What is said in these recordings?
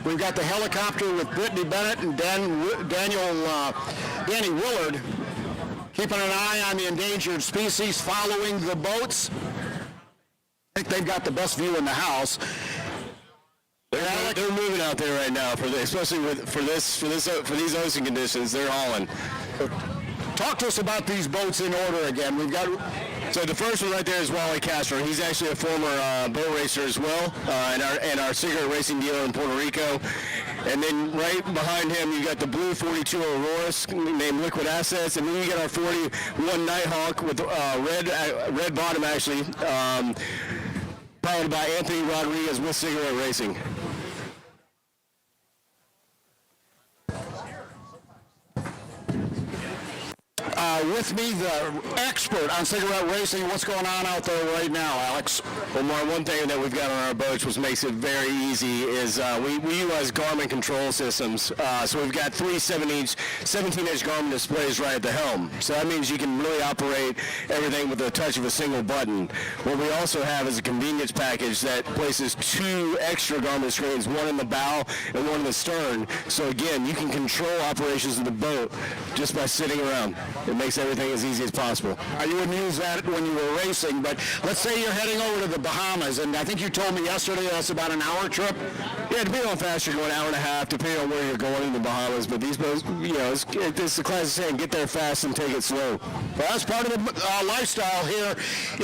We've got the helicopter with Brittany Bennett and Danny Willard, keeping an eye on the endangered species, following the boats. I think they've got the best view in the house. They're moving out there right now, especially for these ocean conditions. They're hauling. Talk to us about these boats in order again. We've got. So the first one right there is Wally Castro. He's actually a former boat racer as well, and our cigarette racing dealer in Puerto Rico. And then right behind him, you got the blue 42 Auroras named Liquid Assets, and then you got our 41 Nighthawk with red bottom, actually, powered by Anthony Rodriguez with cigarette racing. With me, the expert on cigarette racing. What's going on out there right now, Alex? Well, Mark, one thing that we've got on our boats, which makes it very easy, is we utilize Garmin control systems. So we've got three 17-inch Garmin displays right at the helm. So that means you can really operate everything with the touch of a single button. What we also have is a convenience package that places two extra Garmin screens, one in the bow and one in the stern. So again, you can control operations of the boat just by sitting around. It makes everything as easy as possible. You wouldn't use that when you were racing, but let's say you're heading over to the Bahamas, and I think you told me yesterday that's about an hour trip. Yeah, depending on how fast you're going, an hour and a half, depending on where you're going in the Bahamas. But these boats, it's the classic saying, get there fast and take it slow. Well, that's part of the lifestyle here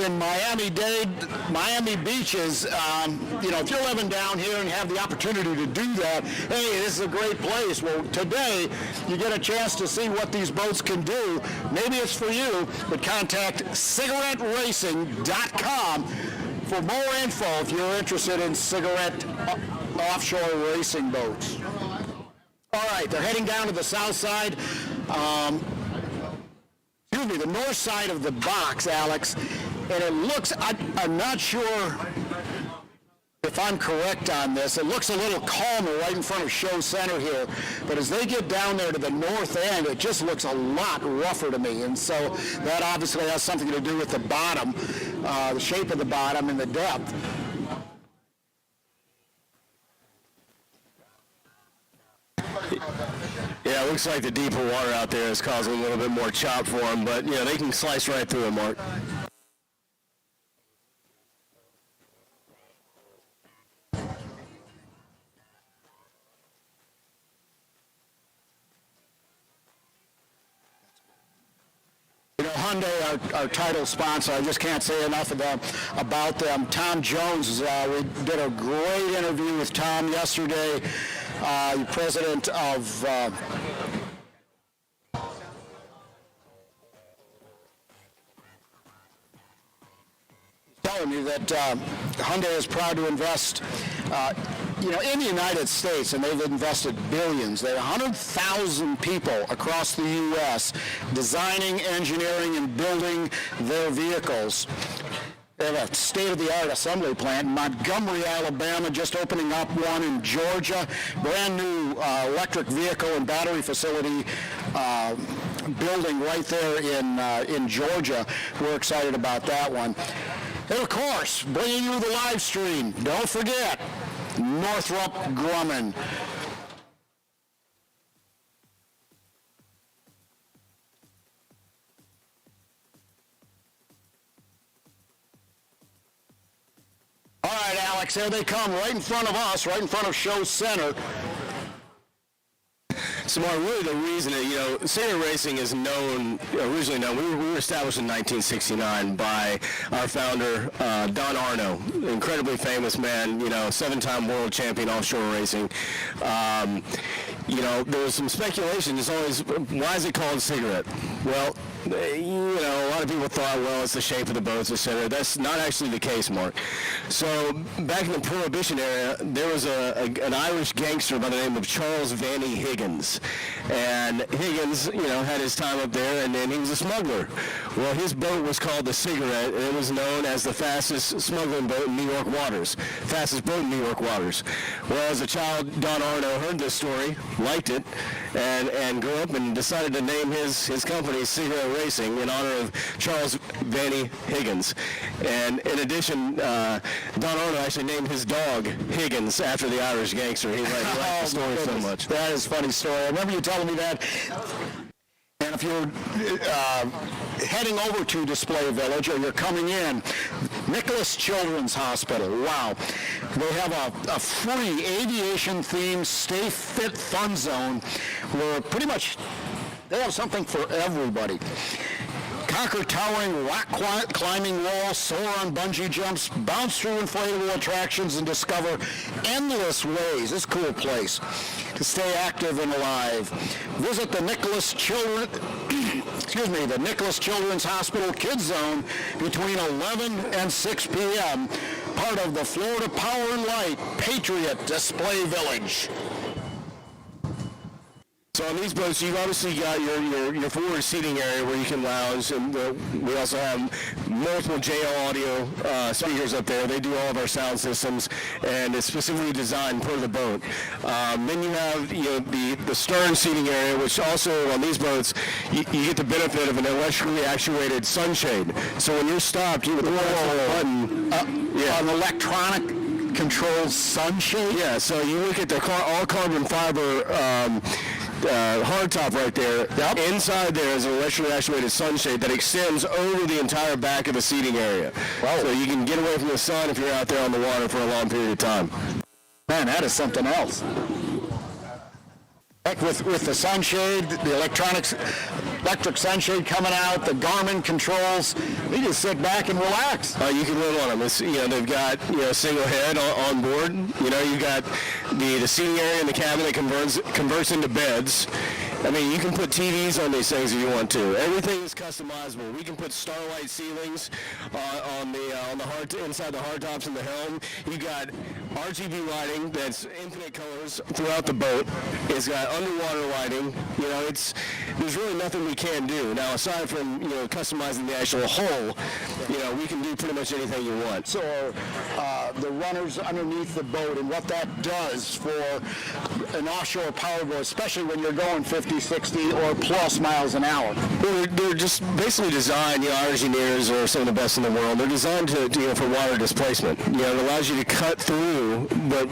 in Miami-Dade, Miami beaches. If you're living down here and have the opportunity to do that, hey, this is a great place. Well, today you get a chance to see what these boats can do. Maybe it's for you, but contact cigaretteracing.com for more info if you're interested in cigarette offshore racing boats. All right, they're heading down to the south side. The north side of the box, Alex, and it looks, I'm not sure if I'm correct on this, it looks a little calmer right in front of Show Center here, but as they get down there to the north end, it just looks a lot rougher to me, and so that obviously has something to do with the bottom, the shape of the bottom and the depth. Yeah, it looks like the deeper water out there is causing a little bit more chop for them, but they can slice right through it, Mark. Hyundai, our title sponsor, I just can't say enough about them. Tom Jones, we did a great interview with Tom yesterday, the president of telling me that Hyundai is proud to invest in the United States, and they've invested billions. They have 100,000 people across the U.S. designing, engineering, and building their vehicles. They have a state-of-the-art assembly plant in Montgomery, Alabama, just opening up one in Georgia. Brand new electric vehicle and battery facility building right there in Georgia. We're excited about that one. And of course, bringing you the live stream. Don't forget, Northrop Grumman. All right, Alex, there they come right in front of us, right in front of Show Center. So, Mark, really the reason that, cigarette racing is originally known, we were established in 1969 by our founder, Don Arno, incredibly famous man, 7-time world champion offshore racing. There was some speculation, why is it called cigarette? Well, a lot of people thought, well, it's the shape of the boats, etc. That's not actually the case, Mark. So back in the Prohibition era, there was an Irish gangster by the name of Charles Vannie Higgins. And Higgins, had his time up there, and then he was a smuggler. Well, his boat was called the Cigarette, and it was known as the fastest smuggling boat in New York waters. Fastest boat in New York waters. Well, as a child, Don Arno heard this story, liked it, and grew up and decided to name his company Cigarette Racing in honor of Charles Vanny Higgins. And in addition, Don Arno actually named his dog Higgins after the Irish gangster. He liked the story so much. That is a funny story. I remember you telling me that. And if you're heading over to Display Village or you're coming in, Nicholas Children's Hospital, wow. They have a free aviation-themed Stay Fit Fun Zone where pretty much they have something for everybody. Conquer towering rock climbing walls, soar on bungee jumps, bounce through inflatable attractions, and discover endless ways. This is a cool place to stay active and alive. Visit the Nicholas Children's Hospital Kids Zone between 11 and 6 p.m., part of the Florida Power and Light Patriot Display Village. So on these boats, you've obviously got your forward seating area where you can lounge, and we also have multiple JL audio speakers up there. They do all of our sound systems, and it's specifically designed for the boat. Then you have the stern seating area, which also on these boats, you get the benefit of an electrically actuated sunshade. So when you're stopped, you would press the button. An electronic controlled sunshade? Yeah, so you look at the all carbon fiber hardtop right there. Yep. Inside there is an electrically actuated sunshade that extends over the entire back of the seating area. Wow. So you can get away from the sun if you're out there on the water for a long period of time. Man, that is something else. Heck, with the sunshade, the electric sunshade coming out, the Garmin controls, you just sit back and relax. You can live on them. It's, they've got single head on board. You got the seating area in the cabin that converts into beds. I mean, you can put TVs on these things if you want to. Everything is customizable. We can put starlight ceilings on the inside the hardtops in the helm. You got RGB lighting that's infinite colors throughout the boat. It's got underwater lighting. There's really nothing we can't do. Now, aside from customizing the actual hull, we can do pretty much anything you want. So the runners underneath the boat and what that does for an offshore power boat, especially when you're going 50, 60 or plus miles an hour. They're just basically designed, our engineers are some of the best in the world. They're designed to for water displacement. It allows you to cut through but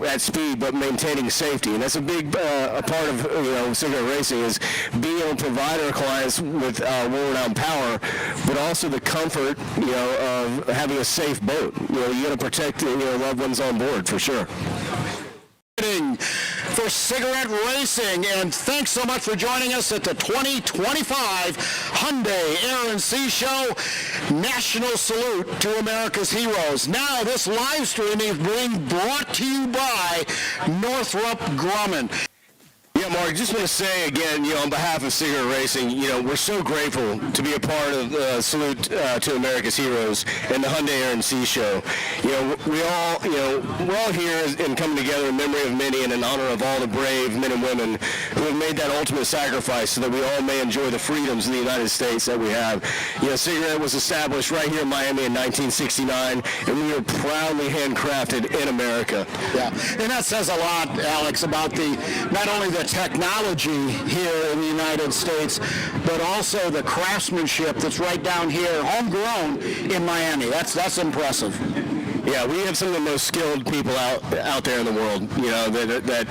at speed but maintaining safety. And that's a big a part of cigarette racing is being able to provide our clients with world-renowned power, but also the comfort of having a safe boat. You got to protect your loved ones on board for sure. For cigarette racing, and thanks so much for joining us at the 2025 Hyundai Air and Sea Show. National salute to America's heroes. Now this live stream is being brought to you by Northrop Grumman. Yeah, Mark, just want to say again, on behalf of cigarette racing, we're so grateful to be a part of the Salute to America's Heroes and the Hyundai Air and Sea Show. We're all here and coming together in memory of many and in honor of all the brave men and women who have made that ultimate sacrifice so that we all may enjoy the freedoms of the United States that we have. Cigarette was established right here in Miami in 1969, and we are proudly handcrafted in America. Yeah, and that says a lot, Alex, about not only the technology here in the United States, but also the craftsmanship that's right down here, homegrown in Miami. That's impressive. Yeah, we have some of the most skilled people out there in the world, that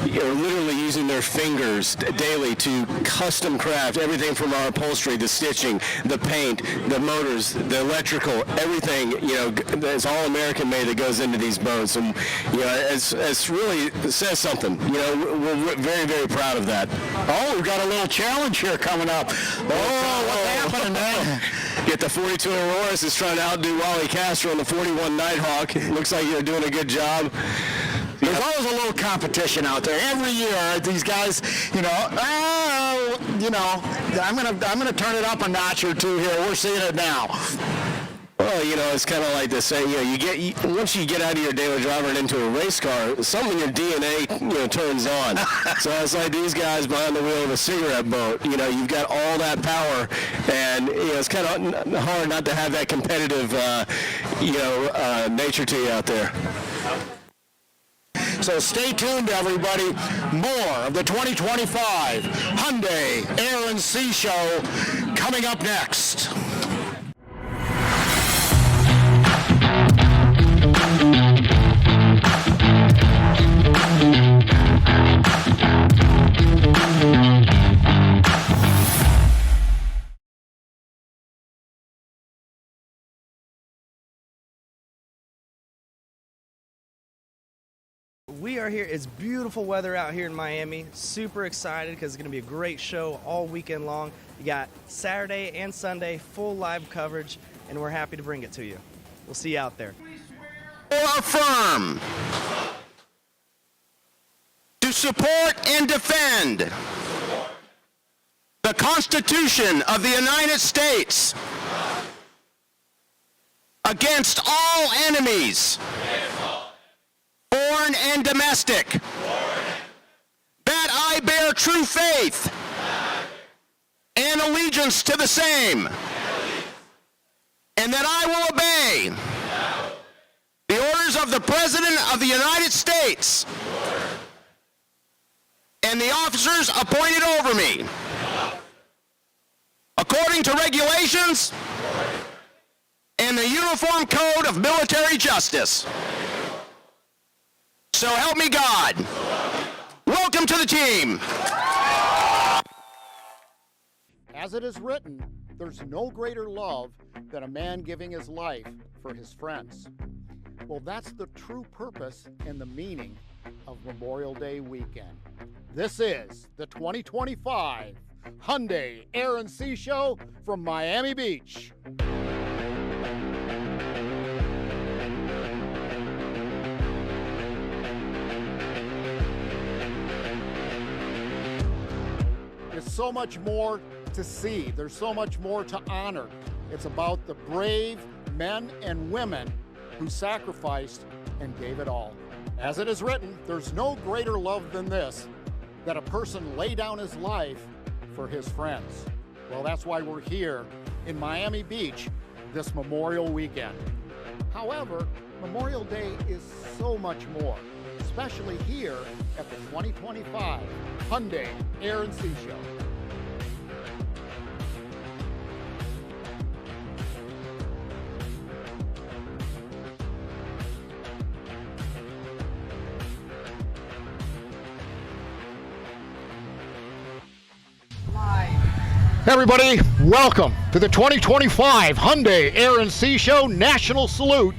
are literally using their fingers daily to custom craft everything from our upholstery, the stitching, the paint, the motors, the electrical, everything, it's all American made that goes into these boats. And, it's really, it says something. We're very, very proud of that. Oh, we've got a little challenge here coming up. What's happening, man? Get the 42 Auroras is trying to outdo Wally Castro on the 41 Nighthawk. Looks like you're doing a good job. There's always a little competition out there. Every year, these guys, I'm gonna turn it up a notch or two here. We're seeing it now. Well, it's kind of like this saying, once you get out of your daily driver and into a race car, something in your DNA, turns on. So it's like these guys behind the wheel of a cigarette boat. You've got all that power, and it's kind of hard not to have that competitive, nature to you out there. So stay tuned, everybody. More of the 2025 Hyundai Air and Sea Show coming coming up next. We are here. It's beautiful weather out here in Miami. Super excited because it's going to be a great show all weekend long. You got Saturday and Sunday full live coverage, and we're happy to bring it to you. We'll see you out there. Or affirm to support and defend the Constitution of the United States against all enemies, foreign and domestic, that I bear true faith and allegiance to the same, and that I will obey the orders of the President of the United States and the officers appointed over me, according to regulations and the Uniform Code of Military Justice. So help me God. Welcome to the team. As it is written, there's no greater love than a man giving his life for his friends. Well, that's the true purpose and the meaning of Memorial Day weekend. This is the 2025 Hyundai Air and Sea Show from Miami Beach. There's so much more to see. There's so much more to honor. It's about the brave men and women who sacrificed and gave it all. As it is written, there's no greater love than this, that a person lay down his life for his friends. Well, that's why we're here in Miami Beach this Memorial weekend. However, Memorial Day is so much more, especially here at the 2025 Hyundai Air and Sea Show. Everybody, welcome to the 2025 Hyundai Air and Sea Show National Salute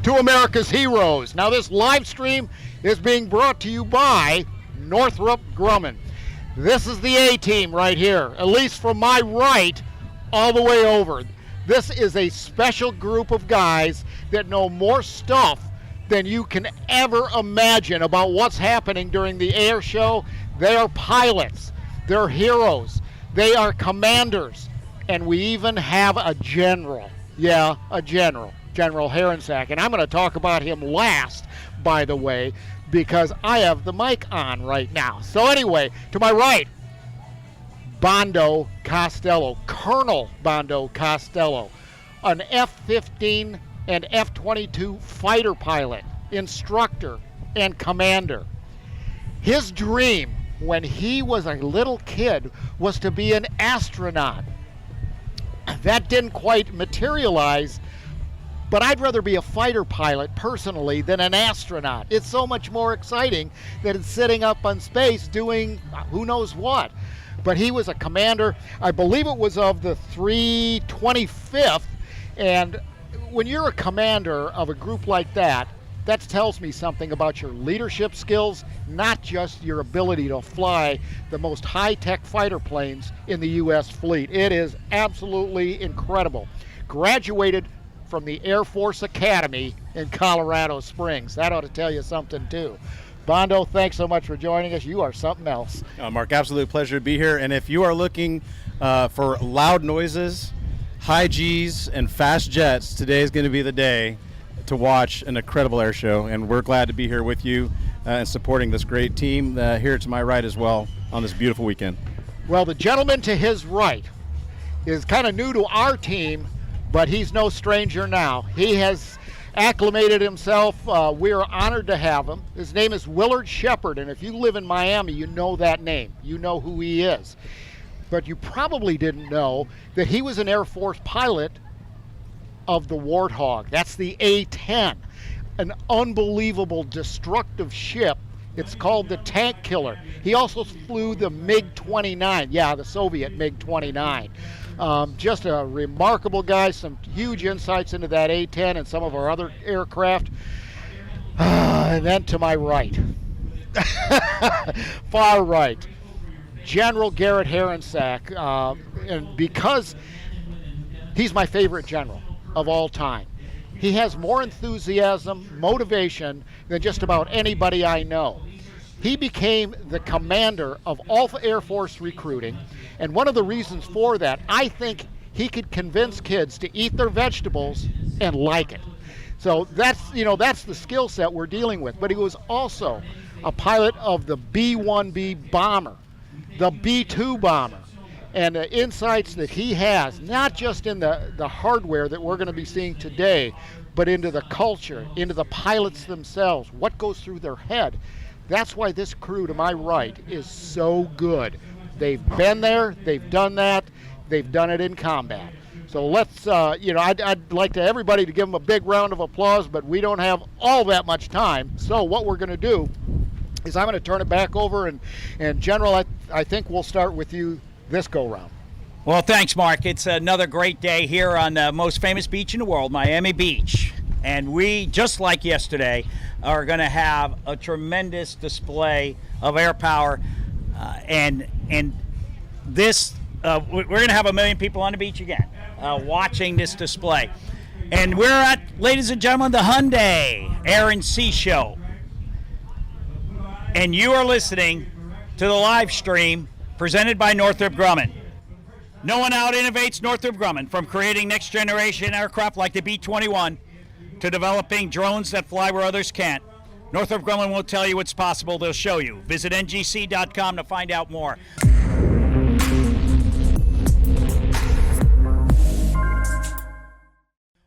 to America's Heroes. Now, this live stream is being brought to you by Northrop Grumman. This is the A-team right here, at least from my right all the way over. This is a special group of guys that know more stuff than you can ever imagine about what's happening during the air show. They are pilots. They're heroes. They are commanders, and we even have a general. Yeah, a general, General Herensack. And I'm going to talk about him last, by the way, because I have the mic on right now. So anyway, to my right, Bondo Costello, Colonel Bondo Costello, an F-15 and F-22 fighter pilot, instructor, and commander. His dream when he was a little kid was to be an astronaut. That didn't quite materialize, but I'd rather be a fighter pilot personally than an astronaut. It's so much more exciting than sitting up in space doing who knows what. But he was a commander, I believe it was of the 325th, and when you're a commander of a group like that, that tells me something about your leadership skills, not just your ability to fly the most high-tech fighter planes in the U.S. fleet. It is absolutely incredible. Graduated from the Air Force Academy in Colorado Springs. That ought to tell you something, too. Bondo, thanks so much for joining us. You are something else. Mark, absolute pleasure to be here. And if you are looking for loud noises, high Gs, and fast jets, today is going to be the day to watch an incredible air show, and we're glad to be here with you and supporting this great team here to my right as well on this beautiful weekend. Well, the gentleman to his right is kind of new to our team, but he's no stranger now. He has acclimated himself. We are honored to have him. His name is Willard Shepard, and if you live in Miami, you know that name. You know who he is. but you probably didn't know that he was an Air Force pilot of the Warthog. That's the A-10, an unbelievable destructive ship. It's called the Tank Killer. He also flew the MiG-29, the Soviet MiG-29. Just a remarkable guy, some huge insights into that A-10 and some of our other aircraft. And then to my right, far right, General Garrett Harensack, and because he's my favorite general of all time. He has more enthusiasm, motivation than just about anybody I know. He became the commander of all Air Force recruiting, and one of the reasons for that, I think he could convince kids to eat their vegetables and like it. So that's the skill set we're dealing with. But he was also a pilot of the B-1B bomber, the B-2 bomber, and the insights that he has, not just in the hardware that we're going to be seeing today, but into the culture, into the pilots themselves, what goes through their head. That's why this crew to my right is so good. They've been there, they've done that, they've done it in combat. So let's, I'd like to everybody to give them a big round of applause, but we don't have all that much time. So what we're going to do is I'm going to turn it back over, and General, I think we'll start with you this go-round. Well, thanks, Mark. It's another great day here on the most famous beach in the world, Miami Beach. And we, just like yesterday, are going to have a tremendous display of air power. And this, we're going to have 1 million people on the beach again watching this display. And we're at, ladies and gentlemen, the Hyundai Air and Sea Show. And you are listening to the live stream presented by Northrop Grumman. No one out-innovates Northrop Grumman, from creating next-generation aircraft like the B-21 to developing drones that fly where others can't. Northrop Grumman will tell you what's possible. They'll show you. Visit ngc.com to find out more.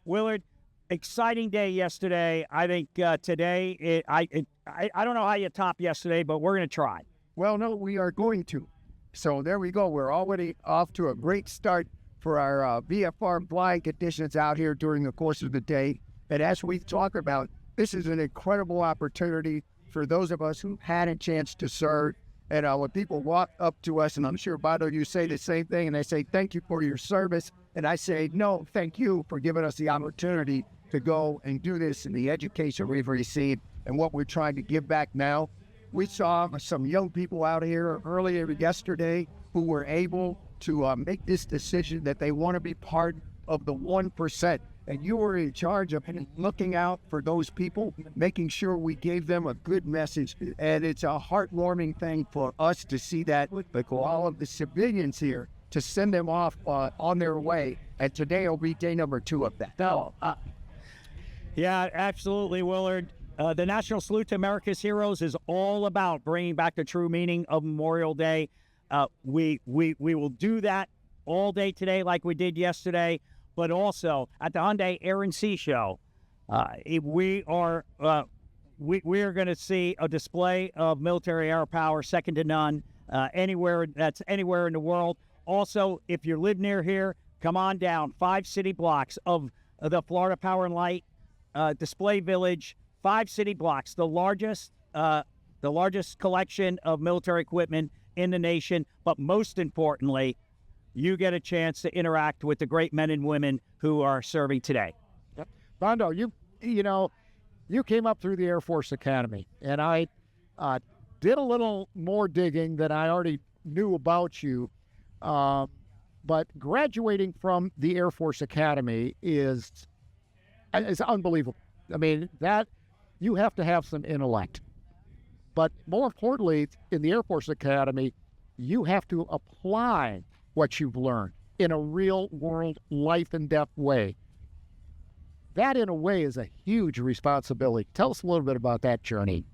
Willard, exciting day yesterday. I think today, I don't know how you top yesterday, but we're going to try. Well, no, we are going to. So there we go. We're already off to a great start for our VFR flying conditions out here during the course of the day. And as we talk about, this is an incredible opportunity for those of us who had a chance to serve. And when people walk up to us, and I'm sure, Bado, you say the same thing, and they say, thank you for your service. And I say, no, thank you for giving us the opportunity to go and do this in the education we've received and what we're trying to give back now. We saw some young people out here earlier yesterday who were able to make this decision that they want to be part of the 1%. And you were in charge of looking out for those people, making sure we gave them a good message. And it's a heartwarming thing for us to see that, but for all of the civilians here, to send them off on their way. And today will be day number 2 of that. Yeah, absolutely, Willard. The National Salute to America's Heroes is all about bringing back the true meaning of Memorial Day. We will do that all day today like we did yesterday, but also at the Hyundai Air and Sea Show, we are going to see a display of military air power second to none anywhere in the world. Also, if you live near here, come on down 5 city blocks of the Florida Power and Light Display Village. 5 city blocks, the largest collection of military equipment in the nation. But most importantly, you get a chance to interact with the great men and women who are serving today. Yep. Bondo, you came up through the Air Force Academy, and I did a little more digging than I already knew about you. But graduating from the Air Force Academy is unbelievable. I mean, that you have to have some intellect. But more importantly, in the Air Force Academy, you have to apply what you've learned in a real world, life and death way. That, in a way, is a huge responsibility. Tell us a little bit about that journey.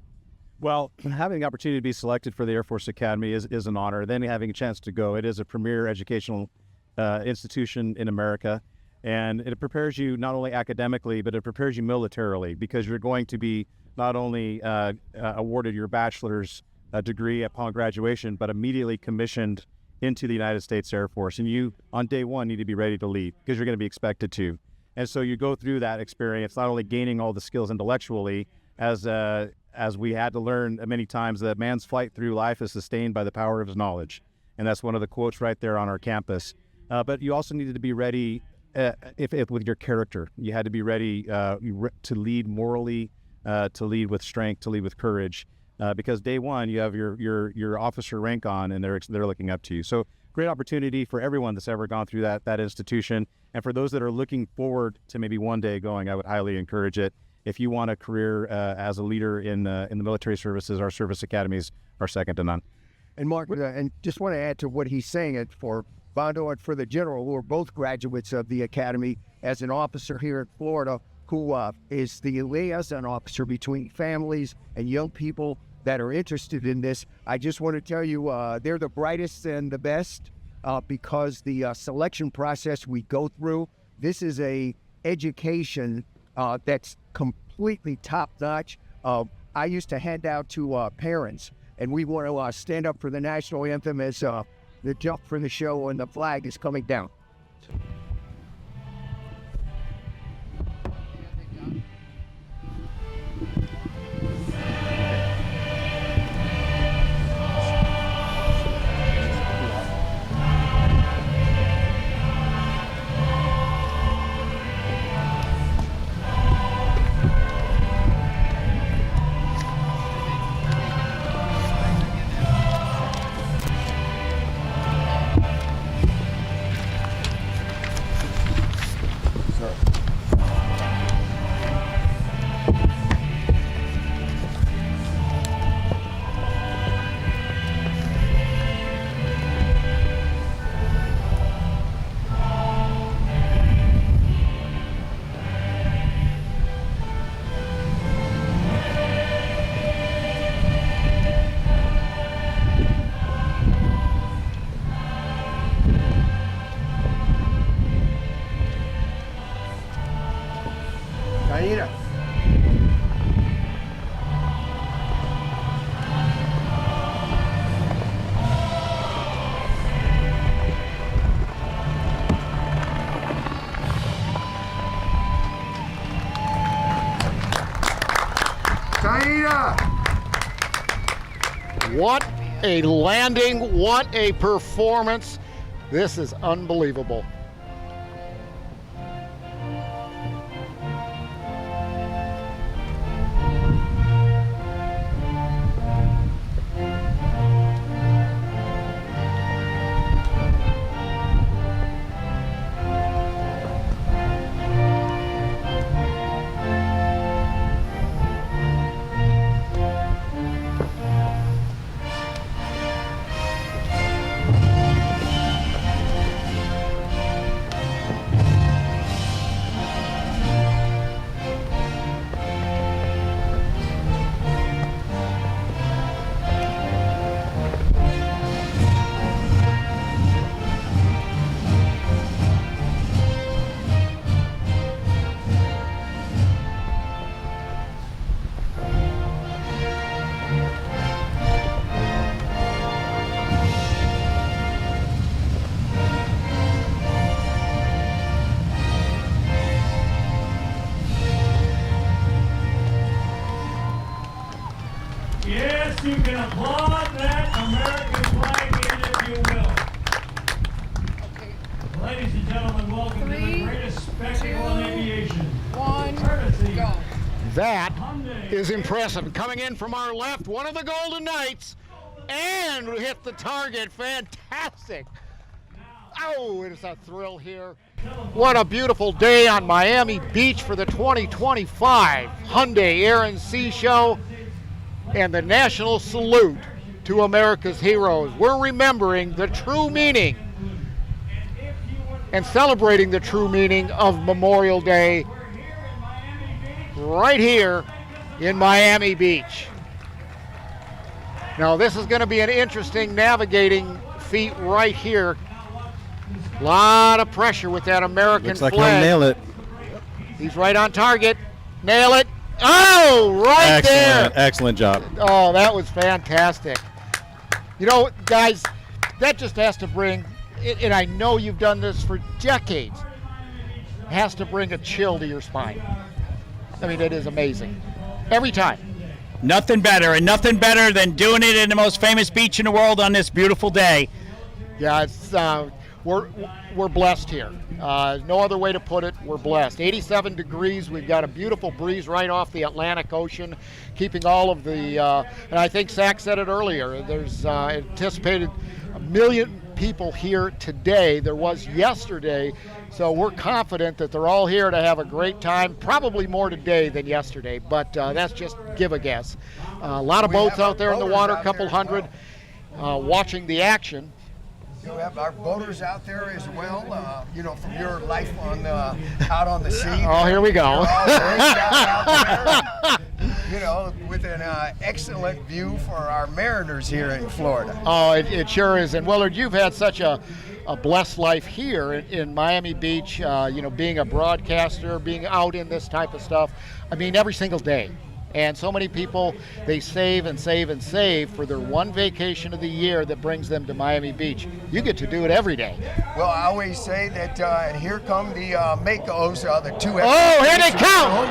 Well, having the opportunity to be selected for the Air Force Academy is an honor. Then having a chance to go, it is a premier educational institution in America. And it prepares you not only academically, but it prepares you militarily, because you're going to be not only awarded your bachelor's degree upon graduation, but immediately commissioned into the United States Air Force. And you, on day one, need to be ready to lead because you're going to be expected to. And so you go through that experience, not only gaining all the skills intellectually, as we had to learn many times, that man's flight through life is sustained by the power of his knowledge. And that's one of the quotes right there on our campus. But you also needed to be ready if with your character. You had to be ready to lead morally, to lead with strength, to lead with courage. Because day one, you have your officer rank on, and they're looking up to you. So great opportunity for everyone that's ever gone through that institution. And for those that are looking forward to maybe one day going, I would highly encourage it. If you want a career as a leader in the military services, our service academies are second to none. And Mark, and just want to add to what he's saying, it for Bondo and for the general, who are both graduates of the academy, as an officer here in Florida, who is the liaison officer between families and young people that are interested in this. I just want to tell you, they're the brightest and the best because the selection process we go through, this is a education that's completely top-notch. I used to hand out to parents, and we want to stand up for the national anthem as the jump for the show and the flag is coming down. Diana. What a landing, what a performance. This is unbelievable. Yes, you can applaud that American flag in if you will. Ladies and gentlemen, welcome to the greatest spectacle in aviation. Courtesy That is impressive. Coming in from our left, one of the Golden Knights, and hit the target. Fantastic. Oh, it is a thrill here. What a beautiful day on Miami Beach for the 2025 Hyundai Air and Sea Show and the national salute to America's heroes. We're remembering the true meaning and celebrating the true meaning of Memorial Day right here in Miami Beach. Now this is going to be an interesting navigating feat right here. A lot of pressure with that American Looks like flag. he'll nail it. He's right on target. Nail it. Oh, right there. Excellent job. Oh, that was fantastic. You know, guys, that just has to bring, and I know you've done this for decades, has to bring a chill to your spine. I mean, it is amazing. Every time. Nothing better, and nothing better than doing it in the most famous beach in the world on this beautiful day. Yeah, it's we're blessed here. No other way to put it. We're blessed. 87 degrees. We've got a beautiful breeze right off the Atlantic Ocean, keeping all of the. And I think Zach said it earlier. There's anticipated 1 million people here today. There was yesterday. So we're confident that they're all here to have a great time. Probably more today than yesterday, but that's just give a guess. A lot of boats out there in the water, a couple hundred, watching the action. You have our boaters out there as well, you know, from your life on out on the sea. Oh, here we go. You know, with an excellent view for our mariners here in Florida. Oh, it sure is. And Willard, you've had such a blessed life here in Miami Beach, you know, being a broadcaster, being out in this type of stuff. I mean, every single day. And so many people, they save and save and save for their one vacation of the year that brings them to Miami Beach. You get to do it every day. Well, I always say that, and here come the Makos, the two. Oh, here they come!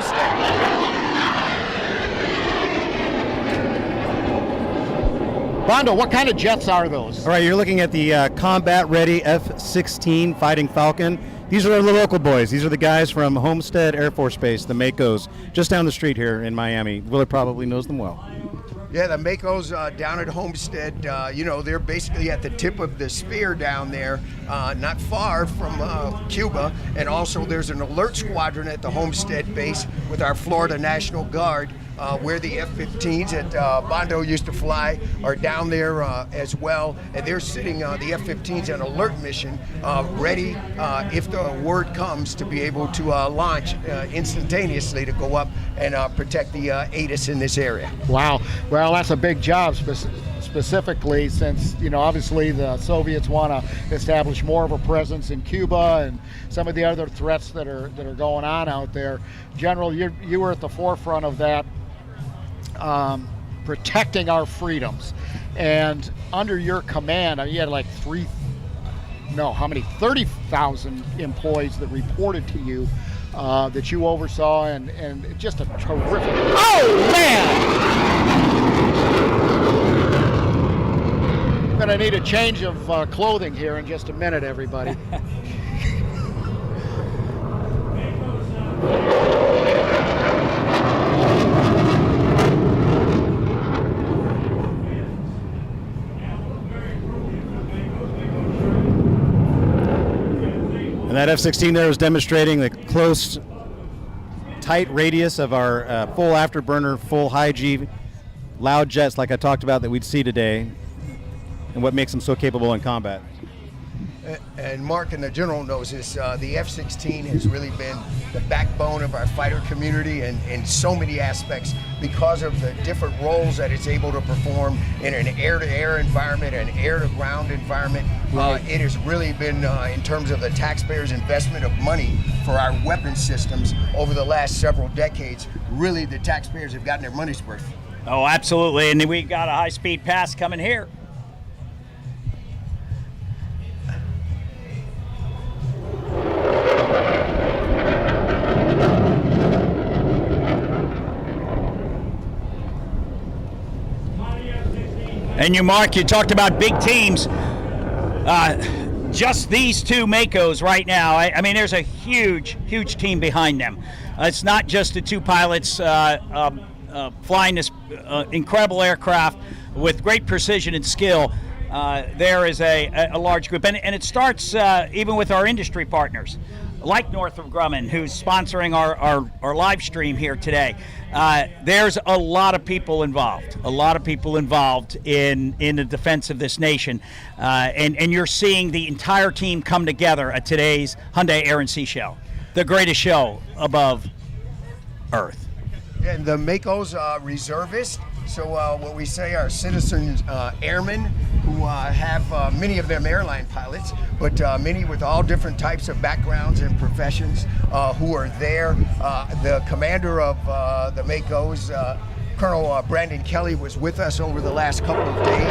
Bondo, what kind of jets are those? All right, you're looking at the combat-ready F-16 Fighting Falcon. These are the local boys. These are the guys from Homestead Air Force Base, the Makos, just down the street here in Miami. Willard probably knows them well. Yeah, the Makos down at Homestead, you know, they're basically at the tip of the spear down there, not far from Cuba. And also there's an alert squadron at the Homestead base with our Florida National Guard, where the F-15s that Bondo used to fly are down there as well. And they're sitting, the F-15s on alert mission, ready if the word comes to be able to launch instantaneously to go up and protect the ATIS in this area. Wow. Well, that's a big job specifically since, you know, obviously the Soviets want to establish more of a presence in Cuba and some of the other threats that are going on out there. General, you were at the forefront of that, protecting our freedoms. And under your command, you had like 30,000 employees that reported to you that you oversaw, and just a terrific. Oh, man! I'm gonna need a change of clothing here in just a minute, everybody. And that F-16 there is demonstrating the close, tight radius of our full afterburner, full high-G, loud jets like I talked about that we'd see today, and what makes them so capable in combat. And Mark and the General knows this, the F-16 has really been the backbone of our fighter community in so many aspects because of the different roles that it's able to perform in an air-to-air environment, an air-to-ground environment. It has really been, in terms of the taxpayers' investment of money for our weapon systems over the last several decades, really the taxpayers have gotten their money's worth. Oh, absolutely, and we got a high-speed pass coming here. And you, Mark, you talked about big teams. Just these two Makos right now, I mean, there's a huge, huge team behind them. It's not just the two pilots flying this incredible aircraft with great precision and skill. There is a large group. And it starts even with our industry partners, like Northrop Grumman, who's sponsoring our live stream here today. There's a lot of people involved, in the defense of this nation. And you're seeing the entire team come together at today's Hyundai Air and Sea Show, the greatest show above Earth. And the Makos reservists, so what we say are citizens airmen who have many of them airline pilots, but many with all different types of backgrounds and professions who are there. The commander of the Makos, Colonel Brandon Kelly was with us over the last couple of days.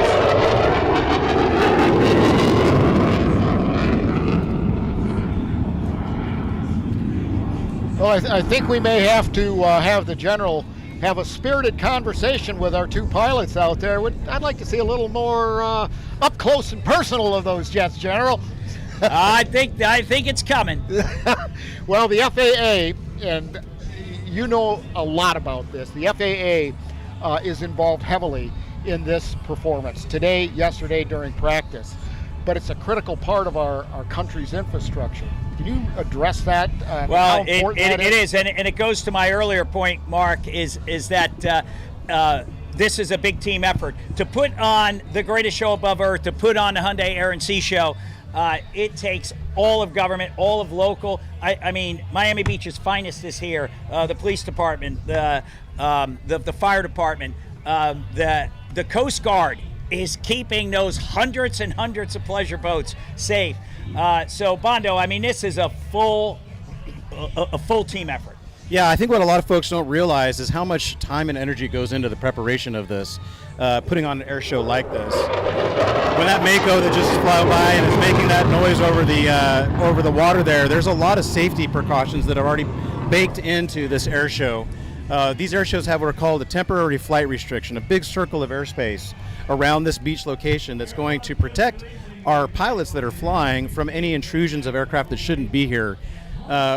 Well, I think we may have to have the General have a spirited conversation with our two pilots out there. I'd like to see a little more up close and personal of those jets, General. I think it's coming. Well, the FAA, and you know a lot about this, the FAA is involved heavily in this performance today, yesterday, during practice. But it's a critical part of our country's infrastructure. Can you address that? Well, it is, and it goes to my earlier point, Mark, is that this is a big team effort. To put on the greatest show above earth, to put on the Hyundai Air and Sea Show, it takes all of government, all of local. I mean, Miami Beach's finest is here. The police department, the fire department, the Coast Guard is keeping those hundreds and hundreds of pleasure boats safe. So, Bondo, I mean, this is a full team effort. Yeah, I think what a lot of folks don't realize is how much time and energy goes into the preparation of this, putting on an air show like this. When that Mako that just flew by and is making that noise over the water there's a lot of safety precautions that are already baked into this air show. These air shows have what are called a temporary flight restriction, a big circle of airspace around this beach location that's going to protect our pilots that are flying from any intrusions of aircraft that shouldn't be here.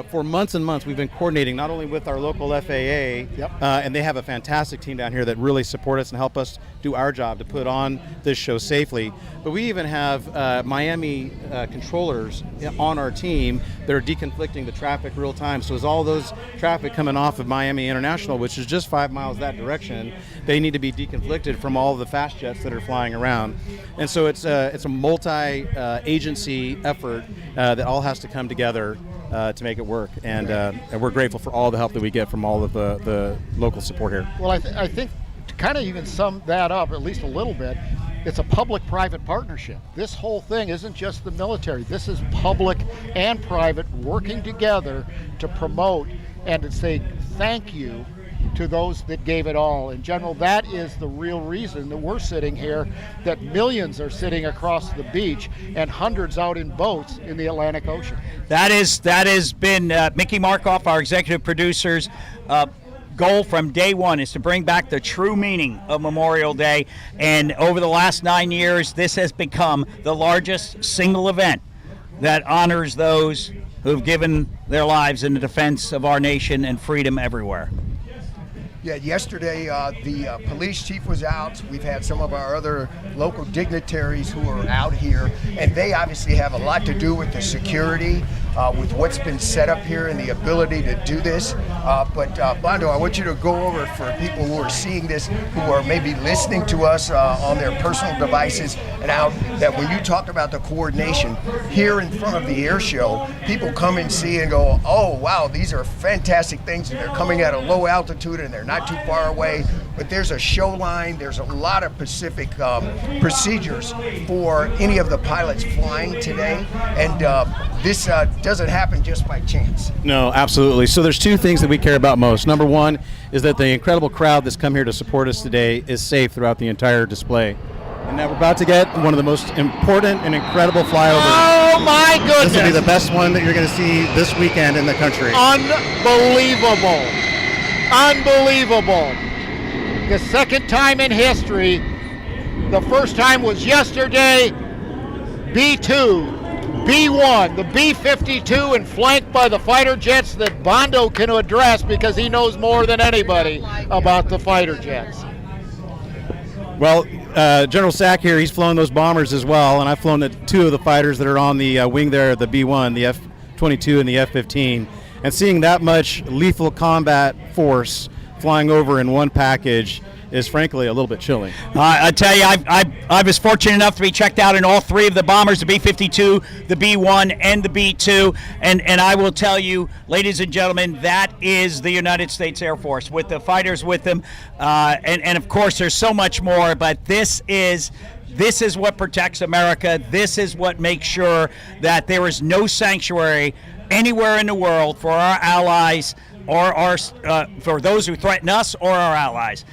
For months and months, we've been coordinating not only with our local FAA, and they have a fantastic team down here that really support us and help us do our job to put on this show safely. But we even have Miami controllers on our team that are deconflicting the traffic real time. So as all those traffic coming off of Miami International, which is just 5 miles that direction, they need to be deconflicted from all of the fast jets that are flying around. And so it's a multi-agency effort that all has to come together to make it work, and we're grateful for all the help that we get from all of the local support here. Well, I think to kind of even sum that up, at least a little bit, it's a public-private partnership. This whole thing isn't just the military. This is public and private working together to promote and to say thank you to those that gave it all. And General, that is the real reason that we're sitting here, that millions are sitting across the beach and hundreds out in boats in the Atlantic Ocean. That has been Mickey Markoff, our executive producer's goal from day one, is to bring back the true meaning of Memorial Day. And over the last 9 years, this has become the largest single event that honors those who've given their lives in the defense of our nation and freedom everywhere. Yeah, yesterday the police chief was out. We've had some of our other local dignitaries who are out here, and they obviously have a lot to do with the security, with what's been set up here and the ability to do this. But Bondo, I want you to go over for people who are seeing this, who are maybe listening to us on their personal devices and out, that when you talk about the coordination here in front of the air show, people come and see and go, oh wow, these are fantastic things, and they're coming at a low altitude and they're not too far away, but there's a show line, there's a lot of specific procedures for any of the pilots flying today, and this doesn't happen just by chance. No, absolutely. So there's two things that we care about most. Number one is that the incredible crowd that's come here to support us today is safe throughout the entire display. And now we're about to get one of the most important and incredible flyovers. Oh my goodness! This will be the best one that you're going to see this weekend in the country. Unbelievable. Unbelievable. The second time in history. The first time was yesterday. B-2, B-1, the B-52, and flanked by the fighter jets that Bondo can address because he knows more than anybody about the fighter jets. Well, General Sack here, he's flown those bombers as well, and I've flown two of the fighters that are on the wing there, the B-1, the F-22 and the F-15. And seeing that much lethal combat force flying over in one package is frankly a little bit chilling. I tell you, I was fortunate enough to be checked out in all three of the bombers, the B-52, the B-1, and the B-2. And I will tell you, ladies and gentlemen, that is the United States Air Force with the fighters with them. And of course, there's so much more, but this is what protects America. This is what makes sure that there is no sanctuary anywhere in the world for our allies or our for those who threaten us or our allies.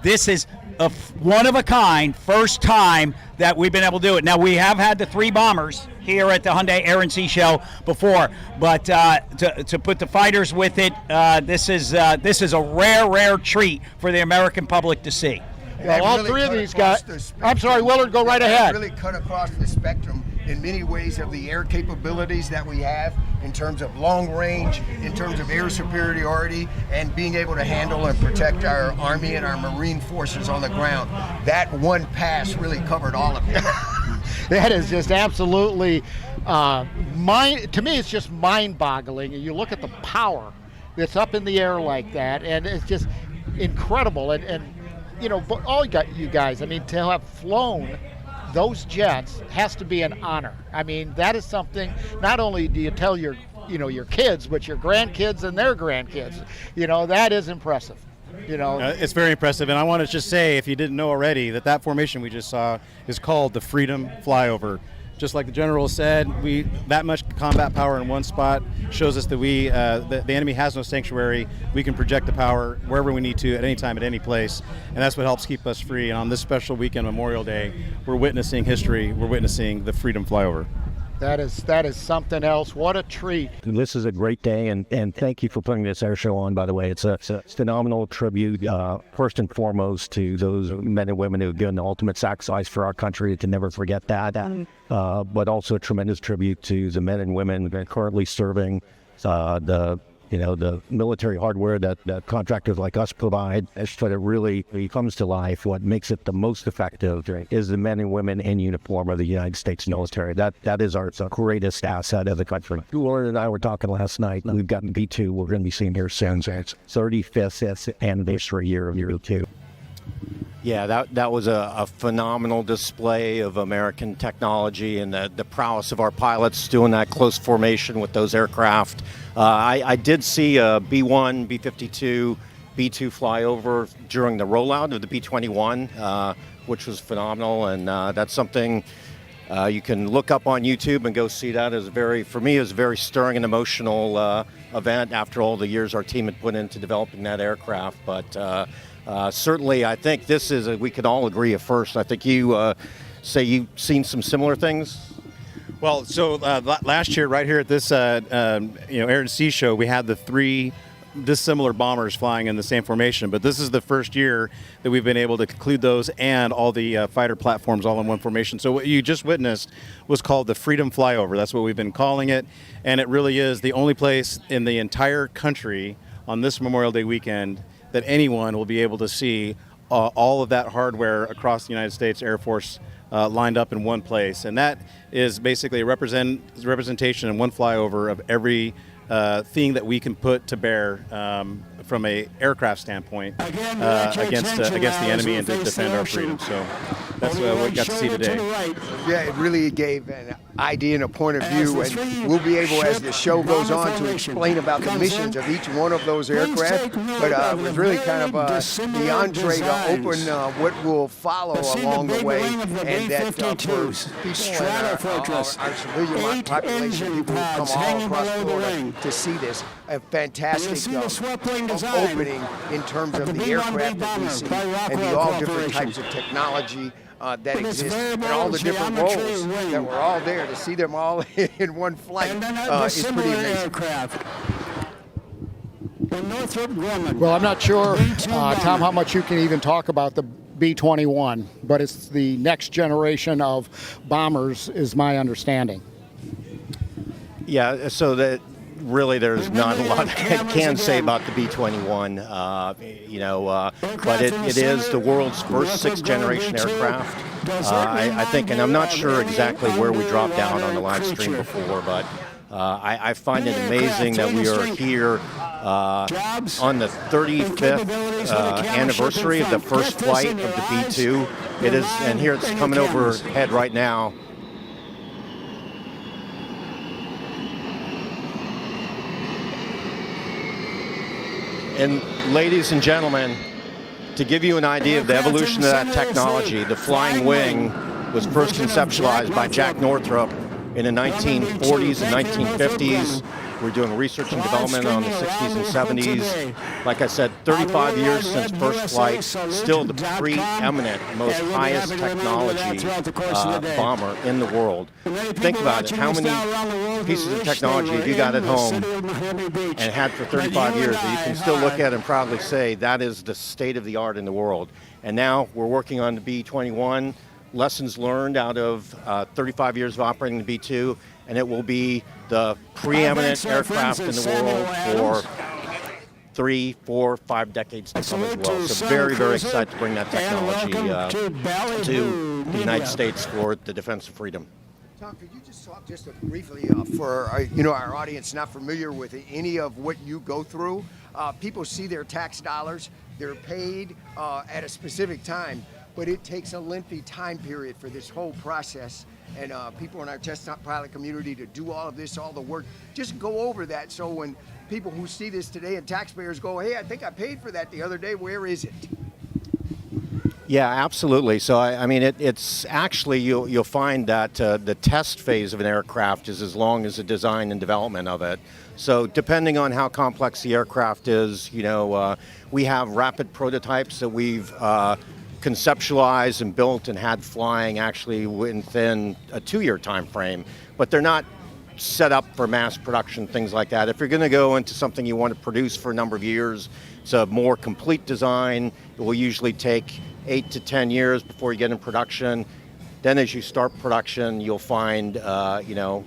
This is a one of a kind, first time that we've been able to do it. Now, we have had the 3 bombers here at the Hyundai Air and Sea Show before, but to put the fighters with it, this is a rare treat for the American public to see. Well, all really 3 of cut these across guys. the I'm sorry, Willard, go right That ahead. really cut across the spectrum in many ways of the air capabilities that we have in terms of long range, in terms of air superiority, and being able to handle and protect our Army and our Marine forces on the ground. That one pass really covered all of it. That is just absolutely, to me, it's just mind-boggling. You look at the power that's up in the air like that, and it's just incredible. And you know, but all you guys, I mean, to have flown those jets has to be an honor. I mean, that is something, not only do you tell your kids, but your grandkids and their grandkids. You know, that is impressive. You know, it's very impressive, and I want to just say, if you didn't know already, that formation we just saw is called the Freedom Flyover. Just like the general said, that much combat power in one spot shows us that the enemy has no sanctuary. We can project the power wherever we need to, at any time, at any place, and that's what helps keep us free. And on this special weekend, Memorial Day, we're witnessing history. We're witnessing the Freedom Flyover. that is something else. What a treat. This is a great day, and thank you for putting this air show on, by the way. It's a phenomenal tribute, first and foremost, to those men and women who have given the ultimate sacrifice for our country. To never forget that. But also a tremendous tribute to the men and women that are currently serving, the military hardware that contractors like us provide. But it really comes to life. What makes it the most effective is the men and women in uniform of the United States military. That is our greatest asset of the country. Lauren and I were talking last night. We've gotten B2. We're going to be seeing here soon. It's 35th anniversary year of Year 2. Yeah, that was a phenomenal display of American technology and the prowess of our pilots doing that close formation with those aircraft. I did see a B-1, B-52, B-2 flyover during the rollout of the B-21, which was phenomenal, and that's something you can look up on YouTube and go see. That is for me, is a very stirring and emotional event after all the years our team had put into developing that aircraft. But certainly, I think this is, we could all agree, a first. I think you say you've seen some similar things. Well, so last year, right here at this Air and Sea Show, we had the 3 dissimilar bombers flying in the same formation. But this is the first year that we've been able to conclude those and all the fighter platforms all in one formation. So what you just witnessed was called the Freedom Flyover. That's what we've been calling it, and it really is the only place in the entire country on this Memorial Day weekend that anyone will be able to see all of that hardware across the United States Air Force lined up in one place. And that is basically a representation in one flyover of every thing that we can put to bear from a aircraft standpoint against the enemy and to defend our freedom. So that's what we got to see today. Yeah, it really gave an idea and a point of view, and we'll be able, as the show goes on, to explain about the missions of each one of those aircraft. But it was really kind of the entree to open what will follow along the way, and that for people in our civilian population, people who come all across Florida to see this, a fantastic opening in terms of the aircraft that we see and the all different types of technology that exist, and all the different roles that were all there. To see them all in one flight is pretty amazing. Well, I'm not sure, Tom, how much you can even talk about the B-21, but it's the next generation of bombers, is my understanding. Yeah, so that really there's not a lot I can say about the B-21, but it is the world's first 6th-generation aircraft. I think, and I'm not sure exactly where we dropped down on the live stream before, but I find it amazing that we are here on the 35th anniversary of the first flight of the B-2. It is, and here it's coming overhead right now. And ladies and gentlemen, to give you an idea of the evolution of that technology, the flying wing was first conceptualized by Jack Northrop in the 1940s and 1950s, We're doing research and development on the 60s and 70s. Like I said, 35 years since first flight, still the preeminent, most highest technology bomber in the world. Think about it. How many pieces of technology have you got at home and had for 35 years that you can still look at and proudly say that is the state of the art in the world? And now we're working on the B-21, lessons learned out of 35 years of operating the B-2, and it will be the preeminent aircraft in the world for 3, 4, 5 decades to come as well. So very, very excited to bring that technology to the United States for the defense of freedom. Tom, could you just talk just briefly for our audience not familiar with any of what you go through? People see their tax dollars, they're paid at a specific time, but it takes a lengthy time period for this whole process. And people in our test pilot community to do all of this, all the work. Just go over that so when people who see this today and taxpayers go, hey, I think I paid for that the other day, where is it? Yeah, absolutely. So, I mean, it's actually, you'll find that the test phase of an aircraft is as long as the design and development of it. So depending on how complex the aircraft is, we have rapid prototypes that we've conceptualized and built and had flying actually within a 2-year time frame, but they're not set up for mass production, things like that. If you're going to go into something you want to produce for a number of years, it's a more complete design. It will usually take 8 to 10 years before you get in production. Then as you start production, you'll find,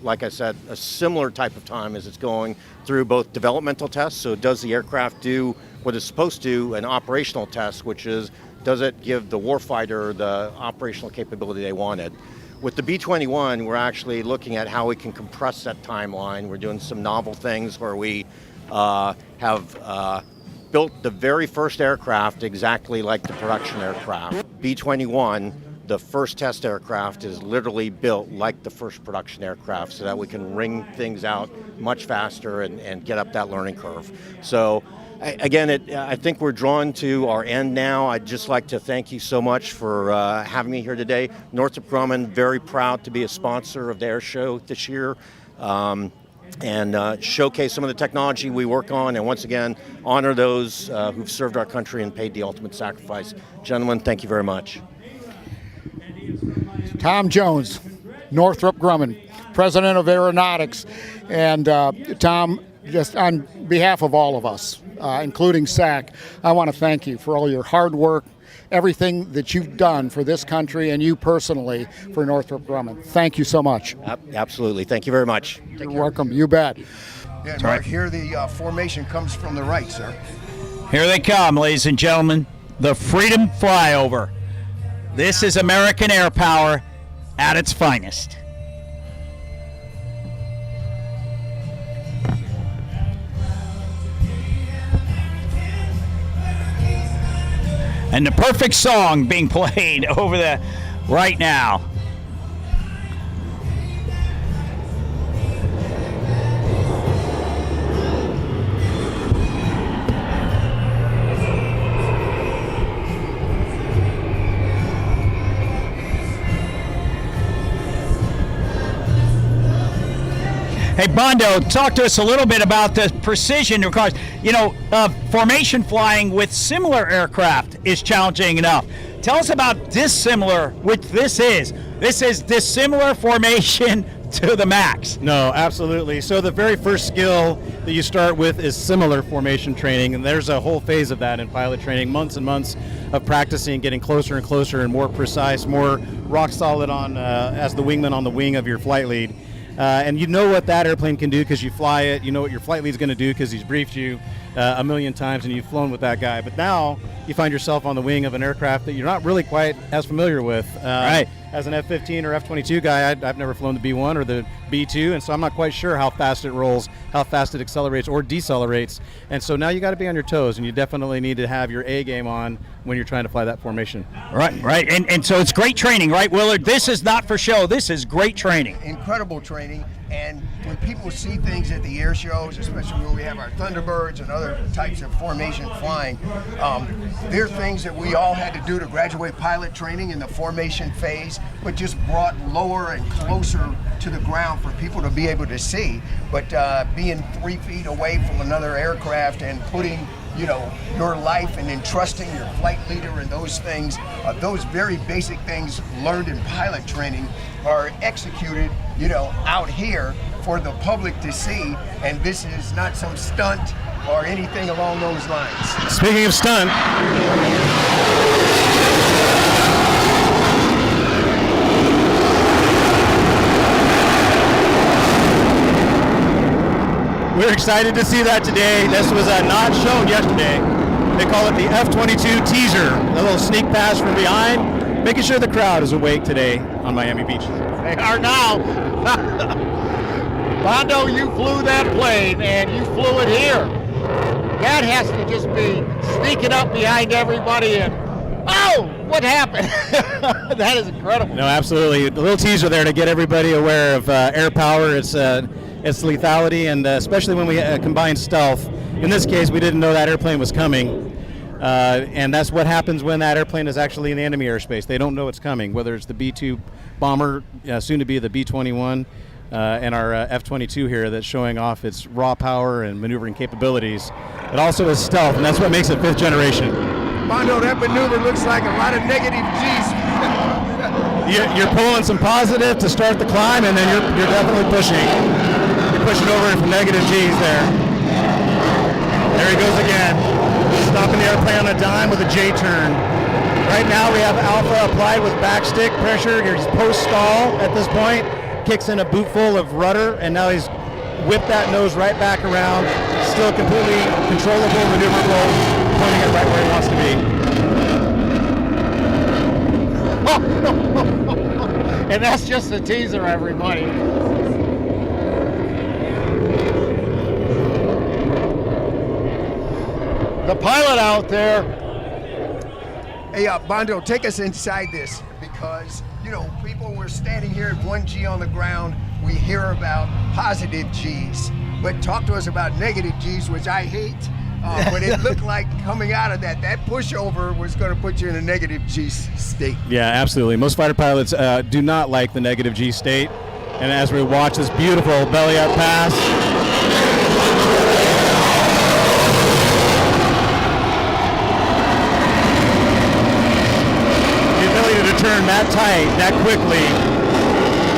like I said, a similar type of time as it's going through both developmental tests. So does the aircraft do what it's supposed to, an operational test, which is, does it give the warfighter the operational capability they wanted? With the B-21, we're actually looking at how we can compress that timeline. We're doing some novel things where we have built the very first aircraft exactly like the production aircraft. B-21, the first test aircraft, is literally built like the first production aircraft so that we can wring things out much faster and get up that learning curve. So again, I think we're drawn to our end now. I'd just like to thank you so much for having me here today. Northrop Grumman, very proud to be a sponsor of the air show this year. And showcase some of the technology we work on, and once again, honor those who've served our country and paid the ultimate sacrifice. Gentlemen, thank you very much. Tom Jones, Northrop Grumman, President of Aeronautics. And Tom, just on behalf of all of us, including SAC, I want to thank you for all your hard work, everything that you've done for this country and you personally for Northrop Grumman. Thank you so much. Absolutely. Thank you very much. You're welcome. You bet. Yeah, Mark, here the formation comes from the right, sir. Here they come, ladies and gentlemen. The Freedom Flyover. This is American air power at its finest. And the perfect song being played over the right now. Hey, Bondo, talk to us a little bit about the precision required. Formation flying with similar aircraft is challenging enough. Tell us about dissimilar, which this is. This is dissimilar formation to the max. No, absolutely. So the very first skill that you start with is similar formation training, and there's a whole phase of that in pilot training, months and months of practicing, getting closer and closer and more precise, more rock solid on as the wingman on the wing of your flight lead. And you know what that airplane can do because you fly it. You know what your flight lead's going to do because he's briefed you a million times and you've flown with that guy. But now you find yourself on the wing of an aircraft that you're not really quite as familiar with. Right. As an F-15 or F-22 guy, I've never flown the B-1 or the B-2, and so I'm not quite sure how fast it rolls, how fast it accelerates or decelerates. And so now you got to be on your toes, and you definitely need to have your A game on when you're trying to fly that formation. Right. And so it's great training, right, Willard? This is not for show. This is great training. Incredible training. And when people see things at the air shows, especially when we have our Thunderbirds and other types of formation flying, there are things that we all had to do to graduate pilot training in the formation phase, but just brought lower and closer to the ground for people to be able to see. But being 3 feet away from another aircraft and putting your life and entrusting your flight leader and those things, those very basic things learned in pilot training are executed, out here for the public to see. And this is not some stunt or anything along those lines. Speaking of stunt, we're excited to see that today. This was not shown yesterday. They call it the F-22 teaser, a little sneak pass from behind, making sure the crowd is awake today on Miami Beach. They are now. Bondo, you flew that plane, and you flew it here. That has to just be sneaking up behind everybody and, oh, what happened? That is incredible. No, absolutely. A little teaser there to get everybody aware of air power, its lethality, and especially when we combine stealth. In this case, we didn't know that airplane was coming. And that's what happens when that airplane is actually in the enemy airspace. They don't know it's coming, whether it's the B-2 bomber, soon to be the B-21, and our F-22 here that's showing off its raw power and maneuvering capabilities. It also is stealth, and that's what makes it 5th generation. Bondo, that maneuver looks like a lot of negative G's. You're pulling some positive to start the climb, and then you're definitely pushing. You're pushing over into negative G's there. There he goes again. Stopping the airplane on a dime with a J-turn. Right now we have alpha applied with backstick pressure. He's post-stall at this point. Kicks in a boot full of rudder, and now he's whipped that nose right back around. Still completely controllable, maneuverable, pointing it right where he wants to be. And that's just a teaser, everybody. The pilot out there. Hey, Bondo, take us inside this, because, people were standing here at 1G on the ground. We hear about positive Gs, but talk to us about negative Gs, which I hate. But it looked like coming out of that pushover was going to put you in a negative G state. Yeah, absolutely. Most fighter pilots do not like the negative G state. And as we watch this beautiful belly up pass, turn that tight, that quickly,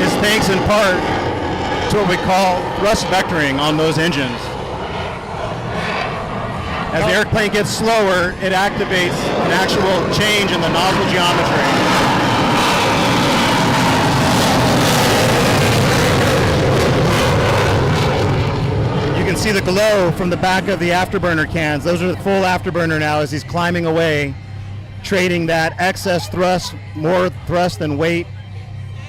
is thanks in part to what we call thrust vectoring on those engines. As the airplane gets slower, it activates an actual change in the nozzle geometry. You can see the glow from the back of the afterburner cans. Those are the full afterburner now as he's climbing away, trading that excess thrust, more thrust than weight,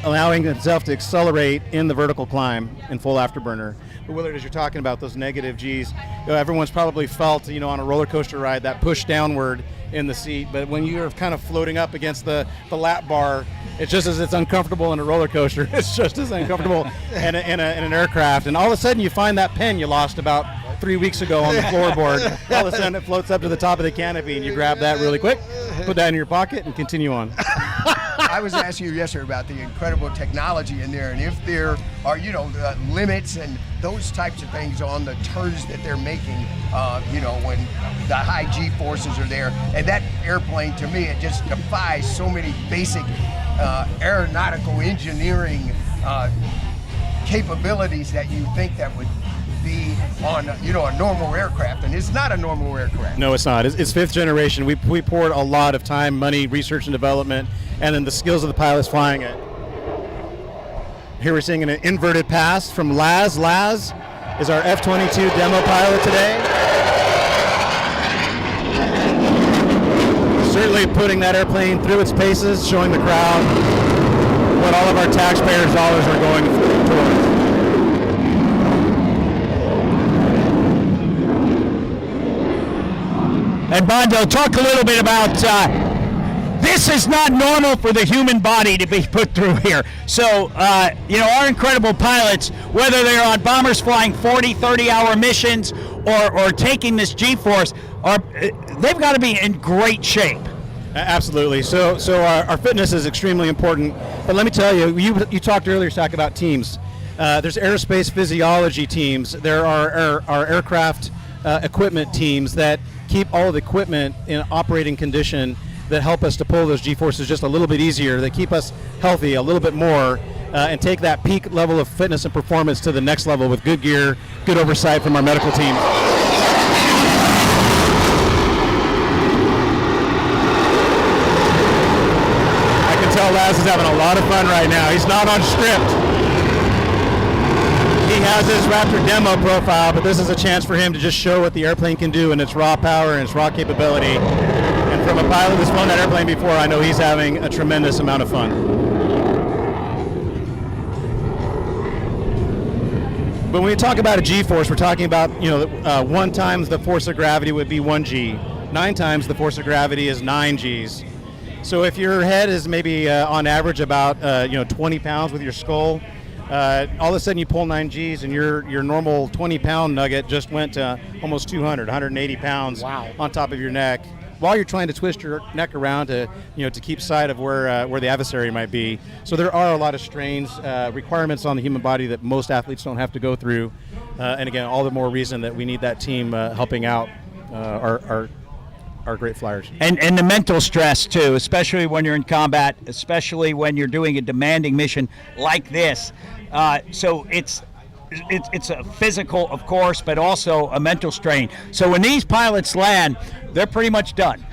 allowing himself to accelerate in the vertical climb in full afterburner. But Willard, as you're talking about those negative Gs, everyone's probably felt, on a roller coaster ride, that push downward in the seat. But when you're kind of floating up against the lap bar, it's just as it's uncomfortable in a roller coaster. It's just as uncomfortable in an aircraft. And all of a sudden you find that pen you lost about 3 weeks ago on the floorboard. All of a sudden it floats up to the top of the canopy, and you grab that really quick, put that in your pocket, and continue on. I was asking you yesterday about the incredible technology in there, and if there are, limits and those types of things on the turns that they're making, when the high G forces are there. And that airplane, to me, it just defies so many basic aeronautical engineering capabilities that you think that would be on a normal aircraft, and it's not a normal aircraft. No, it's not. It's 5th generation. We poured a lot of time, money, research and development, and then the skills of the pilots flying it. Here we're seeing an inverted pass from Laz. Laz is our F-22 demo pilot today. Certainly putting that airplane through its paces, showing the crowd what all of our taxpayers' dollars are going towards. And Bondo, talk a little bit about This is not normal for the human body to be put through here. So, our incredible pilots, whether they're on bombers flying 40, 30-hour missions or taking this G-force, they've got to be in great shape. Absolutely. So our fitness is extremely important. But let me tell you, you talked earlier, Zach, about teams. There's aerospace physiology teams. There are our aircraft equipment teams that keep all of the equipment in operating condition, that help us to pull those G-forces just a little bit easier, that keep us healthy a little bit more, and take that peak level of fitness and performance to the next level with good gear, good oversight from our medical team. I can tell Laz is having a lot of fun right now. He's not on script. He has his Raptor demo profile, but this is a chance for him to just show what the airplane can do in its raw power and its raw capability. And from a pilot that's flown that airplane before, I know he's having a tremendous amount of fun. But when we talk about a G-force, we're talking about, 1 times the force of gravity would be 1 G. 9 times the force of gravity is 9 Gs. So if your head is maybe on average about 20 pounds with your skull, all of a sudden you pull 9 Gs and your normal 20-pound nugget just went to almost 200, 180 pounds on top of your neck, while you're trying to twist your neck around to keep sight of where the adversary might be. So there are a lot of strains, requirements on the human body that most athletes don't have to go through. And again, all the more reason that we need that team helping out our great flyers. And the mental stress too, especially when you're in combat, especially when you're doing a demanding mission like this. So it's a physical, of course, but also a mental strain. So when these pilots land, they're pretty much done.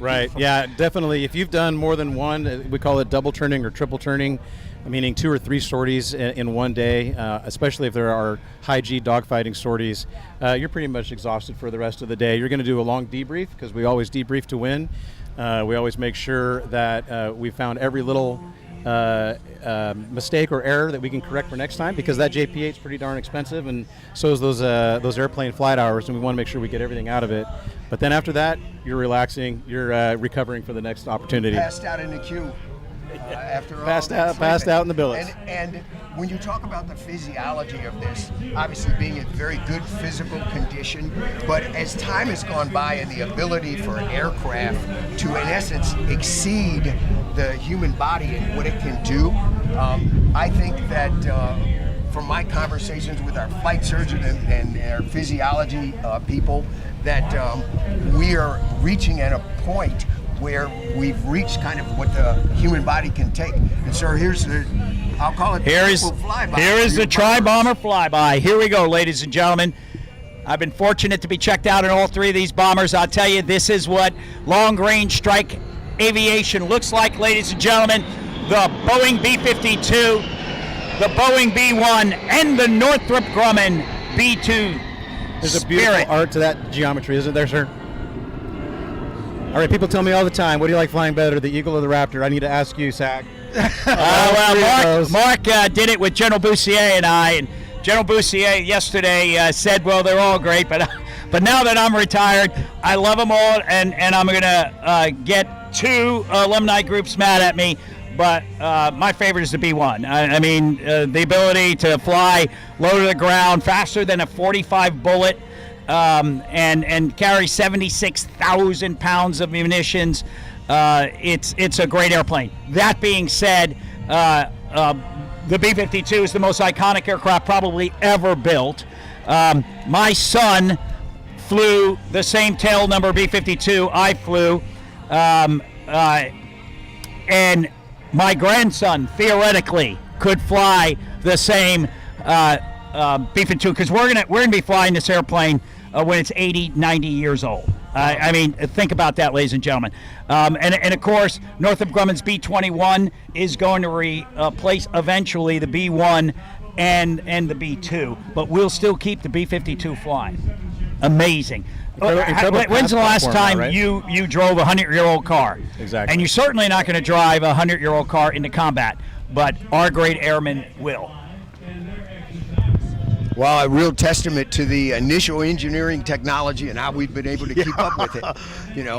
Right, yeah, definitely. If you've done more than one, we call it double turning or triple turning, meaning 2 or 3 sorties in one day, especially if there are high G dogfighting sorties, you're pretty much exhausted for the rest of the day. You're going to do a long debrief, because we always debrief to win. We always make sure that we found every little mistake or error that we can correct for next time, because that JPH is pretty darn expensive, and so is those airplane flight hours, and we want to make sure we get everything out of it. But then after that, you're relaxing, you're recovering for the next opportunity. Passed out in the queue. After all passed out in the billets. And when you talk about the physiology of this, obviously being in very good physical condition, but as time has gone by and the ability for aircraft to, in essence, exceed the human body and what it can do, I think that from my conversations with our flight surgeon and our physiology people, that we are reaching at a point where we've reached kind of what the human body can take. And so here's the, I'll call it Here is the Tri-Bomber flyby. Here we go, ladies and gentlemen. I've been fortunate to be checked out in all 3 of these bombers. I'll tell you, this is what long-range strike aviation looks like, ladies and gentlemen. The Boeing B-52, the Boeing B-1, and the Northrop Grumman B-2 There's a beautiful art to that geometry, isn't there, sir? All right, people tell me all the time, what do you like flying better, the Eagle or the Raptor? I need to ask you, Zach. Mark did it with General Bussier and I, and General Bussier yesterday said, well, they're all great, but now that I'm retired, I love them all, and I'm going to get 2 alumni groups mad at me, but my favorite is the B-1. I mean, the ability to fly low to the ground faster than a .45 bullet, and carry 76,000 pounds of munitions. It's a great airplane. That being said, the B-52 is the most iconic aircraft probably ever built. My son flew the same tail number B-52 I flew, and my grandson theoretically could fly the same B-52, because we're gonna be flying this airplane when it's 80, 90 years old. I mean, think about that, ladies and gentlemen. And of course, Northrop Grumman's B-21 is going to replace eventually the B-1 and the B-2, but we'll still keep the B-52 flying. Amazing. When's the last time you drove a 100-year-old car? Exactly. And you're certainly not going to drive a 100-year-old car into combat, but our great airmen will. Well, a real testament to the initial engineering technology and how we've been able to keep up with it,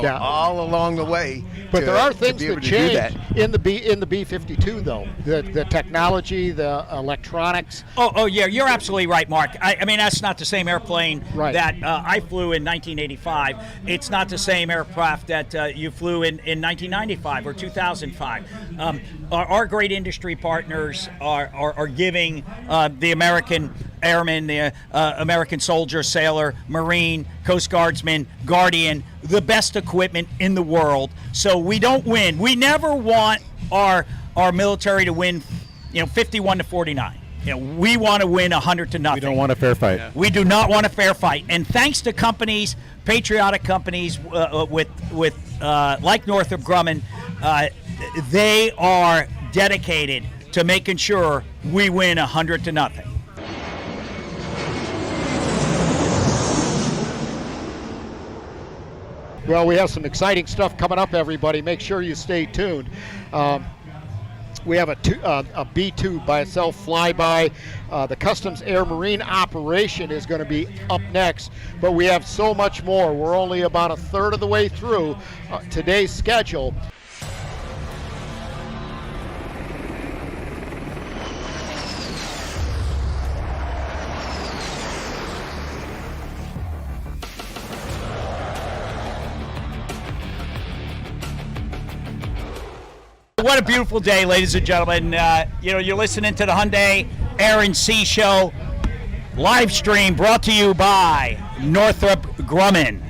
all along the way. But there are things to be able that to do that. change in the B-52 though. The technology, the electronics. Oh yeah, you're absolutely right, Mark. I mean, that's not the same airplane Right. that I flew in 1985. It's not the same aircraft that you flew in 1995 or 2005. Our great industry partners are giving the American airman, the American soldier, sailor, Marine, Coast Guardsman, Guardian, the best equipment in the world. So we don't win. We never want our military to win, 51-49. We want to win 100-0. We don't want a fair fight. We do not want a fair fight. And thanks to companies, patriotic companies with like Northrop Grumman, they are dedicated to making sure we win 100-0. Well, we have some exciting stuff coming up, everybody. Make sure you stay tuned. We have a B-2 by itself flyby. The Customs Air Marine operation is going to be up next, but we have so much more. We're only about a third of the way through today's schedule. What a beautiful day, ladies and gentlemen. You're listening to the Hyundai Air and Sea Show live stream brought to you by Northrop Grumman.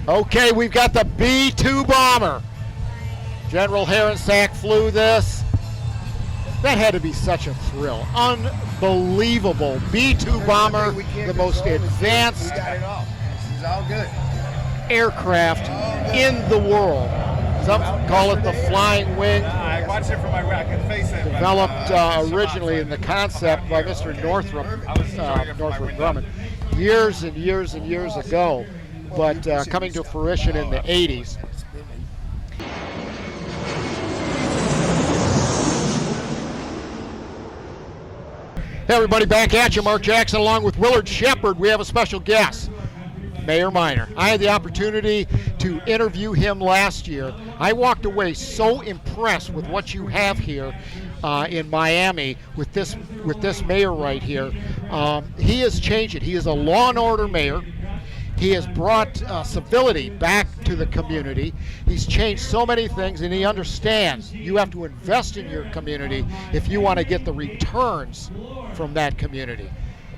Okay, we've got the B-2 bomber. General Harensack flew this. That had to be such a thrill. Unbelievable. B-2 bomber, the most advanced aircraft in the world. Some call it the flying wing. I watched it from my rack and face it. Developed originally in the concept by Mr. Northrop Grumman years and years and years ago, but coming to fruition in the 80s. Hey everybody, back at you. Mark Jackson along with Willard Shepard. We have a special guest, Mayor Miner. I had the opportunity to interview him last year. I walked away so impressed with what you have here in Miami with this mayor right here. He has changed it. He is a law and order mayor. He has brought civility back to the community. He's changed so many things, and he understands you have to invest in your community if you want to get the returns from that community.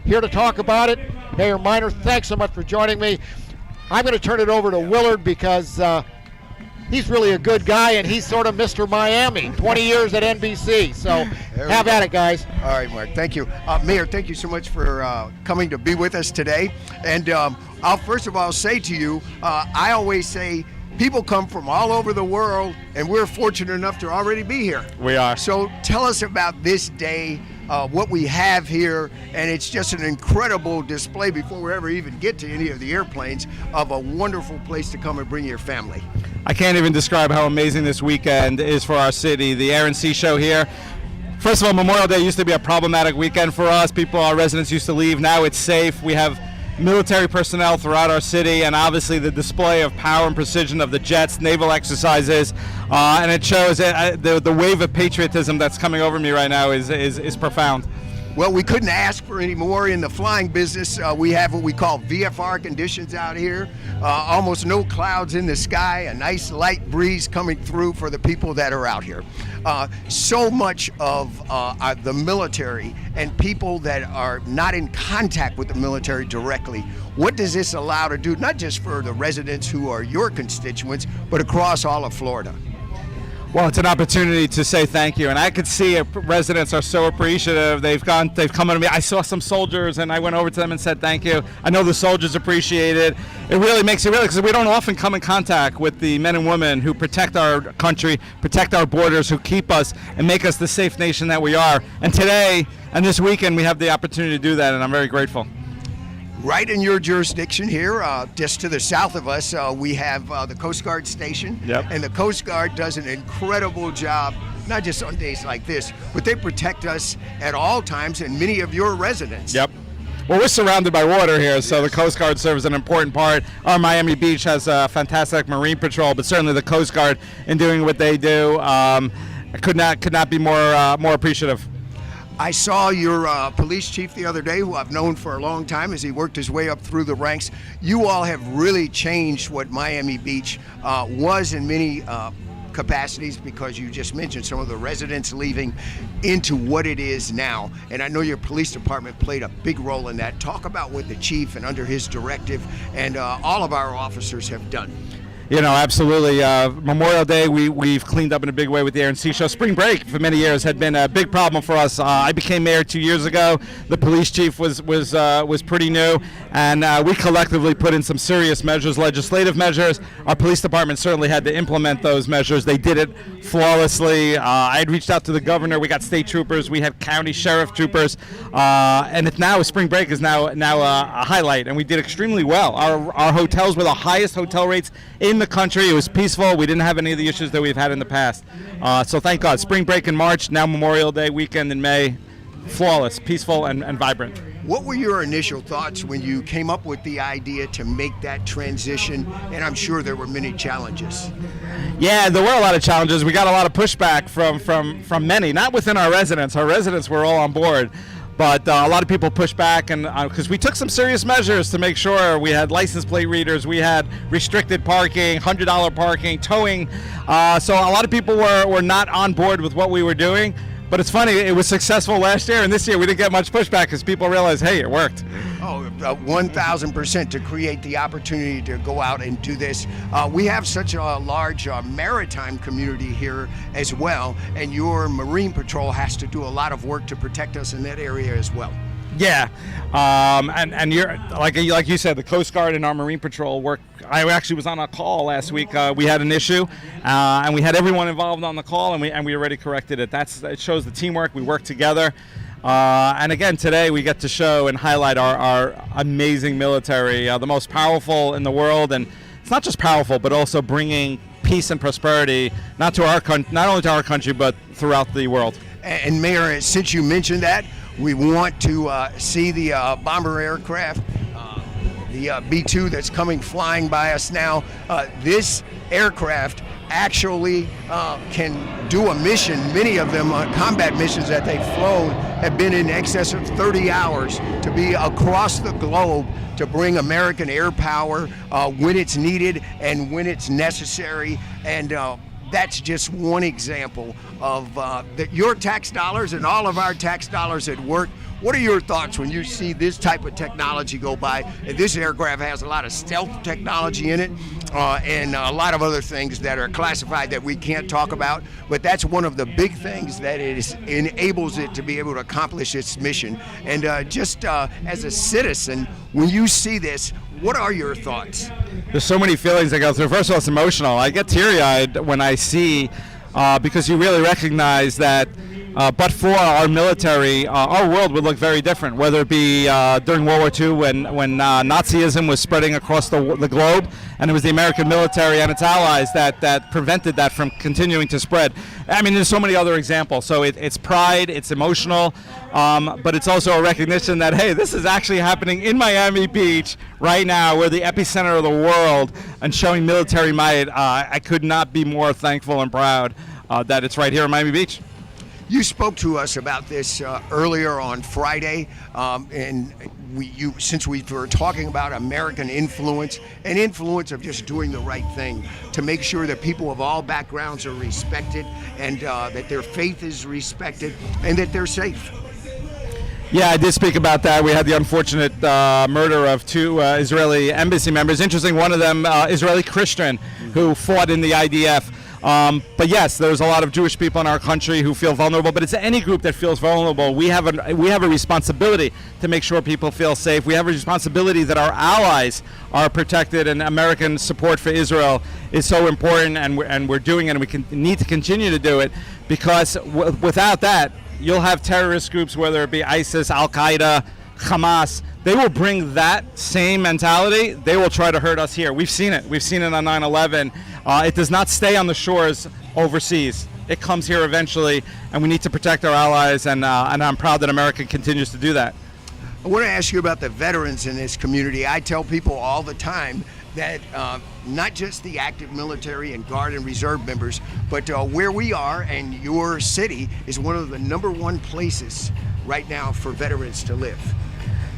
Here to talk about it, Mayor Miner, thanks so much for joining me. I'm going to turn it over to Willard because he's really a good guy, and he's sort of Mr. Miami, 20 years at NBC. So have at it, guys. All right, Mark, thank you. Mayor, thank you so much for coming to be with us today. And I'll first of all say to you, I always say people come from all over the world, and we're fortunate enough to already be here. We are. So tell us about this day, what we have here, and it's just an incredible display before we ever even get to any of the airplanes of a wonderful place to come and bring your family. I can't even describe how amazing this weekend is for our city. The Air and Sea Show here. First of all, Memorial Day used to be a problematic weekend for us. Our residents used to leave. Now it's safe. We have military personnel throughout our city, and obviously the display of power and precision of the jets, naval exercises, and it shows the wave of patriotism that's coming over me right now is profound. Well, we couldn't ask for any more in the flying business. We have what we call VFR conditions out here. Almost no clouds in the sky, a nice light breeze coming through for the people that are out here. So much of the military and people that are not in contact with the military directly, what does this allow to do, not just for the residents who are your constituents, but across all of Florida? Well, it's an opportunity to say thank you, and I could see residents are so appreciative. They've come to me. I saw some soldiers, and I went over to them and said thank you. I know the soldiers appreciate it. It really makes it real because we don't often come in contact with the men and women who protect our country, protect our borders, who keep us and make us the safe nation that we are. And today and this weekend, we have the opportunity to do that, and I'm very grateful. Right in your jurisdiction here, just to the south of us, we have the Coast Guard station. Yep. And the Coast Guard does an incredible job, not just on days like this, but they protect us at all times and many of your residents. Yep. Well, we're surrounded by water here, so the Coast Guard serves an important part. Our Miami Beach has a fantastic Marine Patrol, but certainly the Coast Guard in doing what they do, could not be more appreciative. I saw your police chief the other day, who I've known for a long time as he worked his way up through the ranks. You all have really changed what Miami Beach was in many capacities, because you just mentioned some of the residents leaving, into what it is now. And I know your police department played a big role in that. Talk about what the chief and under his directive and all of our officers have done. You know, absolutely. Memorial Day, we've cleaned up in a big way with the Air and Sea Show. Spring break for many years had been a big problem for us. I became mayor 2 years ago. The police chief was pretty new, and we collectively put in some serious measures, legislative measures. Our police department certainly had to implement those measures. They did it flawlessly. I had reached out to the governor. We got state troopers. We had county sheriff troopers, and spring break is now a highlight, and we did extremely well. Our hotels were the highest hotel rates in the country. It was peaceful. We didn't have any of the issues that we've had in the past. So thank God. Spring break in March, now Memorial Day weekend in May. Flawless, peaceful, and vibrant. What were your initial thoughts when you came up with the idea to make that transition? And I'm sure there were many challenges. Yeah, there were a lot of challenges. We got a lot of pushback from many, not within our residents. Our residents were all on board. But a lot of people pushed back, and because we took some serious measures to make sure we had license plate readers, we had restricted parking, $100 parking, towing. So a lot of people were not on board with what we were doing. But it's funny, it was successful last year, and this year we didn't get much pushback because people realized, hey, it worked. Oh, 1,000% to create the opportunity to go out and do this. We have such a large maritime community here as well, and your Marine Patrol has to do a lot of work to protect us in that area as well. Yeah, and you're like you said, the Coast Guard and our Marine Patrol work. I actually was on a call last week. We had an issue, and we had everyone involved on the call, and we already corrected it. It shows the teamwork. We work together, and again today we get to show and highlight our amazing military, the most powerful in the world, and it's not just powerful, but also bringing peace and prosperity not only to our country, but throughout the world. And Mayor, since you mentioned that, we want to see the bomber aircraft, the B-2 that's coming flying by us now. This aircraft actually can do a mission. Many of them combat missions that they've flown have been in excess of 30 hours to be across the globe to bring American air power when it's needed and when it's necessary. And that's just one example of your tax dollars and all of our tax dollars at work. What are your thoughts when you see this type of technology go by? And this aircraft has a lot of stealth technology in it and a lot of other things that are classified that we can't talk about. But that's one of the big things that enables it to be able to accomplish its mission. And just as a citizen, when you see this, what are your thoughts? There's so many feelings that go through. First of all, it's emotional. I get teary-eyed when I see, because you really recognize that but for our military, our world would look very different, whether it be during World War II when Nazism was spreading across the globe, and it was the American military and its allies that prevented that from continuing to spread. I mean, there's so many other examples. So it's pride, it's emotional, but it's also a recognition that, hey, this is actually happening in Miami Beach right now. We're the epicenter of the world, and showing military might. I could not be more thankful and proud that it's right here in Miami Beach. You spoke to us about this earlier on Friday, and since we were talking about American influence and influence of just doing the right thing to make sure that people of all backgrounds are respected and that their faith is respected and that they're safe. Yeah, I did speak about that. We had the unfortunate murder of two Israeli embassy members. Interesting, one of them Israeli Christian who fought in the IDF. But yes, there's a lot of Jewish people in our country who feel vulnerable, but it's any group that feels vulnerable. We have a responsibility to make sure people feel safe. We have a responsibility that our allies are protected, and American support for Israel is so important, and we're doing it, and we need to continue to do it, because without that, you'll have terrorist groups, whether it be ISIS, Al-Qaeda, Hamas. They will bring that same mentality. They will try to hurt us here. We've seen it. We've seen it on 9/11. It does not stay on the shores overseas. It comes here eventually, and we need to protect our allies, and I'm proud that America continues to do that. I want to ask you about the veterans in this community. I tell people all the time that not just the active military and Guard and Reserve members, but where we are and your city is one of the #1 places right now for veterans to live.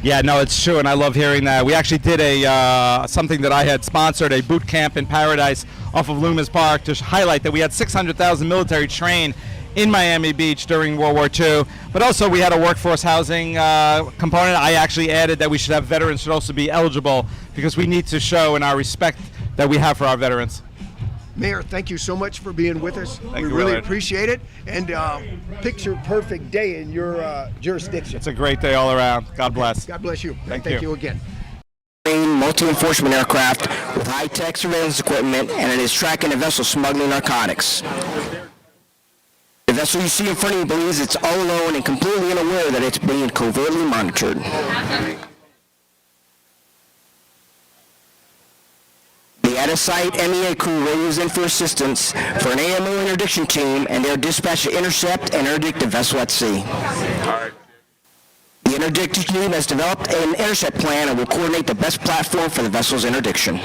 Yeah, no, it's true, and I love hearing that. We actually did something that I had sponsored, a boot camp in Paradise off of Loomis Park, to highlight that we had 600,000 military train in Miami Beach during World War II, but also we had a workforce housing component. I actually added that we should have veterans should also be eligible because we need to show in our respect that we have for our veterans. Mayor, thank you so much for being with us. Thank we you, really Willard. appreciate it. And picture perfect day in your jurisdiction. It's a great day all around. God bless. God bless you. Thank Thank you. you again. Multi-enforcement aircraft with high-tech surveillance equipment, and it is tracking a vessel smuggling narcotics. The vessel you see in front of you believes it's all alone and completely unaware that it's being covertly monitored. The at-a-site MEA crew radios in for assistance for an AMO interdiction team, and they are dispatched to intercept and interdict the vessel at sea. The interdiction team has developed an intercept plan and will coordinate the best platform for the vessel's interdiction.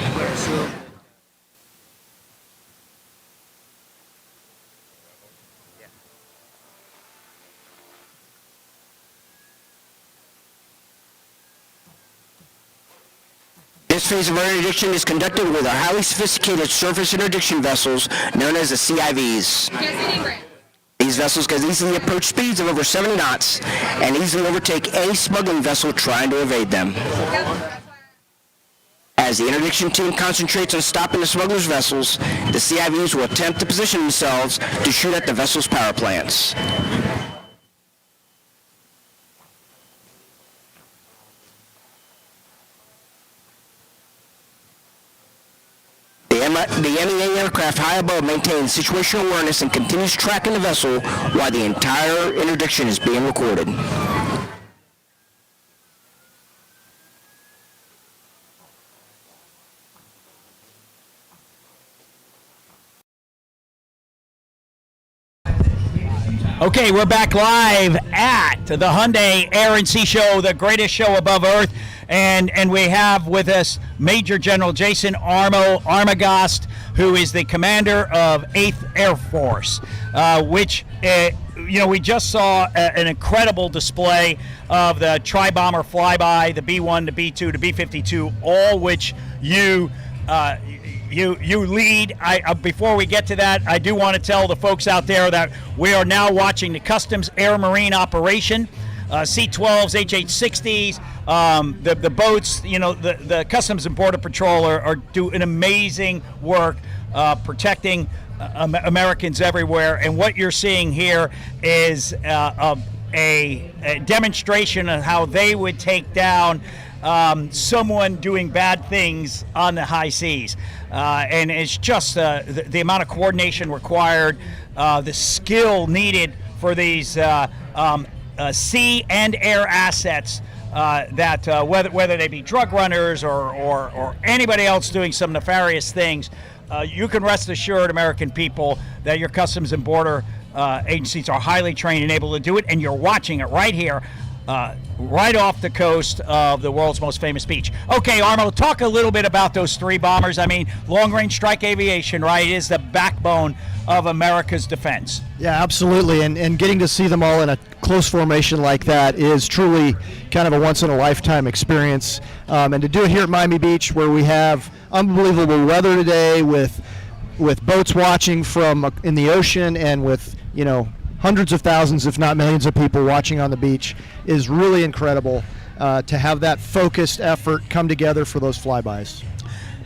This phase of our interdiction is conducted with our highly sophisticated surface interdiction vessels known as the CIVs. These vessels can easily approach speeds of over 70 knots and easily overtake any smuggling vessel trying to evade them. As the interdiction team concentrates on stopping the smugglers' vessels, the CIVs will attempt to position themselves to shoot at the vessel's power plants. The MEA aircraft high above maintains situational awareness and continues tracking the vessel while the entire interdiction is being recorded. Okay, we're back live at the Hyundai Air and Sea Show, the greatest show above Earth, and we have with us Major General Jason Armagost, who is the commander of 8th Air Force, which we just saw an incredible display of the tri-bomber flyby, the B-1, the B-2, the B-52, all which you lead. Before we get to that, I do want to tell the folks out there that we are now watching the Customs Air Marine operation, C-12s, HH-60s, the boats. The Customs and Border Patrol are doing amazing work protecting Americans everywhere. And what you're seeing here is a demonstration of how they would take down someone doing bad things on the high seas. And it's just the amount of coordination required, the skill needed for these sea and air assets that whether they be drug runners or anybody else doing some nefarious things, you can rest assured, American people, that your Customs and Border agencies are highly trained and able to do it, and you're watching it right here. Right off the coast of the world's most famous beach. Okay, Armo, talk a little bit about those 3 bombers. I mean, long-range strike aviation, right, is the backbone of America's defense. Yeah, absolutely, and getting to see them all in a close formation like that is truly kind of a once-in-a-lifetime experience. And to do it here at Miami Beach, where we have unbelievable weather today with boats watching from in the ocean and with, hundreds of thousands, if not millions of people watching on the beach, is really incredible to have that focused effort come together for those flybys.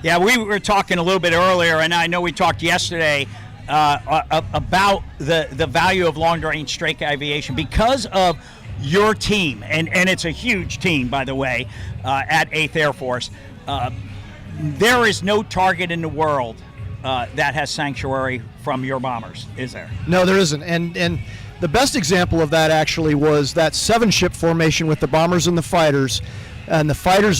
Yeah, we were talking a little bit earlier, and I know we talked yesterday about the value of long-range strike aviation because of your team, and it's a huge team, by the way, at 8th Air Force. There is no target in the world that has sanctuary from your bombers, is there? No, there isn't. And the best example of that actually was that 7-ship formation with the bombers and the fighters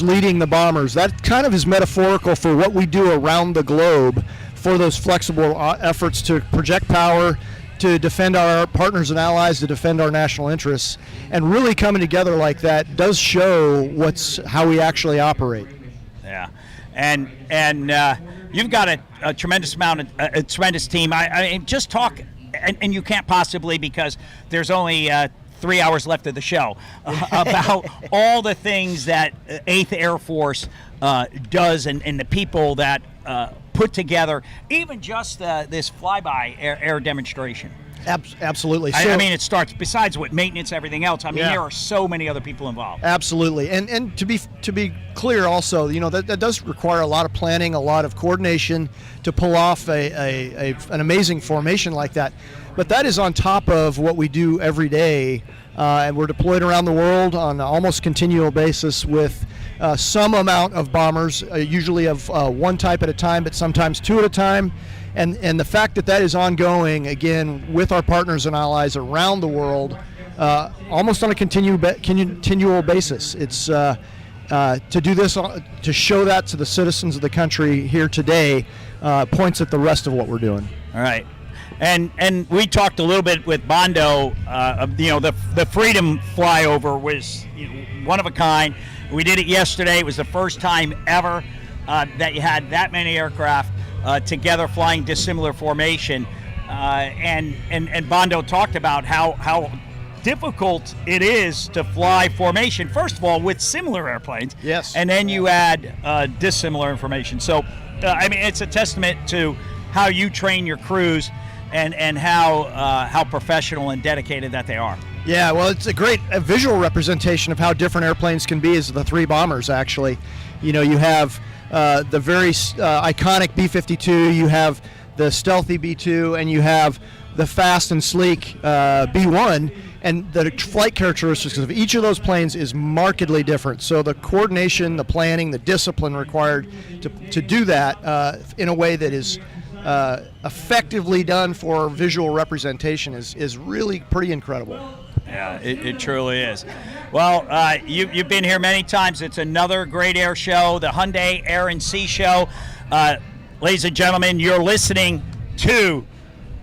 leading the bombers. That kind of is metaphorical for what we do around the globe for those flexible efforts to project power to defend our partners and allies, to defend our national interests, and really coming together like that does show how we actually operate. Yeah, and you've got a tremendous amount, a tremendous team. I mean, just talk, and you can't possibly, because there's only 3 hours left of the show, about all the things that 8th Air Force does, and the people that put together, even just this flyby air demonstration. Absolutely. I mean, it starts, besides what maintenance, everything else. I mean, Yeah. there are so many other people involved. Absolutely, and to be clear, also, that does require a lot of planning, a lot of coordination to pull off an amazing formation like that. But that is on top of what we do every day, and we're deployed around the world on an almost continual basis with some amount of bombers, usually of one type at a time, but sometimes two at a time. And the fact that is ongoing, again, with our partners and allies around the world, almost on a continual basis. It's to do this, to show that to the citizens of the country here today, points at the rest of what we're doing. All right. And we talked a little bit with Bondo. The Freedom flyover was one of a kind. We did it yesterday. It was the first time ever that you had that many aircraft together flying dissimilar formation. And Bondo talked about how difficult it is to fly formation, first of all, with similar airplanes. Yes. And then you add dissimilar information. So, I mean, it's a testament to how you train your crews and how professional and dedicated that they are. Yeah, well, it's a great visual representation of how different airplanes can be as the three bombers, actually. You have the very iconic B-52, you have the stealthy B-2, and you have the fast and sleek B-1, and the flight characteristics of each of those planes is markedly different. So the coordination, the planning, the discipline required to do that in a way that is effectively done for visual representation is really pretty incredible. Yeah, it truly is. Well, you've been here many times. It's another great air show, the Hyundai Air and Sea Show. Ladies and gentlemen, you're listening to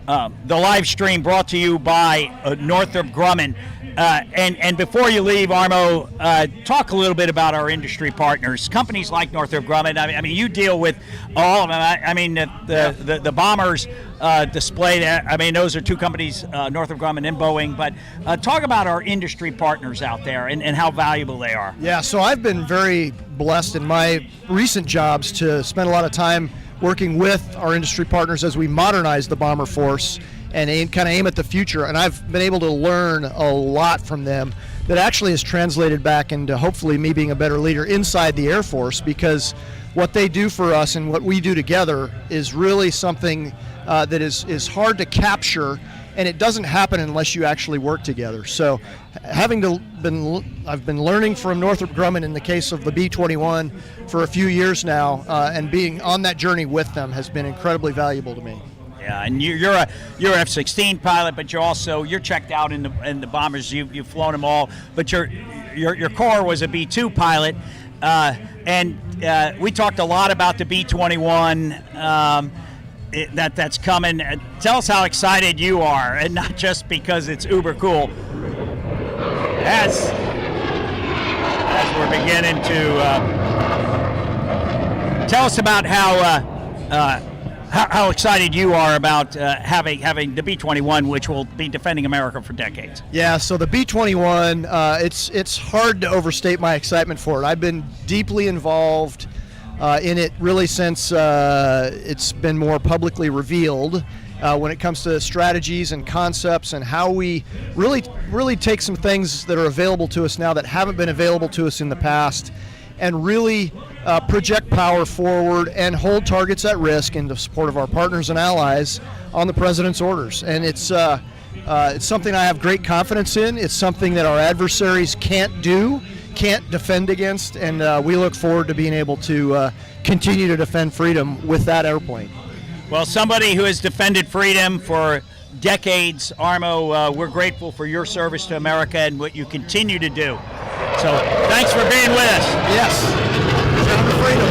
the live stream brought to you by Northrop Grumman. And before you leave, Armo, talk a little bit about our industry partners, companies like Northrop Grumman. I mean, you deal with all of them. I mean, the bombers displayed. I mean, those are two companies, Northrop Grumman and Boeing. But talk about our industry partners out there and how valuable they are. Yeah, so I've been very blessed in my recent jobs to spend a lot of time working with our industry partners as we modernize the bomber force and kind of aim at the future. And I've been able to learn a lot from them that actually has translated back into hopefully me being a better leader inside the Air Force, because what they do for us and what we do together is really something that is hard to capture, and it doesn't happen unless you actually work together. So I've been learning from Northrop Grumman in the case of the B-21 for a few years now, and being on that journey with them has been incredibly valuable to me. Yeah, and you're a F-16 pilot, but you're checked out in the bombers. You've flown them all, but your core was a B-2 pilot, and we talked a lot about the B-21 that's coming. Tell us how excited you are, and not just because it's uber cool. As we're beginning to tell us about how excited you are about having the B-21, which will be defending America for decades. Yeah, so the B-21, it's hard to overstate my excitement for it. I've been deeply involved in it really since it's been more publicly revealed when it comes to strategies and concepts and how we really take some things that are available to us now that haven't been available to us in the past, and really project power forward and hold targets at risk in the support of our partners and allies on the President's orders. And it's something I have great confidence in. It's something that our adversaries can't defend against, and we look forward to being able to continue to defend freedom with that airplane. Well, somebody who has defended freedom for decades, Armo, we're grateful for your service to America and what you continue to do. So thanks for being with us. Yes. Sound of freedom.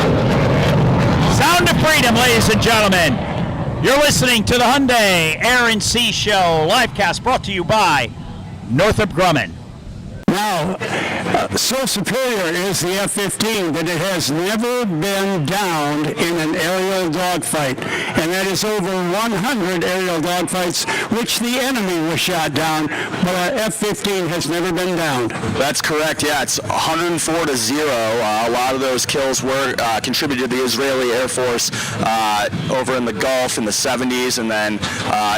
Sound of freedom, ladies and gentlemen. You're listening to the Hyundai Air and Sea Show livecast brought to you by Northrop Grumman. Now, so superior is the F-15 that it has never been downed in an aerial dogfight. And that is over 100 aerial dogfights, which the enemy was shot down, but our F-15 has never been downed. That's correct. Yeah, it's 104 to 0. A lot of those kills were contributed to the Israeli Air Force over in the Gulf in the 70s, and then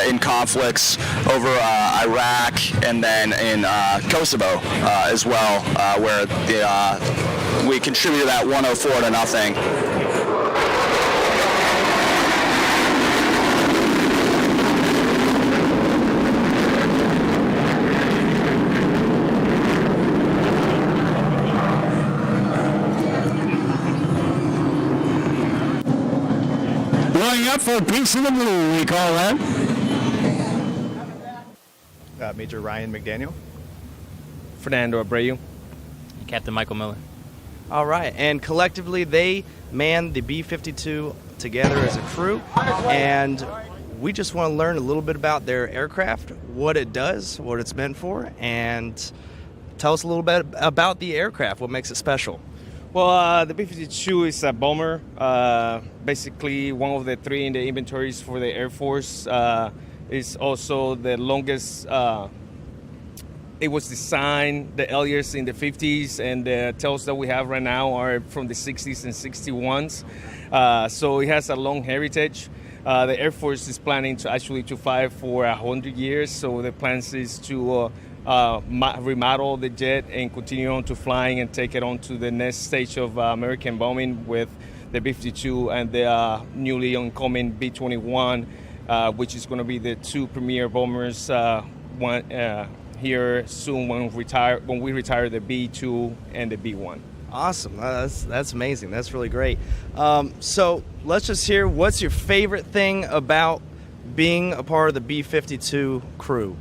in conflicts over Iraq, and then in Kosovo as well, where we contributed that 104 to nothing. Blowing up for a piece of the blue, we call that. Major Ryan McDaniel. Fernando Abreu. Captain Michael Miller. All right, and collectively they man the B-52 together as a crew, and we just want to learn a little bit about their aircraft, what it does, what it's meant for, and tell us a little bit about the aircraft, what makes it special. Well, the B-52 is a bomber, basically one of the 3 in the inventories for the Air Force. It's also the longest. It was designed the earliest in the 50s, and the tails that we have right now are from the 60s and 61s. So it has a long heritage. The Air Force is planning to fly for 100 years. So the plans is to remodel the jet and continue on to flying and take it on to the next stage of American bombing with the B-52 and the newly oncoming B-21, which is going to be the 2 premier bombers. Here soon when we retire the B-2 and the B-1. Awesome. That's amazing. That's really great. So let's just hear, what's your favorite thing about being a part of the B-52 crew?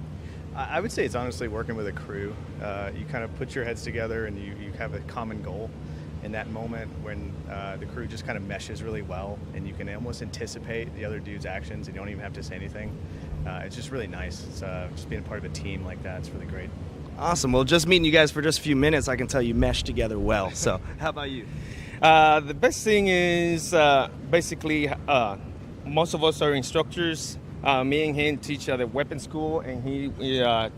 I would say it's honestly working with a crew. You kind of put your heads together and you have a common goal. In that moment when the crew just kind of meshes really well and you can almost anticipate the other dude's actions and you don't even have to say anything. It's just really nice. It's just being a part of a team like that. It's really great. Awesome. Well, just meeting you guys for just a few minutes, I can tell you mesh together well. So how about you? The best thing is basically most of us are instructors. Me and him teach at the weapons school, and he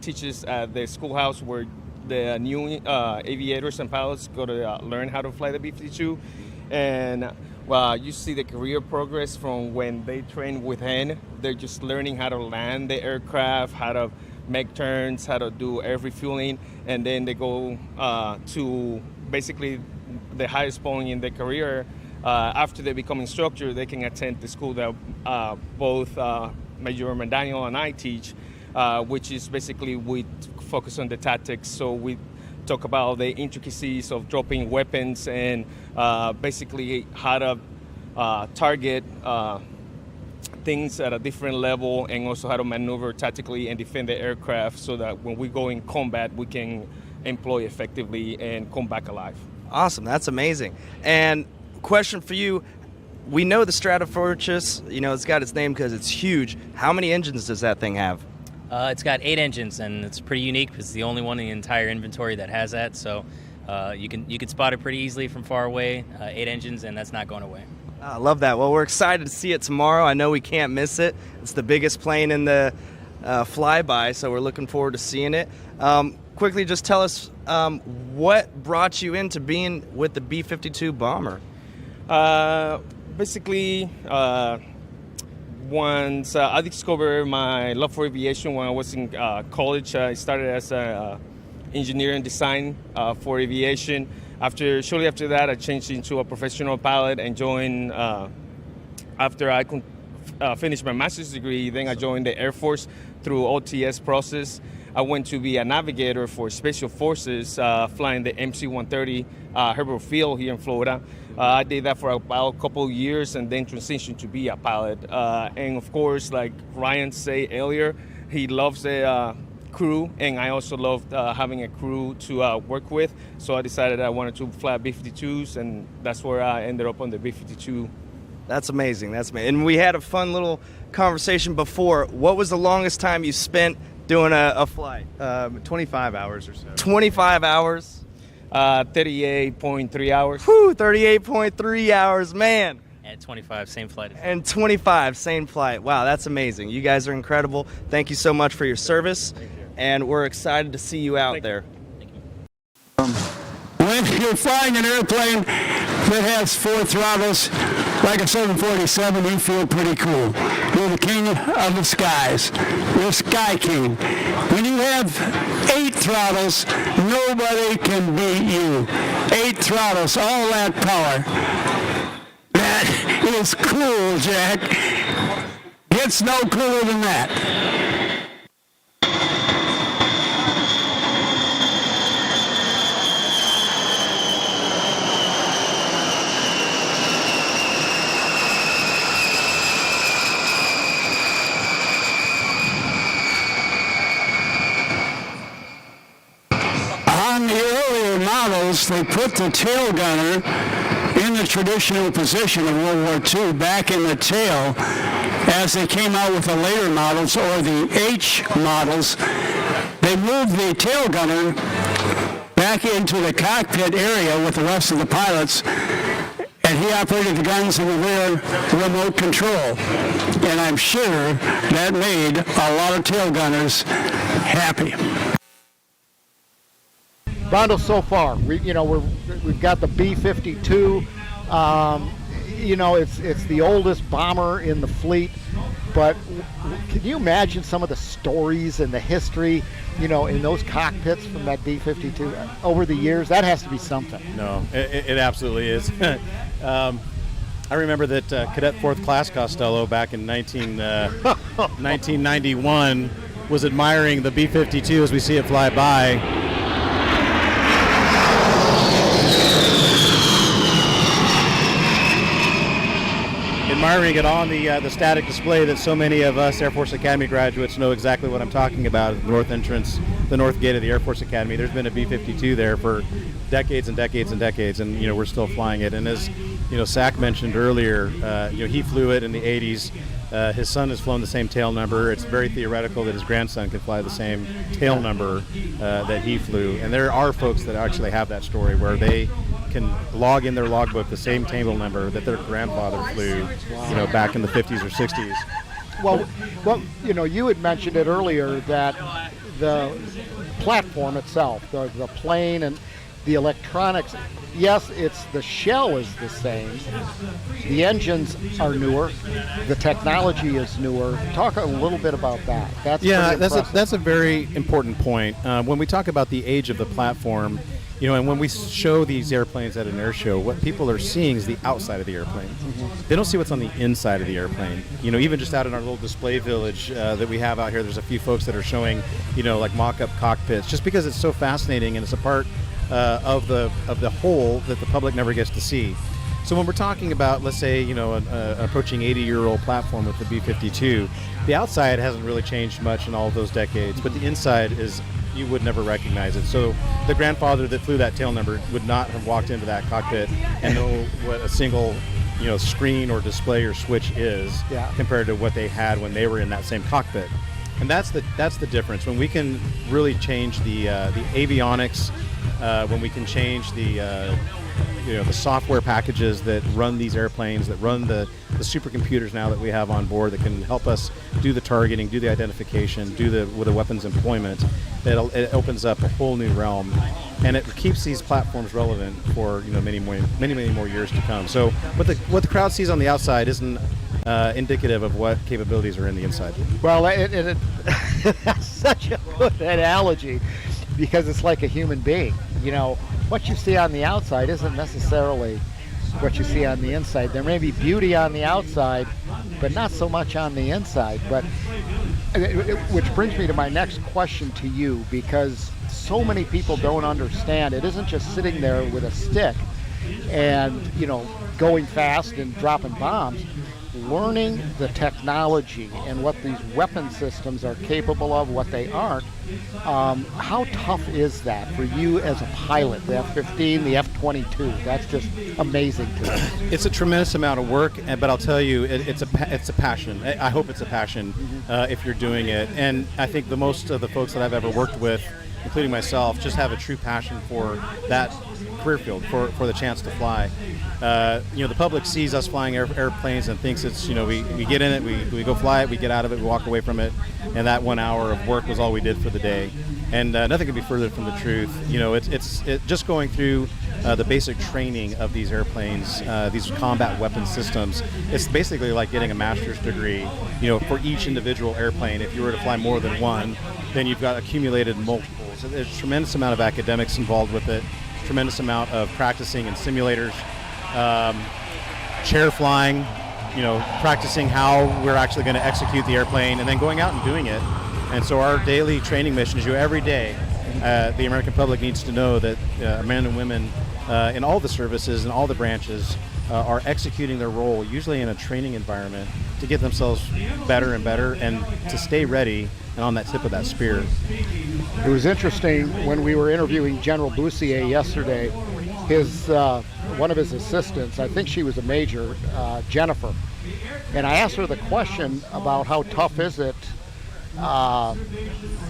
teaches at the schoolhouse where the new aviators and pilots go to learn how to fly the B-52. And you see the career progress from when they train with him. They're just learning how to land the aircraft, how to make turns, how to do air refueling, and then they go to basically the highest point in their career. After they become instructor, they can attend the school that both Major Daniel and I teach, which is basically we focus on the tactics. So we talk about the intricacies of dropping weapons and basically how to target things at a different level, and also how to maneuver tactically and defend the aircraft so that when we go in combat, we can employ effectively and come back alive. Awesome. That's amazing. And question for you. We know the Stratofortress, it's got its name because it's huge. How many engines does that thing have? It's got 8 engines, and it's pretty unique because it's the only one in the entire inventory that has that. So you can spot it pretty easily from far away. 8 engines, and that's not going away. I love that. Well, we're excited to see it tomorrow. I know we can't miss it. It's the biggest plane in the flyby, so we're looking forward to seeing it. Quickly, just tell us what brought you into being with the B-52 bomber? Basically, once I discovered my love for aviation when I was in college. I started as an engineering design for aviation. Shortly after that, I changed into a professional pilot and joined. After I finished my master's degree, then I joined the Air Force through OTS process. I went to be a navigator for Special Forces, flying the MC-130 Herbert Field here in Florida. I did that for about a couple of years and then transitioned to be a pilot. And of course, like Ryan said earlier, he loves the crew, and I also loved having a crew to work with. So I decided I wanted to fly B-52s, and that's where I ended up on the B-52. That's amazing. And we had a fun little conversation before, what was the longest time you spent doing a flight? 25 hours or so. 25 hours? 38.3 hours. Whew, 38.3 hours, man. And 25, same flight. And 25, same flight. Wow, that's amazing. You guys are incredible. Thank you so much for your service. And we're excited to see you out there. When you're flying an airplane that has 4 throttles, like a 747, you feel pretty cool. You're the king of the skies. You're Sky King. When you have 8 throttles, nobody can beat you. 8 throttles, all that power. That is cool, Jack. Gets no cooler than that. On the earlier models, they put the tail gunner in the traditional position of World War II, back in the tail. As they came out with the later models, or the H models, they moved the tail gunner back into the cockpit area with the rest of the pilots, and he operated the guns in the rear remote control. And I'm sure that made a lot of tail gunners happy. Rondo, so far, we've got the B-52. It's the oldest bomber in the fleet, but can you imagine some of the stories and the history, in those cockpits from that B-52 over the years? That has to be something. No, it absolutely is. I remember that Cadet 4th Class Costello back in 1991 was admiring the B-52 as we see it fly by. Admiring it on the static display that so many of us Air Force Academy graduates know exactly what I'm talking about. At the north entrance, the north gate of the Air Force Academy. There's been a B-52 there for decades and decades and decades, and we're still flying it. And as Sack mentioned earlier, he flew it in the 80s. His son has flown the same tail number. It's very theoretical that his grandson can fly the same tail number that he flew. And there are folks that actually have that story where they can log in their logbook the same tail number that their grandfather flew, back in the 50s or 60s. Well, you had mentioned it earlier that the platform itself, the plane and the electronics, yes, the shell is the same. The engines are newer. The technology is newer. Talk a little bit about that. That's a very important point. When we talk about the age of the platform, and when we show these airplanes at an air show, what people are seeing is the outside of the airplane. They don't see what's on the inside of the airplane. Even just out in our little display village that we have out here, there's a few folks that are showing, like mock-up cockpits, just because it's so fascinating and it's a part of the whole that the public never gets to see. So when we're talking about, let's say, an approaching 80-year-old platform with the B-52, the outside hasn't really changed much in all of those decades, but the inside is, you would never recognize it. So the grandfather that flew that tail number would not have walked into that cockpit and know what a single, screen or display or switch is compared to what they had when they were in that same cockpit. And that's the difference. When we can really change the avionics, when we can change the software packages that run these airplanes, that run the supercomputers now that we have on board that can help us do the targeting, do the identification, with the weapons employment, it opens up a whole new realm, and it keeps these platforms relevant for many more years to come. So what the crowd sees on the outside isn't indicative of what capabilities are in the inside. Well, that's such a good analogy, because it's like a human being. What you see on the outside isn't necessarily what you see on the inside. There may be beauty on the outside, but not so much on the inside. But which brings me to my next question to you, because so many people don't understand. It isn't just sitting there with a stick and going fast and dropping bombs. learning the technology and what these weapon systems are capable of, what they aren't. How tough is that for you as a pilot, the F-15, the F-22? That's just amazing to us. It's a tremendous amount of work, but I'll tell you, it's a passion. I hope it's a passion if you're doing it. And I think the most of the folks that I've ever worked with, including myself, just have a true passion for that career field, for the chance to fly. The public sees us flying airplanes and thinks it's, we get in it, we go fly it, we get out of it, we walk away from it, and that 1 hour of work was all we did for the day. And nothing could be further from the truth. It's just going through the basic training of these airplanes, these combat weapon systems. It's basically like getting a master's degree, for each individual airplane. If you were to fly more than one, then you've got accumulated multiples. So there's a tremendous amount of academics involved with it, tremendous amount of practicing in simulators, chair flying, practicing how we're actually going to execute the airplane, and then going out and doing it. And so our daily training mission is every day. The American public needs to know that men and women in all the services and all the branches are executing their role, usually in a training environment, to get themselves better and better and to stay ready and on that tip of that spear. It was interesting when we were interviewing General Bussier yesterday, one of his assistants, I think she was a major, Jennifer, and I asked her the question about how tough is it,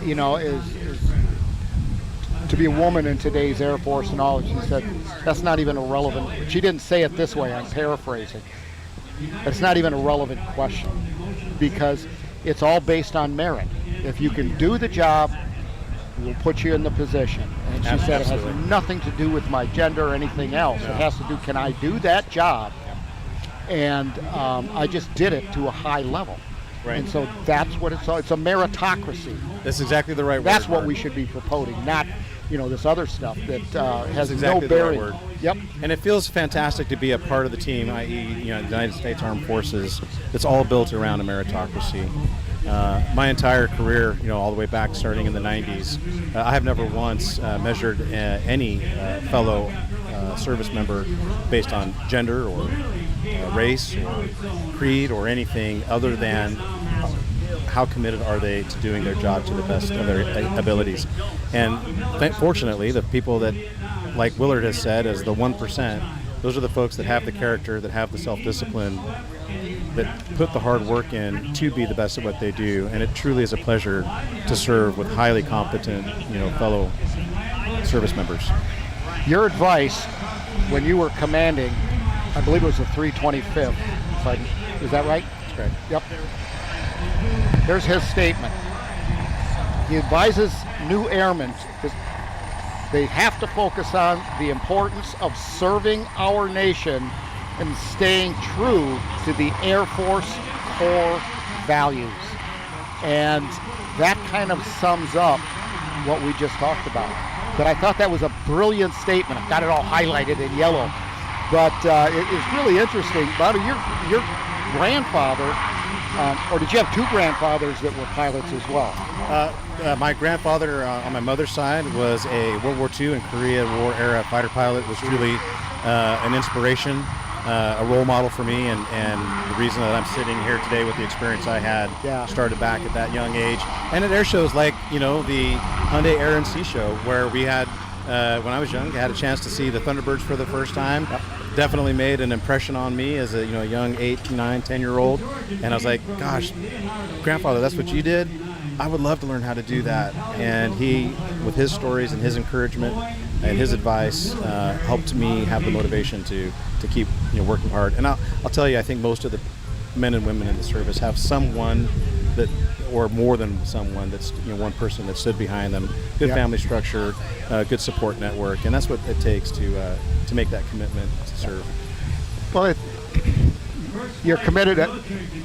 is to be a woman in today's Air Force and all. She said, that's not even a relevant, she didn't say it this way, I'm paraphrasing, but it's not even a relevant question because it's all based on merit. If you can do the job, we'll put you in the position. And she said it has nothing to do with my gender or anything else. It has to do, can I do that job? And I just did it to a high level. Right. And so that's what it's a meritocracy. That's exactly the right word. That's what we should be promoting, not this other stuff that has exactly no bearing. The right word. Yep. And it feels fantastic to be a part of the team, i.e., the United States Armed Forces. It's all built around a meritocracy. My entire career, all the way back starting in the 90s, I have never once measured any fellow service member based on gender or race or creed or anything other than how committed are they to doing their job to the best of their abilities. And fortunately, the people that, like Willard has said, as the 1%, those are the folks that have the character, that have the self-discipline, that put the hard work in to be the best at what they do. And it truly is a pleasure to serve with highly competent, fellow service members. Your advice when you were commanding, I believe it was the 325th, is that right? That's right. Yep. Here's his statement. He advises new airmen they have to focus on the importance of serving our nation and staying true to the Air Force core values. And that kind of sums up what we just talked about. But I thought that was a brilliant statement. I've got it all highlighted in yellow. But it's really interesting. Buddy, your grandfather, or did you have two grandfathers that were pilots as well? My grandfather on my mother's side was a World War II and Korea War era fighter pilot, was truly an inspiration, a role model for me, and the reason that I'm sitting here today with the experience I had started back at that young age. And at air shows like, the Hyundai Air and Sea Show, where we had, when I was young, I had a chance to see the Thunderbirds for the first time. Yep. Definitely made an impression on me as a young 8, 9, 10-year-old. And I was like, gosh, grandfather, that's what you did? I would love to learn how to do that. And he, with his stories and his encouragement and his advice, helped me have the motivation to keep working hard. And I'll tell you, I think most of the men and women in the service have someone that, or more than someone, that's one person that stood behind them. Good family structure, good support network, and that's what it takes to make that commitment to serve. Well, you're committed.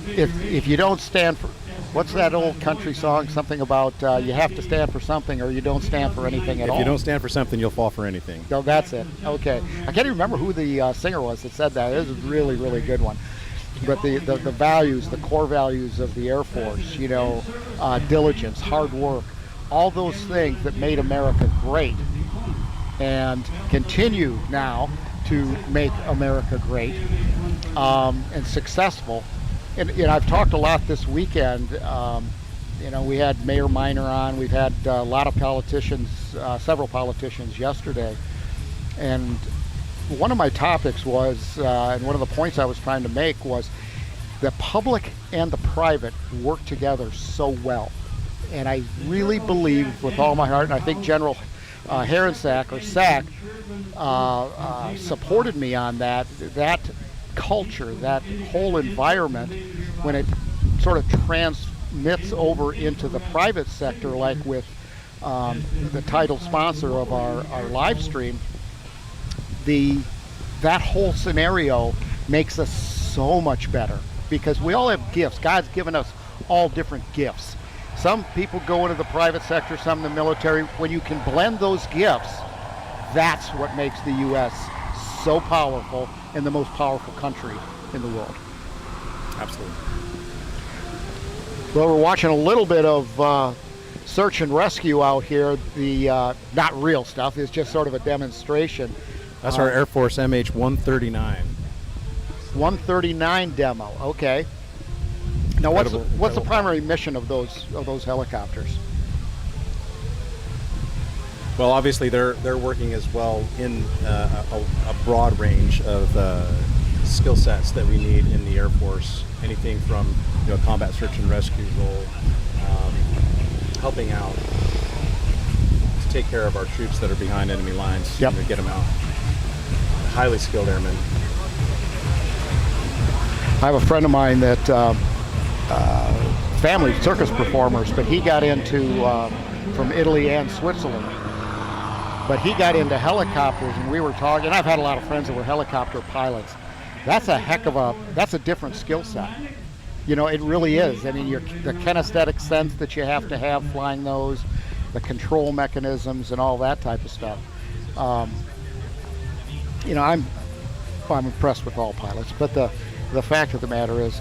If you don't stand for, what's that old country song? Something about you have to stand for something, or you don't stand for anything at all. If you don't stand for something, you'll fall for anything. No, that's it. Okay, I can't even remember who the singer was that said that. It was a really, really good one. But the values, the core values of the Air Force, diligence, hard work, all those things that made America great and continue now to make America great and successful, and I've talked a lot this weekend. We had Mayor Minor on. We've had a lot of politicians, several politicians yesterday. And one of my topics was, and one of the points I was trying to make was, the public and the private work together so well. And I really believe with all my heart, and I think General Sack supported me on that culture, that whole environment, when it sort of transmits over into the private sector, like with the title sponsor of our live stream, that whole scenario makes us so much better, because we all have gifts. God's given us all different gifts. Some people go into the private sector, some in the military. When you can blend those gifts, that's what makes the U.S. so powerful and the most powerful country in the world. Absolutely. Well, we're watching a little bit of search and rescue out here. The not real stuff, it's just sort of a demonstration. That's our Air Force MH-139. 139 demo. Okay. Now, what's the primary mission of those helicopters? Well, obviously they're working as well in a broad range of skill sets that we need in the Air Force. Anything from combat search and rescue role, helping out to take care of our troops that are behind enemy lines. Yep. To get them out. Highly skilled airmen. I have a friend of mine that family circus performers, but he got into from Italy and Switzerland. But he got into helicopters, and we were talking. And I've had a lot of friends that were helicopter pilots. That's a different skill set. It really is. I mean, the kinesthetic sense that you have to have flying those, the control mechanisms, and all that type of stuff. I'm impressed with all pilots, but the fact of the matter is,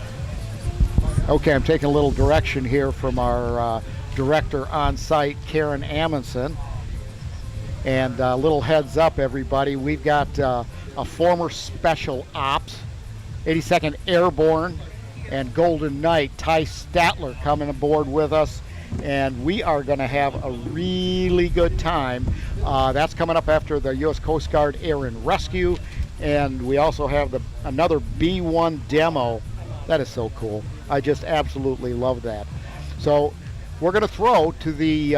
okay, I'm taking a little direction here from our director on site, Karen Amundsen. And a little heads up, everybody, we've got a former Special Ops, 82nd Airborne, and Golden Knight, Ty Statler, coming aboard with us. And we are going to have a really good time. That's coming up after the U.S. Coast Guard Air and Rescue. And we also have another B-1 demo. That is so cool. I just absolutely love that. So we're going to throw to the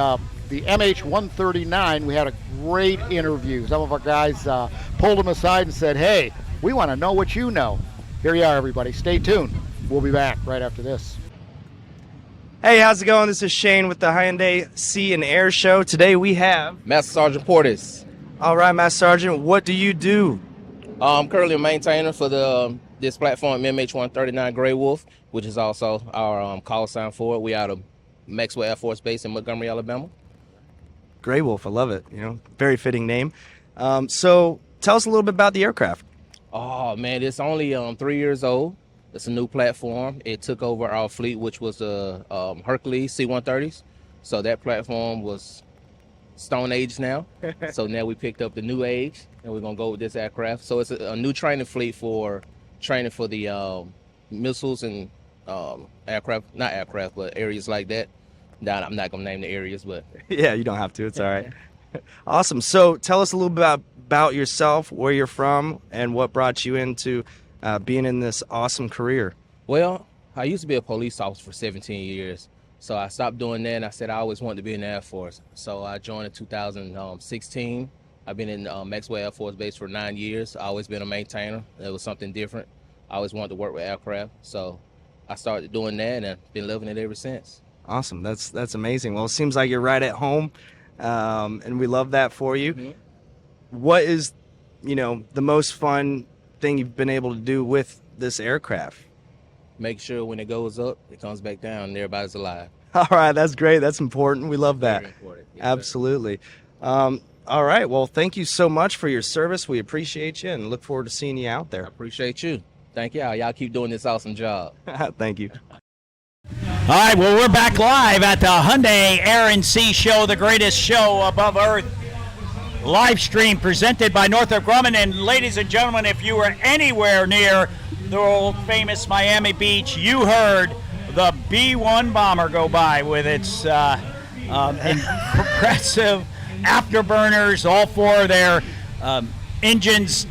MH-139. We had a great interview. Some of our guys pulled him aside and said, hey, we want to know what you know. Here you are, everybody. Stay tuned. We'll be back right after this. Hey, how's it going? This is Shane with the Hyundai Sea and Air Show. Today we have Master Sergeant Portis. All right, Master Sergeant, what do you do? I'm currently a maintainer for this platform, MH-139 Grey Wolf, which is also our call sign for it. We out of Maxwell Air Force Base in Montgomery, Alabama. Grey Wolf, I love it. Very fitting name. So tell us a little bit about the aircraft. Oh man, it's only 3 years old. It's a new platform. It took over our fleet, which was a Hercules C-130s. So that platform was Stone Age now. So now we picked up the new age, and we're gonna go with this aircraft. So it's a new training fleet for training for the missiles and not aircraft, but areas like that. I'm not gonna name the areas, but yeah, you don't have to. It's all right. Awesome. So tell us a little bit about yourself, where you're from, and what brought you into being in this awesome career. Well, I used to be a police officer for 17 years. So I stopped doing that, and I said I always wanted to be in the Air Force. So I joined in 2016. I've been in Maxwell Air Force Base for 9 years. I've always been a maintainer. It was something different. I always wanted to work with aircraft. So I started doing that, and I've been loving it ever since. Awesome. That's amazing. Well, it seems like you're right at home, and we love that for you. Mm-hmm. What is, the most fun thing you've been able to do with this aircraft? Make sure when it goes up, it comes back down, and everybody's alive. All right, that's great. That's important. We love that. Very important. Yes, absolutely. All right. Well, thank you so much for your service. We appreciate you and look forward to seeing you out there. I appreciate you. Thank y'all. Y'all keep doing this awesome job. Thank you. All right, well, we're back live at the Hyundai Air and Sea Show, the greatest show above Earth. live stream presented by Northrop Grumman. And ladies and gentlemen, if you were anywhere near the old famous Miami Beach, you heard the B-1 bomber go by with its impressive afterburners. All four of their engines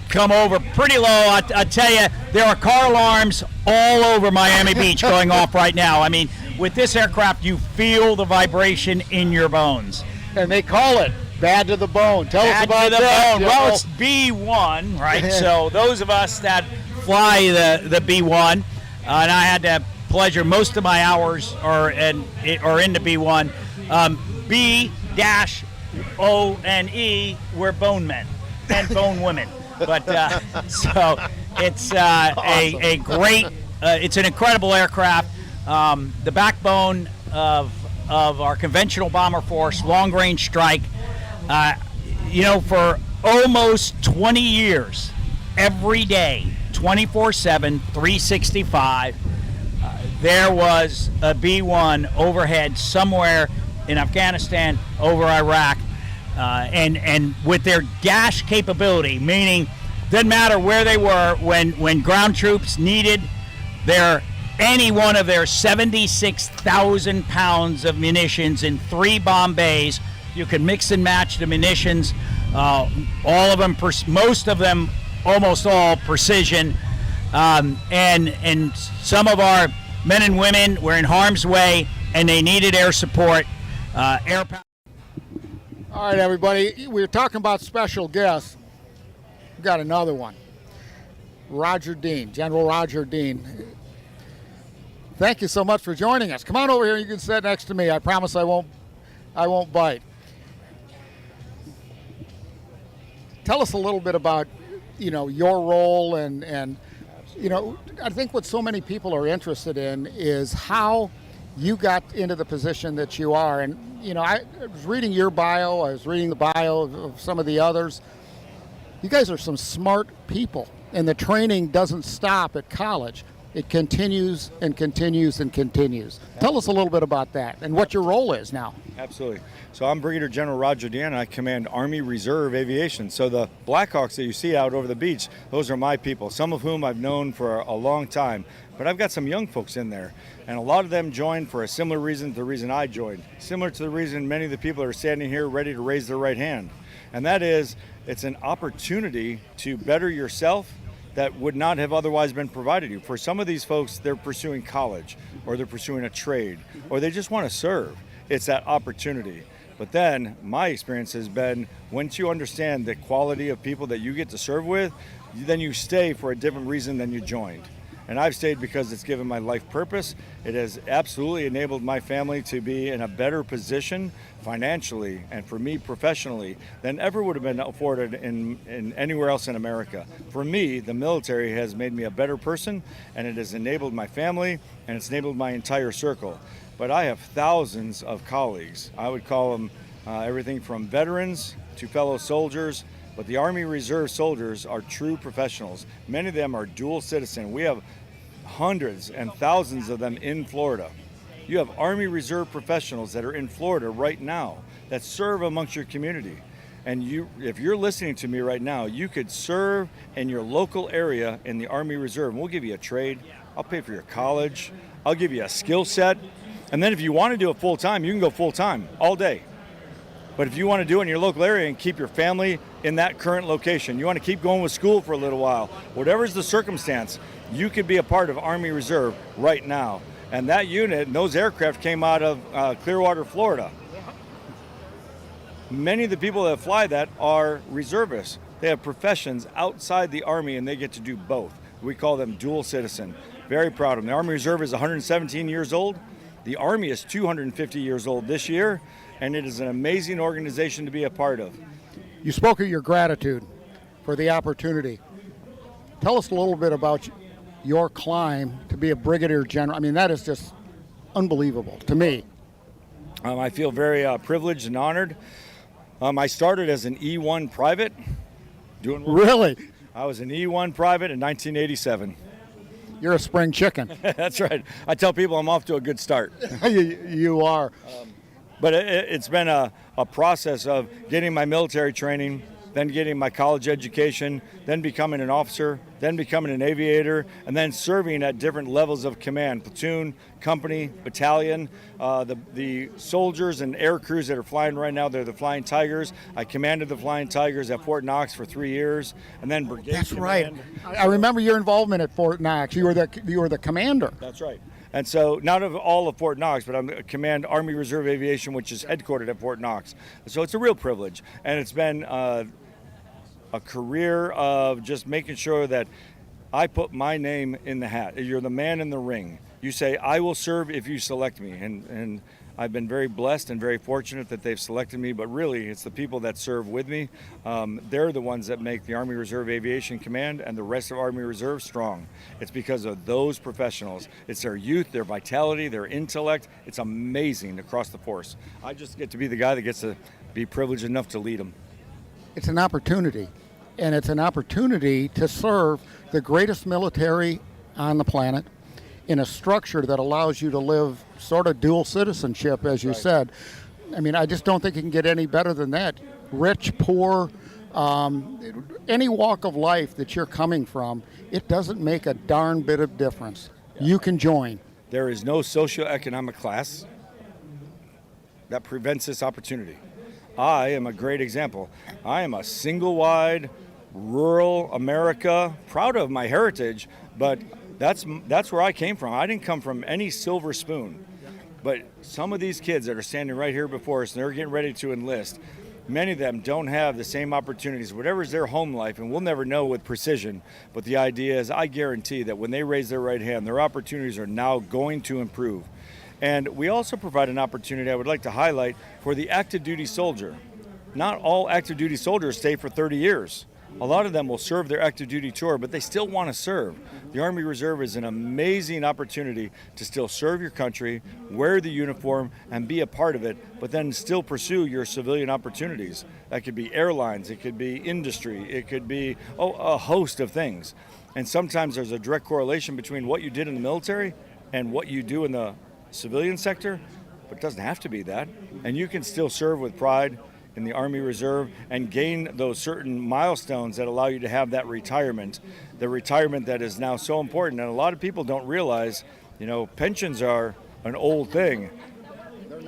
come over pretty low. I tell you, there are car alarms all over Miami Beach going off right now. I mean, with this aircraft, you feel the vibration in your bones. And they call it bad to the bone. Tell us about Bad to the that. bone. Well, it's B-1, right? So those of us that fly the B-1, and I had the pleasure, most of my hours are in the B-1. B-O-N-E, we're bone men and bone women. But so it's a great, it's an incredible aircraft. The backbone of our conventional bomber force, long-range strike. For almost 20 years, every day, 24/7, 365, there was a B-1 overhead somewhere in Afghanistan, over Iraq, and with their dash capability, meaning doesn't matter where they were when ground troops needed any one of their 76,000 pounds of munitions in 3 bomb bays. You can mix and match the munitions, all of them, most of them, almost all precision, and some of our men and women were in harm's way and they needed air support, air power. All right, everybody. We were talking about special guests. We've got another one. Roger Dean, General Roger Dean. Thank you so much for joining us. Come on over here. You can sit next to me. I promise I won't bite. Tell us a little bit about, your role and I think what so many people are interested in is how you got into the position that you are. And, I was reading your bio. I was reading the bio of some of the others. You guys are some smart people, and the training doesn't stop at college. It continues and continues and continues. Tell us a little bit about that and what your role is now. Absolutely. So I'm Brigadier General Roger Dean, and I command Army Reserve Aviation. So the Blackhawks that you see out over the beach, those are my people, some of whom I've known for a long time. But I've got some young folks in there, and a lot of them joined for a similar reason to the reason I joined, similar to the reason many of the people are standing here ready to raise their right hand. And that is, it's an opportunity to better yourself that would not have otherwise been provided you. For some of these folks, they're pursuing college, or they're pursuing a trade, or they just want to serve. It's that opportunity. But then my experience has been, once you understand the quality of people that you get to serve with, then you stay for a different reason than you joined. And I've stayed because it's given my life purpose. It has absolutely enabled my family to be in a better position financially and for me professionally than ever would have been afforded in anywhere else in America. For me, the military has made me a better person, and it has enabled my family, and it's enabled my entire circle. But I have thousands of colleagues. I would call them everything from veterans to fellow soldiers. But the Army Reserve soldiers are true professionals. Many of them are dual citizen. We have hundreds and thousands of them in Florida. You have Army Reserve professionals that are in Florida right now that serve amongst your community. And if you're listening to me right now, you could serve in your local area in the Army Reserve. And we'll give you a trade. I'll pay for your college. I'll give you a skill set. And then if you want to do it full time, you can go full time all day. But if you want to do it in your local area and keep your family in that current location, you want to keep going with school for a little while, whatever's the circumstance, you could be a part of Army Reserve right now. And that unit and those aircraft came out of Clearwater, Florida. Many of the people that fly that are reservists. They have professions outside the Army, and they get to do both. We call them dual citizen. Very proud of them. The Army Reserve is 117 years old. The Army is 250 years old this year, and it is an amazing organization to be a part of. You spoke of your gratitude for the opportunity. Tell us a little bit about your climb to be a brigadier general. I mean, that is just unbelievable to me. I feel very privileged and honored. I started as an E1 private. Really? I was an E1 private in 1987. You're a spring chicken. That's right. I tell people I'm off to a good start. You are. But it's been a process of getting my military training, then getting my college education, then becoming an officer, then becoming an aviator, and then serving at different levels of command, platoon, company, battalion. The soldiers and air crews that are flying right now, they're the Flying Tigers. I commanded the Flying Tigers at Fort Knox for 3 years, and then brigade That's command. right. I remember your involvement at Fort Knox. You were the commander. That's right. And so, not of all of Fort Knox, but I'm command Army Reserve Aviation, which is headquartered at Fort Knox. So it's a real privilege, and it's been a career of just making sure that I put my name in the hat. You're the man in the ring. You say, I will serve if you select me. And I've been very blessed and very fortunate that they've selected me, but really it's the people that serve with me. They're the ones that make the Army Reserve Aviation Command and the rest of Army Reserve strong. It's because of those professionals. It's their youth, their vitality, their intellect. It's amazing across the force. I just get to be the guy that gets to be privileged enough to lead them. It's an opportunity, and it's an opportunity to serve the greatest military on the planet in a structure that allows you to live sort of dual citizenship, as you said. I mean, I just don't think it can get any better than that. Rich, poor, any walk of life that you're coming from, it doesn't make a darn bit of difference. You can join. There is no socioeconomic class that prevents this opportunity. I am a great example. I am a single-wide, rural America, proud of my heritage, but that's where I came from. I didn't come from any silver spoon. But some of these kids that are standing right here before us and they're getting ready to enlist, many of them don't have the same opportunities. Whatever's their home life, and we'll never know with precision, but the idea is I guarantee that when they raise their right hand, their opportunities are now going to improve. And we also provide an opportunity I would like to highlight for the active duty soldier. Not all active duty soldiers stay for 30 years. A lot of them will serve their active duty tour, but they still want to serve. The Army Reserve is an amazing opportunity to still serve your country, wear the uniform, and be a part of it, but then still pursue your civilian opportunities. That could be airlines, it could be industry, it could be a host of things. And sometimes there's a direct correlation between what you did in the military and what you do in the civilian sector, but it doesn't have to be that. And you can still serve with pride in the Army Reserve and gain those certain milestones that allow you to have that retirement, the retirement that is now so important. And a lot of people don't realize, pensions are an old thing.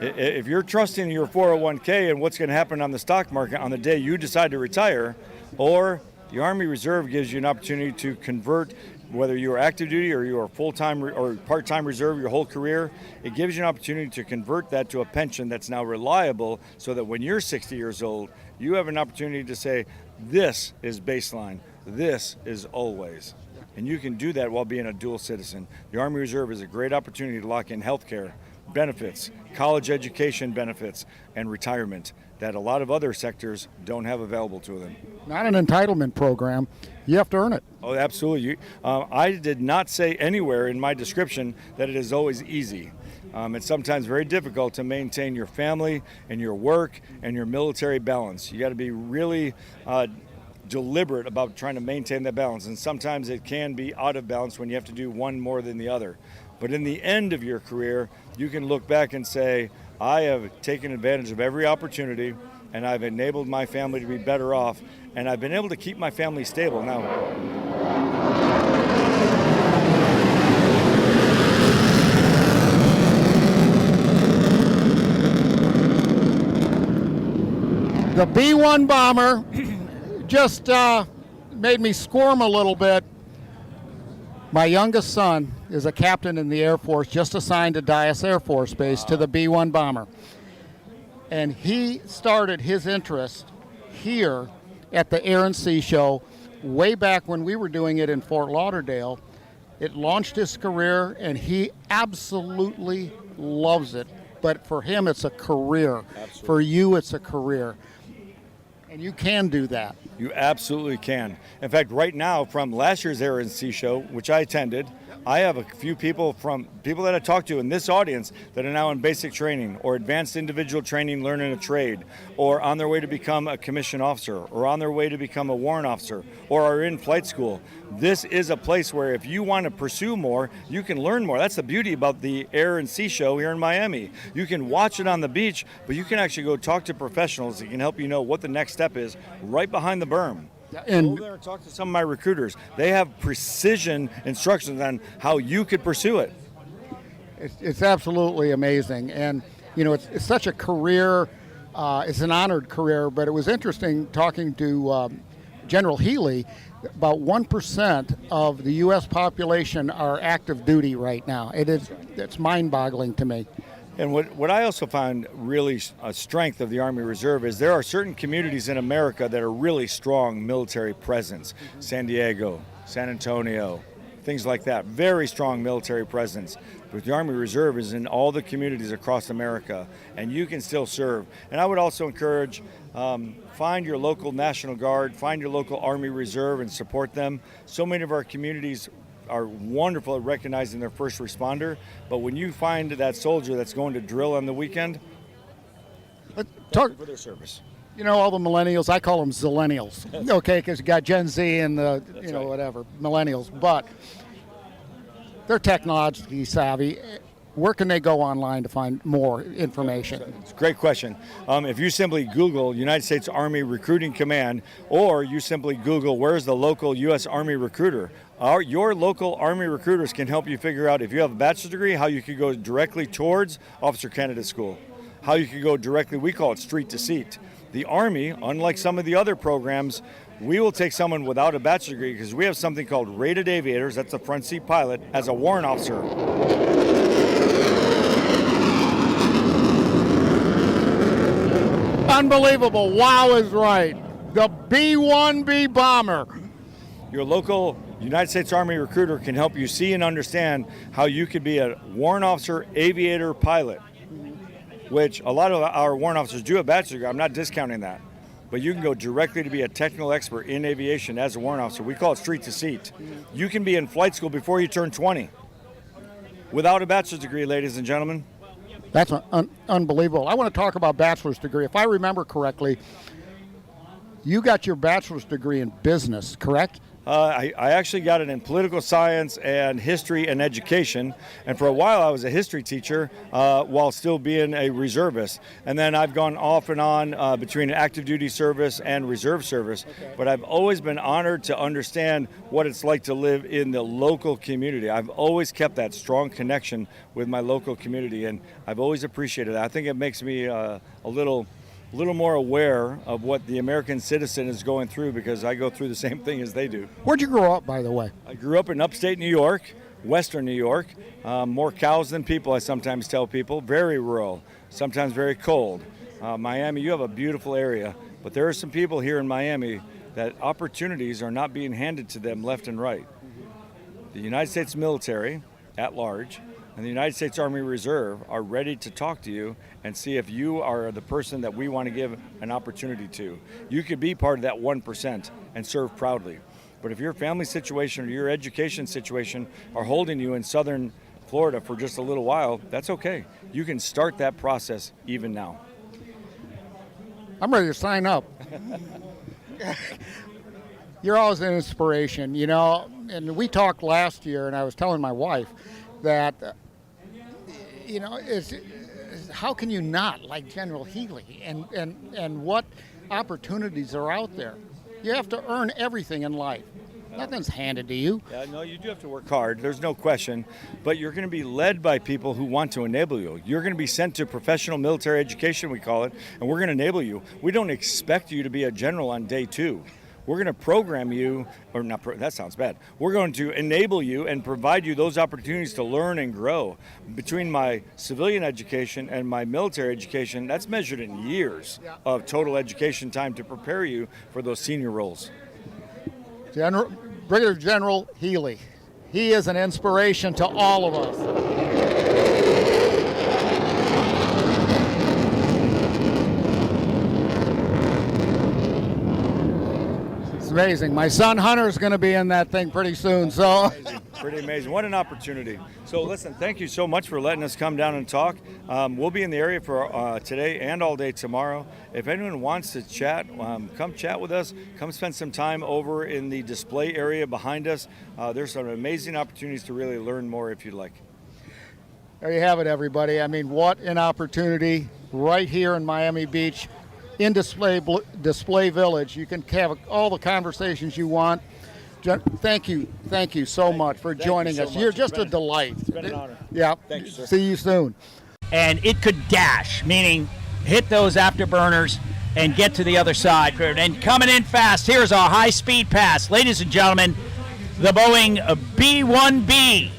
If you're trusting your 401k and what's going to happen on the stock market on the day you decide to retire, or the Army Reserve gives you an opportunity to convert, whether you are active duty or you are full-time or part-time reserve your whole career, it gives you an opportunity to convert that to a pension that's now reliable so that when you're 60 years old, you have an opportunity to say, this is baseline, this is always. And you can do that while being a dual citizen. The Army Reserve is a great opportunity to lock in health care, benefits, college education benefits, and retirement that a lot of other sectors don't have available to them. Not an entitlement program. You have to earn it. Oh, absolutely. I did not say anywhere in my description that it is always easy. It's sometimes very difficult to maintain your family and your work and your military balance. You got to be really deliberate about trying to maintain that balance. And sometimes it can be out of balance when you have to do one more than the other. But in the end of your career, you can look back and say, I have taken advantage of every opportunity and I've enabled my family to be better off, and I've been able to keep my family stable. Now, the B-1 bomber just made me squirm a little bit. My youngest son is a captain in the Air Force, just assigned to Dyess Air Force Base to the B-1 bomber. And he started his interest here at the Air and Sea Show way back when we were doing it in Fort Lauderdale. It launched his career, and he absolutely loves it. But for him, it's a career. Absolutely. For you, it's a career. And you can do that. You absolutely can. In fact, right now, from last year's Air and Sea Show, which I attended, I have a few people that I talk to in this audience that are now in basic training or advanced individual training, learning a trade, or on their way to become a commissioned officer, or on their way to become a warrant officer, or are in flight school. This is a place where if you want to pursue more, you can learn more. That's the beauty about the Air and Sea Show here in Miami. You can watch it on the beach, but you can actually go talk to professionals that can help you know what the next step is right behind the berm. And go there and talk to some of my recruiters. They have precision instructions on how you could pursue it. it's absolutely amazing. And, you know, it's such a career. It's an honored career, but it was interesting talking to General Healy. About 1% of the U.S. population are active duty right now. It's mind-boggling to me. And what I also find really a strength of the Army Reserve is there are certain communities in America that are really strong military presence. San Diego, San Antonio, things like that. Very strong military presence. But the Army Reserve is in all the communities across America, and you can still serve. And I would also encourage, find your local National Guard, find your local Army Reserve and support them. So many of our communities are wonderful at recognizing their first responder, but when you find that soldier that's going to drill on the weekend, thank you for their service. You know, all the millennials, I call them zillennials, okay, because you got Gen Z and the, whatever, millennials, but they're technologically savvy. Where can they go online to find more information? It's a great question. If you simply Google United States Army Recruiting Command, or you simply Google where's the local U.S. Army recruiter, your local Army recruiters can help you figure out if you have a bachelor's degree, how you could go directly towards Officer Candidate School, how you could go directly, we call it street to seat. The Army, unlike some of the other programs, we will take someone without a bachelor's degree because we have something called rated aviators, that's a front seat pilot, as a warrant officer. Unbelievable. Wow is right. The B-1B bomber. Your local United States Army recruiter can help you see and understand how you could be a warrant officer, aviator, pilot, which a lot of our warrant officers do a bachelor's degree. I'm not discounting that. But you can go directly to be a technical expert in aviation as a warrant officer. We call it street to seat. You can be in flight school before you turn 20 without a bachelor's degree, ladies and gentlemen. That's unbelievable. I want to talk about bachelor's degree. If I remember correctly, you got your bachelor's degree in business, correct? I actually got it in political science and history and education. And for a while, I was a history teacher while still being a reservist. And then I've gone off and on between active duty service and reserve service. Okay. But I've always been honored to understand what it's like to live in the local community. I've always kept that strong connection with my local community, and I've always appreciated that. I think it makes me a little more aware of what the American citizen is going through because I go through the same thing as they do. Where'd you grow up, by the way? I grew up in upstate New York, western New York. More cows than people, I sometimes tell people. Very rural, sometimes very cold. Miami, you have a beautiful area, but there are some people here in Miami that opportunities are not being handed to them left and right. The United States military at large and the United States Army Reserve are ready to talk to you and see if you are the person that we want to give an opportunity to. You could be part of that 1% and serve proudly. But if your family situation or your education situation are holding you in southern Florida for just a little while, that's okay. You can start that process even now. I'm ready to sign up. You're always an inspiration, you know, and we talked last year and I was telling my wife that you know, how can you not like General Healy and what opportunities are out there? You have to earn everything in life. Nothing's handed to you. Yeah, no, you do have to work hard. There's no question. But you're going to be led by people who want to enable you. You're going to be sent to professional military education, we call it, and we're going to enable you. We don't expect you to be a general on day 2. We're going to program you, or not, that sounds bad. We're going to enable you and provide you those opportunities to learn and grow. Between my civilian education and my military education, that's measured in years of total education time to prepare you for those senior roles. Brigadier General Healy, he is an inspiration to all of us. Amazing. My son Hunter's going to be in that thing pretty soon, so Pretty amazing. What an opportunity. So listen, thank you so much for letting us come down and talk. We'll be in the area for today and all day tomorrow. If anyone wants to chat, come chat with us. Come spend some time over in the display area behind us. There's some amazing opportunities to really learn more if you'd like. There you have it, everybody. I mean, what an opportunity right here in Miami Beach in Display Village. You can have all the conversations you want. Thank you so much for joining us. You're just a delight. It's been an honor. Yeah. Thank you, sir. See you soon. And it could dash, meaning hit those afterburners and get to the other side. And coming in fast, here's our high-speed pass. Ladies and gentlemen, the Boeing B-1B.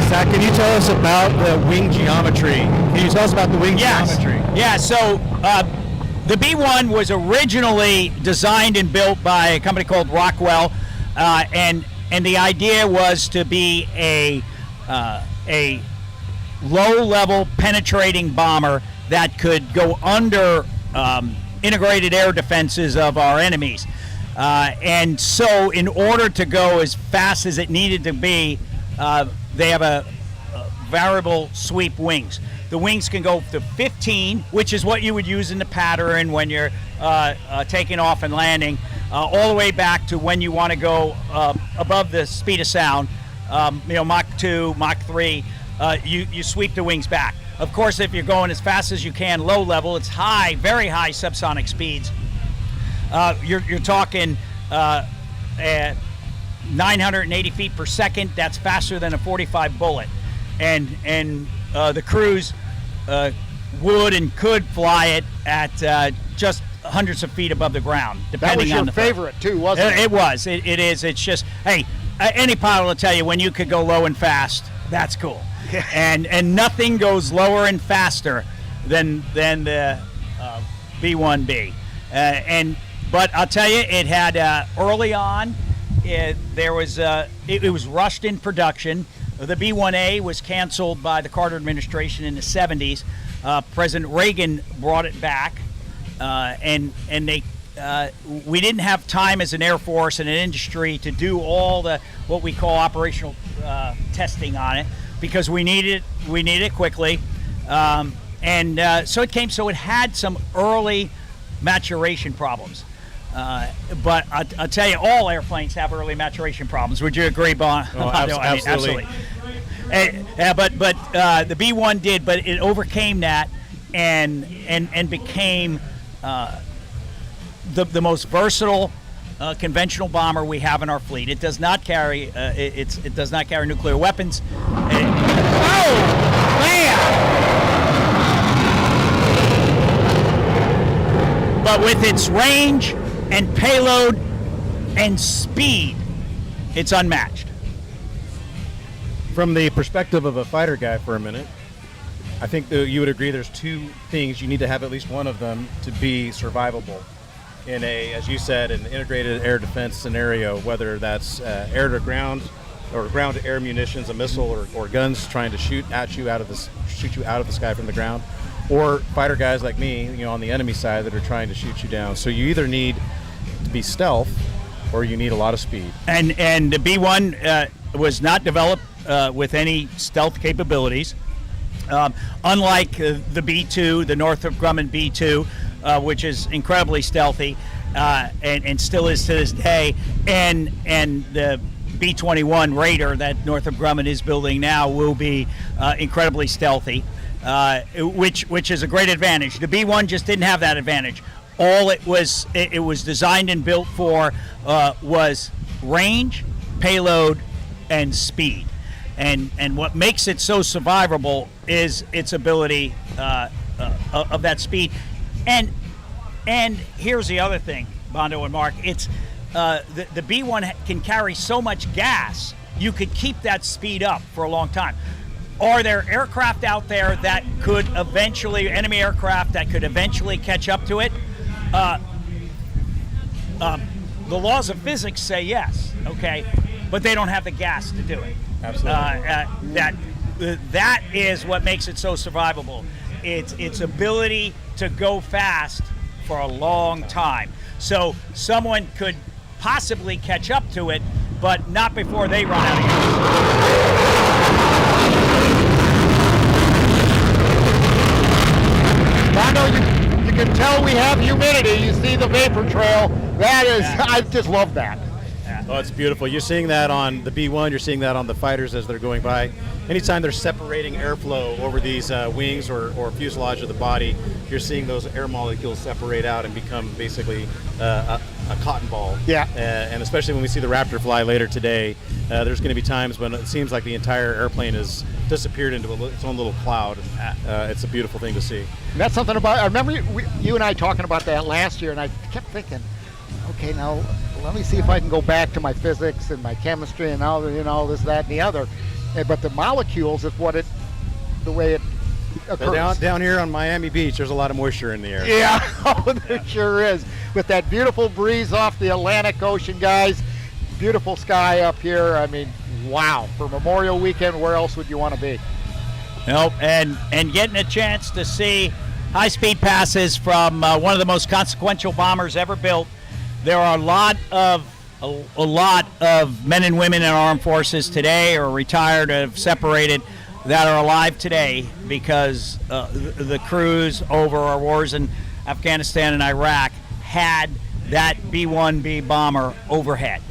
Zach, can you tell us about the wing geometry? Can you tell us about the wing geometry? Yeah, so the B-1 was originally designed and built by a company called Rockwell, and the idea was to be a low-level penetrating bomber that could go under integrated air defenses of our enemies. And so in order to go as fast as it needed to be, they have a variable sweep wings. The wings can go to 15, which is what you would use in the pattern when you're taking off and landing, all the way back to when you want to go above the speed of sound, Mach 2, Mach 3, you sweep the wings back. Of course, if you're going as fast as you can low level, it's high, very high subsonic speeds. You're talking 980 feet per second. That's faster than a .45 bullet, and the crews would and could fly it at just hundreds of feet above the ground, depending on the favorite too, wasn't it? It was. It is. It's just, hey, any pilot will tell you when you could go low and fast, that's cool. and nothing goes lower and faster than the B-1B. But I'll tell you, it had early on. It was rushed in production. The B-1A was canceled by the Carter administration in the 70s. President Reagan brought it back, and we didn't have time as an Air Force and an industry to do all the what we call operational testing on it because we needed it quickly, so it came. So it had some early maturation problems. But I'll tell you, all airplanes have early maturation problems. Would you agree, Bon? Oh, absolutely. But the B-1 did, but it overcame that and became the most versatile conventional bomber we have in our fleet. It does not carry it does not carry nuclear weapons. But with its range and payload and speed, it's unmatched. From the perspective of a fighter guy for a minute, I think that you would agree there's two things you need to have at least one of them to be survivable in as you said, an integrated air defense scenario, whether that's air to ground or ground to air munitions, a missile or guns trying to shoot you out of the sky from the ground, or fighter guys like me, on the enemy side that are trying to shoot you down. So you either need to be stealth or you need a lot of speed. And the B-1 was not developed with any stealth capabilities. Unlike the B-2, the Northrop Grumman B-2, which is incredibly stealthy and still is to this day, and the B-21 Raider that Northrop Grumman is building now will be incredibly stealthy, which is a great advantage. The B-1 just didn't have that advantage. All it was designed and built for was range, payload, and speed. And what makes it so survivable is its ability of that speed. And here's the other thing, Bondo and Mark. It's the B-1 can carry so much gas, you could keep that speed up for a long time. Are there aircraft out there that could eventually, enemy aircraft that could eventually catch up to it? The laws of physics say yes, okay, but they don't have the gas to do it. Absolutely. that is what makes it so survivable. It's its ability to go fast for a long time. So someone could possibly catch up to it, but not before they run out of gas. Bondo, you can tell we have humidity. You see the vapor trail. That is, I just love that. Oh, it's beautiful. You're seeing that on the B1. You're seeing that on the fighters as they're going by. Anytime they're separating airflow over these wings or fuselage of the body, you're seeing those air molecules separate out and become basically a cotton ball. Yeah. And especially when we see the Raptor fly later today, there's going to be times when it seems like the entire airplane has disappeared into its own little cloud. It's a beautiful thing to see. And that's something about, I remember you and I talking about that last year, and I kept thinking, okay, now let me see if I can go back to my physics and my chemistry and all, this, that, and the other. But the molecules is the way it occurs. Down here on Miami Beach, there's a lot of moisture in the air. Yeah, oh, there sure is. With that beautiful breeze off the Atlantic Ocean, guys. Beautiful sky up here. I mean, wow. For Memorial Weekend, where else would you want to be? Nope, and getting a chance to see high-speed passes from one of the most consequential bombers ever built. There are a lot of men and women in our armed forces today, or retired, or have separated, that are alive today because the crews over our wars in Afghanistan and Iraq had that B-1B bomber overhead.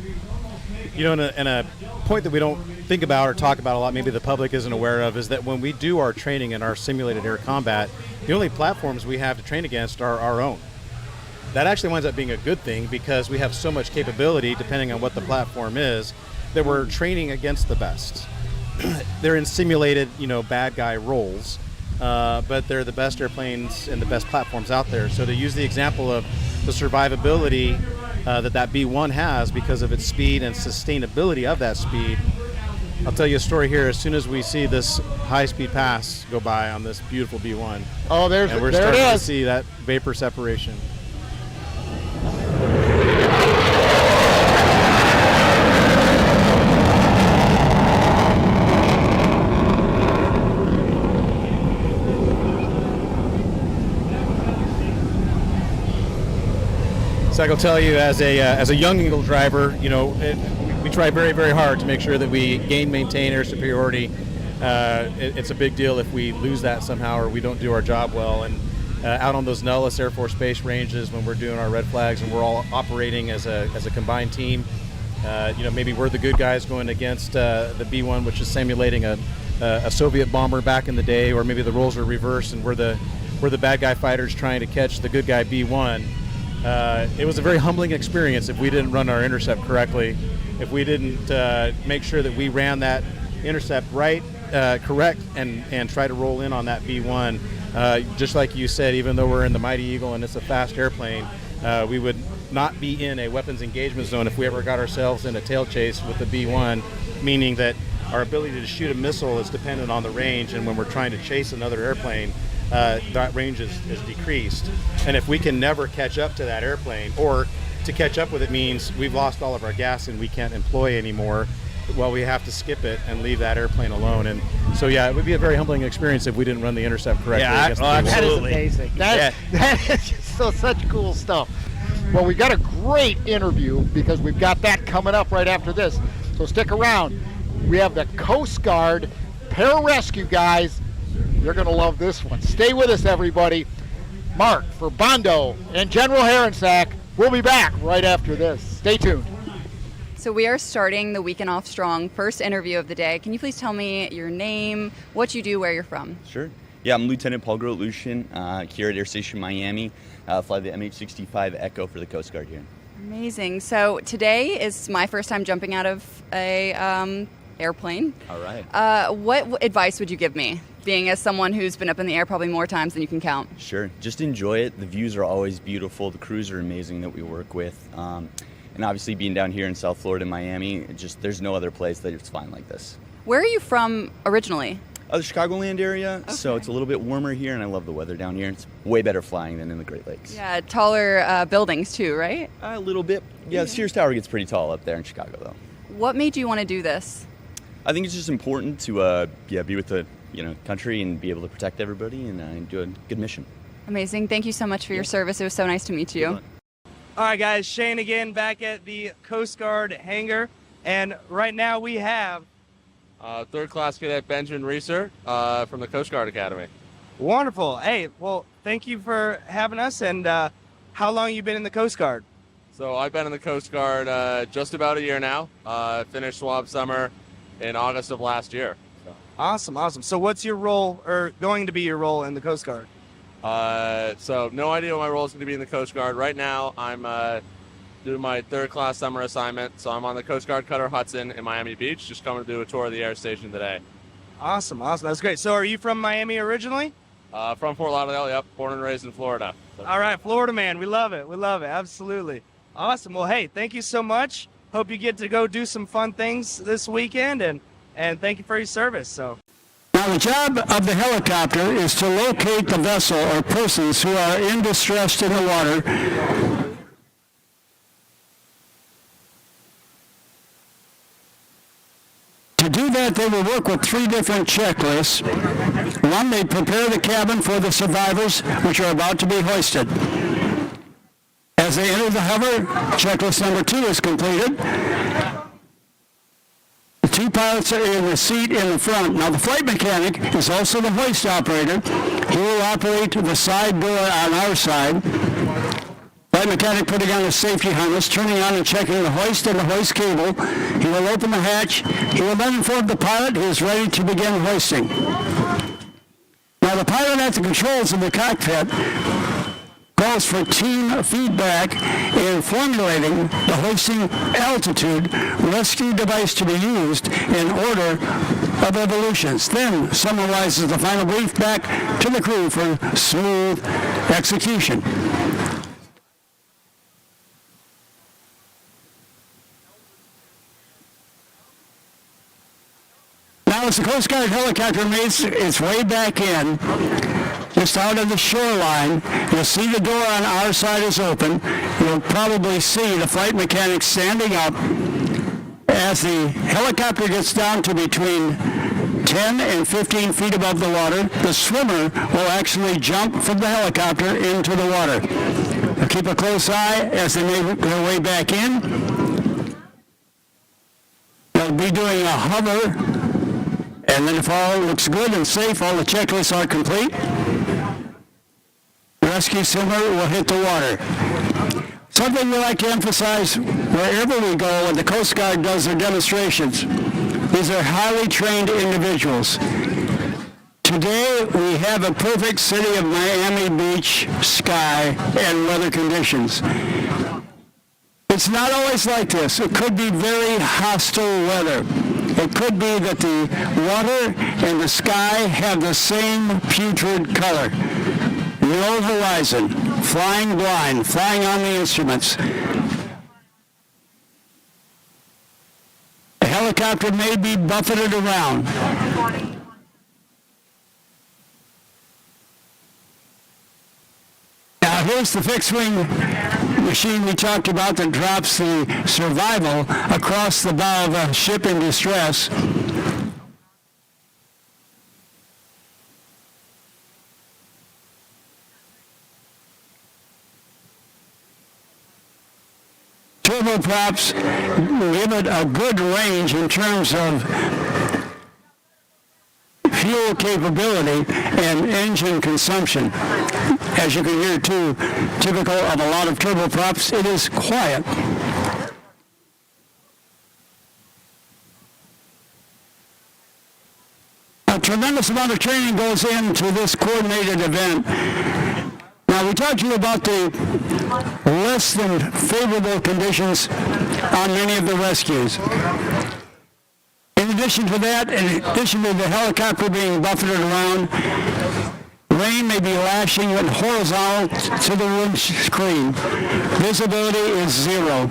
You know, and a point that we don't think about or talk about a lot, maybe the public isn't aware of, is that when we do our training in our simulated air combat, the only platforms we have to train against are our own. That actually winds up being a good thing because we have so much capability, depending on what the platform is, that we're training against the best. They're in simulated, bad guy roles, but they're the best airplanes and the best platforms out there. So to use the example of the survivability that B-1 has because of its speed and sustainability of that speed, I'll tell you a story here. As soon as we see this high-speed pass go by on this beautiful B-1, oh, we're there starting it to is. see that vapor separation. So I can tell you, as a young Eagle driver, we try very, very hard to make sure that we maintain air superiority. It's a big deal if we lose that somehow or we don't do our job well. And out on those Nellis Air Force Base ranges, when we're doing our red flags and we're all operating as a combined team, maybe we're the good guys going against the B-1, which is simulating a Soviet bomber back in the day, or maybe the roles are reversed and we're the bad guy fighters trying to catch the good guy B-1. It was a very humbling experience if we didn't run our intercept correctly, if we didn't make sure that we ran that intercept correct, and try to roll in on that B-1. Just like you said, even though we're in the Mighty Eagle and it's a fast airplane, we would not be in a weapons engagement zone if we ever got ourselves in a tail chase with the B-1, meaning that our ability to shoot a missile is dependent on the range, and when we're trying to chase another airplane, that range is decreased. And if we can never catch up to that airplane, or to catch up with it means we've lost all of our gas and we can't employ anymore, well, we have to skip it and leave that airplane alone. And so, yeah, it would be a very humbling experience if we didn't run the intercept correctly. Yeah, absolutely. That is amazing. That is just such cool stuff. Well, we got a great interview because we've got that coming up right after this. So stick around. We have the Coast Guard pararescue guys. You're going to love this one. Stay with us, everybody. Mark, for Bondo and General Herensack, we'll be back right after this. Stay tuned. So we are starting the weekend off strong. First interview of the day. Can you please tell me your name, what you do, where you're from? Sure. Yeah, I'm Lieutenant Paul Grote-Lucian here at Air Station Miami. Fly the MH-65 Echo for the Coast Guard here. Amazing. So today is my first time jumping out of a airplane. All right. What advice would you give me, being as someone who's been up in the air probably more times than you can count? Sure. Just enjoy it. The views are always beautiful. The crews are amazing that we work with. And obviously being down here in South Florida, Miami, there's no other place that it's flying like this. Where are you from originally? The Chicagoland area, okay. So it's a little bit warmer here, and I love the weather down here. It's way better flying than in the Great Lakes. Yeah, taller buildings too, right? A little bit. Yeah, the Sears Tower gets pretty tall up there in Chicago, though. What made you want to do this? I think it's just important to be with the country and be able to protect everybody and do a good mission. Amazing. Thank you so much for your service. It was so nice to meet you. All right, guys, Shane again back at the Coast Guard hangar. And right now we have third class cadet Benjamin Reeser from the Coast Guard Academy. Wonderful. Hey, well, thank you for having us. And how long you been in the Coast Guard? So I've been in the Coast Guard just about a year now. Finished swab summer in August of last year. Awesome, awesome. So what's your role, or going to be your role in the Coast Guard? So no idea what my role is going to be in the Coast Guard. Right now, I'm doing my third class summer assignment. So I'm on the Coast Guard Cutter Hudson in Miami Beach, just coming to do a tour of the air station today. Awesome, awesome. That's great. So are you from Miami originally? From Fort Lauderdale, yep. Born and raised in Florida. So. All right, Florida man. We love it. We love it. Absolutely. Awesome. Well, hey, thank you so much. Hope you get to go do some fun things this weekend, and thank you for your service. So. Now, the job of the helicopter is to locate the vessel or persons who are in distress in the water. To do that, they will work with 3 different checklists. One, they prepare the cabin for the survivors, which are about to be hoisted. As they enter the hover, checklist number 2 is completed. The 2 pilots are in the seat in the front. Now, the flight mechanic is also the hoist operator. He will operate the side door on our side. Flight mechanic putting on his safety harness, turning on and checking the hoist and the hoist cable. He will open the hatch. He will then inform the pilot he is ready to begin hoisting. Now, the pilot at the controls in the cockpit calls for team feedback in formulating the hoisting altitude rescue device to be used in order of evolutions. Then summarizes the final brief back to the crew for smooth execution. Now, as the Coast Guard helicopter makes its way back in, just out of the shoreline, you'll see the door on our side is open. You'll probably see the flight mechanic standing up. As the helicopter gets down to between 10 and 15 feet above the water, the swimmer will actually jump from the helicopter into the water. Now, keep a close eye as they make their way back in. They'll be doing a hover. And then if all looks good and safe, all the checklists are complete, the rescue swimmer will hit the water. Something we like to emphasize wherever we go when the Coast Guard does their demonstrations. These are highly trained individuals. Today we have a perfect city of Miami Beach sky and weather conditions. It's not always like this. It could be very hostile weather. It could be that the water and the sky have the same putrid color. No horizon, flying blind, flying on the instruments. The helicopter may be buffeted around. Now here's the fixed-wing machine we talked about that drops the survival across the bow of a ship in distress. Turboprops give it a good range in terms of fuel capability and engine consumption. As you can hear too, typical of a lot of turboprops, it is quiet. A tremendous amount of training goes into this coordinated event. Now, we talked to you about the less than favorable conditions on many of the rescues. In addition to that, in addition to the helicopter being buffeted around, rain may be lashing it horizontal to the windscreen. Visibility is 0.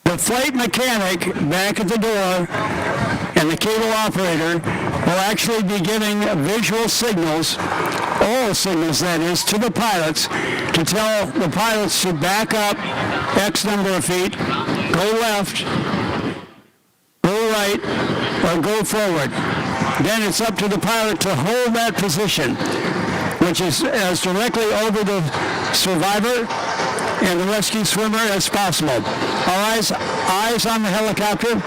The flight mechanic back at the door and the cable operator will actually be giving visual signals, oral signals that is, to the pilots to tell the pilots to back up X number of feet, go left, right or go forward. Then it's up to the pilot to hold that position, which is as directly over the survivor and the rescue swimmer as possible. All eyes on the helicopter.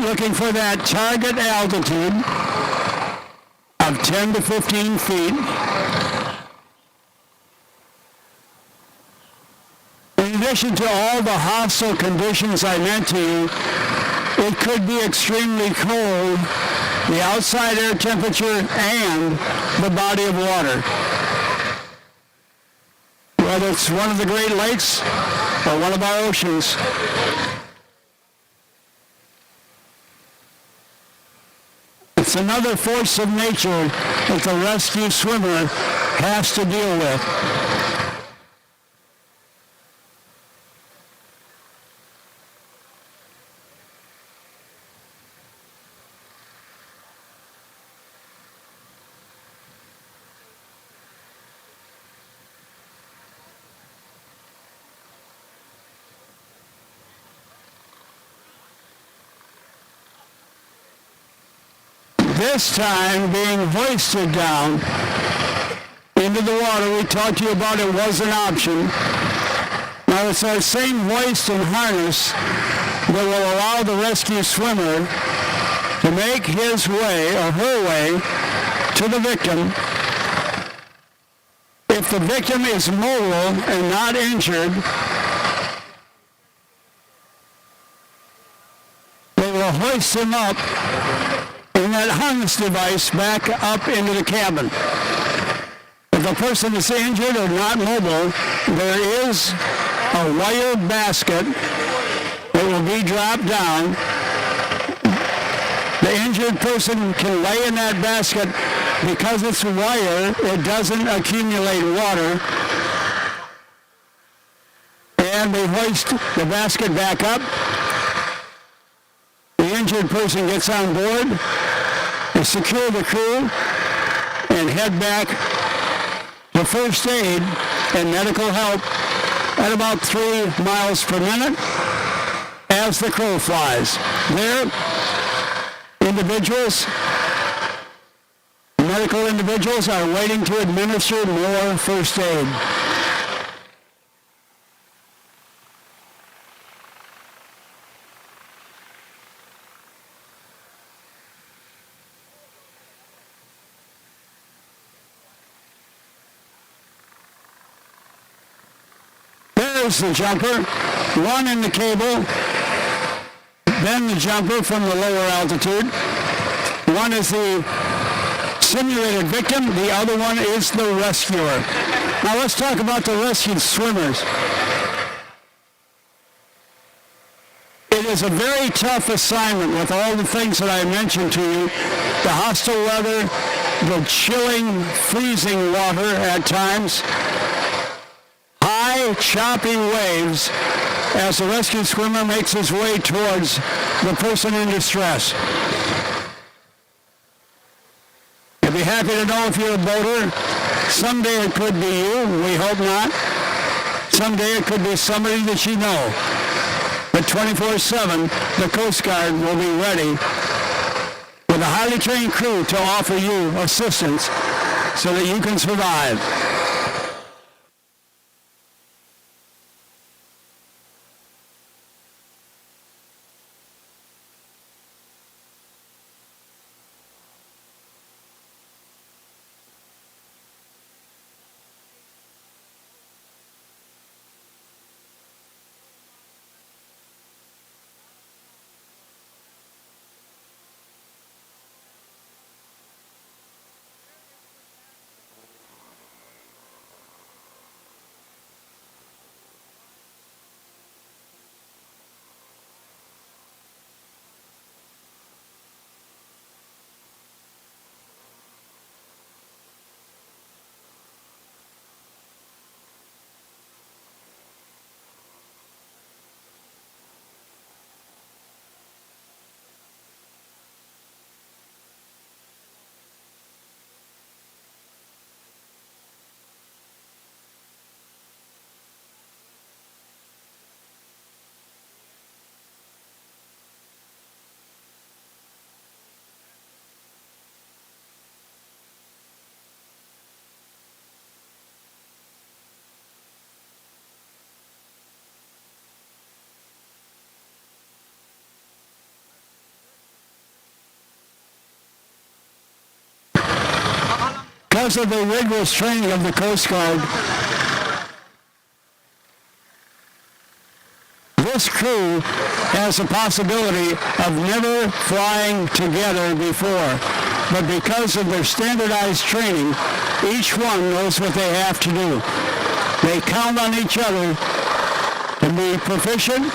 Looking for that target altitude of 10 to 15 feet. In addition to all the hostile conditions I meant to you, it could be extremely cold, the outside air temperature and the body of water. Whether it's one of the Great Lakes or one of our oceans. It's another force of nature that the rescue swimmer has to deal with. This time being hoisted down into the water. We talked to you about it was an option. Now it's our same hoist and harness that will allow the rescue swimmer to make his way or her way to the victim. If the victim is mobile and not injured, they will hoist him up in that harness device back up into the cabin. If a person is injured or not mobile, there is a wire basket that will be dropped down. The injured person can lay in that basket. Because it's wire, it doesn't accumulate water. And they hoist the basket back up. The injured person gets on board. They secure the crew and head back to first aid and medical help at about 3 miles per minute as the crow flies. There, medical individuals are waiting to administer more first aid. There's the jumper, one in the cable, then the jumper from the lower altitude. One is the simulated victim, the other one is the rescuer. Now let's talk about the rescued swimmers. It is a very tough assignment with all the things that I mentioned to you. The hostile weather, the chilling, freezing water at times, high, choppy waves as the rescue swimmer makes his way towards the person in distress. You'll be happy to know if you're a boater. Someday it could be you. We hope not. Someday it could be somebody that you know. But 24/7, the Coast Guard will be ready with a highly trained crew to offer you assistance so that you can survive. Because of the rigorous training of the Coast Guard, this crew has the possibility of never flying together before. But because of their standardized training, each one knows what they have to do. They count on each other to be proficient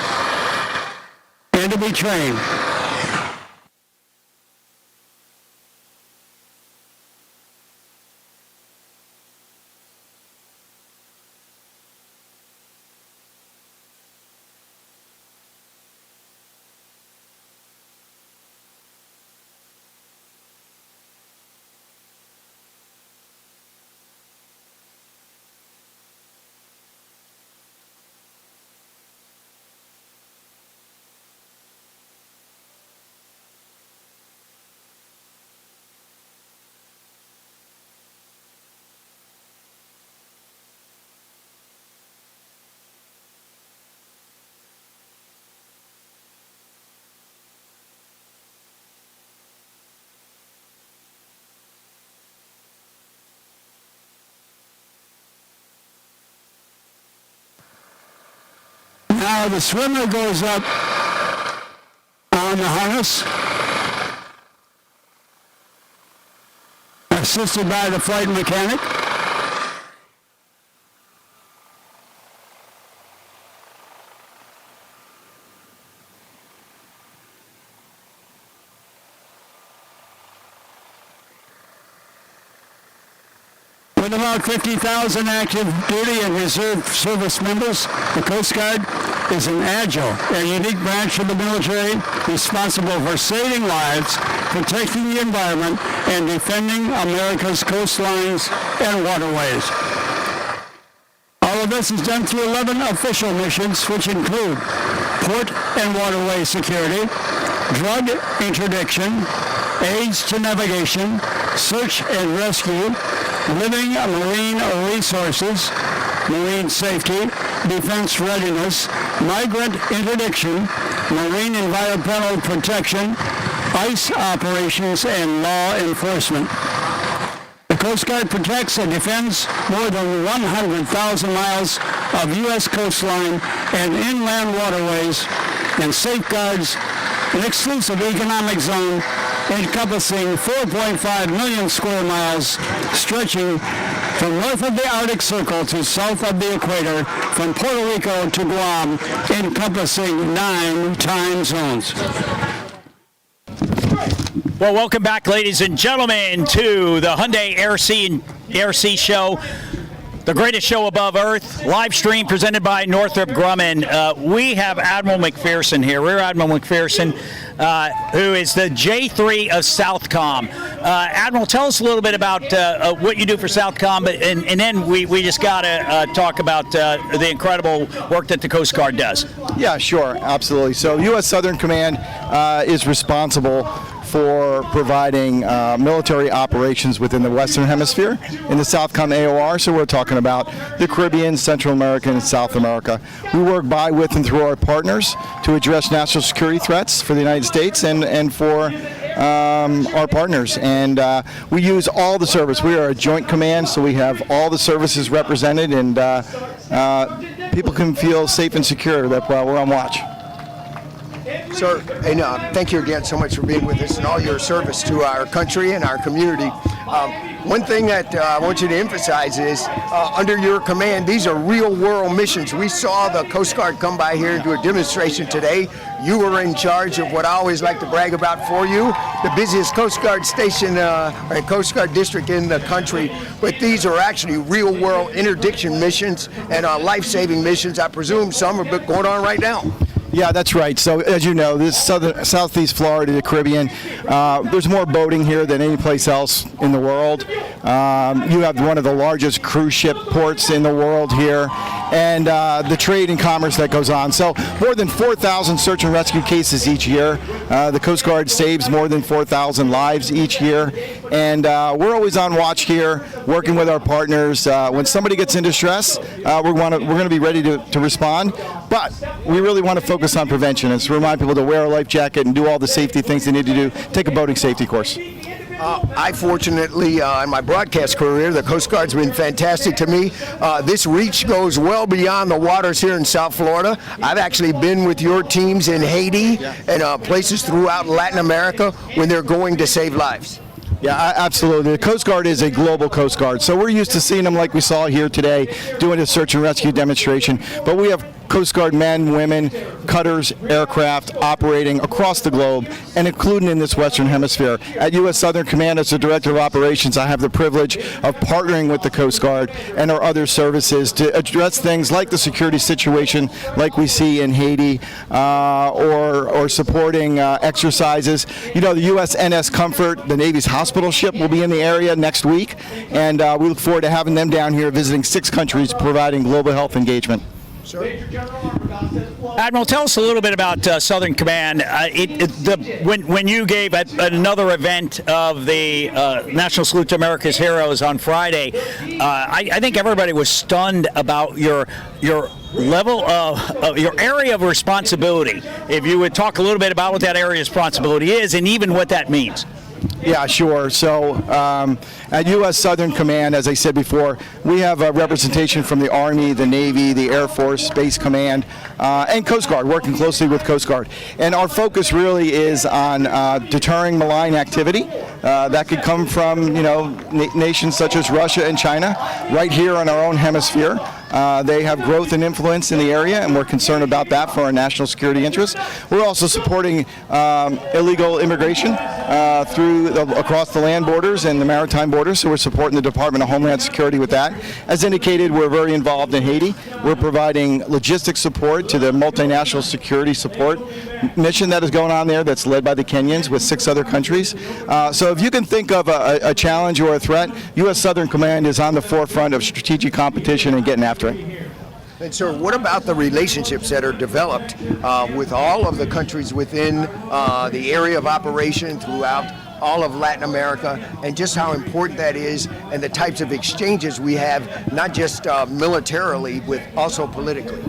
and to be trained. Now the swimmer goes up on the harness, assisted by the flight mechanic. With about 50,000 active duty and reserve service members, the Coast Guard is an agile and unique branch of the military responsible for saving lives, protecting the environment, and defending America's coastlines and waterways. All of this is done through 11 official missions, which include port and waterway security, drug interdiction, aids to navigation, search and rescue, living marine resources, marine safety, defense readiness, migrant interdiction, marine environmental protection, ice operations, and law enforcement. The Coast Guard protects and defends more than 100,000 miles of U.S. coastline and inland waterways and safeguards an exclusive economic zone encompassing 4.5 million square miles, stretching from north of the Arctic Circle to south of the equator, from Puerto Rico to Guam, encompassing 9 time zones. Well, welcome back, ladies and gentlemen, to the Hyundai Air Sea Show, the greatest show above Earth, live stream presented by Northrop Grumman. We have Admiral McPherson here, Rear Admiral McPherson, who is the J3 of Southcom. Admiral, tell us a little bit about what you do for Southcom, and then we just got to talk about the incredible work that the Coast Guard does. Yeah, sure, absolutely. So U.S. Southern Command is responsible for providing military operations within the Western Hemisphere in the Southcom AOR. So we're talking about the Caribbean, Central America, and South America. We work by, with, and through our partners to address national security threats for the United States and for our partners. And we use all the service. We are a joint command, so we have all the services represented, and people can feel safe and secure that we're on watch. Sir, and thank you again so much for being with us and all your service to our country and our community. One thing that I want you to emphasize is under your command, these are real-world missions. We saw the Coast Guard come by here and do a demonstration today. You were in charge of what I always like to brag about for you, the busiest Coast Guard station and Coast Guard district in the country. But these are actually real-world interdiction missions and life-saving missions. I presume some are going on right now. Yeah, that's right. So as you know, this southeast Florida, the Caribbean, there's more boating here than any place else in the world. You have one of the largest cruise ship ports in the world here, and the trade and commerce that goes on. So more than 4,000 search and rescue cases each year. The Coast Guard saves more than 4,000 lives each year, and we're always on watch here, working with our partners. When somebody gets in distress, we're going to be ready to respond, but we really want to focus on prevention and to remind people to wear a life jacket and do all the safety things they need to do. Take a boating safety course. I fortunately, in my broadcast career, the Coast Guard's been fantastic to me. This reach goes well beyond the waters here in South Florida. I've actually been with your teams in Haiti and places throughout Latin America when they're going to save lives. Yeah, absolutely. The Coast Guard is a global Coast Guard, so we're used to seeing them like we saw here today, doing a search and rescue demonstration. But we have Coast Guard men, women, cutters, aircraft operating across the globe and including in this Western Hemisphere. At U.S. Southern Command, as the Director of Operations, I have the privilege of partnering with the Coast Guard and our other services to address things like the security situation like we see in Haiti or supporting exercises. You know, the USNS Comfort, the Navy's hospital ship, will be in the area next week, and we look forward to having them down here visiting 6 countries providing global health engagement. Admiral, tell us a little bit about Southern Command. When you gave at another event of the National Salute to America's Heroes on Friday, I think everybody was stunned about your level of your area of responsibility. If you would talk a little bit about what that area of responsibility is and even what that means. Yeah, sure. So at U.S. Southern Command, as I said before, we have a representation from the Army, the Navy, the Air Force, Space Command, and Coast Guard, working closely with Coast Guard. And our focus really is on deterring malign activity that could come from, nations such as Russia and China, right here on our own hemisphere. They have growth and influence in the area, and we're concerned about that for our national security interests. We're also supporting illegal immigration across the land borders and the maritime borders, so we're supporting the Department of Homeland Security with that. As indicated, we're very involved in Haiti. We're providing logistics support to the multinational security support mission that is going on there that's led by the Kenyans with 6 other countries. So if you can think of a challenge or a threat, U.S. Southern Command is on the forefront of strategic competition and getting after it. And sir, what about the relationships that are developed with all of the countries within the area of operation throughout all of Latin America, and just how important that is, and the types of exchanges we have, not just militarily, but also politically?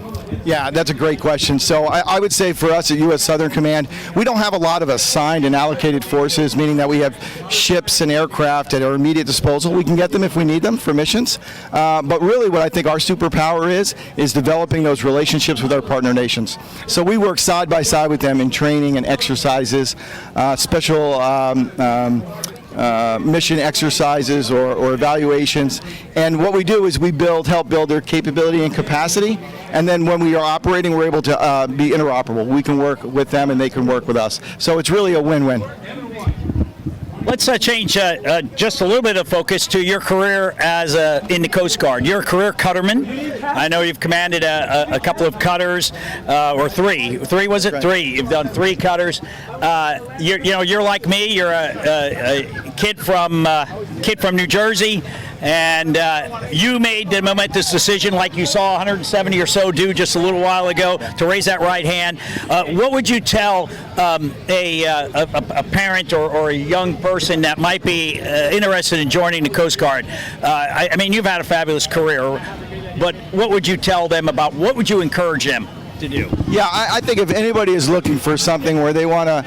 Yeah, that's a great question. So I would say for us at U.S. Southern Command, we don't have a lot of assigned and allocated forces, meaning that we have ships and aircraft at our immediate disposal. We can get them if we need them for missions. But really what I think our superpower is developing those relationships with our partner nations. So we work side by side with them in training and exercises, special mission exercises or evaluations, and what we do is we help build their capability and capacity, and then when we are operating, we're able to be interoperable. We can work with them and they can work with us, so it's really a win-win. Let's change just a little bit of focus to your career as in the Coast Guard. You're a career cutterman. I know you've commanded a couple of cutters, or 3. 3 was it? Right. 3. You've done 3 cutters. You're like me. You're a kid from New Jersey, and you made the momentous decision, like you saw 170 or so do just a little while ago, to raise that right hand. What would you tell a parent or a young person that might be interested in joining the Coast Guard? I mean, you've had a fabulous career, but what would you tell them about, what would you encourage them to do? Yeah, I think if anybody is looking for something where they want to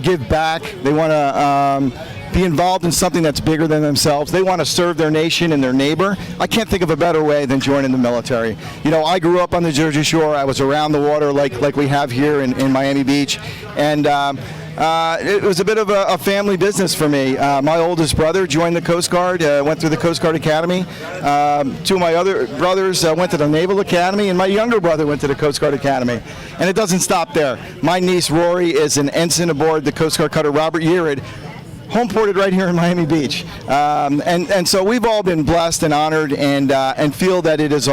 give back, they want to be involved in something that's bigger than themselves, they want to serve their nation and their neighbor, I can't think of a better way than joining the military. I grew up on the Jersey Shore. I was around the water like we have here in Miami Beach, and it was a bit of a family business for me. My oldest brother joined the Coast Guard, went through the Coast Guard Academy. 2 of my other brothers went to the Naval Academy, and my younger brother went to the Coast Guard Academy. And it doesn't stop there. My niece Rory is an ensign aboard the Coast Guard cutter Robert Yeared, home ported right here in Miami Beach. And so we've all been blessed and honored, and feel that it is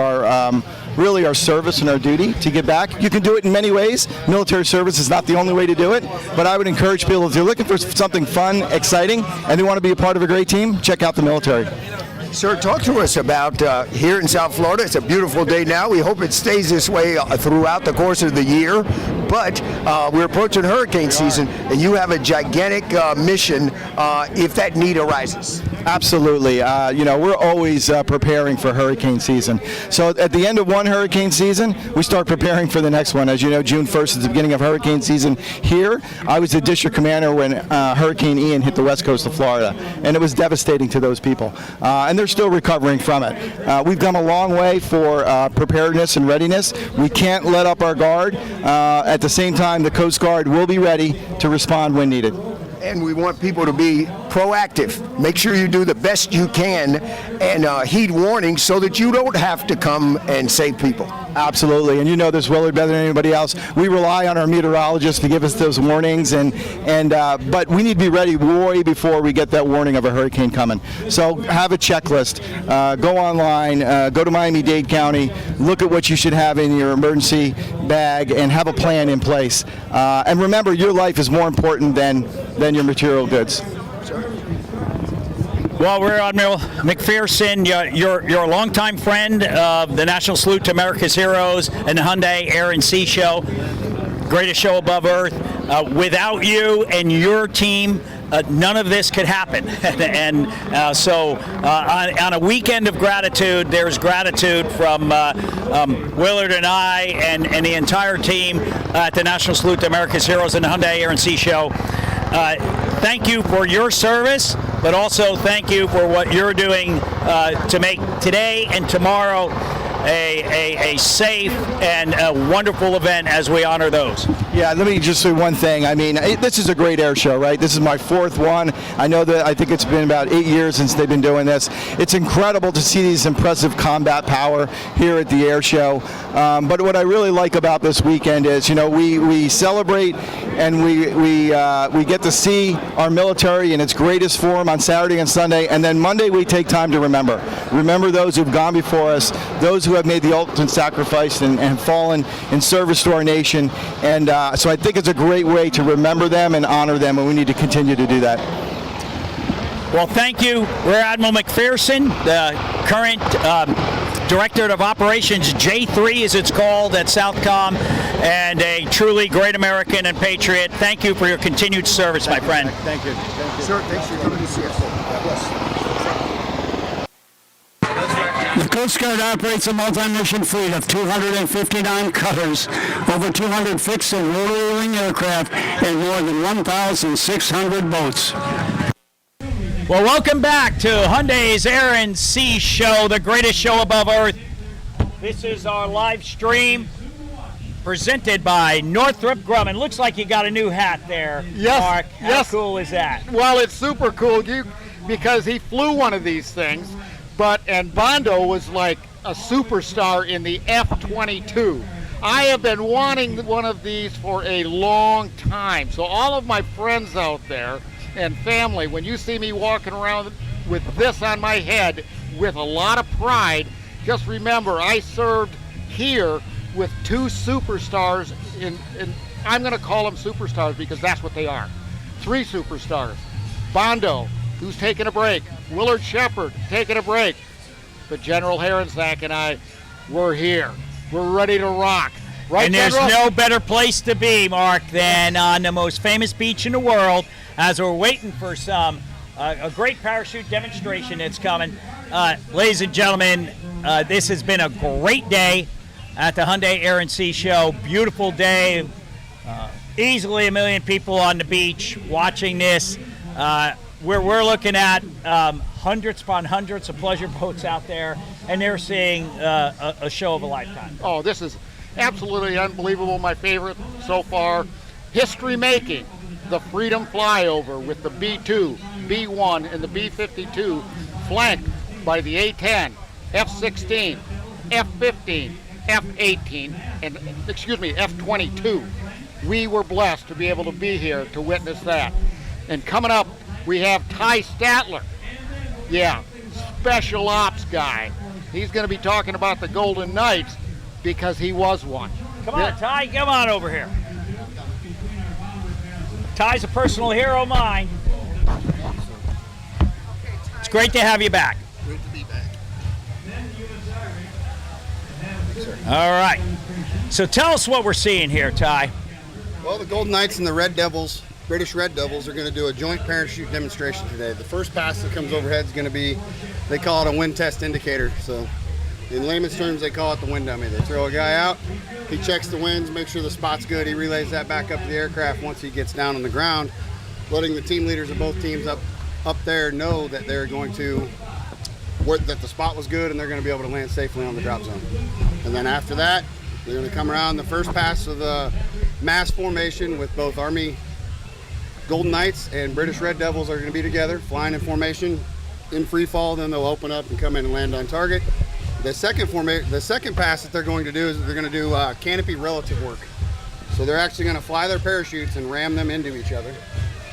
really our service and our duty to give back. You can do it in many ways. Military service is not the only way to do it, but I would encourage people, if you're looking for something fun, exciting, and they want to be a part of a great team, check out the military. Sir, talk to us about here in South Florida. It's a beautiful day now. We hope it stays this way throughout the course of the year. but we're approaching hurricane season, and you have a gigantic mission if that need arises. Absolutely. We're always preparing for hurricane season. So at the end of one hurricane season, we start preparing for the next one. As you know, June 1st is the beginning of hurricane season here. I was the district commander when Hurricane Ian hit the west coast of Florida, and it was devastating to those people. And they're still recovering from it. We've come a long way for preparedness and readiness. We can't let up our guard. At the same time, the Coast Guard will be ready to respond when needed. And we want people to be proactive. Make sure you do the best you can and heed warnings so that you don't have to come and save people. Absolutely, and you know this, Willard, better than anybody else. We rely on our meteorologists to give us those warnings, but we need to be ready way before we get that warning of a hurricane coming. So have a checklist. Go online, go to Miami-Dade County, look at what you should have in your emergency bag, and have a plan in place. And remember, your life is more important than your material goods. Well, Rear Admiral McPherson, you're a longtime friend of the National Salute to America's Heroes and the Hyundai Air and Sea Show, greatest show above Earth. Without you and your team, none of this could happen. So on a weekend of gratitude, there's gratitude from Willard and I and the entire team at the National Salute to America's Heroes and the Hyundai Air and Sea Show. Thank you for your service, but also thank you for what you're doing to make today and tomorrow a safe and a wonderful event as we honor those. Yeah, let me just say one thing. I mean, this is a great air show, right? This is my fourth one. I think it's been about 8 years since they've been doing this. It's incredible to see these impressive combat power here at the air show. But what I really like about this weekend is, we celebrate and we get to see our military in its greatest form on Saturday and Sunday, and then Monday we take time to remember those who've gone before us, those who have made the ultimate sacrifice and fallen in service to our nation. And so I think it's a great way to remember them and honor them, and we need to continue to do that. Well, thank you, Rear Admiral McPherson, the current Director of Operations J3, as it's called, at Southcom, and a truly great American and patriot. Thank you for your continued service, my friend. Thank you. Sir, thanks for coming to see us. God bless. The Coast Guard operates a multi-mission fleet of 259 cutters, over 200 fixed and rotary wing aircraft, and more than 1,600 boats. Well, welcome back to Hyundai's Air and Sea Show, the greatest show above Earth. This is our live stream presented by Northrop Grumman. Looks like you got a new hat there, Yes, Mark. How yes. cool is that? Well, it's super cool because he flew one of these things, and Bondo was like a superstar in the F-22. I have been wanting one of these for a long time. So all of my friends out there and family, when you see me walking around with this on my head with a lot of pride, just remember I served here with two superstars, and I'm going to call them superstars because that's what they are. Three superstars. Bondo, who's taking a break. Willard Shepard, taking a break. But General Herenzak and I, we're here. We're ready to rock. Right, and there's General? no better place to be, Mark, than on the most famous beach in the world as we're waiting for a great parachute demonstration that's coming. Ladies and gentlemen, this has been a great day at the Hyundai Air and Sea Show. Beautiful day. Easily 1 million people on the beach watching this. We're looking at hundreds upon hundreds of pleasure boats out there, and they're seeing a show of a lifetime. Oh, this is absolutely unbelievable. My favorite so far. History making. The Freedom Flyover with the B-2, B-1, and the B-52 flanked by the A-10, F-16, F-15, F-18, and, F-22. We were blessed to be able to be here to witness that. And coming up, we have Ty Statler. Yeah, special ops guy. He's going to be talking about the Golden Knights because he was one. Come on, Ty, come on over here. Ty's a personal hero of mine. It's great to have you back. Great to be back. All right. So tell us what we're seeing here, Ty. Well, the Golden Knights and the Red Devils, British Red Devils, are going to do a joint parachute demonstration today. The first pass that comes overhead is going to be, they call it a wind test indicator. So in layman's terms, they call it the wind dummy. They throw a guy out, he checks the winds, makes sure the spot's good, he relays that back up to the aircraft once he gets down on the ground, letting the team leaders of both teams up there know that they're going to, that the spot was good and they're going to be able to land safely on the drop zone. And then after that, they're going to come around the first pass of the mass formation with both Army Golden Knights and British Red Devils are going to be together, flying in formation in free fall. Then they'll open up and come in and land on target. The second pass that they're going to do is they're going to do canopy relative work. So they're actually going to fly their parachutes and ram them into each other,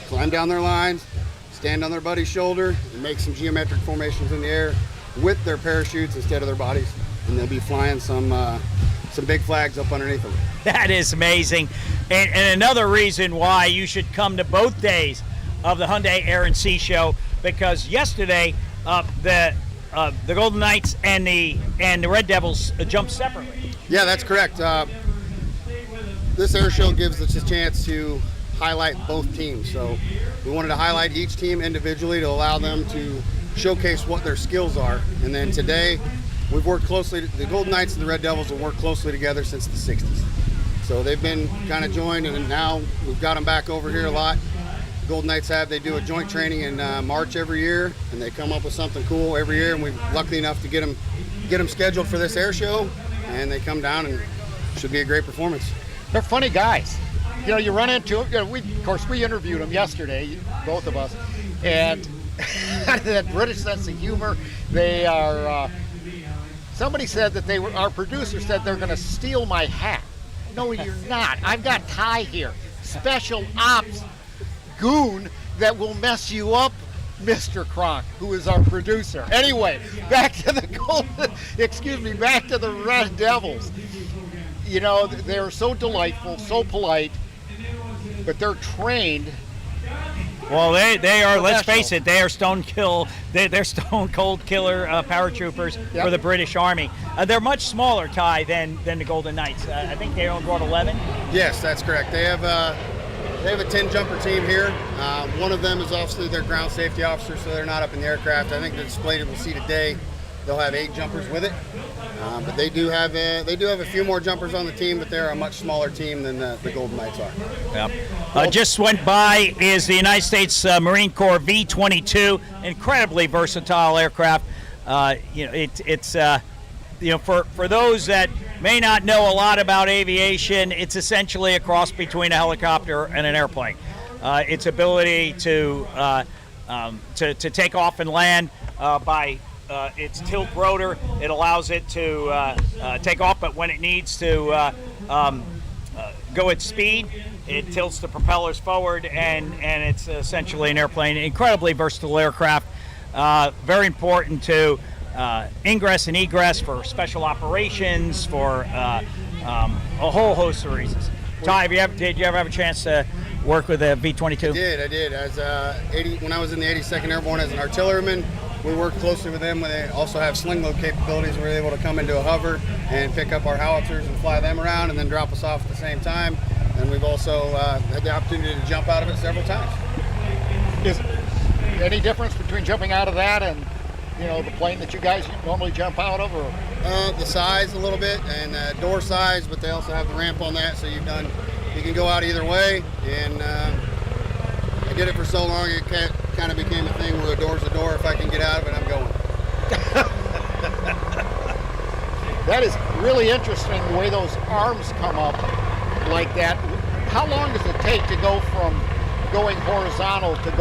climb down their lines, stand on their buddy's shoulder, and make some geometric formations in the air with their parachutes instead of their bodies. And they'll be flying some big flags up underneath them. That is amazing. And another reason why you should come to both days of the Hyundai Air and Sea Show, because yesterday the Golden Knights and the Red Devils jumped separately. Yeah, that's correct. This air show gives us a chance to highlight both teams. So we wanted to highlight each team individually to allow them to showcase what their skills are. And then today, we've worked closely, the Golden Knights and the Red Devils have worked closely together since the 60s. So they've been kind of joined, and now we've got them back over here a lot. The Golden Knights they do a joint training in March every year, and they come up with something cool every year, and we're lucky enough to get them scheduled for this air show, and they come down and it should be a great performance. They're funny guys. You know, you run into them. Of course, we interviewed them yesterday, both of us, and that British sense of humor. They are. Somebody said that our producer said they're going to steal my hat. No, you're not. I've got Ty here, special ops goon that will mess you up, Mr. Kronk, who is our producer. Anyway, back to the Red Devils. You know, they're so delightful, so polite, but they're trained. Well, they are. Let's face it. They are stone cold killer paratroopers for the British Army. They're much smaller, Ty, than the Golden Knights. I think they only brought 11. Yes, that's correct. They have a 10-jumper team here. One of them is obviously their ground safety officer, so they're not up in the aircraft. I think the display that we'll see today, they'll have 8 jumpers with it. But they do have a few more jumpers on the team, but they're a much smaller team than the Golden Knights are. Yeah. Just went by is the United States Marine Corps V-22, incredibly versatile aircraft. For those that may not know a lot about aviation, it's essentially a cross between a helicopter and an airplane. Its ability to take off and land by its tilt rotor, it allows it to take off, but when it needs to go at speed, it tilts the propellers forward, and it's essentially an airplane. Incredibly versatile aircraft, very important to ingress and egress for special operations, for a whole host of reasons. Ty, did you ever have a chance to work with a V-22? I did. When I was in the 82nd Airborne as an artilleryman, we worked closely with them when they also have sling load capabilities. We were able to come into a hover and pick up our howitzers and fly them around and then drop us off at the same time. And we've also had the opportunity to jump out of it several times. Is any difference between jumping out of that and the plane that you guys normally jump out of, or? The size a little bit, and door size, but they also have the ramp on that, so you can go out either way. And I did it for so long, it kind of became a thing where the door's a door. If I can get out of it, I'm going. That is really interesting, the way those arms come up like that. How long does it take to go from going horizontal to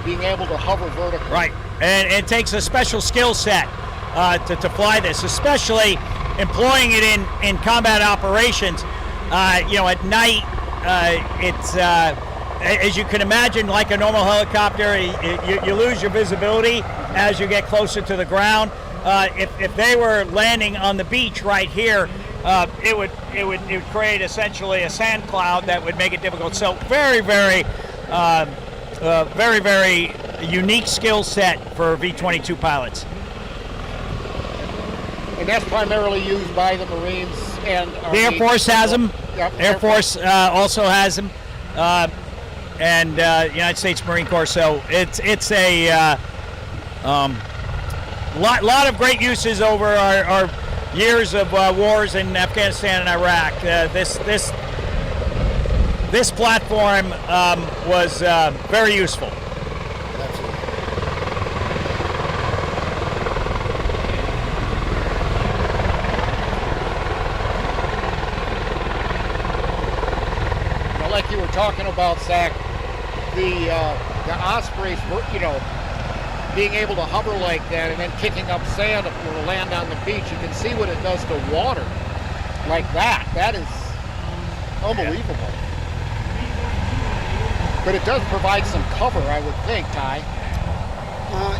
being able to hover vertically? Right, and it takes a special skill set to fly this, especially employing it in combat operations. At night, it's as you can imagine, like a normal helicopter, you lose your visibility as you get closer to the ground. If they were landing on the beach right here, it would create essentially a sand cloud that would make it difficult. So very, very unique skill set for V-22 pilots. And that's primarily used by the Marines and Army. The Air Force has them. Air Force also has them, and United States Marine Corps. So it's a lot of great uses over our years of wars in Afghanistan and Iraq. This platform was very useful. Like you were talking about, Zach, the Ospreys, being able to hover like that and then kicking up sand if you were to land on the beach, you can see what it does to water like that. That is unbelievable. But it does provide some cover, I would think, Ty.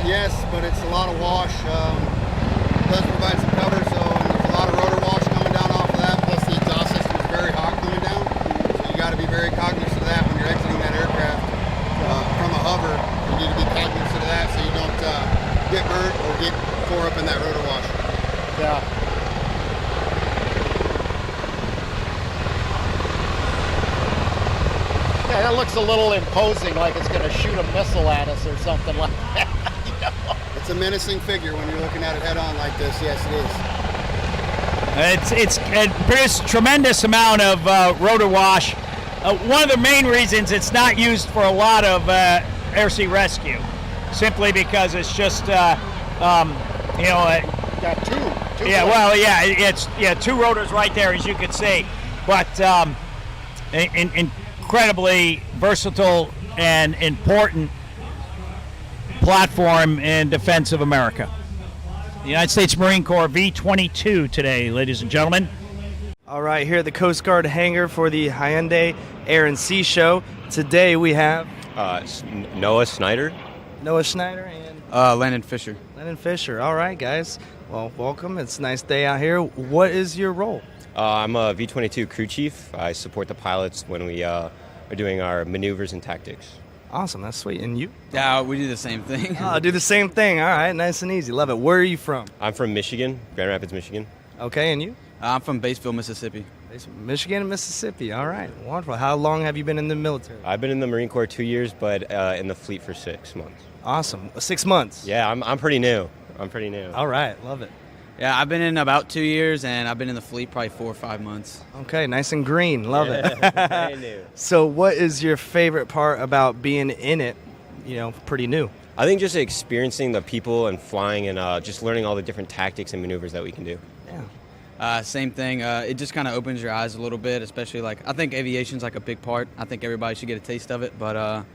Yes, but it's a lot of wash. It does provide some cover, so there's a lot of rotor wash coming down off of that, plus the exhaust system is very hot coming down. So you got to be very cognizant of that when you're exiting that aircraft from a hover. You need to be cognizant of that so you don't get burnt or get tore up in that rotor wash. Yeah. Yeah, that looks a little imposing, like it's going to shoot a missile at us or something like that. It's a menacing figure when you're looking at it head on like this. Yes, it is. It produced a tremendous amount of rotor wash. One of the main reasons it's not used for a lot of air sea rescue, simply because it's just got two. Yeah, well, yeah, it's two rotors right there, as you can see, but incredibly versatile and important platform in defense of America. The United States Marine Corps V-22 today, ladies and gentlemen. All right, here at the Coast Guard hangar for the Hyundai Air and Sea Show. Today we have Noah Snyder. Noah Schneider and Landon Fisher. Landon Fisher. All right, guys. Well, welcome. It's a nice day out here. What is your role? I'm a V-22 crew chief. I support the pilots when we are doing our maneuvers and tactics. Awesome. That's sweet. And you? Yeah, we do the same thing. Oh, do the same thing. All right. Nice and easy. Love it. Where are you from? I'm from Michigan, Grand Rapids, Michigan. Okay. And you? I'm from Batesville, Mississippi. Michigan and Mississippi. All right. Wonderful. How long have you been in the military? I've been in the Marine Corps 2 years, but in the fleet for 6 months. Awesome. 6 months? Yeah, I'm pretty new. All right. Love it. Yeah, I've been in about 2 years, and I've been in the fleet probably 4 or 5 months. Okay, nice and green. Love it. Brand new. So what is your favorite part about being in it, pretty new? I think just experiencing the people and flying and just learning all the different tactics and maneuvers that we can do. Yeah. Same thing. It just kind of opens your eyes a little bit, especially I think aviation's like a big part. I think everybody should get a taste of it, but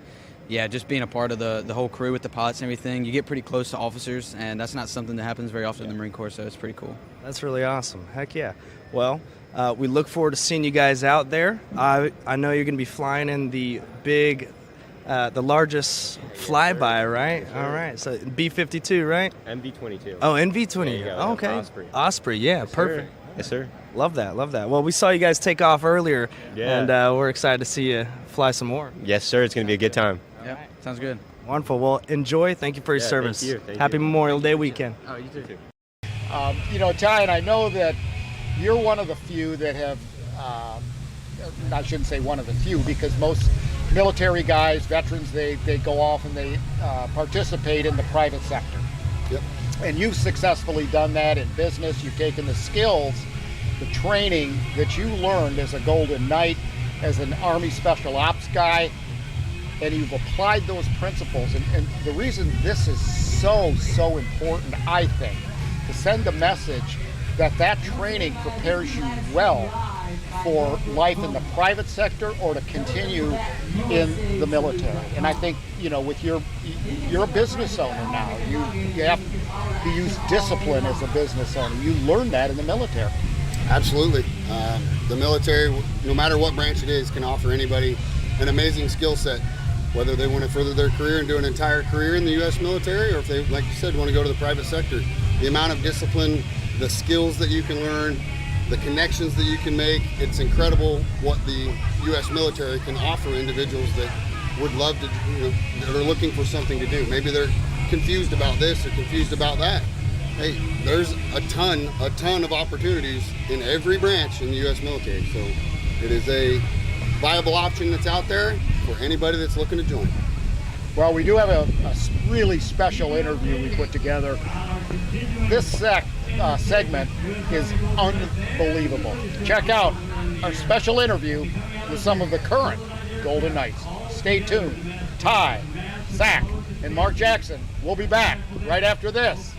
yeah, just being a part of the whole crew with the pilots and everything, you get pretty close to officers, and that's not something that happens very often in the Marine Corps, so it's pretty cool. That's really awesome. Heck yeah. Well, we look forward to seeing you guys out there. I know you're going to be flying in the big, the largest flyby, right? All right. So B-52, right? MV-22. Oh, NV-20. Oh, okay. Osprey, yeah, perfect. Yes, sir. Love that. Well, we saw you guys take off earlier, and we're excited to see you fly some more. Yes, sir. It's going to be a good time. Yeah, sounds good. Wonderful. Well, enjoy. Thank you for your service. Thank you. Happy Memorial Day weekend. Oh, you too. Ty, and I know that you're one of the few that have, I shouldn't say one of the few, because most military guys, veterans, they go off and they participate in the private sector. Yep. And you've successfully done that in business. You've taken the skills, the training that you learned as a Golden Knight, as an Army Special Ops guy, and you've applied those principles. And the reason this is so important, I think, to send a message that training prepares you well for life in the private sector or to continue in the military. And I think, with you're a business owner now. You have to use discipline as a business owner. You learn that in the military. Absolutely. The military, no matter what branch it is, can offer anybody an amazing skill set, whether they want to further their career and do an entire career in the U.S. military, or if they, like you said, want to go to the private sector. The amount of discipline, the skills that you can learn, the connections that you can make, it's incredible what the U.S. military can offer individuals that would love to, that are looking for something to do. Maybe they're confused about this or confused about that. Hey, there's a ton of opportunities in every branch in the U.S. military. So It is a viable option that's out there for anybody that's looking to join. Well, we do have a really special interview we put together. This segment is unbelievable. Check out our special interview with some of the current Golden Knights. Stay tuned. Ty, Zach, and Mark Jackson will be back right after this.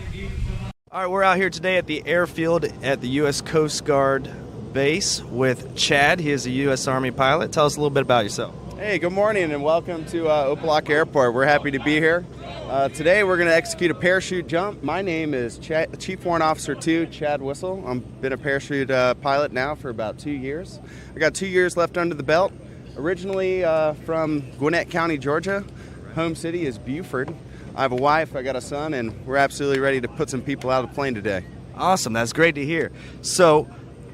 All right, we're out here today at the airfield at the U.S. Coast Guard base with Chad. He is a U.S. Army pilot. Tell us a little bit about yourself. Hey, good morning and welcome to Opelika Airport. We're happy to be here. Today we're going to execute a parachute jump. My name is Chief Warrant Officer 2, Chad Whistle. I've been a parachute pilot now for about 2 years. I got 2 years left under the belt. Originally from Gwinnett County, Georgia. Home city is Buford. I have a wife, I got a son, and we're absolutely ready to put some people out of the plane today. Awesome, that's great to hear. So,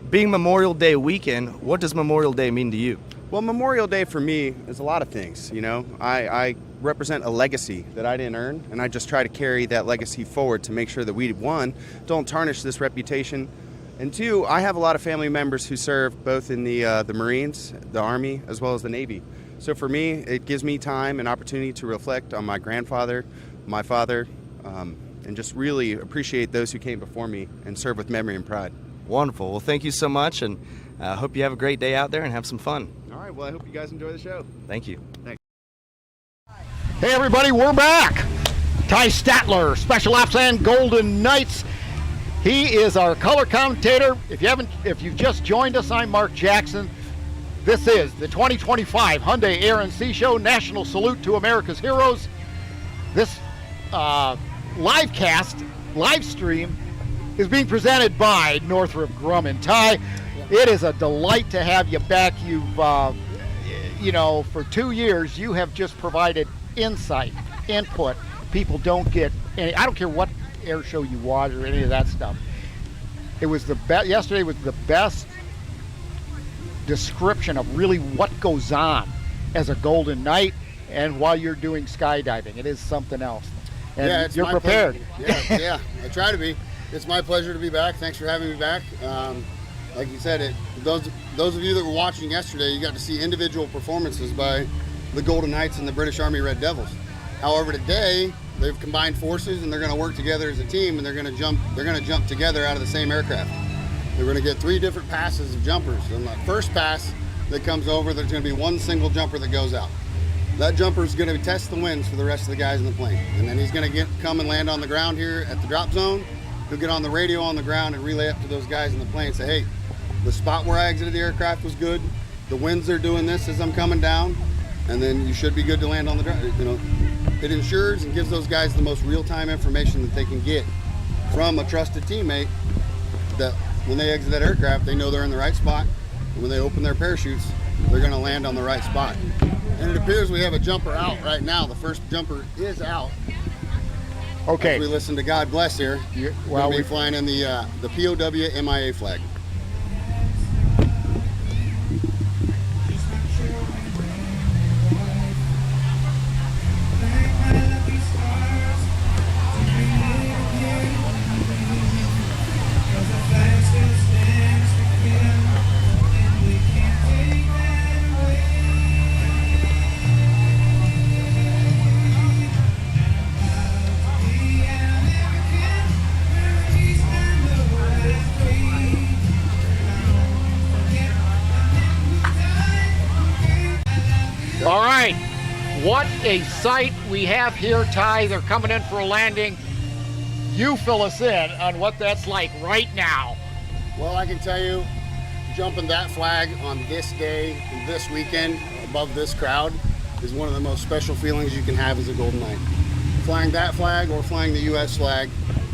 being Memorial Day weekend, what does Memorial Day mean to you? Well, Memorial Day for me is a lot of things, you know. I represent a legacy that I didn't earn, and I just try to carry that legacy forward to make sure that we, one, don't tarnish this reputation, and two, I have a lot of family members who serve both in the Marines, the Army, as well as the Navy. So for me, it gives me time and opportunity to reflect on my grandfather, my father, and just really appreciate those who came before me and serve with memory and pride. Wonderful. Well, thank you so much, and I hope you have a great day out there and have some fun. All right, well, I hope you guys enjoy the show. Thank you. Thanks. Hey everybody, we're back. Ty Statler, Special Ops and Golden Knights. He is our color commentator. If you've just joined us, I'm Mark Jackson. This is the 2025 Hyundai Air and Sea Show National Salute to America's Heroes. This live stream is being presented by Northrop Grumman. Ty, it is a delight to have you back. You've, for 2 years, you have just provided insight, input. People don't get any. I don't care what air show you watch or any of that stuff. It was the best. Yesterday was the best description of really what goes on as a Golden Knight, and while you're doing skydiving, it is something else. And yeah, it's you're my prepared. Pleasure. Yeah, I try to be. It's my pleasure to be back. Thanks for having me back. Like you said, those of you that were watching yesterday, you got to see individual performances by the Golden Knights and the British Army Red Devils. However, today they've combined forces and they're going to work together as a team, and they're going to jump together out of the same aircraft. They're going to get 3 different passes of jumpers. And the first pass that comes over, there's going to be one single jumper that goes out. That jumper is going to test the winds for the rest of the guys in the plane, and then he's going to come and land on the ground here at the drop zone. He'll get on the radio on the ground and relay up to those guys in the plane and say, hey, the spot where I exited the aircraft was good. The winds are doing this as I'm coming down, and then you should be good to land on the ground. It ensures and gives those guys the most real-time information that they can get from a trusted teammate, that when they exit that aircraft, they know they're in the right spot, and when they open their parachutes, they're going to land on the right spot. And it appears we have a jumper out right now. The first jumper is out. Okay. As we listen to God Bless here. We'll be flying in the POW MIA flag. All right, what a sight we have here, Ty. They're coming in for a landing. You fill us in on what that's like right now. Well, I can tell you, jumping that flag on this day, this weekend, above this crowd, is one of the most special feelings you can have as a Golden Knight. Flying that flag or flying the U.S. flag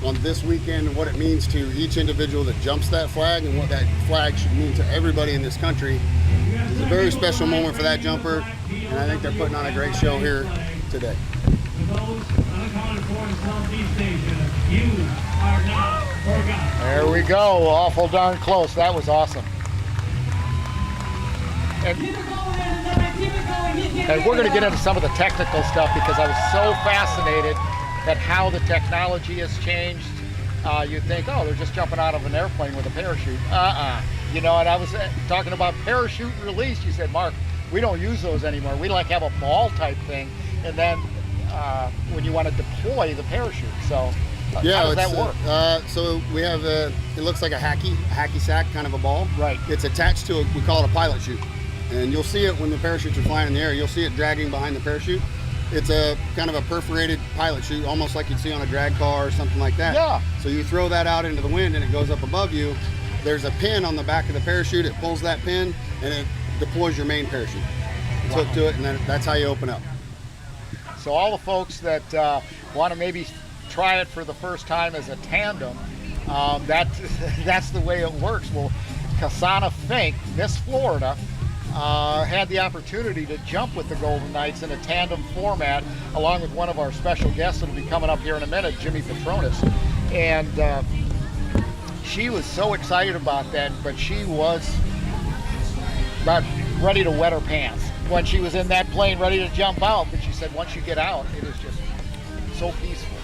on this weekend, and what it means to each individual that jumps that flag and what that flag should mean to everybody in this country, is a very special moment for that jumper, and I think they're putting on a great show here today. There we go, awful darn close. That was awesome. And we're going to get into some of the technical stuff because I was so fascinated at how the technology has changed. You think, oh, they're just jumping out of an airplane with a parachute. You know, and I was talking about parachute release. You said, Mark, we don't use those anymore. We like have a ball type thing, and then when you want to deploy the parachute. So how does that work? So we have it looks like a hacky sack, kind of a ball. Right. It's attached to we call it a pilot chute, and you'll see it when the parachutes are flying in the air. You'll see it dragging behind the parachute. It's a kind of a perforated pilot chute, almost like you'd see on a drag car or something like that. Yeah. So you throw that out into the wind and it goes up above you. There's a pin on the back of the parachute. It pulls that pin and it deploys your main parachute. It's hooked to it, and then that's how you open up. So all the folks that want to maybe try it for the first time as a tandem, that's the way it works. Well, Kasana Fink, Miss Florida, had the opportunity to jump with the Golden Knights in a tandem format, along with one of our special guests that'll be coming up here in a minute, Jimmy Petronis. And she was so excited about that, but she was about ready to wet her pants when she was in that plane ready to jump out. But she said once you get out, it is just so peaceful.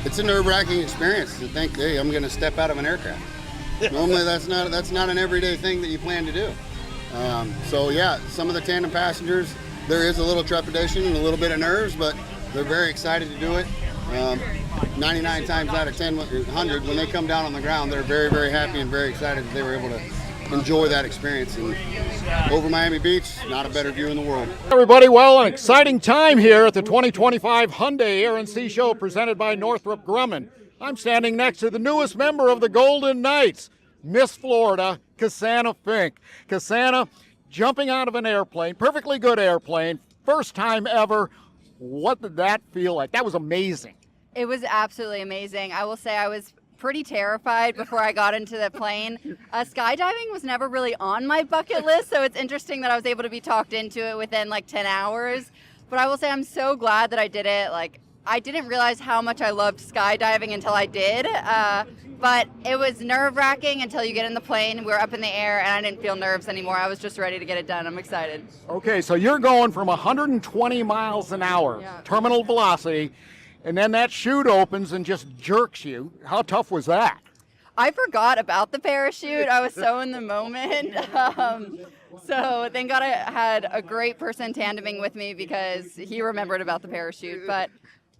It's a nerve-wracking experience to think, hey, I'm going to step out of an aircraft. Normally that's not an everyday thing that you plan to do. So yeah, some of the tandem passengers, there is a little trepidation and a little bit of nerves, but they're very excited to do it. 99 times out of 10, 100, when they come down on the ground, they're very, very happy and very excited that they were able to enjoy that experience. And over Miami Beach, not a better view in the world. Everybody, well, an exciting time here at the 2025 Hyundai Air and Sea Show presented by Northrop Grumman. I'm standing next to the newest member of the Golden Knights, Miss Florida, Kasana Fink. Kasana, jumping out of an airplane, perfectly good airplane, first time ever. What did that feel like? That was amazing. It was absolutely amazing. I will say I was pretty terrified before I got into the plane. Skydiving was never really on my bucket list, so it's interesting that I was able to be talked into it within like 10 hours. But I will say I'm so glad that I did it. Like, I didn't realize how much I loved skydiving until I did. But it was nerve-wracking until you get in the plane. We were up in the air, and I didn't feel nerves anymore. I was just ready to get it done. I'm excited. Okay, so you're going from 120 miles an hour, terminal velocity, and then that chute opens and just jerks you. How tough was that? I forgot about the parachute. I was so in the moment. So thank God I had a great person tandeming with me because he remembered about the parachute. But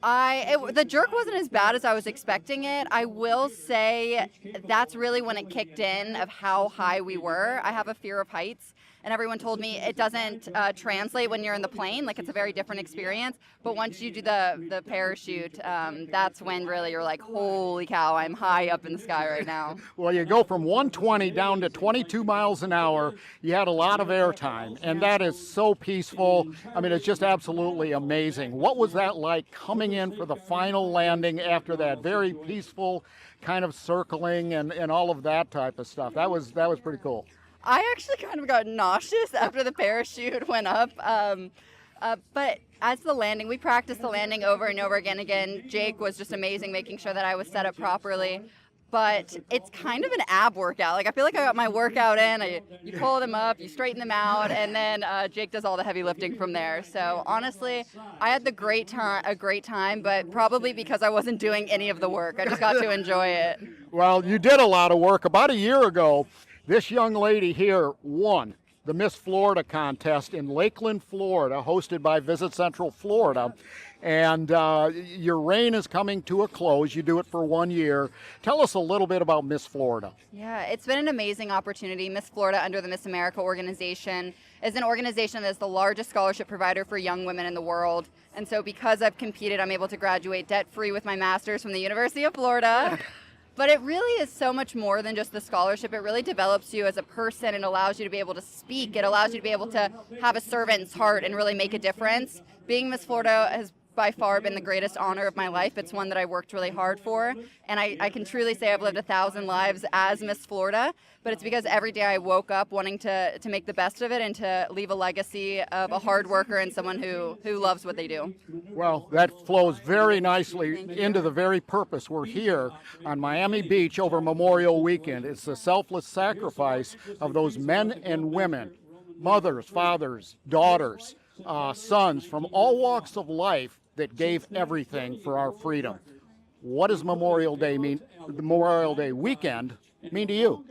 the jerk wasn't as bad as I was expecting it. I will say that's really when it kicked in of how high we were. I have a fear of heights, and everyone told me it doesn't translate when you're in the plane. Like, it's a very different experience. But once you do the parachute, that's when really you're like, holy cow, I'm high up in the sky right now. Well, you go from 120 down to 22 miles an hour. You had a lot of airtime, and that is so peaceful. I mean, it's just absolutely amazing. What was that like coming in for the final landing after that very peaceful kind of circling and all of that type of stuff? That was pretty cool. I actually kind of got nauseous after the parachute went up. But as the landing, we practiced the landing over and over again. Jake was just amazing, making sure that I was set up properly. But it's kind of an ab workout. Like, I feel like I got my workout in. You pull them up, you straighten them out, and then Jake does all the heavy lifting from there. So honestly, I had a great time, but probably because I wasn't doing any of the work. I just got to enjoy it. Well, you did a lot of work. About a year ago, this young lady here won the Miss Florida contest in Lakeland, Florida, hosted by Visit Central Florida. And your reign is coming to a close. You do it for 1 year. Tell us a little bit about Miss Florida. Yeah, it's been an amazing opportunity. Miss Florida, under the Miss America organization, is an organization that is the largest scholarship provider for young women in the world. And so because I've competed, I'm able to graduate debt-free with my master's from the University of Florida. But it really is so much more than just the scholarship. It really develops you as a person. It allows you to be able to speak. It allows you to be able to have a servant's heart and really make a difference. Being Miss Florida has by far been the greatest honor of my life. It's one that I worked really hard for. And I can truly say I've lived 1,000 lives as Miss Florida. But it's because every day I woke up wanting to make the best of it and to leave a legacy of a hard worker and someone who loves what they do. Well, that flows very nicely into the very purpose we're here on Miami Beach over Memorial Weekend. It's the selfless sacrifice of those men and women, mothers, fathers, daughters, sons from all walks of life that gave everything for our freedom. What does Memorial Day mean? The Memorial Day weekend mean to you?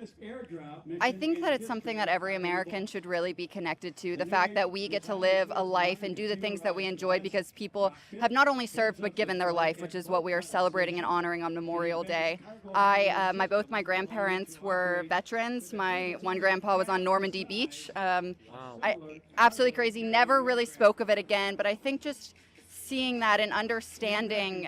I think that it's something that every American should really be connected to. The fact that we get to live a life and do the things that we enjoy because people have not only served but given their life, which is what we are celebrating and honoring on Memorial Day. Both my grandparents were veterans. My one grandpa was on Normandy Beach. Absolutely crazy. Never really spoke of it again, but I think just seeing that and understanding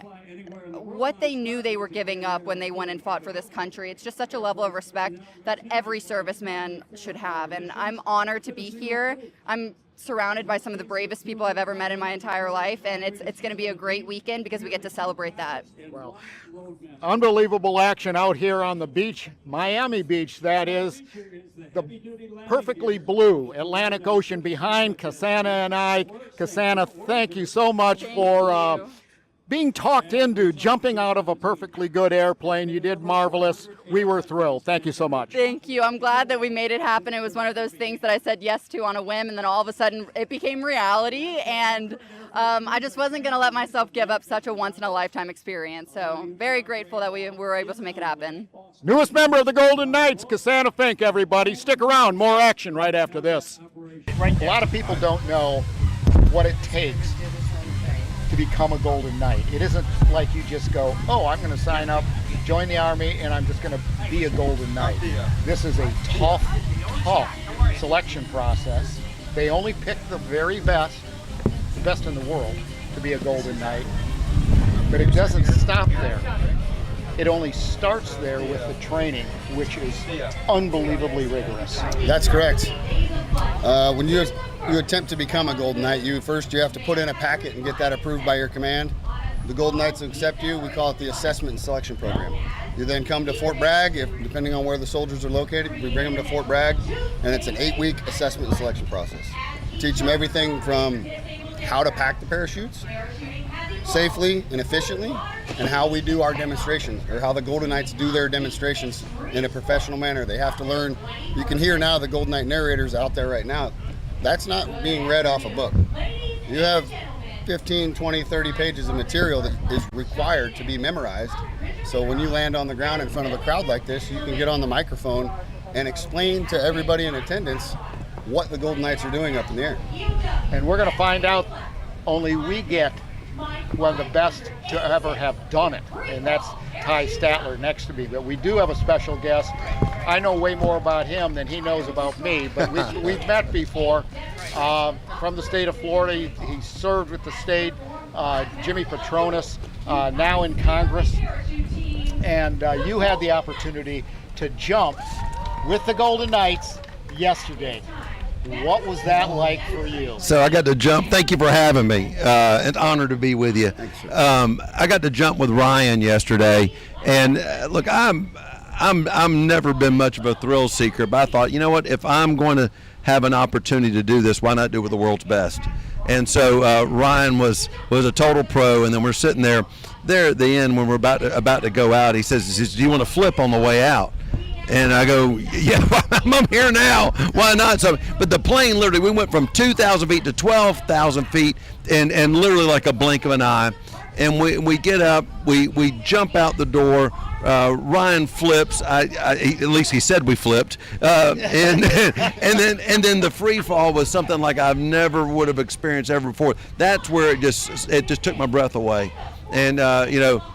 what they knew they were giving up when they went and fought for this country. It's just such a level of respect that every serviceman should have. And I'm honored to be here. I'm surrounded by some of the bravest people I've ever met in my entire life, and it's going to be a great weekend because we get to celebrate that. Well, unbelievable action out here on the beach, Miami Beach, that is. The perfectly blue Atlantic Ocean behind Cassana and I. Cassana, thank you so much for being talked into jumping out of a perfectly good airplane. You did marvelous. We were thrilled. Thank you so much. Thank you. I'm glad that we made it happen. It was one of those things that I said yes to on a whim, and then all of a sudden it became reality. And I just wasn't going to let myself give up such a once-in-a-lifetime experience. So very grateful that we were able to make it happen. Newest member of the Golden Knights, Cassana Fink, everybody. Stick around. More action right after this. A lot of people don't know what it takes to become a Golden Knight. It isn't like you just go, oh, I'm going to sign up, join the Army, and I'm just going to be a Golden Knight. This is a tough selection process. They only pick the very best in the world to be a Golden Knight, but it doesn't stop there. It only starts there with the training, which is unbelievably rigorous. That's correct. When you attempt to become a Golden Knight, you have to put in a packet and get that approved by your command. The Golden Knights accept you. We call it the Assessment and Selection Program. You then come to Fort Bragg, depending on where the soldiers are located. We bring them to Fort Bragg, and it's an 8-week assessment and selection process. Teach them everything from how to pack the parachutes safely and efficiently, and how we do our demonstrations, or how the Golden Knights do their demonstrations in a professional manner. They have to learn. You can hear now the Golden Knight narrators out there right now. That's not being read off a book. You have 15, 20, 30 pages of material that is required to be memorized. So when you land on the ground in front of a crowd like this, you can get on the microphone and explain to everybody in attendance what the Golden Knights are doing up in the air. And we're going to find out only we get one of the best to ever have done it, and that's Ty Statler next to me. But we do have a special guest. I know way more about him than he knows about me, but we've met before. From the state of Florida, he served with the state. Jimmy Petronas, now in Congress. And you had the opportunity to jump with the Golden Knights yesterday. What was that like for you? So I got to jump. Thank you for having me. It's an honor to be with you. I got to jump with Ryan yesterday, and look, I'm never been much of a thrill seeker, but I thought, you know what? If I'm going to have an opportunity to do this, why not do it with the world's best? And so Ryan was a total pro, and then we're sitting there at the end when we're about to go out. He says, "Do you want to flip on the way out?" And I go, yeah, I'm here now. Why not? So, but the plane literally, we went from 2,000 feet to 12,000 feet, and literally like a blink of an eye. And we get up, we jump out the door. Ryan flips. At least he said we flipped. And then the free fall was something like I've never would have experienced ever before. That's where it just took my breath away. And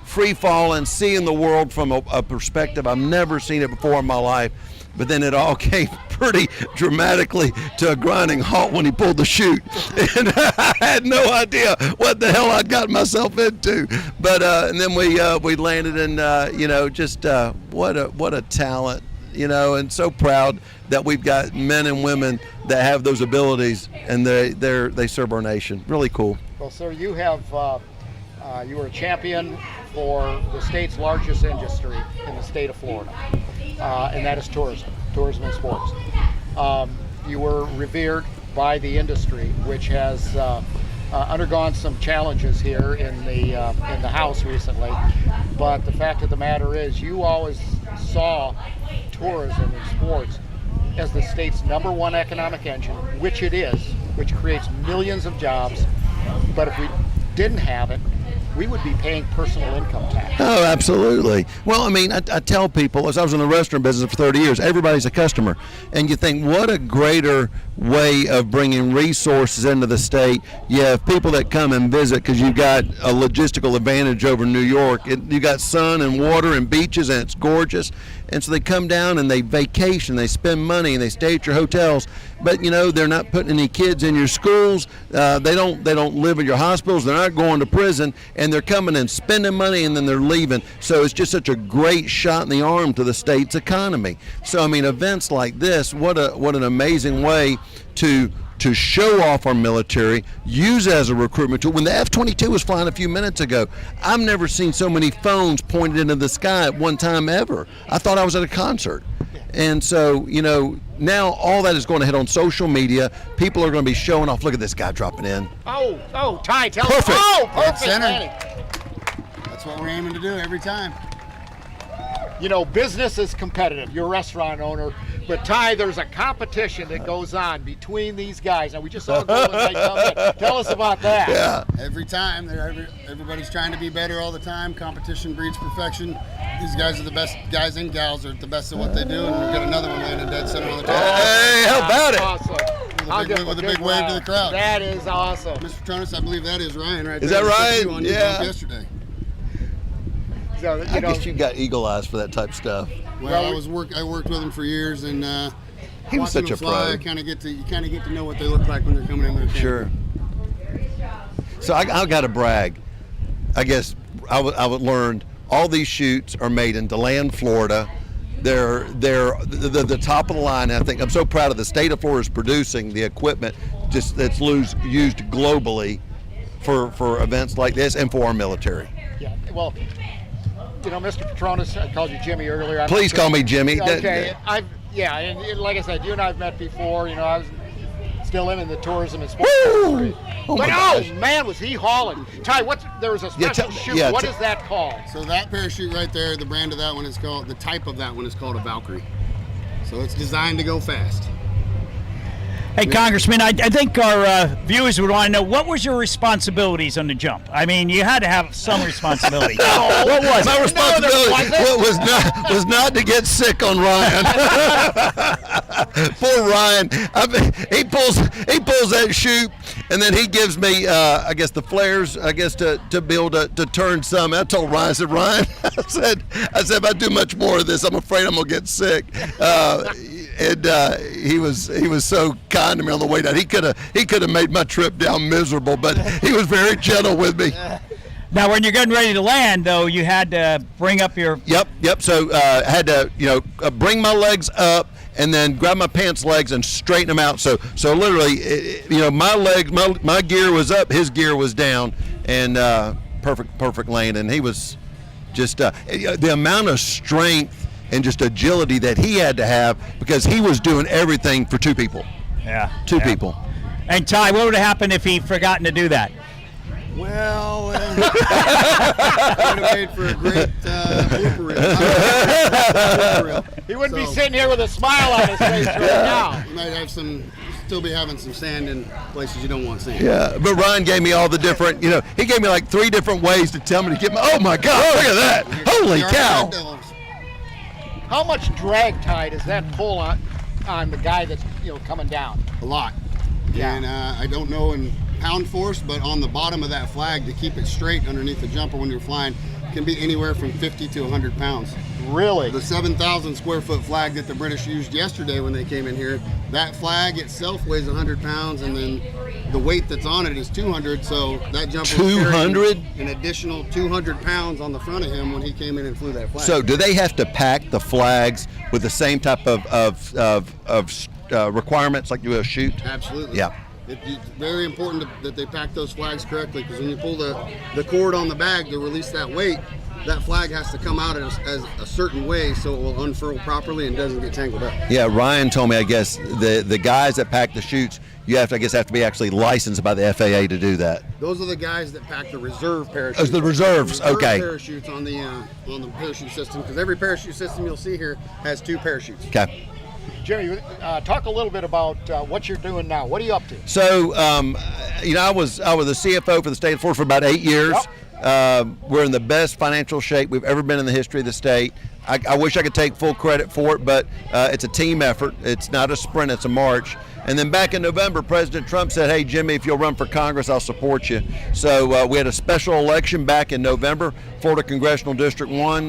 free falling, seeing the world from a perspective I've never seen it before in my life. But then it all came pretty dramatically to a grinding halt when he pulled the chute, and I had no idea what the hell I'd gotten myself into. But and then we landed, and what a talent, and so proud that we've got men and women that have those abilities, and they serve our nation. Really cool. Well, sir, you have. You were a champion for the state's largest industry in the state of Florida, and that is tourism and sports. You were revered by the industry, which has undergone some challenges here in the House recently. But the fact of the matter is, you always saw tourism and sports as the state's #1 economic engine, which it is, which creates millions of jobs. But if we didn't have it, we would be paying personal income tax. Oh, absolutely. Well, I mean, I tell people, as I was in the restaurant business for 30 years, everybody's a customer. And you think, what a greater way of bringing resources into the state. You have people that come and visit because you've got a logistical advantage over New York. You got sun and water and beaches, and it's gorgeous. And so they come down and they vacation, they spend money, and they stay at your hotels. But they're not putting any kids in your schools. They don't live at your hospitals. They're not going to prison, and they're coming and spending money, and then they're leaving. So it's just such a great shot in the arm to the state's economy. So I mean, events like this, what an amazing way to show off our military, use it as a recruitment tool. When the F-22 was flying a few minutes ago, I've never seen so many phones pointed into the sky at one time ever. I thought I was at a concert. And so, now all that is going to hit on social media. People are going to be showing off. Look at this guy dropping in. Oh, Ty, tell Perfect. us. Oh, Dead perfect. center. Manny. That's what we're aiming to do every time. Business is competitive. You're a restaurant owner. But, Ty, there's a competition that goes on between these guys. Now, we just saw Golden Knight come in. Tell us about that. Yeah. Every time, everybody's trying to be better all the time. Competition breeds perfection. These guys are the best guys and gals are the best at what they do, and we've got another one landing dead center on the top. Hey, how about it? Awesome. With a big wave to the crowd. That is awesome. Mr. Petronas, I believe that is Ryan right Is there. that He took Ryan? you on your Yeah. bump yesterday. So, I guess you got eagle eyes for that type stuff. Well, I worked with him for years, and He was watching such a them fly, pro. you kind of get to know what they look like when they're coming in their camp. Sure. So I got to brag. I guess I would learned all these chutes are made in DeLand, Florida. They're the top of the line. I think I'm so proud of the state of Florida is producing the equipment that's used globally for events like this and for our military. Yeah, well, Mr. Petronas, I called you Jimmy earlier. Please call me Jimmy. Okay, and like I said, you and I have met before. I was still in the tourism and sports industry. Oh my But gosh. man, was he hauling! Ty, there was a special shoot. What is that called? So that parachute right there, the brand of that one is called, the type of that one is called a Valkyrie. So it's designed to go fast. Hey, Congressman, I think our viewers would want to know, what was your responsibilities on the jump? I mean, you had to have some responsibility. What was My it? responsibility was not to get sick on Ryan. Poor Ryan. He pulls that chute, and then he gives me, I guess, the flares, I guess, to be able to turn some. I told Ryan, I said, Ryan, I said, if I do much more of this, I'm afraid I'm gonna get sick. And he was so kind to me on the way down. He could have made my trip down miserable, but he was very gentle with me. Now, when you're getting ready to land, though, you had to bring up your... Yep. So I had to, bring my legs up and then grab my pants legs and straighten them out. So literally, my legs, my gear was up, his gear was down, and perfect landing. And he was just the amount of strength and just agility that he had to have, because he was doing everything for two people. Yeah. Two people. And Ty, what would have happened if he'd forgotten to do that? Well, would have made for a great blooper reel. He wouldn't be sitting here with a smile on his face right now. You might still be having some sand in places you don't want sand. Yeah, but Ryan gave me all the different, he gave me like 3 different ways to tell me to get my, oh my God, look at that. Holy cow. How much drag, Ty, does that pull on the guy that's coming down? A lot. Yeah. And I don't know in pound force, but on the bottom of that flag, to keep it straight underneath the jumper when you're flying, can be anywhere from 50 to 100 pounds. Really? The 7,000 square foot flag that the British used yesterday when they came in here, that flag itself weighs 100 pounds, and then the weight that's on it is 200, so that jumper 200? an additional 200 pounds on the front of him when he came in and flew that flag. So do they have to pack the flags with the same type of requirements like you will shoot? Absolutely. Yeah. It's very important that they pack those flags correctly, because when you pull the cord on the bag to release that weight, that flag has to come out as a certain way so it will unfurl properly and doesn't get tangled up. Yeah, Ryan told me, I guess, the guys that pack the chutes, you have to be actually licensed by the FAA to do that. Those are the guys that pack the reserve parachutes. Oh, the reserves, okay. Parachutes on the parachute system, because every parachute system you'll see here has 2 parachutes. Okay. Jimmy, talk a little bit about what you're doing now. What are you up to? So, I was the CFO for the state of Florida for about 8 years. Yep. We're in the best financial shape we've ever been in the history of the state. I wish I could take full credit for it, but it's a team effort. It's not a sprint, it's a march. And then back in November, President Trump said, hey, Jimmy, if you'll run for Congress, I'll support you. So we had a special election back in November, Florida Congressional District 1,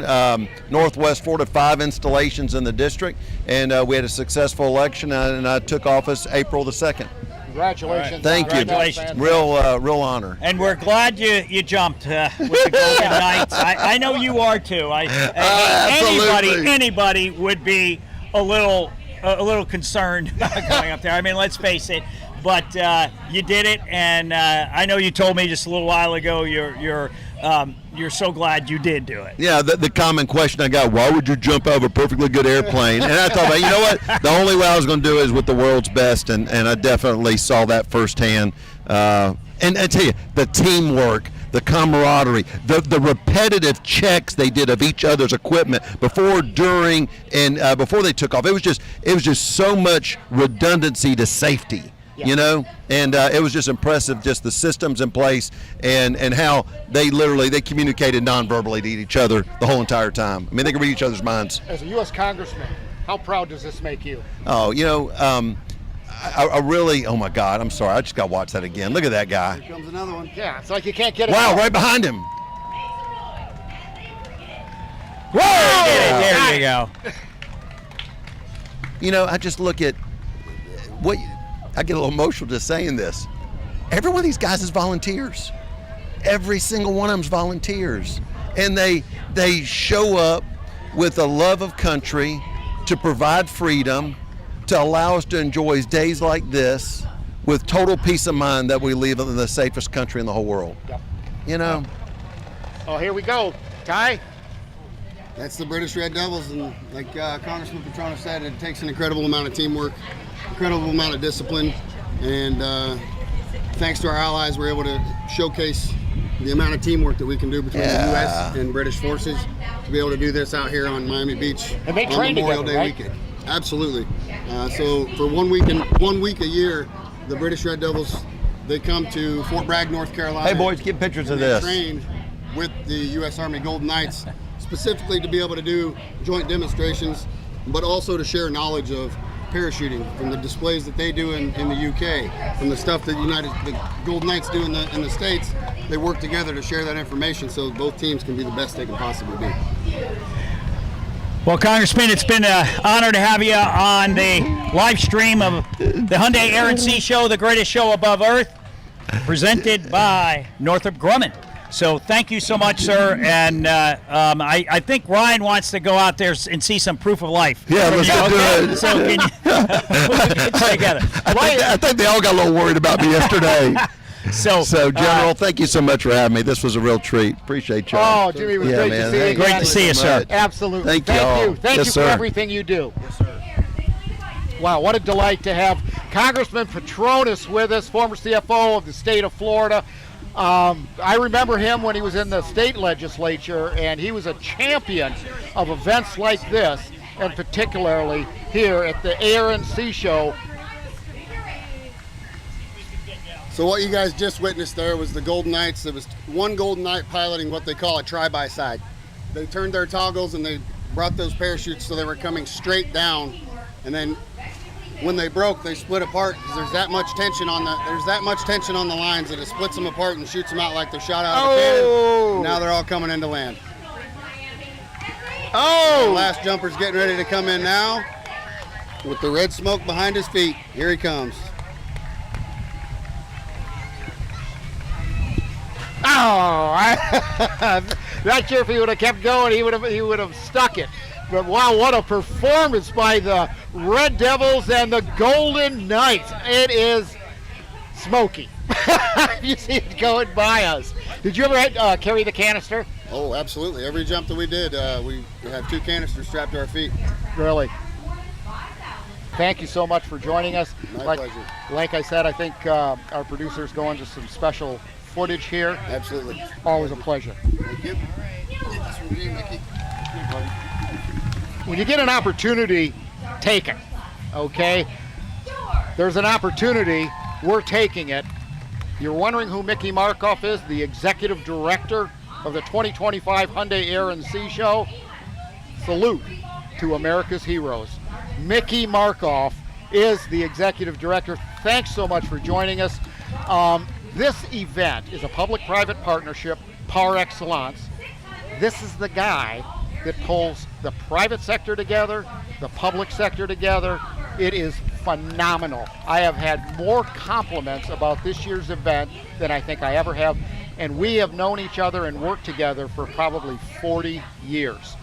Northwest Florida, 5 installations in the district. And we had a successful election, and I took office April the 2nd. Congratulations. Thank you. Congratulations. Real honor. And we're glad you jumped with the Golden Knights. I know you are too. Anybody would be a little concerned going up there. I mean, let's face it. But you did it, and I know you told me just a little while ago you're so glad you did do it. Yeah, the common question I got, why would you jump out of a perfectly good airplane? And I thought, you know what? The only way I was going to do it is with the world's best, and I definitely saw that firsthand. And I tell you, the teamwork, the camaraderie, the repetitive checks they did of each other's equipment before, during, and before they took off. It was just so much redundancy to safety. You know, and it was just impressive, just the systems in place and how they communicated non-verbally to each other the whole entire time. I mean, they could read each other's minds. As a U.S. Congressman, how proud does this make you? Oh, you know, I really, oh my God, I'm sorry. I just got to watch that again. Look at that guy. Here comes another one. Yeah, it's like you can't get it. Wow, right behind him. Whoa! There you go. You know, I just look at what. I get a little emotional just saying this. Every one of these guys is volunteers. Every single one of them's volunteers. And they show up with a love of country to provide freedom, to allow us to enjoy days like this with total peace of mind that we live in the safest country in the whole world. Yep. You know? Oh, here we go. Ty? That's the British Red Devils, and like Congressman Petrona said, it takes an incredible amount of teamwork, incredible amount of discipline, and thanks to our allies, we're able to showcase the amount of teamwork that we can do between the U.S. and British forces to be able to do this out here on Miami Beach and they on train Memorial together, Day right? weekend. Absolutely. So for 1 week a year, the British Red Devils, they come to Fort Bragg, North Carolina. Hey boys, get pictures of this. Trained with the U.S. Army Golden Knights, specifically to be able to do joint demonstrations, but also to share knowledge of parachuting from the displays that they do in the UK, from the stuff that the Golden Knights do in the States. They work together to share that information so both teams can be the best they can possibly be. Well, Congressman, it's been an honor to have you on the live stream of the Hyundai Air and Sea Show, the greatest show above Earth, presented by Northrop Grumman. So thank you so much, sir. And I think Ryan wants to go out there and see some proof of life. Yeah, let's do it. So can you put it together? I think they all got a little worried about me yesterday. So General, thank you so much for having me. This was a real treat. Appreciate y'all. Oh, Jimmy, it was great to see you. Great to see you, sir. Absolutely. Thank you. you. Thank you for everything you do. Yes, sir. Wow, what a delight to have Congressman Petronas with us, former CFO of the state of Florida. I remember him when he was in the state legislature, and he was a champion of events like this, and particularly here at the Air and Sea Show. So what you guys just witnessed there was the Golden Knights. There was one Golden Knight piloting what they call a try-by-side. They turned their toggles and they brought those parachutes so they were coming straight down, and then when they broke, they split apart because there's that much tension on the lines that it splits them apart and shoots them out like they're shot out of a cannon. And now they're all coming into land. The last jumper's getting ready to come in now with the red smoke behind his feet. Here he comes. Not sure if he would have kept going, he would have stuck it. But wow, what a performance by the Red Devils and the Golden Knights. It is smoky. You see it going by us. Did you ever carry the canister? Oh, absolutely. Every jump that we did, we have 2 canisters strapped to our feet. Really? Thank you so much for joining us. My pleasure. Like I said, I think our producer's going to some special footage here. Absolutely. Always a pleasure. Thank you. This from you, Mickey. When you get an opportunity, take it, okay? There's an opportunity, we're taking it. You're wondering who Mickey Markoff is, the executive director of the 2025 Hyundai Air and Sea Show. Salute to America's heroes. Mickey Markoff is the executive director. Thanks so much for joining us. This event is a public-private partnership par excellence. This is the guy that pulls the private sector together, the public sector together. It is phenomenal. I have had more compliments about this year's event than I think I ever have, and we have known each other and worked together for probably 40 years.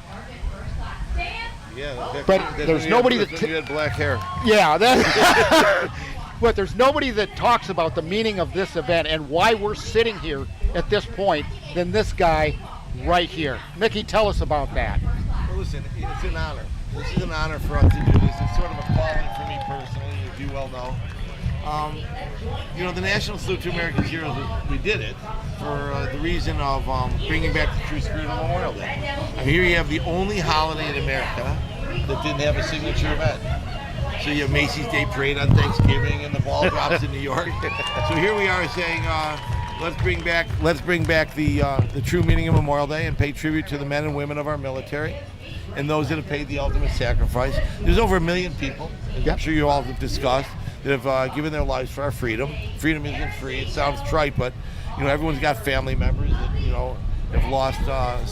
Yeah, but there's nobody that you had black hair. Yeah, that, but there's nobody that talks about the meaning of this event and why we're sitting here at this point than this guy right here. Mickey, tell us about that. Well, listen, it's an honor. This is an honor for us to do this. It's sort of a calling for me personally, as you well know. The National Salute to America's Heroes, we did it for the reason of bringing back the true spirit of Memorial Day. And here you have the only holiday in America that didn't have a signature event. So you have Macy's Day Parade on Thanksgiving and the ball drops in New York. So here we are saying, let's bring back the true meaning of Memorial Day and pay tribute to the men and women of our military and those that have paid the ultimate sacrifice. There's over 1 million people, as I'm sure you all have discussed, that have given their lives for our freedom. Freedom isn't free. It sounds trite, but everyone's got family members that have lost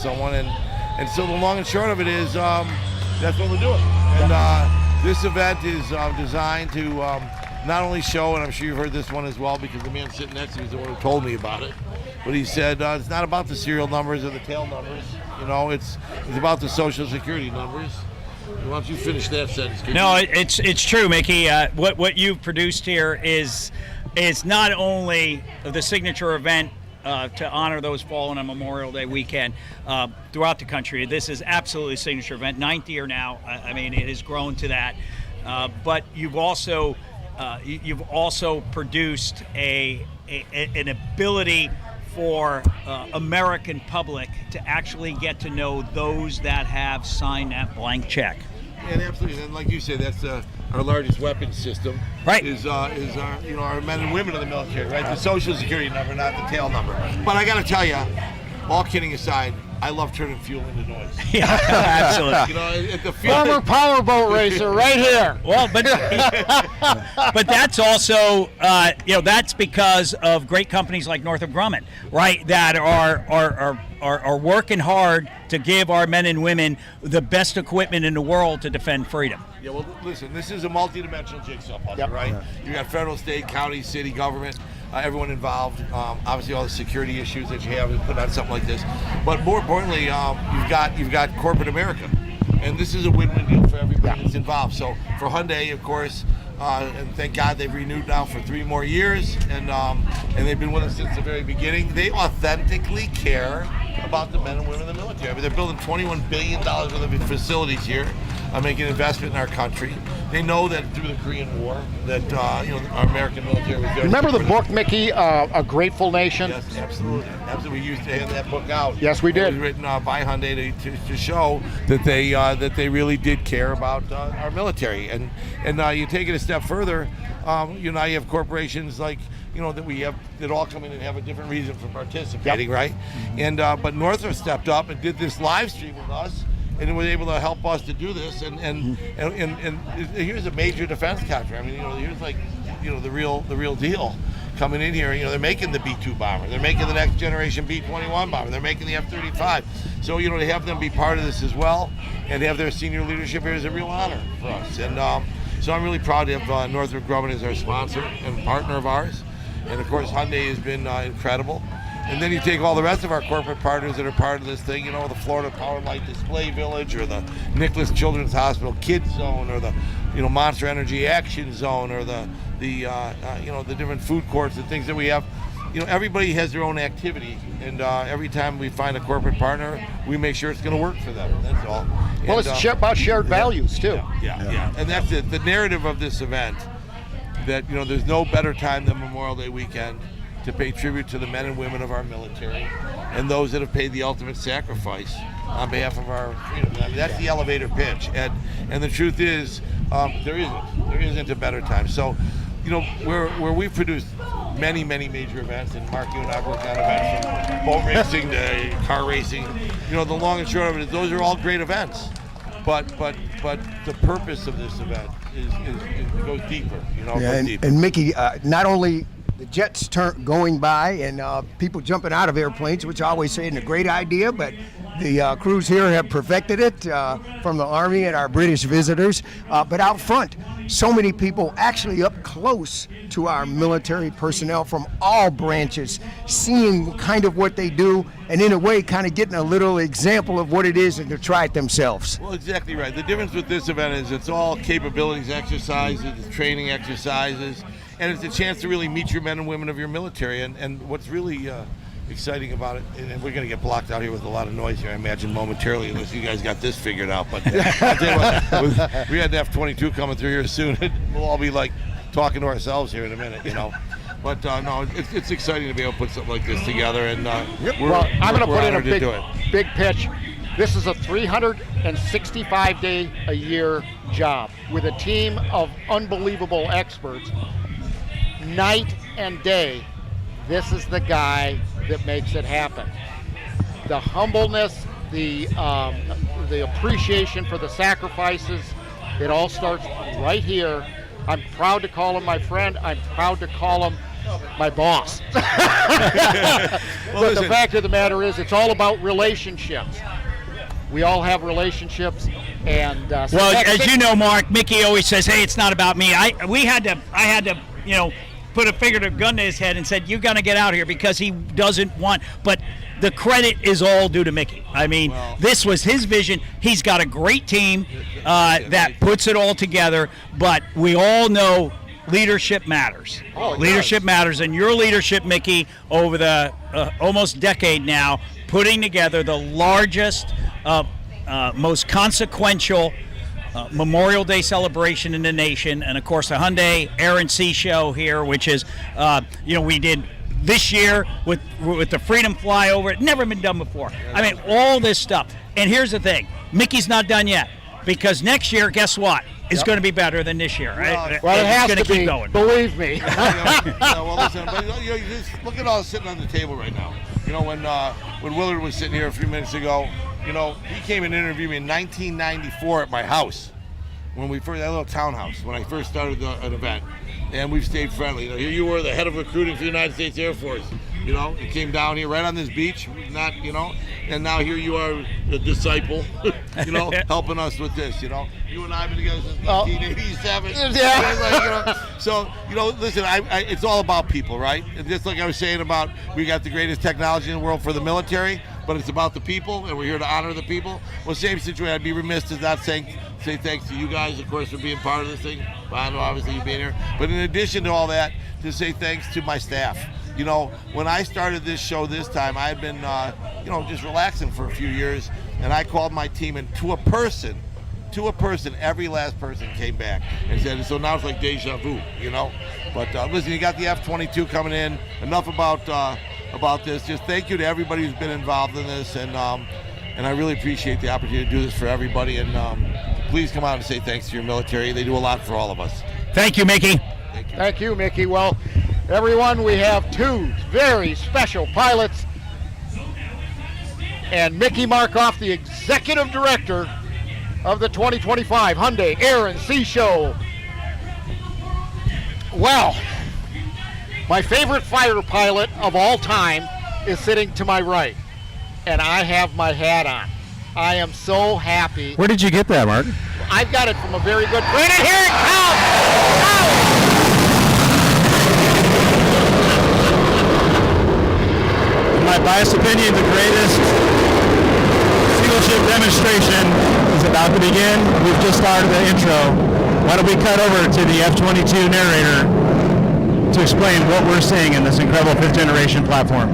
someone, and so the long and short of it is that's what we're doing. And this event is designed to not only show, and I'm sure you've heard this one as well, because the man sitting next to me is the one who told me about it. But he said it's not about the serial numbers or the tail numbers. It's about the Social Security numbers. Why don't you finish that sentence? No, it's true, Mickey. What you've produced here is not only the signature event to honor those fallen on Memorial Day weekend throughout the country. This is absolutely a signature event. 9th year now. I mean, it has grown to that. But you've also produced an ability for American public to actually get to know those that have signed that blank check. And absolutely, and like you said, that's our largest weapons system. Right. Is our men and women of the military, right? The Social Security number, not the tail number. But I got to tell you, all kidding aside, I love turning fuel into noise. Yeah, absolutely. At the former powerboat racer, right here. Well, but that's also that's because of great companies like Northrop Grumman, right? That are working hard to give our men and women the best equipment in the world to defend freedom. Yeah, well, listen, this is a multi-dimensional jigsaw puzzle, right? You got federal, state, county, city, government. Everyone involved, obviously all the security issues that you have to put on something like this, but more importantly, you've got corporate America, and this is a win-win deal for everybody that's involved. So for Hyundai, of course, and thank God they've renewed now for 3 more years, and they've been with us since the very beginning. They authentically care about the men and women of the military. I mean, they're building $21 billion worth of facilities here, making an investment in our country. They know that through the Korean War, that our American military was there. Remember the book, Mickey, A Grateful Nation? Yes, absolutely. Absolutely. We used to hand that book out. Yes, we did. It was written by Hyundai to show that they really did care about our military. And you take it a step further, now you have corporations like that we have that all come in and have a different reason for participating, right? And but Northrop stepped up and did this live stream with us, and was able to help us to do this. And here's a major defense contractor. I mean, here's like the real deal coming in here. They're making the B-2 bomber. They're making the next generation B-21 bomber. They're making the F-35. So to have them be part of this as well and have their senior leadership here is a real honor for us. And so I'm really proud to have Northrop Grumman as our sponsor and partner of ours. And of course, Hyundai has been incredible. And then you take all the rest of our corporate partners that are part of this thing, the Florida Power Light Display Village, or the Nicholas Children's Hospital Kids Zone, or the Monster Energy Action Zone, or the different food courts and things that we have. Everybody has their own activity, and every time we find a corporate partner, we make sure it's going to work for them. That's all. Well, it's about shared values too. Yeah. And that's it. The narrative of this event, that there's no better time than Memorial Day weekend to pay tribute to the men and women of our military and those that have paid the ultimate sacrifice on behalf of our freedom. I mean, that's the elevator pitch. And the truth is, there isn't a better time. So, where we've produced many major events, and Mark, you and I have worked on events from boat racing to car racing. You know, the long and short of it is those are all great events, but the purpose of this event is it goes deeper. You know, it goes deeper. And Mickey, not only the jets going by and people jumping out of airplanes, which I always say is a great idea, but the crews here have perfected it from the Army and our British visitors. But out front, so many people actually up close to our military personnel from all branches, seeing kind of what they do, and in a way kind of getting a little example of what it is and to try it themselves. Well, exactly right. The difference with this event is it's all capabilities exercises, it's training exercises, and it's a chance to really meet your men and women of your military. And what's really exciting about it, and we're going to get blocked out here with a lot of noise here, I imagine, momentarily, unless you guys got this figured out. But I'll tell you what, we had the F-22 coming through here soon. We'll all be like talking to ourselves here in a minute, you know. But no, it's exciting to be able to put something like this together, and well, I'm going to put in a big pitch. This is a 365-day-a-year job with a team of unbelievable experts, night and day. This is the guy that makes it happen. The humbleness, the appreciation for the sacrifices, it all starts right here. I'm proud to call him my friend. I'm proud to call him my boss. But the fact of the matter is, it's all about relationships. We all have relationships, and well, as you know, Mark, Mickey always says, "Hey, it's not about me." I had to, you know, put a figurative gun to his head and said, "You're gonna get out here," because he doesn't want. But the credit is all due to Mickey. I mean, this was his vision. He's got a great team that puts it all together. But we all know leadership matters. Leadership matters, and your leadership, Mickey, over the almost decade now, putting together the largest, most consequential Memorial Day celebration in the nation, and of course the Hyundai Air and Sea Show here, which is, we did this year with the Freedom Flyover. It never been done before. I mean, all this stuff. And here's the thing, Mickey's not done yet, because next year, guess what? It's going to be better than this year. Right? Well, it has to keep be. Going. Believe me. Well, listen, but you just look at all sitting on the table right now. You know, when Willard was sitting here a few minutes ago, you know, he came and interviewed me in 1994 at my house, when we first, that little townhouse, when I first started an event, and we've stayed friendly. You know, here you were, the head of recruiting for the United States Air Force. You know, you came down here right on this beach, not, you know, and now here you are, a disciple, you know, helping us with this. You know, you and I have been together since 1987. Yeah. So, you know, listen, it's all about people, right? And just like I was saying about, we got the greatest technology in the world for the military, but it's about the people, and we're here to honor the people. Well, same situation. I'd be remiss to not say thanks to you guys, of course, for being part of this thing. Bono, obviously, you being here. But in addition to all that, to say thanks to my staff. You know, when I started this show this time, I had been, just relaxing for a few years, and I called my team, and to a person, every last person came back and said, so now it's like deja vu, you know. But listen, you got the F-22 coming in. Enough about this. Just thank you to everybody who's been involved in this, and I really appreciate the opportunity to do this for everybody. And please come out and say thanks to your military. They do a lot for all of us. Thank you, Mickey. Thank you, Mickey. Well, everyone, we have two very special pilots, and Mickey Markoff, the executive director of the 2025 Hyundai Air and Sea Show. Well, my favorite fighter pilot of all time is sitting to my right, and I have my hat on. I am so happy. Where did you get that, Mark? I've got it from a very good friend, and here it comes! In my biased opinion, the greatest single ship demonstration is about to begin. We've just started the intro. Why don't we cut over to the F-22 narrator to explain what we're seeing in this incredible fifth generation platform.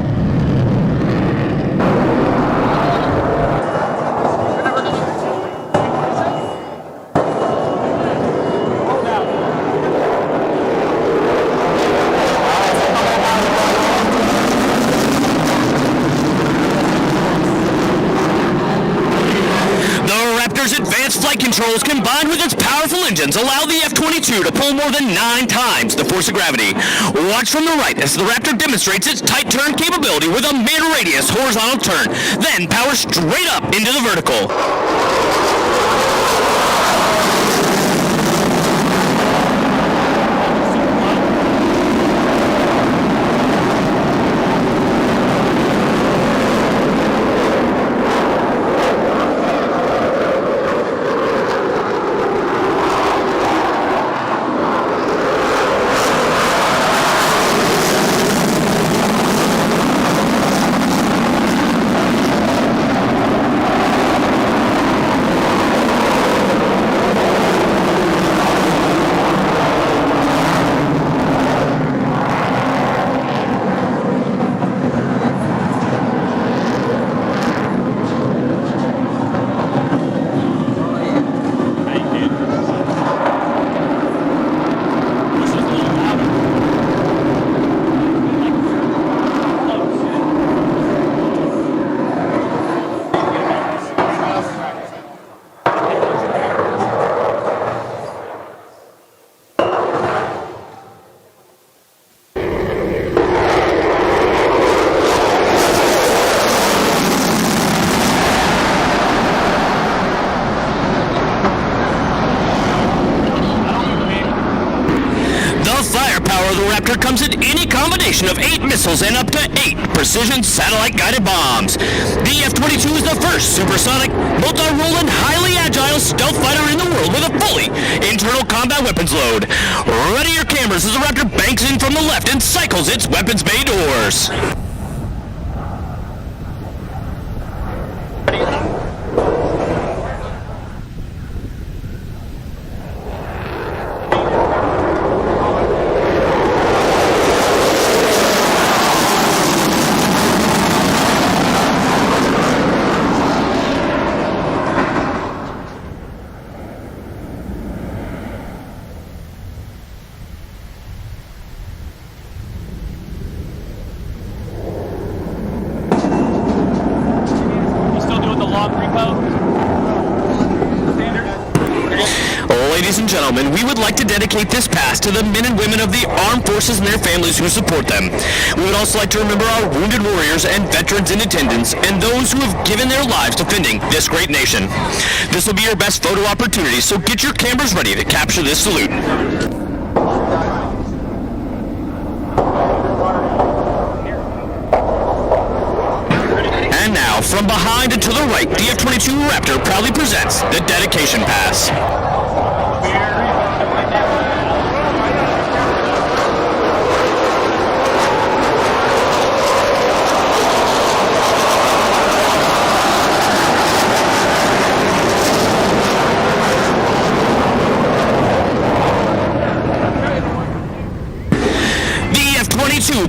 Advanced flight controls combined with its powerful engines allow the F-22 to pull more than 9 times the force of gravity. Watch from the right as the Raptor demonstrates its tight turn capability with a mid-radius horizontal turn, then power straight up into the vertical. Comes in any combination of 8 missiles and up to 8 precision satellite-guided bombs. The F-22 is the first supersonic, multi-role, and highly agile stealth fighter in the world with a fully internal combat weapons load. Ready your cameras as the Raptor banks in from the left and cycles its weapons bay doors. Ladies and gentlemen, we would like to dedicate this pass to the men and women of the armed forces and their families who support them. We would also like to remember our wounded warriors and veterans in attendance and those who have given their lives defending this great nation. This will be your best photo opportunity, so get your cameras ready to capture this salute. And now, from behind and to the right, the F-22 Raptor proudly presents the dedication pass.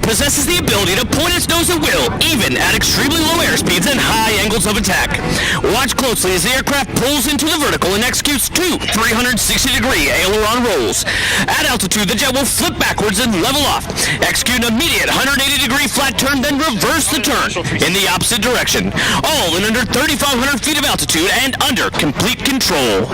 Possesses the ability to point its nose at will, even at extremely low airspeeds and high angles of attack. Watch closely as the aircraft pulls into the vertical and executes 2 360-degree aileron rolls. At altitude, the jet will flip backwards and level off. Execute an immediate 180-degree flat turn, then reverse the turn in the opposite direction. All in under 3,500 feet of altitude and under complete control.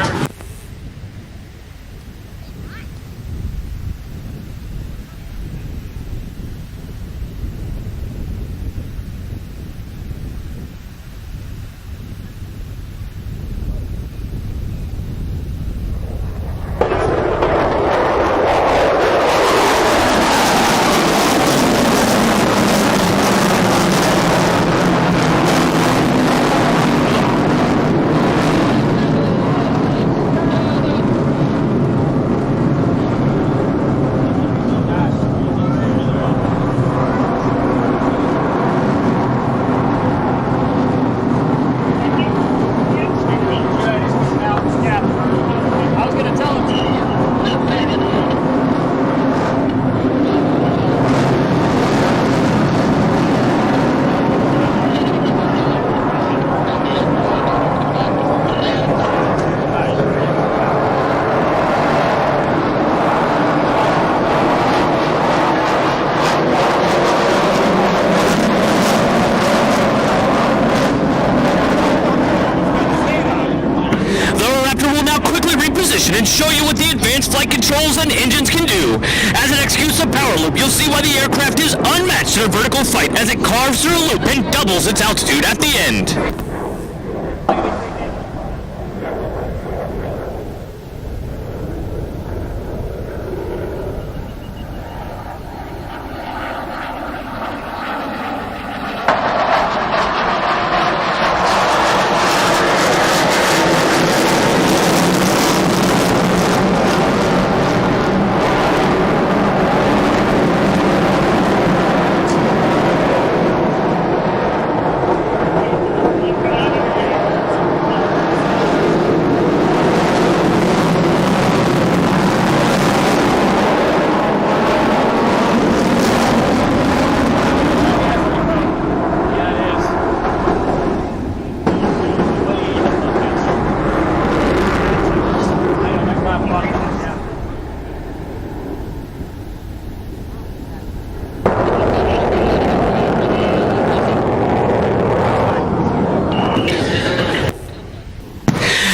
action and show you what the advanced flight controls and engines can do. As it executes a power loop, you'll see why the aircraft is unmatched in a vertical flight as it carves through a loop and doubles its altitude at the end.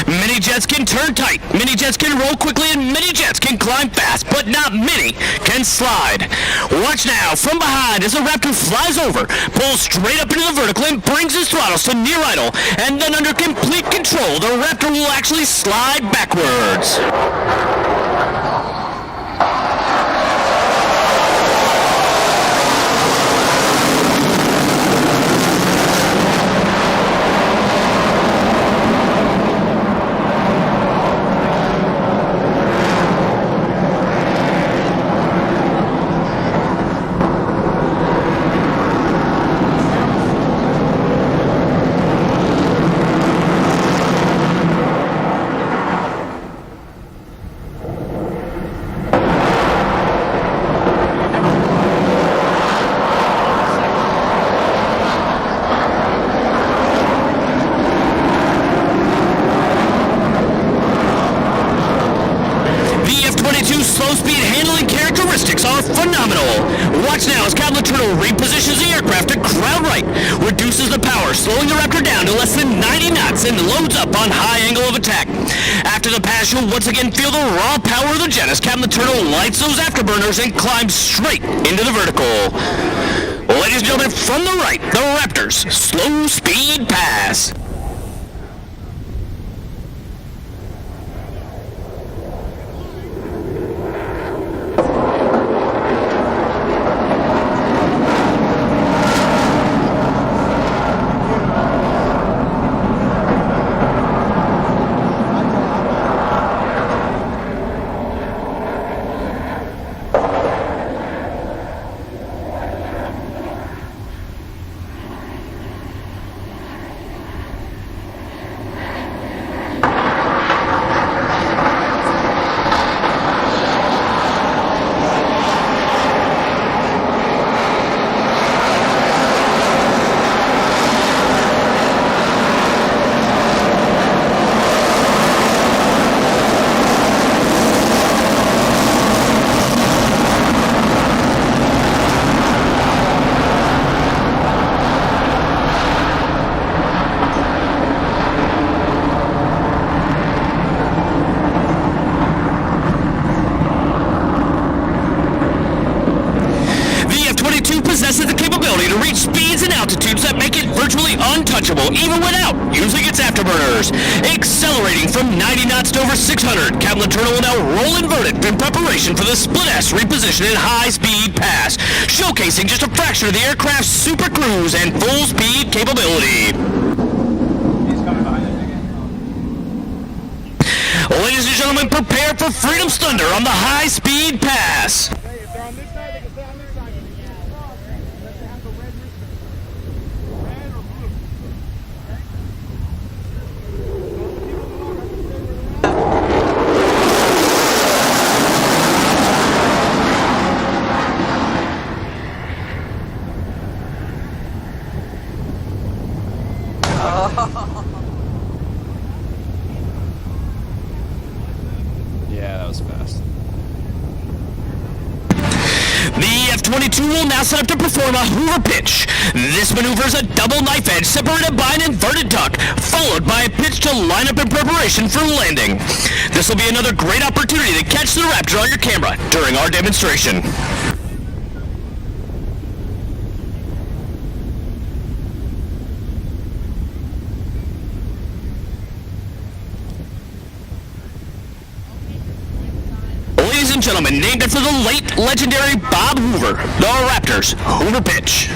Mini-jets can turn tight, mini-jets can roll quickly, and mini-jets can climb fast, but not many can slide. Watch now, from behind as a Raptor flies over, pulls straight up into the vertical and brings his throttles to near idle, and then under complete control, the Raptor will actually slide backwards. Slow-speed handling characteristics are phenomenal. Watch now as Captain Turtle repositions the aircraft to crowd right, reduces the power, slowing the Raptor down to less than 90 knots, and loads up on high angle of attack. After the pass, you'll once again feel the raw power of the jet as Captain Turtle lights those afterburners and climbs straight into the vertical. Ladies and gentlemen, from the right, the Raptor's slow-speed pass. Possesses the capability to reach speeds and altitudes that make it virtually untouchable, even without using its afterburners. Accelerating from 90 knots to over 600, Captain Turtle will now roll inverted in preparation for the split-S reposition and high-speed pass, showcasing just a fraction of the aircraft's super cruise and full-speed capability. Ladies and gentlemen, prepare for Freedom's Thunder on the high-speed pass. The F-22 will now set up to perform a Hoover pitch. This maneuver is a double knife edge separated by an inverted tuck, followed by a pitch to line up in preparation for landing. This will be another great opportunity to catch the Raptor on your camera during our demonstration. Ladies and gentlemen, named after the late legendary Bob Hoover, the Raptors Hoover pitch.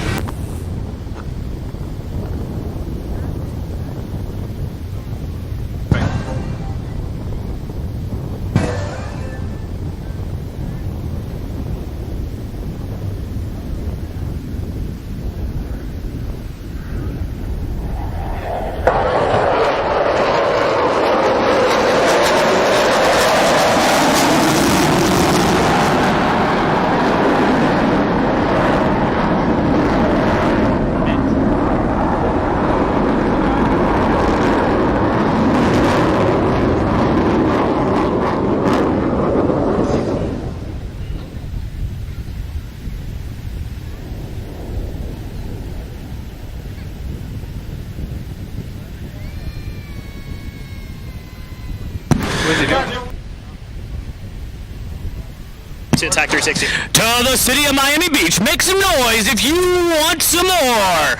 To Attack 360. To the city of Miami Beach, make some noise if you want some more.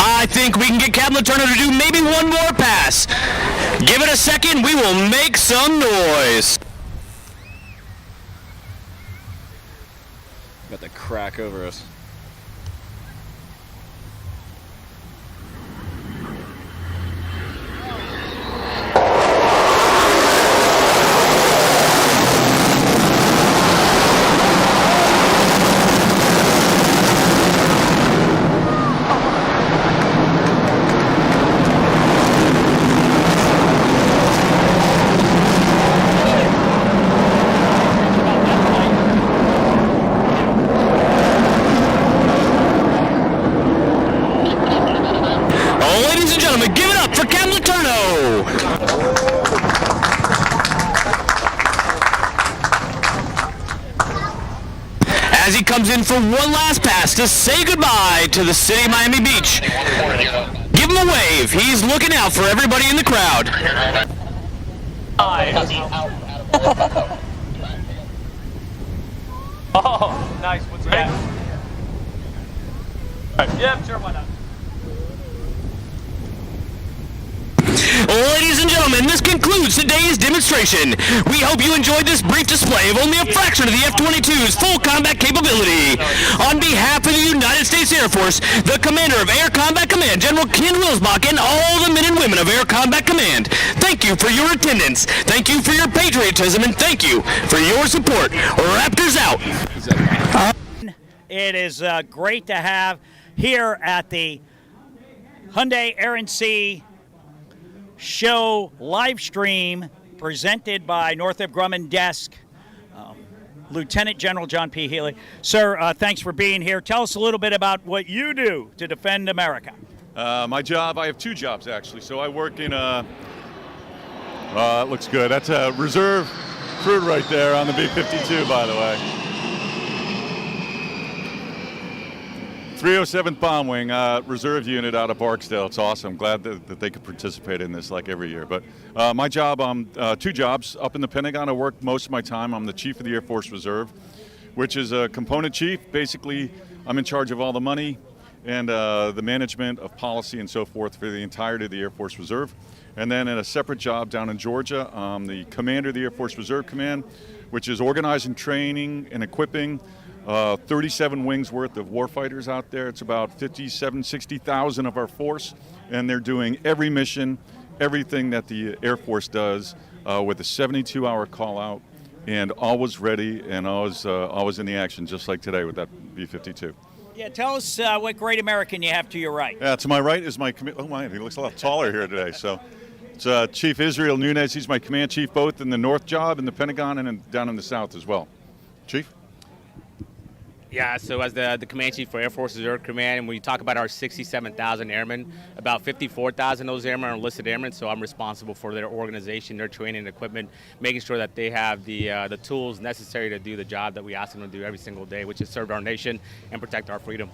I think we can get Captain Turner to do maybe one more pass. Give it a second, we will make some noise. Got the crack over us. Ladies and gentlemen, give it up for Captain Letourneau. As he comes in for one last pass to say goodbye to the city of Miami Beach. Give him a wave. He's looking out for everybody in the crowd. Oh, nice. What's that? Yeah, sure, why not? Ladies and gentlemen, this concludes today's demonstration. We hope you enjoyed this brief display of only a fraction of the F-22's full combat capability. On behalf of the United States Air Force, the Commander of Air Combat Command, General Ken Wilsbach, and all the men and women of Air Combat Command, thank you for your attendance, thank you for your patriotism, and thank you for your support. Raptors out. It is great to have here at the Hyundai Air & Sea show live stream presented by Northrop Grumman Desk, Lieutenant General John P. Healy. Sir, thanks for being here. Tell us a little bit about what you do to defend America. My job, I have two jobs actually. So I work in it looks good. That's a reserve crew right there on the B-52, by the way. 307th Bomb Wing, reserve unit out of Barksdale. It's awesome. Glad that they could participate in this like every year. But my job, two jobs up in the Pentagon. I work most of my time. I'm the Chief of the Air Force Reserve, which is a component chief. Basically, I'm in charge of all the money and the management of policy and so forth for the entirety of the Air Force Reserve. And then in a separate job down in Georgia, I'm the commander of the Air Force Reserve Command, which is organizing, training, and equipping 37 wings worth of warfighters out there. It's about 60,000 of our force, and they're doing every mission, everything that the Air Force does with a 72-hour call out and always ready and always in the action, just like today with that B-52. Yeah, tell us what great American you have to your right. Yeah, to my right is my oh my, he looks a lot taller here today. So it's Chief Israel Nunez. He's my command chief both in the North job in the Pentagon and down in the South as well. Chief? Yeah, so as the command chief for Air Force Reserve Command, when you talk about our 67,000 airmen, about 54,000 of those airmen are enlisted airmen, so I'm responsible for their organization, their training and equipment, making sure that they have the tools necessary to do the job that we ask them to do every single day, which is serve our nation and protect our freedom.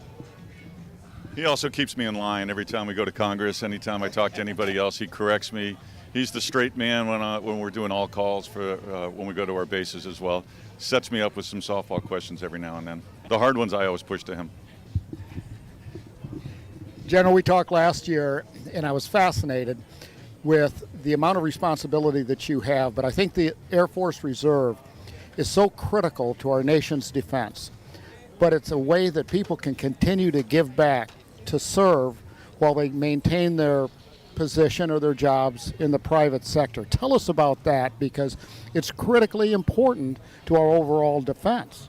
He also keeps me in line every time we go to Congress. Anytime I talk to anybody else, he corrects me. He's the straight man when we're doing all calls for when we go to our bases as well. Sets me up with some softball questions every now and then. The hard ones I always push to him. General, we talked last year, and I was fascinated with the amount of responsibility that you have, but I think the Air Force Reserve is so critical to our nation's defense. But it's a way that people can continue to give back, to serve, while they maintain their position or their jobs in the private sector. Tell us about that, because it's critically important to our overall defense.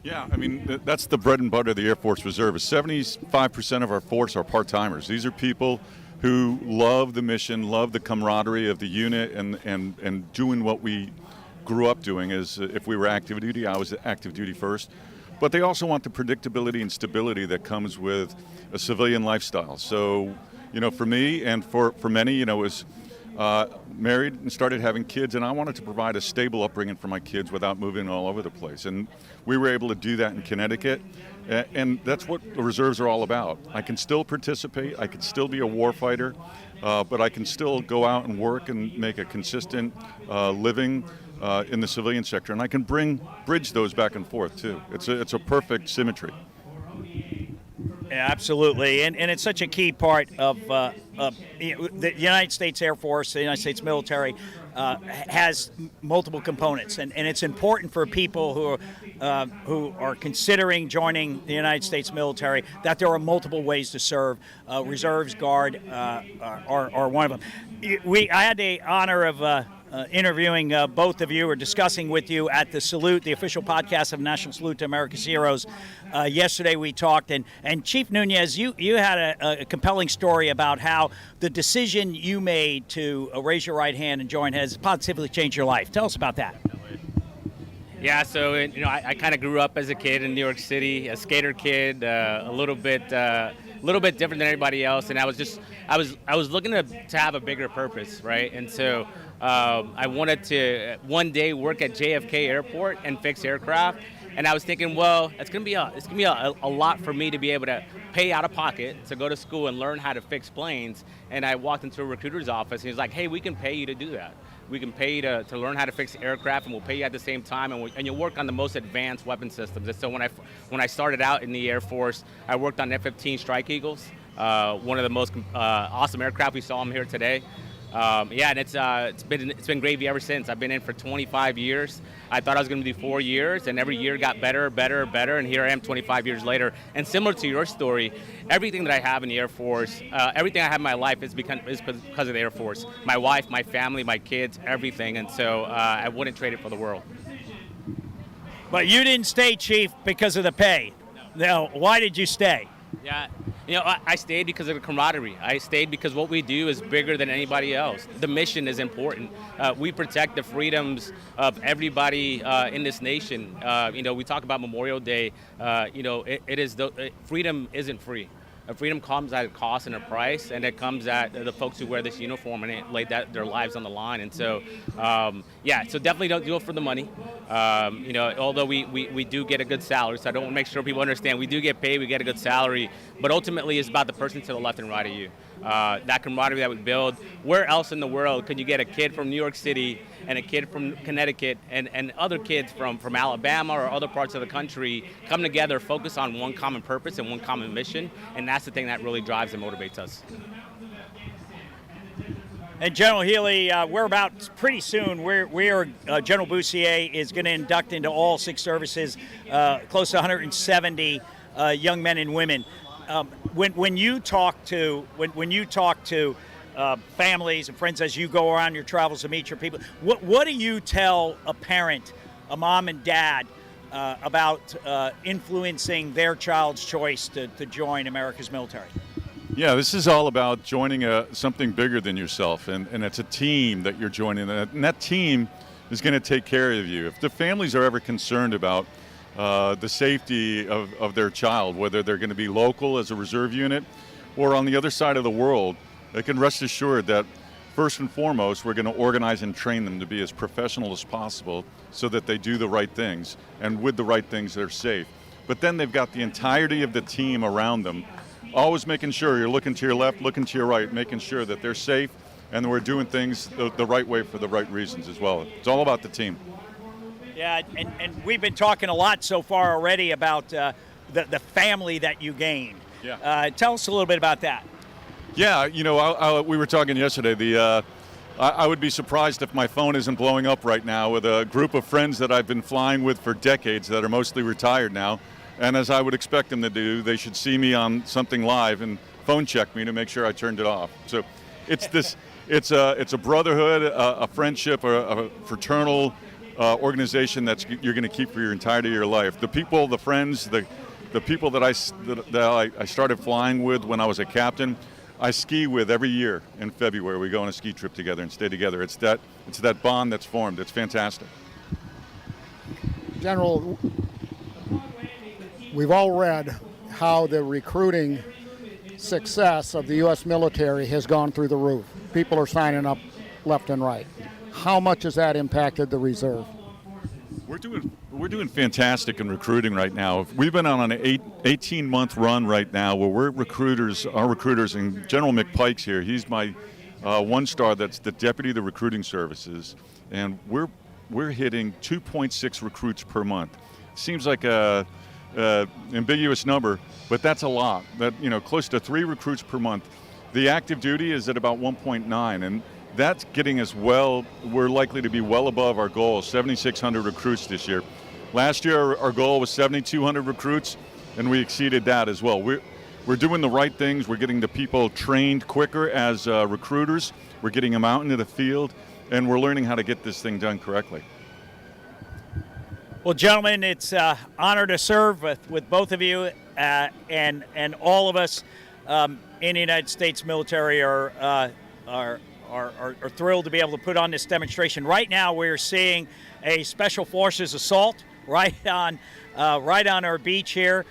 Yeah, I mean, that's the bread and butter of the Air Force Reserve. 75% of our force are part-timers. These are people who love the mission, love the camaraderie of the unit, and doing what we grew up doing. Is if we were active duty, I was active duty first. But they also want the predictability and stability that comes with a civilian lifestyle. So, for me and for many, was married and started having kids, and I wanted to provide a stable upbringing for my kids without moving all over the place. And we were able to do that in Connecticut, and that's what the reserves are all about. I can still participate, I can still be a war fighter, but I can still go out and work and make a consistent living in the civilian sector, and I can bridge those back and forth too. It's a perfect symmetry. Yeah, absolutely, and it's such a key part of the United States Air Force, the United States military has multiple components, and it's important for people who are considering joining the United States military that there are multiple ways to serve. Reserves Guard are one of them. I had the honor of interviewing both of you or discussing with you at the Salute, the official podcast of National Salute to America's Heroes. Yesterday we talked, and Chief Nunez, you had a compelling story about how the decision you made to raise your right hand and join has positively changed your life. Tell us about that. Yeah, so I kind of grew up as a kid in New York City, a skater kid, a little bit different than everybody else, and I was looking to have a bigger purpose, right? And so I wanted to one day work at JFK Airport and fix aircraft, and I was thinking, well, it's gonna be a lot for me to be able to pay out of pocket to go to school and learn how to fix planes. And I walked into a recruiter's office, and he was like, hey, we can pay you to do that. We can pay you to learn how to fix aircraft, and we'll pay you at the same time, and you'll work on the most advanced weapon systems. And so when I started out in the Air Force, I worked on F-15 Strike Eagles, one of the most awesome aircraft. We saw them here today. And it's been gravy ever since. I've been in for 25 years. I thought I was going to do 4 years, and every year got better, and here I am 25 years later. And similar to your story, everything that I have in the Air Force, everything I have in my life is because of the Air Force. My wife, my family, my kids, everything, and so I wouldn't trade it for the world. But you didn't stay, Chief, because of the pay. Now, why did you stay? Yeah, I stayed because of the camaraderie. I stayed because what we do is bigger than anybody else. The mission is important. We protect the freedoms of everybody in this nation. We talk about Memorial Day. Freedom isn't free. Freedom comes at a cost and a price, and it comes at the folks who wear this uniform and it laid their lives on the line. And so, so definitely don't do it for the money. Although we do get a good salary, so I don't want to make sure people understand we do get paid, we get a good salary, but ultimately it's about the person to the left and right of you. That camaraderie that we build. Where else in the world could you get a kid from New York City and a kid from Connecticut and other kids from Alabama or other parts of the country come together, focus on one common purpose and one common mission, and that's the thing that really drives and motivates us. And General Healy, we're about pretty soon. General Boussier is going to induct into all 6 services close to 170 young men and women. When you talk to families and friends as you go around your travels to meet your people, what do you tell a parent, a mom and dad, about influencing their child's choice to join America's military? Yeah, this is all about joining something bigger than yourself, and it's a team that you're joining, and that team is going to take care of you. If the families are ever concerned about the safety of their child, whether they're going to be local as a reserve unit or on the other side of the world. They can rest assured that first and foremost, we're going to organize and train them to be as professional as possible so that they do the right things, and with the right things, they're safe. But then they've got the entirety of the team around them, always making sure you're looking to your left, looking to your right, making sure that they're safe and we're doing things the right way for the right reasons as well. It's all about the team. Yeah, and we've been talking a lot so far already about the family that you gained. Yeah. Tell us a little bit about that. Yeah, you know, we were talking yesterday. I would be surprised if my phone isn't blowing up right now with a group of friends that I've been flying with for decades that are mostly retired now. And as I would expect them to do, they should see me on something live and phone check me to make sure I turned it off. So it's this, it's a brotherhood, a friendship, a fraternal organization that you're going to keep for your entirety of your life. The people, the friends, the people that I started flying with when I was a captain, I ski with every year in February. We go on a ski trip together and stay together. It's that bond that's formed. It's fantastic. General, we've all read how the recruiting success of the U.S. military has gone through the roof. People are signing up left and right. How much has that impacted the reserve? We're doing fantastic in recruiting right now. We've been on an 18-month run right now where our recruiters, and General McPike's here. He's my one-star that's the deputy of the recruiting services, and we're hitting 2.6 recruits per month. Seems like a ambiguous number, but that's a lot. That, you know, close to 3 recruits per month. The active duty is at about 1.9, and that's getting us well. We're likely to be well above our goal, 7,600 recruits this year. Last year, our goal was 7,200 recruits, and we exceeded that as well. We're doing the right things. We're getting the people trained quicker as recruiters. We're getting them out into the field, and we're learning how to get this thing done correctly. Well, gentlemen, it's an honor to serve with both of you, and all of us in the United States military are thrilled to be able to put on this demonstration. Right now, we're seeing a Special Forces assault right on our beach here,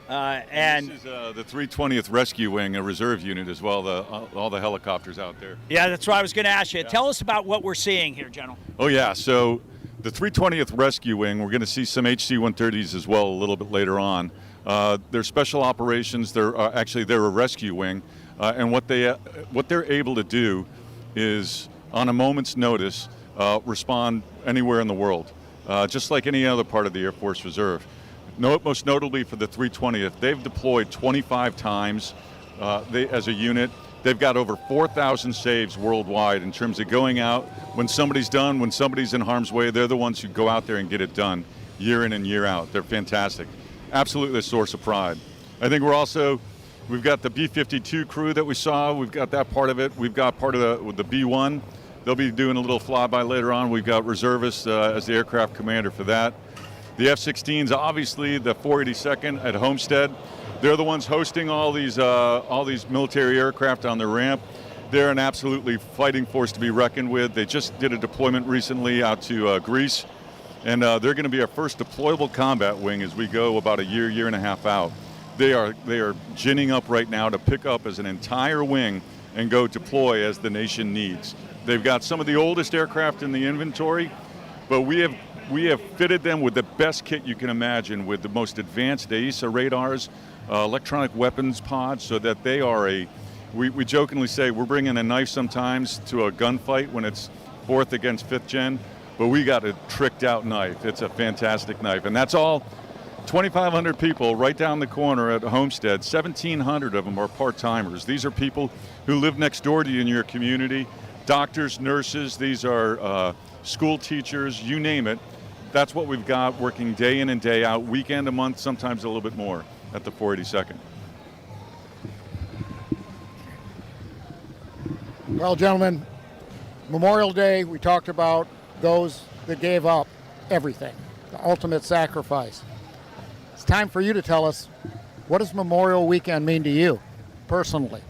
and this is the 320th Rescue Wing, a reserve unit as well. All the helicopters out there. Yeah, that's what I was going to ask you. Yeah. Tell us about what we're seeing here, General. Oh yeah, so the 320th Rescue Wing. We're going to see some HC-130s as well a little bit later on. They're special operations. They're a rescue wing, and what they're able to do is, on a moment's notice, respond anywhere in the world, just like any other part of the Air Force Reserve. Most notably for the 320th, they've deployed 25 times as a unit. They've got over 4,000 saves worldwide in terms of going out. When somebody's in harm's way, they're the ones who go out there and get it done year in and year out. They're fantastic. Absolutely a source of pride. I think we've got the B-52 crew that we saw. We've got that part of it. We've got part of the B-1. They'll be doing a little flyby later on. We've got reservists as the aircraft commander for that. The F-16s, obviously, the 482nd at Homestead. They're the ones hosting all these military aircraft on the ramp. They're an absolutely fighting force to be reckoned with. They just did a deployment recently out to Greece, and they're going to be our first deployable combat wing as we go about a year and a half out. They are ginning up right now to pick up as an entire wing and go deploy as the nation needs. They've got some of the oldest aircraft in the inventory, but we have fitted them with the best kit you can imagine, with the most advanced AESA radars, electronic weapons pods, so that they are we jokingly say we're bringing a knife sometimes to a gunfight when it's 4th against 5th gen, but we got a tricked out knife. It's a fantastic knife, and that's all 2,500 people right down the corner at Homestead. 1,700 of them are part-timers. These are people who live next door to you in your community, doctors, nurses, these are school teachers, you name it. That's what we've got working day in and day out, weekend a month, sometimes a little bit more at the 482nd. Well, gentlemen, Memorial Day, we talked about those that gave up everything, the ultimate sacrifice. It's time for you to tell us, what does Memorial Weekend mean to you personally?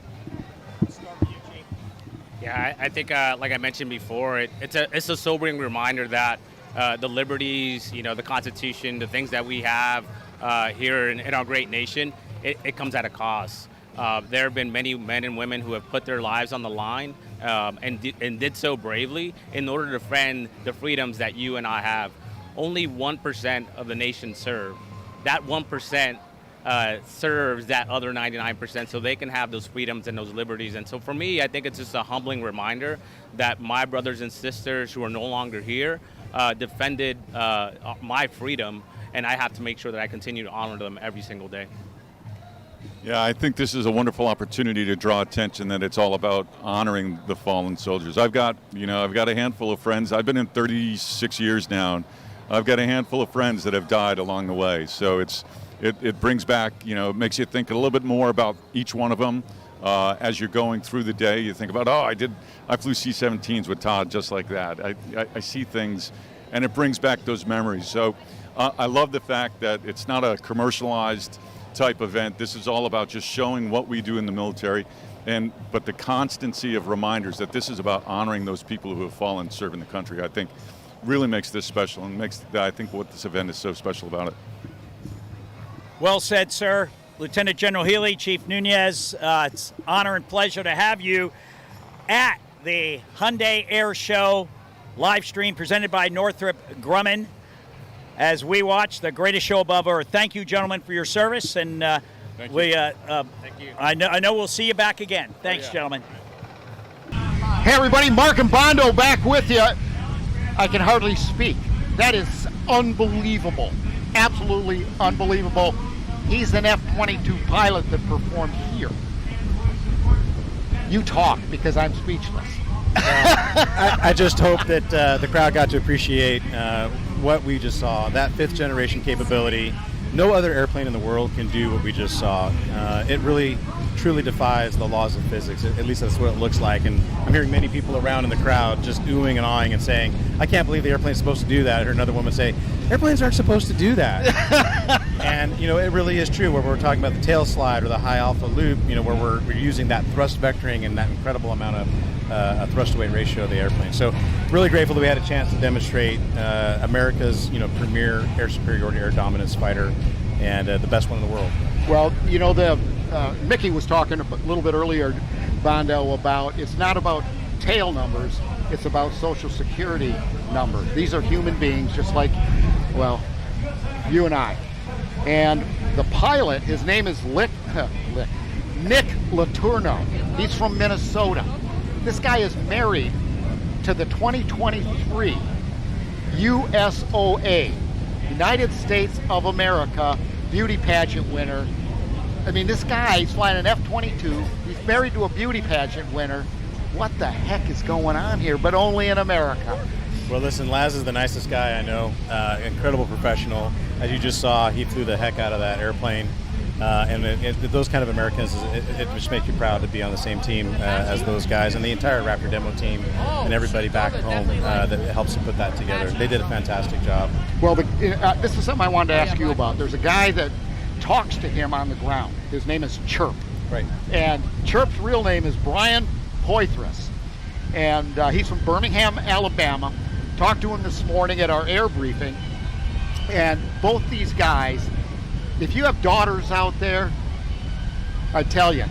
Yeah, I think like I mentioned before, it's a sobering reminder that the liberties, the Constitution, the things that we have here in our great nation, it comes at a cost. There have been many men and women who have put their lives on the line and did so bravely in order to defend the freedoms that you and I have. Only 1% of the nation serve. That 1% serves that other 99% so they can have those freedoms and those liberties. And so for me, I think it's just a humbling reminder that my brothers and sisters who are no longer here defended my freedom, and I have to make sure that I continue to honor them every single day. Yeah, I think this is a wonderful opportunity to draw attention that it's all about honoring the fallen soldiers. I've got a handful of friends. I've been in 36 years now, and I've got a handful of friends that have died along the way. So it brings back, it makes you think a little bit more about each one of them. As you're going through the day, you think about, I flew C-17s with Todd just like that. I see things, and it brings back those memories. So I love the fact that it's not a commercialized type event. This is all about just showing what we do in the military, but the constancy of reminders that this is about honoring those people who have fallen serving the country, I think really makes this special and makes, I think, what this event is so special about it. Well said, sir. Lieutenant General Healy, Chief Nunez, it's an honor and pleasure to have you at the Hyundai Air Show live stream presented by Northrop Grumman as we watch the greatest show above Earth. Thank you, gentlemen, for your service, and Thank we. you. Thank you. I know we'll see you back again. Thanks, gentlemen. Hey everybody, Mark and Bondo back with you. I can hardly speak. That is unbelievable. Absolutely unbelievable. He's an F-22 pilot that performed here. You talk, because I'm speechless. I just hope that the crowd got to appreciate what we just saw. That fifth generation capability. No other airplane in the world can do what we just saw. It really, truly defies the laws of physics. At least that's what it looks like. And I'm hearing many people around in the crowd just oohing and awing and saying, I can't believe the airplane's supposed to do that. I heard another woman say, airplanes aren't supposed to do that. And, it really is true where we're talking about the tail slide or the high alpha loop, where we're using that thrust vectoring and that incredible amount of thrust to weight ratio of the airplane. So really grateful that we had a chance to demonstrate America's, premier air superiority, air dominance fighter, and the best one in the world. Well, Mickey was talking a little bit earlier, Bondo, about it's not about tail numbers, it's about Social Security numbers. These are human beings just like, you and I. And the pilot, his name is Nick Letourneau. He's from Minnesota. This guy is married to the 2023 USOA, United States of America, beauty pageant winner. I mean, this guy, he's flying an F-22. He's married to a beauty pageant winner. What the heck is going on here? But only in America. Well, listen, Laz is the nicest guy I know. Incredible professional. As you just saw, he flew the heck out of that airplane. And those kind of Americans, it just makes you proud to be on the same team as those guys and the entire Raptor demo team and everybody back home that helps to put that together. They did a fantastic job. Well, this is something I wanted to ask you about. There's a guy that talks to him on the ground. His name is Chirp. Right. And Chirp's real name is Brian Poitras. And he's from Birmingham, Alabama. Talked to him this morning at our air briefing. And both these guys, if you have daughters out there, I tell you,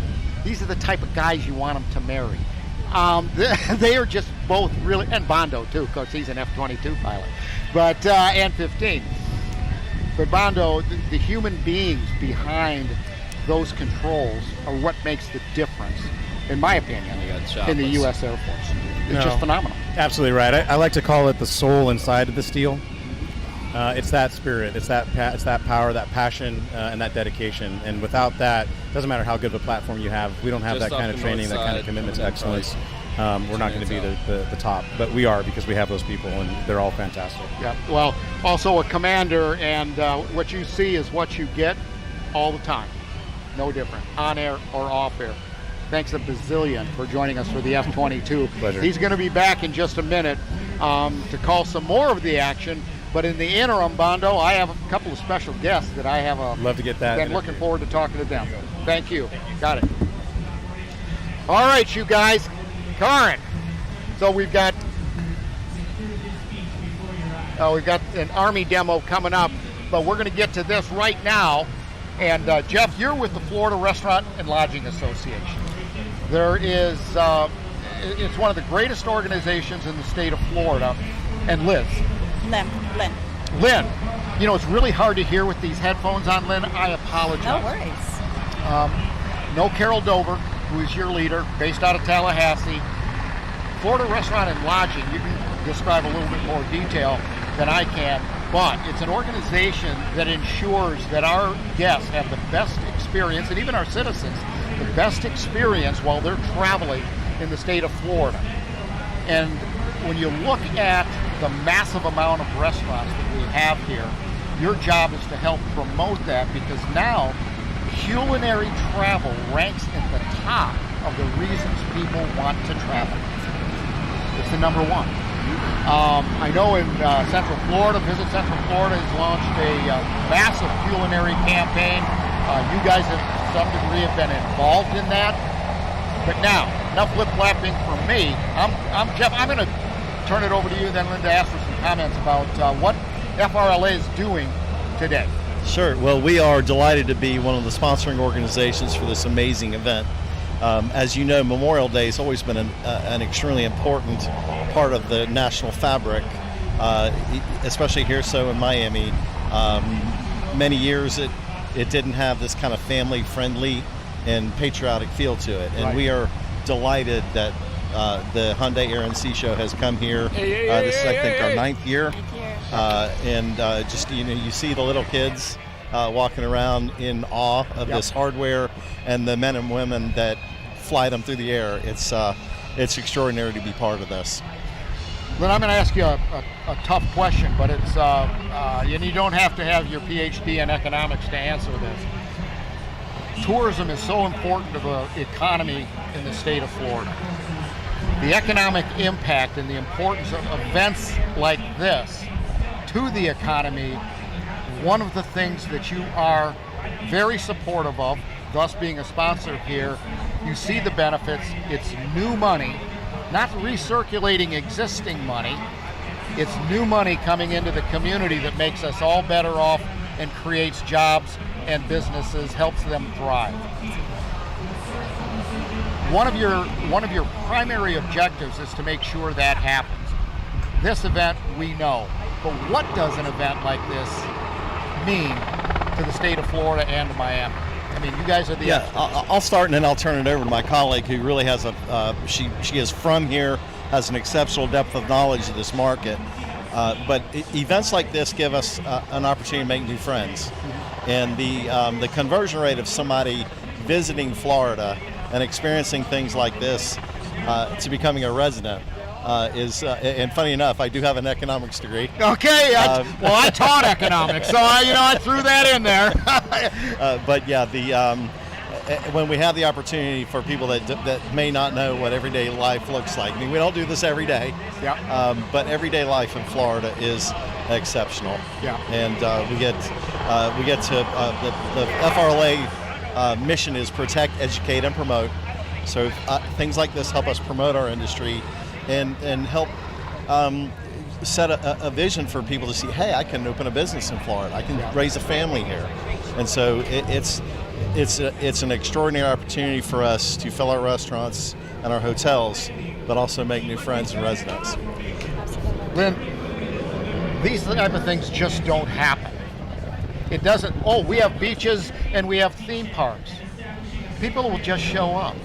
these are the type of guys you want them to marry. They are just both really, and Bondo too, because he's an F-22 pilot, but and 15. But Bondo, the human beings behind those controls are what makes the difference, in my opinion, in the U.S. Air Force. It's just phenomenal. Absolutely right. I like to call it the soul inside of the steel. It's that spirit, it's that power, that passion, and that dedication. And without that, it doesn't matter how good of a platform you have. We don't have that kind of training, that kind of commitment to excellence. We're not going to be the top, but we are, because we have those people, and they're all fantastic. Yeah. Well, also a commander, and what you see is what you get all the time. No different, on air or off air. Thanks a bazillion for joining us for the F-22. Pleasure. He's going to be back in just a minute to call some more of the action. But in the interim, Bondo, I have a couple of special guests that I have. Love to get that. I'm looking forward to talking to them. Thank you. Got it. All right, you guys. Karen. So we've got We've got an Army demo coming up, but we're going to get to this right now. And Jeff, you're with the Florida Restaurant and Lodging Association. There is, it's one of the greatest organizations in the state of Florida. And Liz. Lynn, you know, it's really hard to hear with these headphones on, Lynn. I apologize. No worries. No Carol Dover, who is your leader, based out of Tallahassee. Florida Restaurant and Lodging, you can describe a little bit more detail than I can, but it's an organization that ensures that our guests have the best experience, and even our citizens, the best experience while they're traveling in the state of Florida. And when you look at the massive amount of restaurants that we have here, your job is to help promote that, because now culinary travel ranks at the top of the reasons people want to travel. It's the number one. I know in Central Florida, Visit Central Florida has launched a massive culinary campaign. You guys have, to some degree, have been involved in that. But now, enough lip-flapping from me. I'm Jeff. I'm going to turn it over to you, then Linda, ask for some comments about what FRLA is doing today. Sure. Well, we are delighted to be one of the sponsoring organizations for this amazing event. As you know, Memorial Day has always been an extremely important part of the national fabric, especially here so in Miami. Many years it didn't have this kind of family-friendly and patriotic feel to it. And Right. we are delighted that the Hyundai Air and Sea Show has come here. This is, I think, our ninth year. And just, you know, you see the little kids walking around in awe of this hardware, and the men and women that fly them through the air. It's extraordinary to be part of this. Lynn, I'm going to ask you a tough question, but it's and you don't have to have your PhD in economics to answer this. Tourism is so important to the economy in the state of Florida. The economic impact and the importance of events like this to the economy, one of the things that you are very supportive of, thus being a sponsor here, you see the benefits. It's new money, not recirculating existing money. It's new money coming into the community that makes us all better off and creates jobs and businesses, helps them thrive. One of your primary objectives is to make sure that happens. This event we know, but what does an event like this mean to the state of Florida and to Miami? I mean, you guys are the experts. I'll start and then I'll turn it over to my colleague who really has she is from here, has an exceptional depth of knowledge of this market. But events like this give us an opportunity to make new friends. And the conversion rate of somebody visiting Florida and experiencing things like this to becoming a resident is, and funny enough, I do have an economics degree. Okay, I taught economics, so I threw that in there. But yeah, when we have the opportunity for people that may not know what everyday life looks like. I mean, we don't do this every day. Yeah. But everyday life in Florida is exceptional. Yeah. And we get to the FRLA mission is protect, educate, and promote. So things like this help us promote our industry and help set a vision for people to see, hey, I can open a business in Florida. I can raise a family here. And so it's an extraordinary opportunity for us to fill our restaurants and our hotels, but also make new friends and residents. Lynn, these type of things just don't happen. It doesn't, we have beaches and we have theme parks. People will just show up.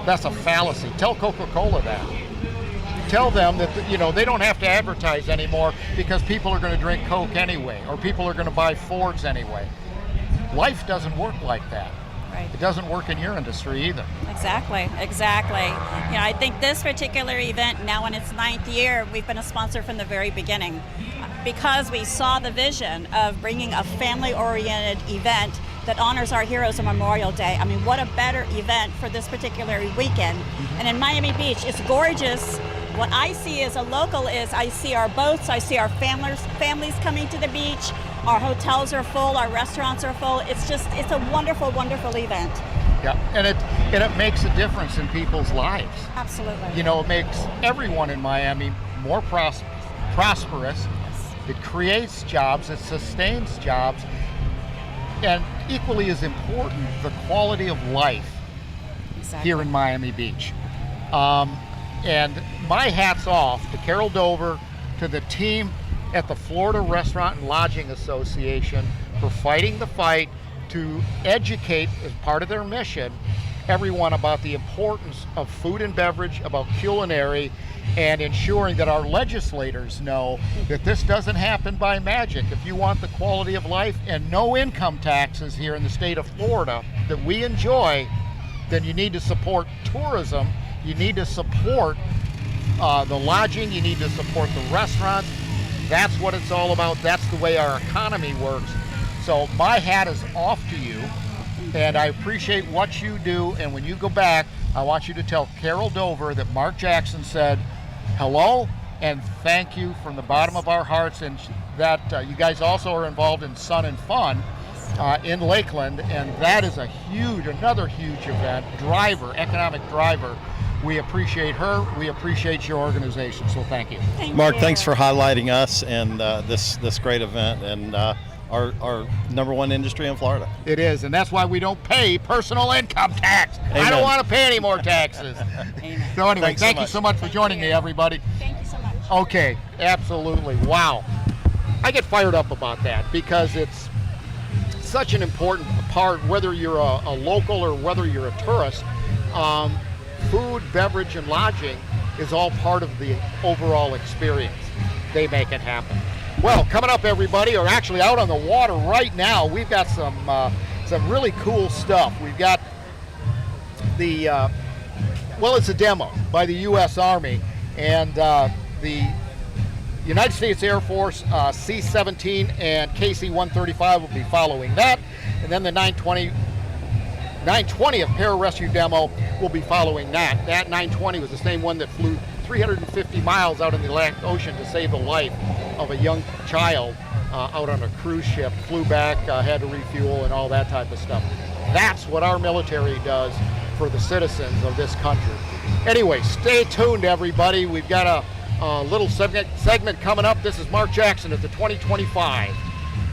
That's a fallacy. Tell Coca-Cola that. Tell them that they don't have to advertise anymore because people are going to drink Coke anyway, or people are going to buy Fords anyway. Life doesn't work like that. Right. It doesn't work in your industry either. Exactly. I think this particular event, now in its 9th year, we've been a sponsor from the very beginning because we saw the vision of bringing a family-oriented event that honors our heroes on Memorial Day. I mean, what a better event for this particular weekend. And in Miami Beach, it's gorgeous. What I see as a local is I see our boats, I see our families coming to the beach, our hotels are full, our restaurants are full. It's a wonderful, wonderful event. Yeah, and it makes a difference in people's lives. Absolutely. It makes everyone in Miami more prosperous, It creates jobs, it sustains jobs, and equally as important, the quality of life here in Miami Beach. And my hat's off to Carol Dover, to the team at the Florida Restaurant and Lodging Association for fighting the fight to educate, as part of their mission, everyone about the importance of food and beverage, about culinary, and ensuring that our legislators know that this doesn't happen by magic. If you want the quality of life and no income taxes here in the state of Florida that we enjoy, then you need to support tourism, you need to support the lodging, you need to support the restaurants. That's what it's all about. That's the way our economy works. So my hat is off to you, and I appreciate what you do. And when you go back, I want you to tell Carol Dover that Mark Jackson said hello and thank you from the bottom of our hearts, and that you guys also are involved in Sun and Fun in Lakeland, and that is another huge event, economic driver. We appreciate her. We appreciate your organization. So thank you. Mark, thanks for highlighting us and this great event and our number one industry in Florida. It is, and that's why we don't pay personal income tax. Amen. I don't want to pay any more taxes. So anyway, thank you so much for joining me, everybody. Thank you so much. Okay, absolutely. Wow. I get fired up about that because it's such an important part, whether you're a local or whether you're a tourist. Food, beverage, and lodging is all part of the overall experience. They make it happen. Well, coming up, everybody, or actually out on the water right now, we've got some really cool stuff. We've got it's a demo by the U.S. Army, and the United States Air Force C-17 and KC-135 will be following that, and then the 920th pararescue demo will be following that. That 920 was the same one that flew 350 miles out in the Atlantic Ocean to save the life of a young child out on a cruise ship, flew back, had to refuel and all that type of stuff. That's what our military does for the citizens of this country. Anyway, stay tuned, everybody. We've got a little segment coming up. This is Mark Jackson at the 2025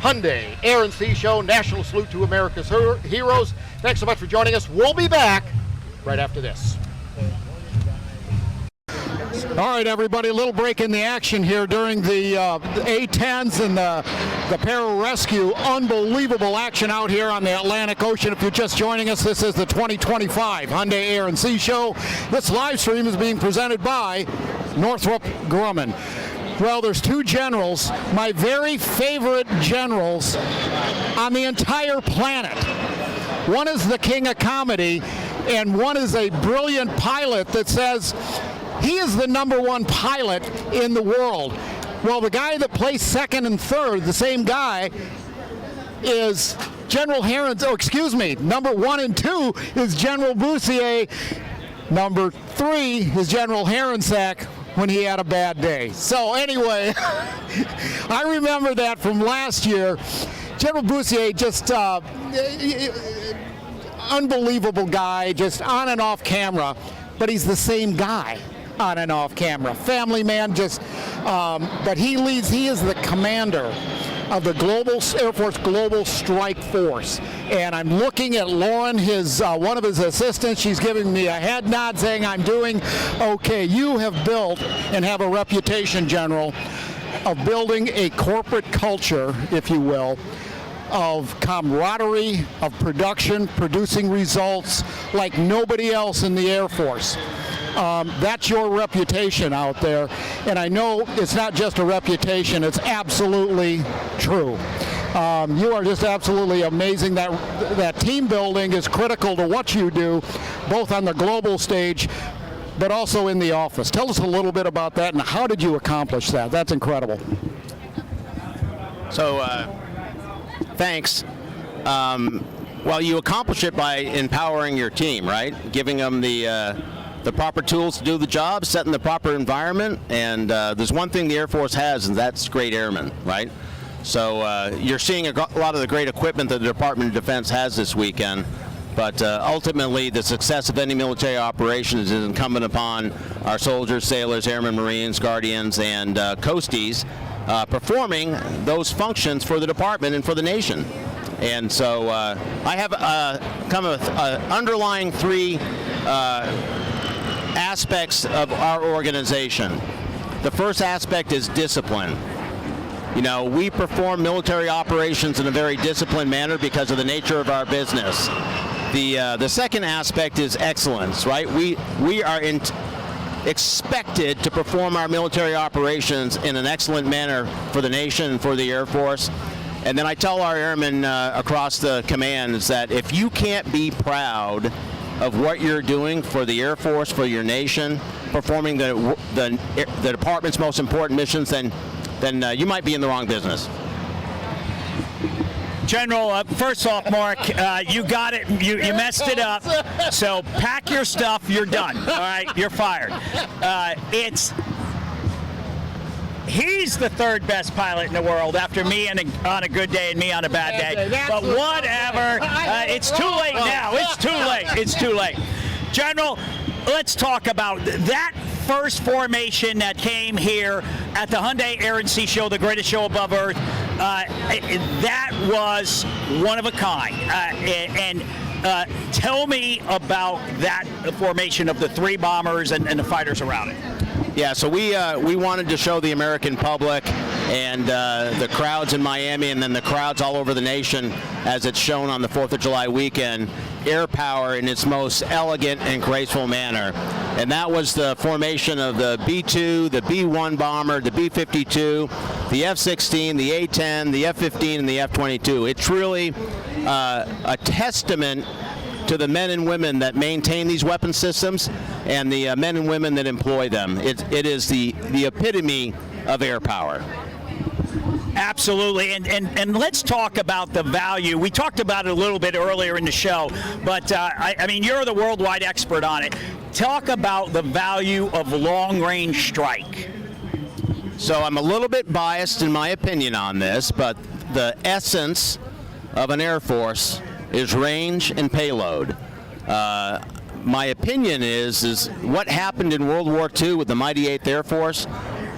Hyundai Air and Sea Show, National Salute to America's Heroes. Thanks so much for joining us. We'll be back right after this. All right, everybody, a little break in the action here during the A-10s and the pararescue. Unbelievable action out here on the Atlantic Ocean. If you're just joining us, this is the 2025 Hyundai Air and Sea Show. This live stream is being presented by Northrop Grumman. Well, there's two generals, my very favorite generals on the entire planet. One is the king of comedy, and one is a brilliant pilot that says he is the number one pilot in the world. Well, the guy that placed second and third, the same guy, is General Herons. Oh, excuse me. Number 1 and 2 is General Bussier. Number 3 is General Heronsack when he had a bad day. So anyway, I remember that from last year. General Bussier, just unbelievable guy, just on and off camera, but he's the same guy on and off camera. Family man, but he is the commander of the Air Force Global Strike Force. And I'm looking at Lauren, one of his assistants. She's giving me a head nod saying I'm doing okay. You have built and have a reputation, General, of building a corporate culture, if you will, of camaraderie, of producing results like nobody else in the Air Force. That's your reputation out there, and I know it's not just a reputation, it's absolutely true. You are just absolutely amazing. That team building is critical to what you do, both on the global stage, but also in the office. Tell us a little bit about that, and how did you accomplish that? That's incredible. So, thanks. Well, you accomplish it by empowering your team, right? Giving them the proper tools to do the job, setting the proper environment, and there's one thing the Air Force has, and that's great airmen, right? So you're seeing a lot of the great equipment that the Department of Defense has this weekend, but ultimately the success of any military operations is incumbent upon our soldiers, sailors, airmen, Marines, Guardians, and Coasties performing those functions for the department and for the nation. And so I have kind of underlying three aspects of our organization. The first aspect is discipline. You know, we perform military operations in a very disciplined manner because of the nature of our business. The second aspect is excellence, right? We are expected to perform our military operations in an excellent manner for the nation and for the Air Force. And then I tell our airmen across the commands that if you can't be proud of what you're doing for the Air Force, for your nation, performing the department's most important missions, then you might be in the wrong business. General, first off, Mark, you got it. You messed it up. So pack your stuff. You're done. All right, you're fired. He's the third best pilot in the world after me on a good day and me on a bad day. But whatever. It's too late now. It's too late. It's too late. General, let's talk about that first formation that came here at the Hyundai Air and Sea Show, the greatest show above Earth. That was one of a kind. Tell me about that formation of the three bombers and the fighters around it. Yeah, so we wanted to show the American public and the crowds in Miami and then the crowds all over the nation, as it's shown on the 4th of July weekend, air power in its most elegant and graceful manner. And that was the formation of the B-2, the B-1 bomber, the B-52, the F-16, the A-10, the F-15, and the F-22. It's really a testament to the men and women that maintain these weapon systems and the men and women that employ them. It is the epitome of air power. Absolutely, and let's talk about the value. We talked about it a little bit earlier in the show, but I mean, you're the worldwide expert on it. Talk about the value of long-range strike. So I'm a little bit biased in my opinion on this, but the essence of an Air Force is range and payload. My opinion is what happened in World War II with the mighty 8th Air Force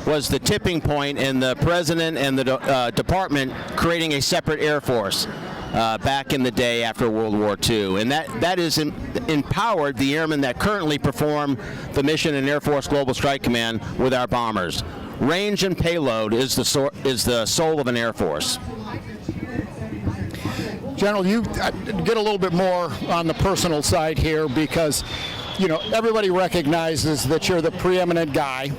was the tipping point in the president and the department creating a separate Air Force back in the day after World War II. And that is empowered the airmen that currently perform the mission in Air Force Global Strike Command with our bombers. Range and payload is the soul of an Air Force. General, you get a little bit more on the personal side here because, you know, everybody recognizes that you're the preeminent guy.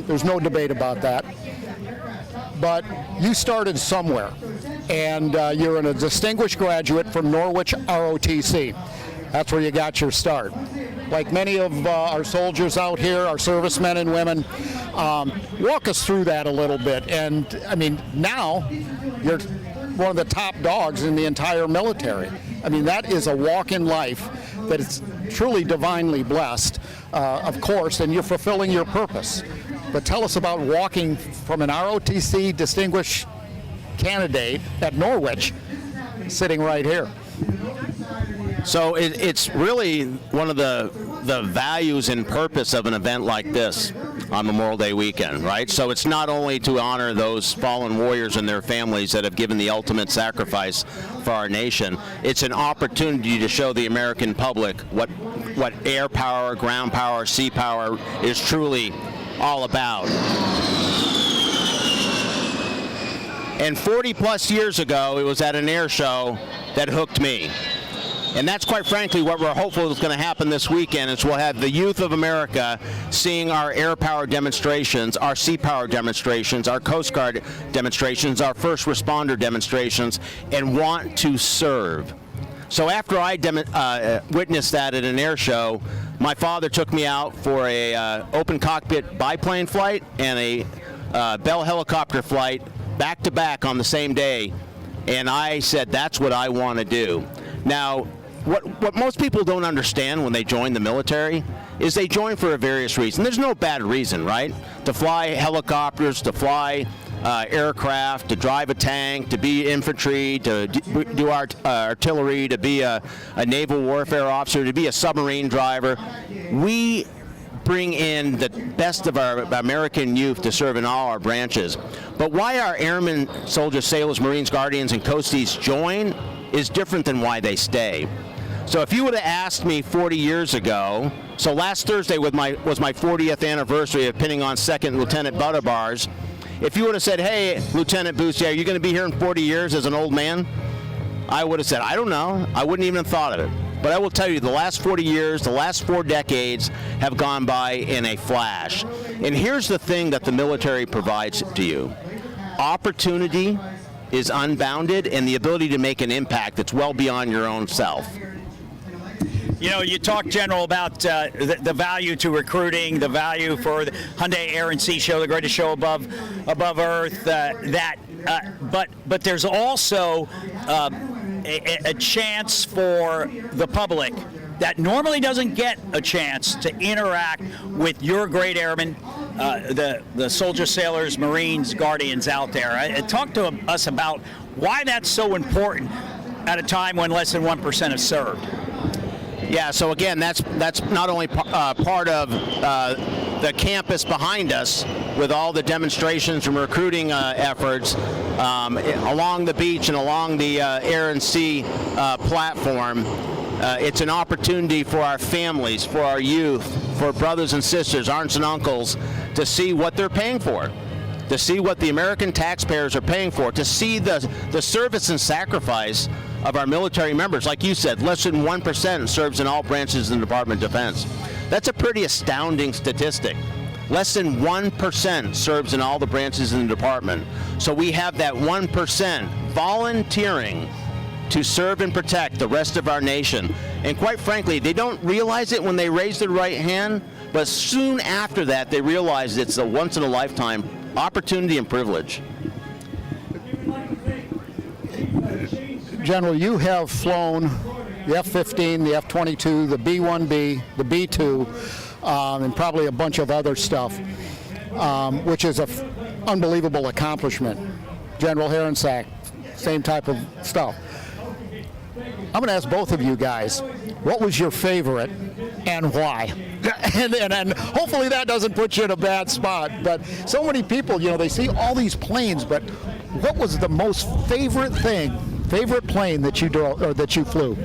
There's no debate about that. But you started somewhere, and you're a distinguished graduate from Norwich ROTC. That's where you got your start. Like many of our soldiers out here, our servicemen and women, walk us through that a little bit. And, I mean, now you're one of the top dogs in the entire military. I mean, that is a walk in life that is truly divinely blessed, of course, and you're fulfilling your purpose. But tell us about walking from an ROTC distinguished candidate at Norwich, sitting right here. So it's really one of the values and purpose of an event like this on Memorial Day weekend, right? So it's not only to honor those fallen warriors and their families that have given the ultimate sacrifice for our nation, it's an opportunity to show the American public what air power, ground power, sea power is truly all about. And 40 plus years ago, it was at an air show that hooked me. And that's quite frankly what we're hopeful is going to happen this weekend, is we'll have the youth of America seeing our air power demonstrations, our sea power demonstrations, our Coast Guard demonstrations, our first responder demonstrations, and want to serve. So after I witnessed that at an air show, my father took me out for a open cockpit biplane flight and a Bell helicopter flight back to back on the same day. And I said, that's what I want to do. Now, what most people don't understand when they join the military is they join for a various reason. There's no bad reason, right? To fly helicopters, to fly aircraft, to drive a tank, to be infantry, to do artillery, to be a naval warfare officer, to be a submarine driver. We bring in the best of our American youth to serve in all our branches. But why our airmen, soldiers, sailors, Marines, Guardians, and Coasties join is different than why they stay. So if you would have asked me 40 years ago, so last Thursday was my 40th anniversary of pinning on 2nd Lieutenant Butterbars, if you would have said, hey, Lieutenant Boosie, are you going to be here in 40 years as an old man? I would have said, I don't know. I wouldn't even have thought of it. But I will tell you, the last 40 years, the last 4 decades have gone by in a flash. And here's the thing that the military provides to you. Opportunity is unbounded, and the ability to make an impact that's well beyond your own self. You know, you talk, General, about the value to recruiting, the value for the Hyundai Air and Sea Show, the greatest show above Earth. But there's also a chance for the public that normally doesn't get a chance to interact with your great airmen, the soldiers, sailors, Marines, Guardians out there. Talk to us about why that's so important at a time when less than 1% have served. Yeah, so again, that's not only part of the campus behind us with all the demonstrations and recruiting efforts along the beach and along the air and sea platform. It's an opportunity for our families, for our youth, for brothers and sisters, aunts and uncles to see what they're paying for, to see what the American taxpayers are paying for, to see the service and sacrifice of our military members. Like you said, less than 1% serves in all branches of the Department of Defense. That's a pretty astounding statistic. Less than 1% serves in all the branches in the department. So we have that 1% volunteering to serve and protect the rest of our nation. And quite frankly, they don't realize it when they raise their right hand, but soon after that, they realize it's a once-in-a-lifetime opportunity and privilege. General, you have flown the F-15, the F-22, the B-1B, the B-2, and probably a bunch of other stuff, which is an unbelievable accomplishment. General Harensack, same type of stuff. I'm going to ask both of you guys, what was your favorite and why? and hopefully that doesn't put you in a bad spot. But so many people, you know, they see all these planes, but what was the most favorite plane that you drove or that you flew?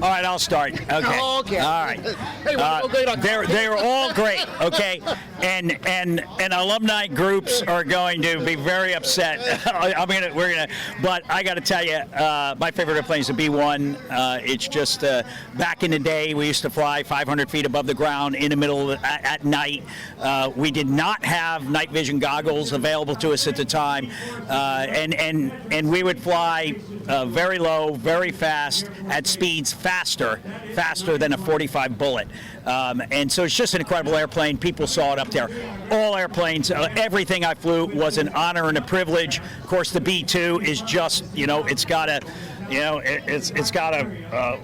All right, I'll start. Okay. Okay. All right. Hey, they're all great. Okay. And alumni groups are going to be very upset. But I got to tell you, my favorite airplane is the B-1. It's just back in the day we used to fly 500 feet above the ground in the middle at night. We did not have night vision goggles available to us at the time, and we would fly very low, very fast at speeds faster than a 45 bullet. And so it's just an incredible airplane. People saw it up there. All airplanes, everything I flew was an honor and a privilege. Of course, the B-2 is just, it's got a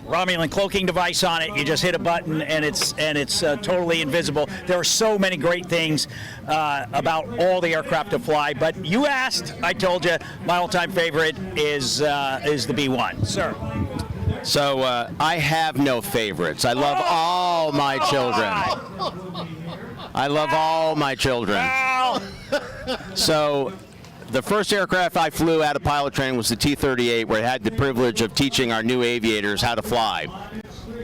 Romulan cloaking device on it. You just hit a button and it's totally invisible. There are so many great things about all the aircraft to fly. But you asked, I told you, my all-time favorite is the B-1. Sir. So I have no favorites. I love all my children. I love all my children. So the first aircraft I flew out of pilot training was the T-38, where I had the privilege of teaching our new aviators how to fly.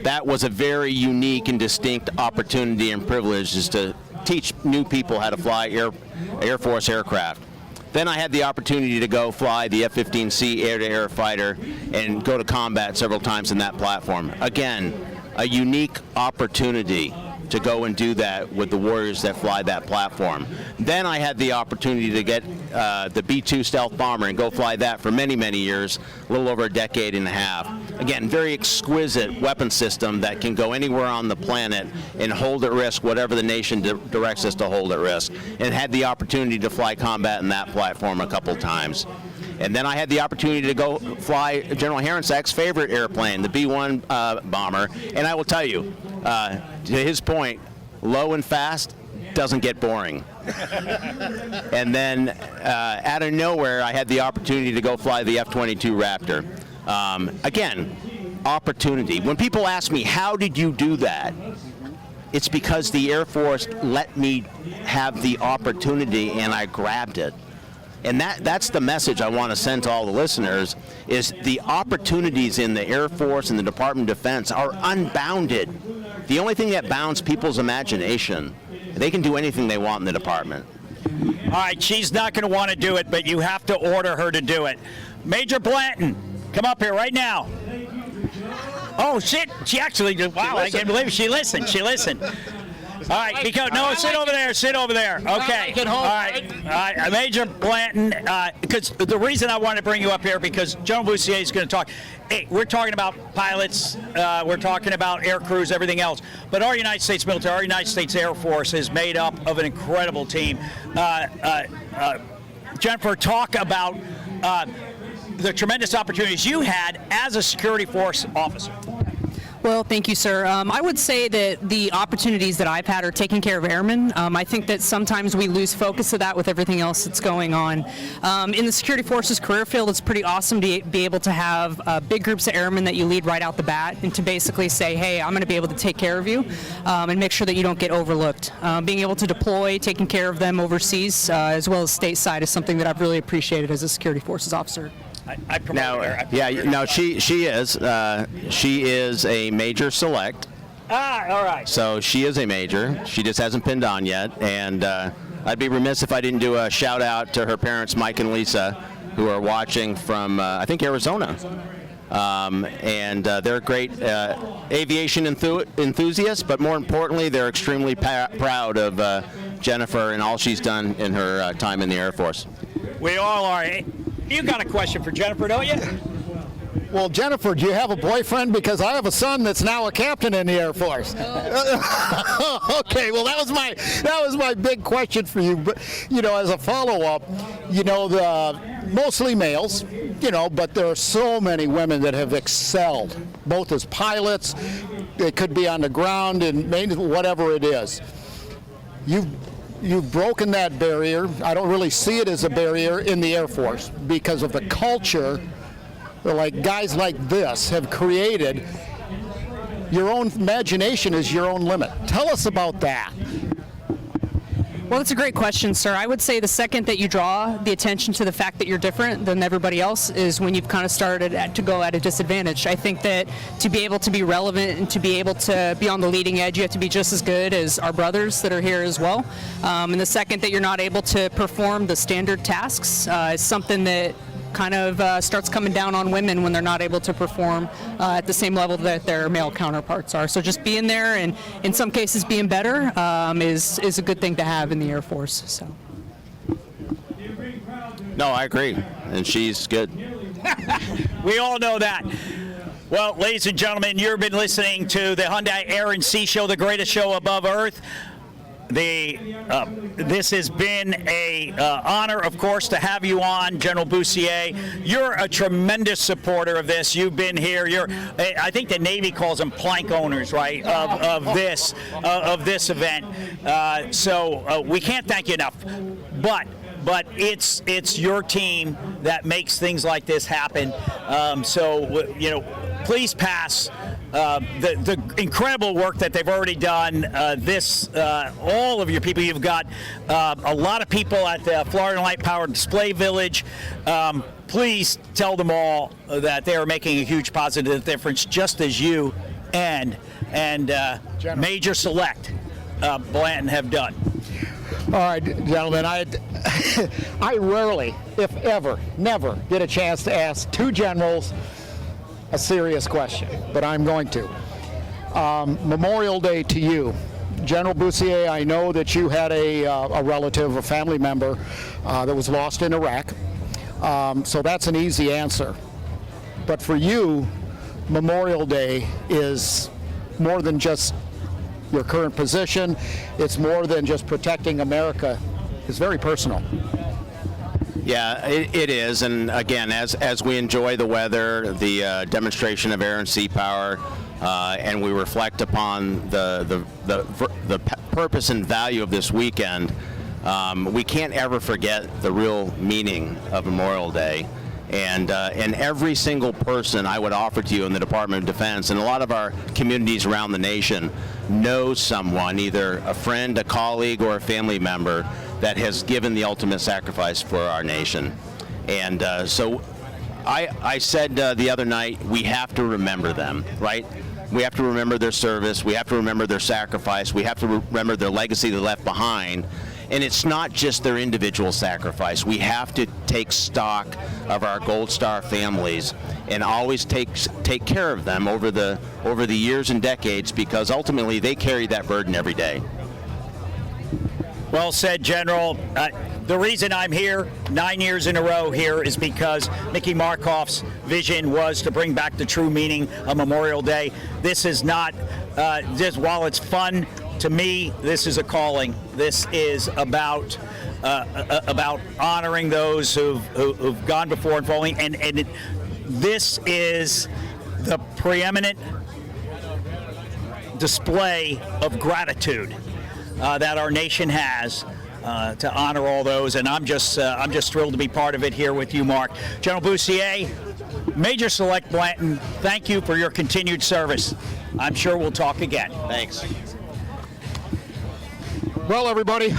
That was a very unique and distinct opportunity and privilege, is to teach new people how to fly Air Force aircraft. Then I had the opportunity to go fly the F-15C air-to-air fighter and go to combat several times in that platform. Again, a unique opportunity to go and do that with the warriors that fly that platform. Then I had the opportunity to get the B-2 stealth bomber and go fly that for many, many years, a little over a decade and a half. Again, very exquisite weapon system that can go anywhere on the planet and hold at risk whatever the nation directs us to hold at risk. And had the opportunity to fly combat in that platform a couple times. And then I had the opportunity to go fly General Harensack's favorite airplane, the B-1 bomber. And I will tell you, to his point, low and fast doesn't get boring. And then out of nowhere, I had the opportunity to go fly the F-22 Raptor. Again, opportunity. When people ask me, how did you do that? it's because the Air Force let me have the opportunity and I grabbed it. And that's the message I want to send to all the listeners, is the opportunities in the Air Force and the Department of Defense are unbounded. The only thing that bounds people's imagination, they can do anything they want in the department. All right, she's not going to want to do it, but you have to order her to do it. Major Blanton, come up here right now. Oh, shit. She actually did. Wow, I can't believe it. She listened. All right, because no, sit over there. Okay. All right. Major Blanton, because the reason I wanted to bring you up here, because General Boussier is going to talk. Hey, we're talking about pilots, we're talking about air crews, everything else. But our United States military, our United States Air Force is made up of an incredible team. Jennifer, talk about the tremendous opportunities you had as a security force officer. Well, thank you, sir. I would say that the opportunities that I've had are taking care of airmen. I think that sometimes we lose focus of that with everything else that's going on. In the security forces career field, it's pretty awesome to be able to have big groups of airmen that you lead right out the bat, and to basically say, hey, I'm going to be able to take care of you and make sure that you don't get overlooked. Being able to deploy, taking care of them overseas, as well as stateside, is something that I've really appreciated as a security forces officer. I promote her. She is a Major Select. All right. So she is a major. She just hasn't pinned on yet. And I'd be remiss if I didn't do a shout out to her parents, Mike and Lisa, who are watching from, I think, Arizona. They're great aviation enthusiasts, but more importantly, they're extremely proud of Jennifer and all she's done in her time in the Air Force. We all are. You got a question for Jennifer, don't you? Well, Jennifer, do you have a boyfriend? Because I have a son that's now a captain in the Air Force. Okay, well that was my big question for you. But as a follow-up, the mostly males, but there are so many women that have excelled, both as pilots. They could be on the ground and whatever it is. You've broken that barrier. I don't really see it as a barrier in the Air Force because of the culture. Like guys like this have created. Your own imagination is your own limit. Tell us about that. Well, that's a great question, sir. I would say the second that you draw the attention to the fact that you're different than everybody else is when you've kind of started to go at a disadvantage. I think that to be able to be relevant and to be able to be on the leading edge, you have to be just as good as our brothers that are here as well. And the second that you're not able to perform the standard tasks is something that kind of starts coming down on women when they're not able to perform at the same level that their male counterparts are. So just being there and in some cases being better is a good thing to have in the Air Force. So. No, I agree, and she's good. We all know that. Well, ladies and gentlemen, you've been listening to the Hyundai Air and Sea Show, the greatest show above Earth. This has been an honor, of course, to have you on, General Boussier. You're a tremendous supporter of this. You've been here. I think the Navy calls them plank owners, right, of this event. So we can't thank you enough. But it's your team that makes things like this happen. Please pass the incredible work that they've already done. All of your people, you've got a lot of people at the Florida Light Power Display Village. Please tell them all that they are making a huge positive difference, just as you and Major Select Blanton have done. All right, gentlemen, I rarely, if ever, never get a chance to ask two generals a serious question, but I'm going to. Memorial Day to you. General Boussier, I know that you had a relative, a family member that was lost in Iraq, so that's an easy answer. But for you, Memorial Day is more than just your current position. It's more than just protecting America. It's very personal. Yeah, it is, and again, as we enjoy the weather, the demonstration of air and sea power, and we reflect upon the purpose and value of this weekend, we can't ever forget the real meaning of Memorial Day. And every single person I would offer to you in the Department of Defense, and a lot of our communities around the nation, knows someone, either a friend, a colleague, or a family member that has given the ultimate sacrifice for our nation. And so I said the other night, we have to remember them, right? We have to remember their service. We have to remember their sacrifice. We have to remember their legacy they left behind. And it's not just their individual sacrifice. We have to take stock of our Gold Star families and always take care of them over the years and decades, because ultimately they carry that burden every day. Well said, General. The reason I'm here 9 years in a row here is because Mickey Markoff's vision was to bring back the true meaning of Memorial Day. This is not just, while it's fun, to me, this is a calling. This is about honoring those who've gone before and following, and this is the preeminent display of gratitude that our nation has to honor all those, and I'm just thrilled to be part of it here with you, Mark. General Bussier, Major Select Blanton, thank you for your continued service. I'm sure we'll talk again. Thanks. Well, everybody,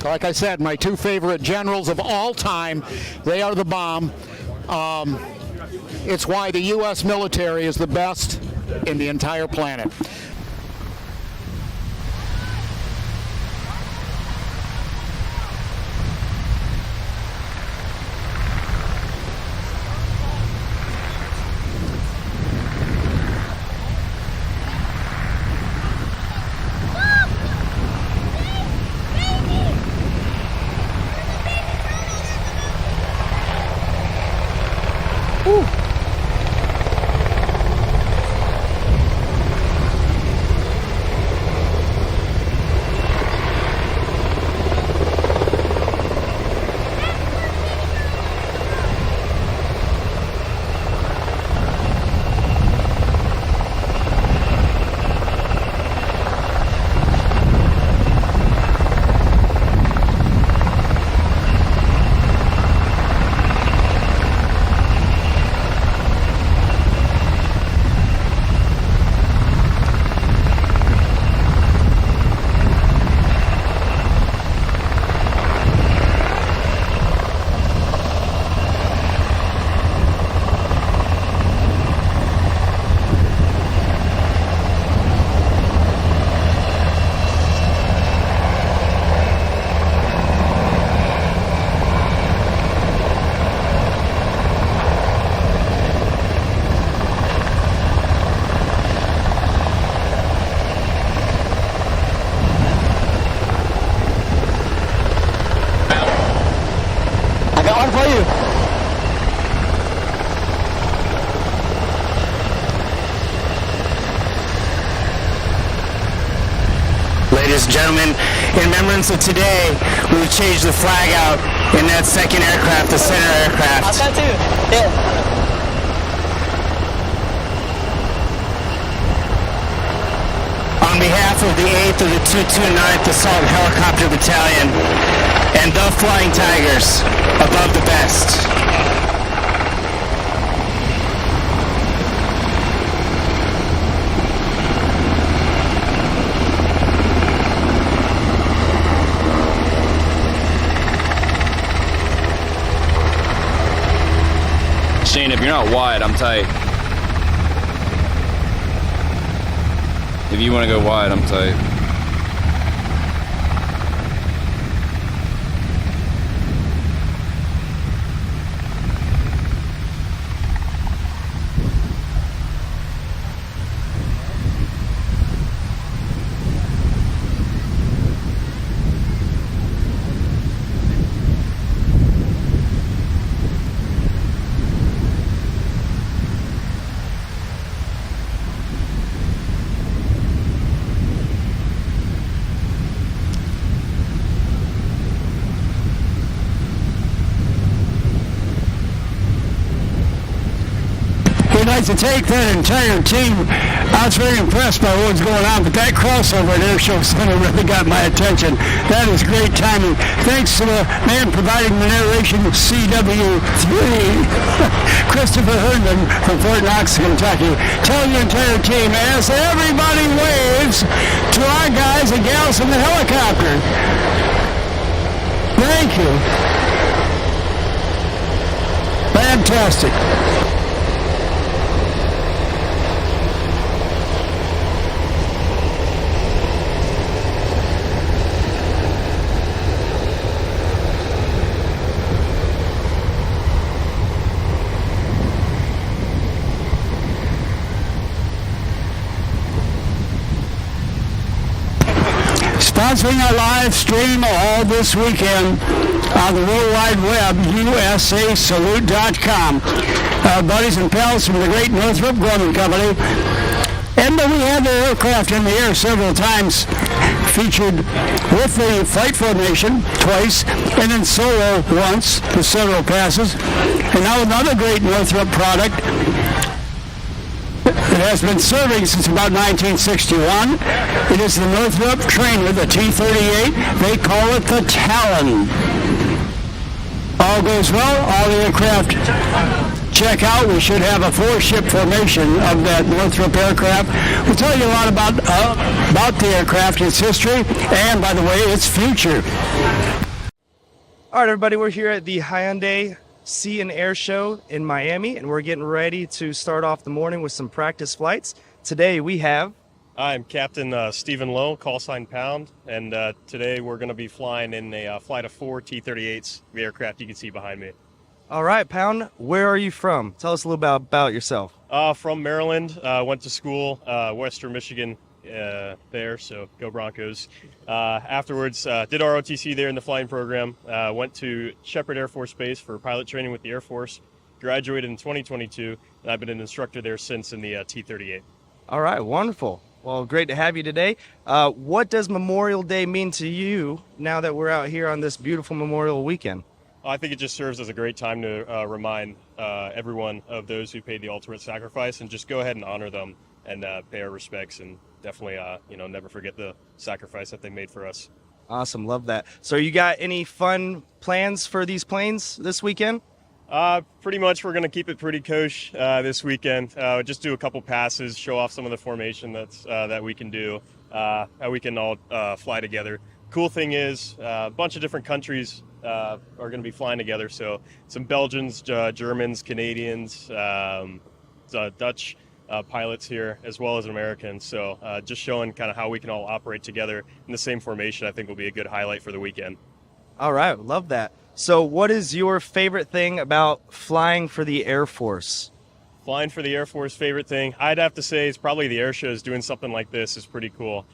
like I said, my two favorite generals of all time, they are the bomb. It's why the U.S. military is the best in the entire planet. Ladies and gentlemen, in remembrance of today, we've changed the flag out in that second aircraft, the center aircraft. That too. Yeah. On behalf of the 8th of the 229th Assault Helicopter Battalion and the Flying Tigers, above the best. Shane, if you're not wide, I'm tight. If you want to go wide, I'm tight. we'd like to take that entire team. I was very impressed by what's going on, but that crossover at Air Show Center really got my attention. That is great timing. Thanks to the man providing the narration, CW3, Christopher Herndon from Fort Knox, Kentucky. Tell your entire team as everybody waves to our guys and gals in the helicopter. Thank you. Fantastic. Sponsoring our live stream all this weekend on the World Wide Web, usasalute.com. Our buddies and pals from the great Northrop Grumman Company. And we had their aircraft in the air several times, featured with the flight formation twice, and then solo once for several passes. And now another great Northrop product. It has been serving since about 1961. It is the Northrop Trainer, the T-38. They call it the Talon. All goes well, all the aircraft check out. We should have a 4-ship formation of that Northrop aircraft. We'll tell you a lot about the aircraft, its history, and, by the way, its future. All right, everybody, we're here at the Hyundai Sea and Air Show in Miami, and we're getting ready to start off the morning with some practice flights. Today we have... I'm Captain Stephen Lowe, call sign Pound, and today we're going to be flying in a flight of 4 T-38s, the aircraft you can see behind me. All right, Pound, where are you from? Tell us a little bit about yourself. From Maryland, went to school, Western Michigan there, so go Broncos. Afterwards, did ROTC there in the flying program, went to Shepherd Air Force Base for pilot training with the Air Force, graduated in 2022, and I've been an instructor there since in the T-38. All right, wonderful. Well, great to have you today. What does Memorial Day mean to you now that we're out here on this beautiful Memorial weekend? I think it just serves as a great time to remind everyone of those who paid the ultimate sacrifice and just go ahead and honor them and pay our respects and definitely, never forget the sacrifice that they made for us. Awesome, love that. So you got any fun plans for these planes this weekend? Pretty much we're going to keep it pretty kosher this weekend. Just do a couple passes, show off some of the formation that we can do, how we can all fly together. Cool thing is a bunch of different countries are going to be flying together. So some Belgians, Germans, Canadians, Dutch pilots here, as well as Americans. So just showing kind of how we can all operate together in the same formation, I think will be a good highlight for the weekend. All right, love that. So what is your favorite thing about flying for the Air Force? Flying for the Air Force, favorite thing, I'd have to say it's probably the air shows. Doing something like this is pretty cool.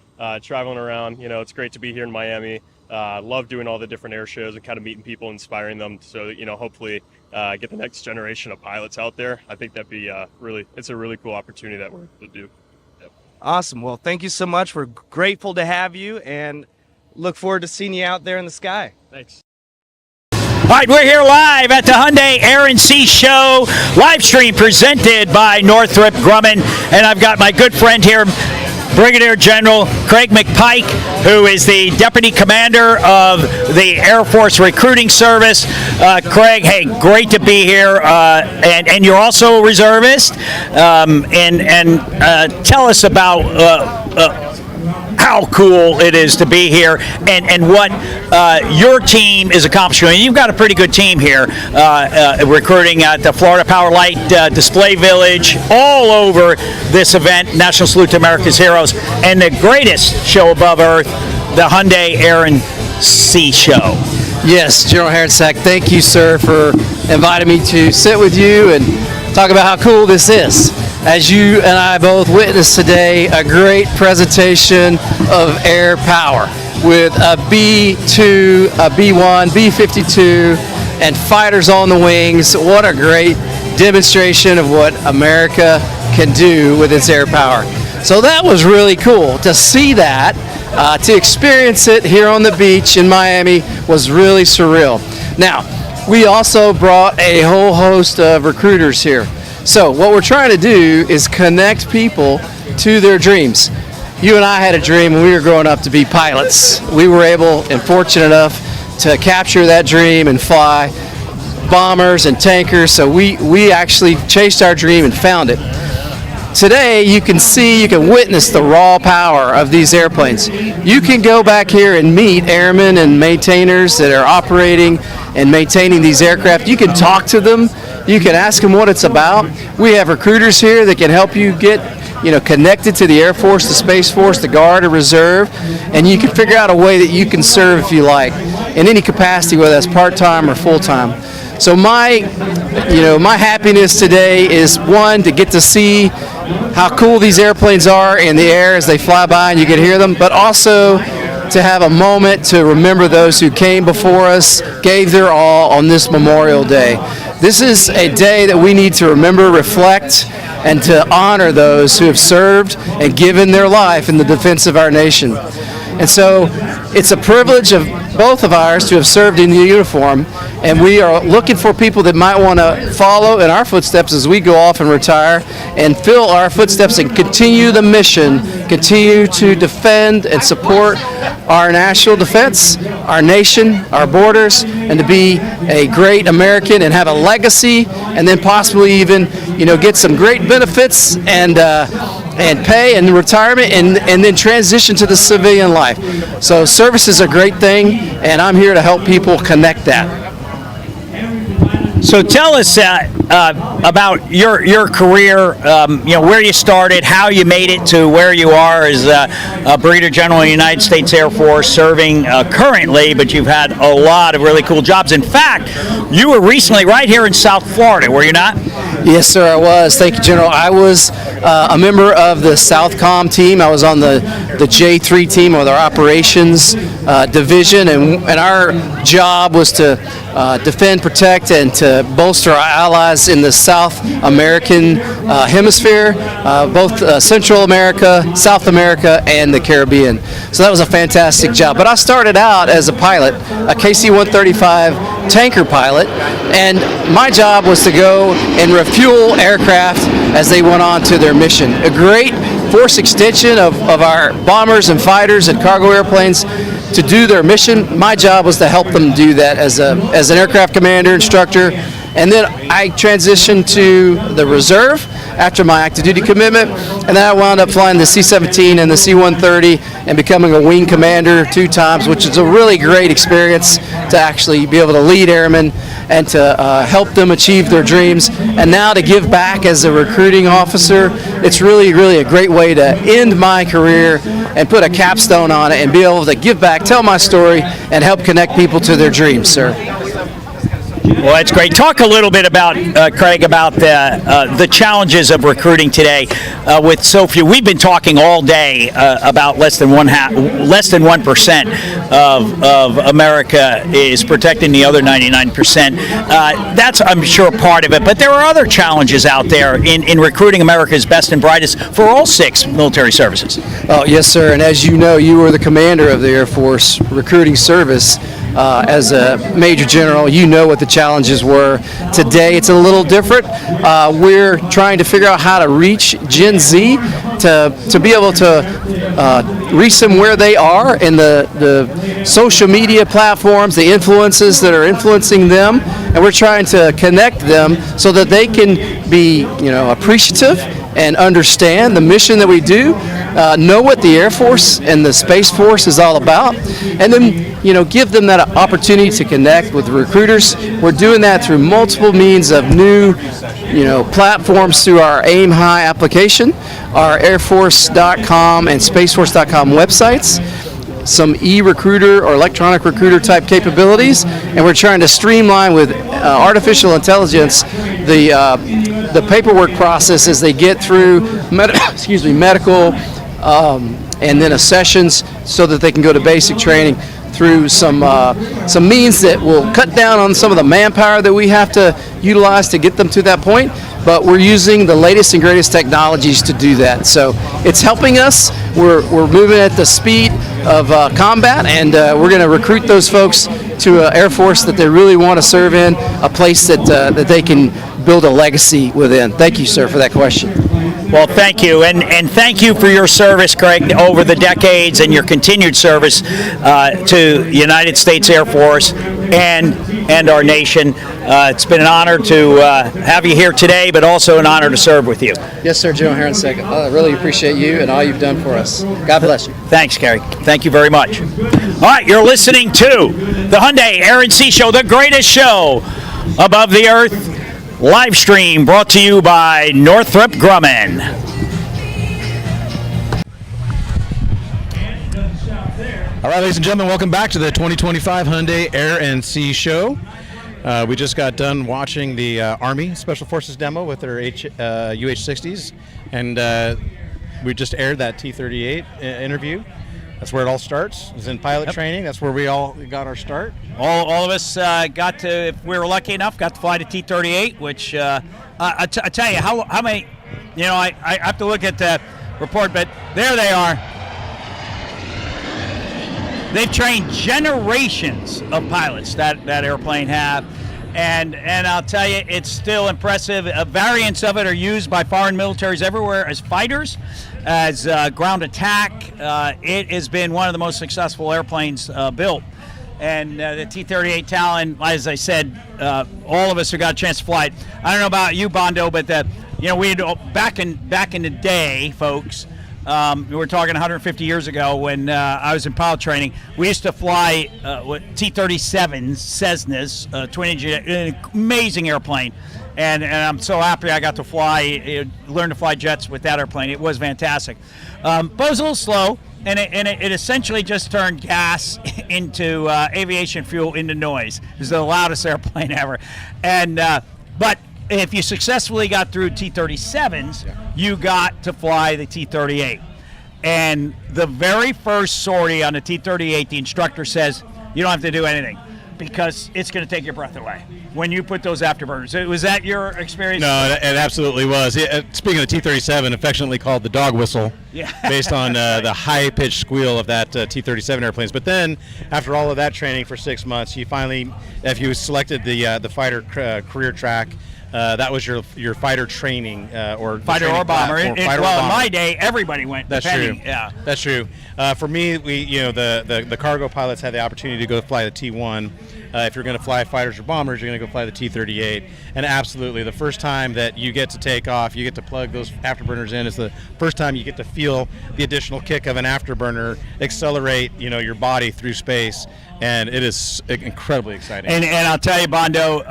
Traveling around, it's great to be here in Miami. Love doing all the different air shows and kind of meeting people, inspiring them so that, hopefully get the next generation of pilots out there. I think that'd be it's a really cool opportunity that we're able to do. Yep. Awesome. Well, thank you so much. We're grateful to have you and look forward to seeing you out there in the sky. Thanks. All right, we're here live at the Hyundai Air and Sea Show, live stream presented by Northrop Grumman, and I've got my good friend here, Brigadier General Craig McPike, who is the Deputy Commander of the Air Force Recruiting Service. Craig, hey, great to be here, and you're also a reservist, and tell us about how cool it is to be here and what your team is accomplishing. You've got a pretty good team here recruiting at the Florida Power Light Display Village, all over this event, National Salute to America's Heroes, and the greatest show above Earth, the Hyundai Air and Sea Show. Yes, General Harensack, thank you, sir, for inviting me to sit with you and talk about how cool this is. As you and I both witnessed today, a great presentation of air power with a B-2, a B-1, B-52, and fighters on the wings. What a great demonstration of what America can do with its air power. So that was really cool. To see that, to experience it here on the beach in Miami was really surreal. Now, we also brought a whole host of recruiters here. So what we're trying to do is connect people to their dreams. You and I had a dream when we were growing up to be pilots. We were able and fortunate enough to capture that dream and fly bombers and tankers. So we actually chased our dream and found it. Today, you can witness the raw power of these airplanes. You can go back here and meet airmen and maintainers that are operating and maintaining these aircraft. You can talk to them. You can ask them what it's about. We have recruiters here that can help you get connected to the Air Force, the Space Force, the Guard, or Reserve, and you can figure out a way that you can serve if you like, in any capacity, whether that's part-time or full-time. So my happiness today is, one, to get to see how cool these airplanes are in the air as they fly by and you can hear them, but also to have a moment to remember those who came before us, gave their all on this Memorial Day. This is a day that we need to remember, reflect, and to honor those who have served and given their life in the defense of our nation. And so it's a privilege of both of ours to have served in the uniform, and we are looking for people that might want to follow in our footsteps as we go off and retire and fill our footsteps and continue the mission, continue to defend and support our national defense, our nation, our borders, and to be a great American and have a legacy, and then possibly even get some great benefits and pay and retirement, and then transition to the civilian life. So service is a great thing, and I'm here to help people connect that. So tell us about your career, where you started, how you made it to where you are as a Brigadier General in the United States Air Force, serving currently, but you've had a lot of really cool jobs. In fact, you were recently right here in South Florida, were you not? Yes, sir, I was. Thank you, General. I was a member of the Southcom team. I was on the J3 team with our operations division, and our job was to defend, protect, and to bolster our allies in the South American hemisphere, both Central America, South America, and the Caribbean. So that was a fantastic job. But I started out as a pilot, a KC-135 tanker pilot, and my job was to go and refuel aircraft as they went on to their mission. A great force extension of our bombers and fighters and cargo airplanes to do their mission. My job was to help them do that as an aircraft commander, instructor, and then I transitioned to the Reserve after my active duty commitment, and then I wound up flying the C-17 and the C-130 and becoming a wing commander 2 times, which is a really great experience to actually be able to lead airmen and to help them achieve their dreams. And now to give back as a recruiting officer, it's really, really a great way to end my career and put a capstone on it and be able to give back, tell my story, and help connect people to their dreams, sir. Well, that's great. Talk a little bit about, Craig, about the challenges of recruiting today with so few. We've been talking all day about less than 1% of America is protecting the other 99%. That's, I'm sure, part of it. But there are other challenges out there in recruiting America's best and brightest for all 6 military services. Oh, yes, sir. And as you know, you were the commander of the Air Force recruiting service. As a major general, you know what the challenges were. Today, it's a little different. We're trying to figure out how to reach Gen Z to be able to reach them where they are in the social media platforms, the influences that are influencing them, and we're trying to connect them so that they can be, appreciative and understand the mission that we do, know what the Air Force and the Space Force is all about, and then give them that opportunity to connect with recruiters. We're doing that through multiple means of new platforms through our Aim High application, our airforce.com and spaceforce.com websites, some e-recruiter or electronic recruiter type capabilities, and we're trying to streamline with artificial intelligence the paperwork process as they get through medical and then sessions so that they can go to basic training through some means that will cut down on some of the manpower that we have to utilize to get them to that point. But we're using the latest and greatest technologies to do that. So it's helping us. We're moving at the speed of combat, and we're going to recruit those folks to an Air Force that they really want to serve in, a place that they can build a legacy within. Thank you, sir, for that question. Well, thank you, and thank you for your service, Craig, over the decades, and your continued service to the United States Air Force and our nation. It's been an honor to have you here today, but also an honor to serve with you. Yes, sir, General Heronsek. I really appreciate you and all you've done for us. God bless you. Thanks, Gary. Thank you very much. All right, you're listening to the Hyundai Air and Sea Show, the greatest show above the earth. Live stream brought to you by Northrop Grumman. All right, ladies and gentlemen, welcome back to the 2025 Hyundai Air and Sea Show. We just got done watching the Army Special Forces demo with their UH-60s, and we just aired that T-38 interview. That's where it all starts. It's in pilot training. That's where we all got our start. All of us got to, if we were lucky enough, got to fly the T-38, which I tell you, how many, I have to look at the report, but there they are. They've trained generations of pilots, that airplane have. And I'll tell you, it's still impressive. Variants of it are used by foreign militaries everywhere as fighters, as ground attack. It has been one of the most successful airplanes built. And the T-38 Talon, as I said, all of us who got a chance to fly it. I don't know about you, Bondo, but we had, back in the day, folks. We were talking 150 years ago when I was in pilot training. We used to fly T-37s, Cessnas, twin-engine, an amazing airplane. And I'm so happy I got to learn to fly jets with that airplane. It was fantastic. But it was a little slow, and it essentially just turned gas into aviation fuel into noise. It was the loudest airplane ever. But if you successfully got through T-37s, you got to fly the T-38. And the very first sortie on the T-38, the instructor says, you don't have to do anything because it's going to take your breath away when you put those afterburners. Was that your experience? No, it absolutely was. Speaking of T-37, affectionately called the dog whistle, based on the high-pitched squeal of that T-37 airplanes. But then, after all of that training for 6 months, you finally, if you selected the fighter career track, that was your fighter training or fighter or bomber. In my day, everybody went. That's depending. true. Yeah, that's true. For me, the cargo pilots had the opportunity to go fly the T1. If you're going to fly fighters or bombers, you're going to go fly the T-38. And absolutely, the first time that you get to take off, you get to plug those afterburners in. It's the first time you get to feel the additional kick of an afterburner accelerate, your body through space. And it is incredibly exciting. And I'll tell you, Bondo,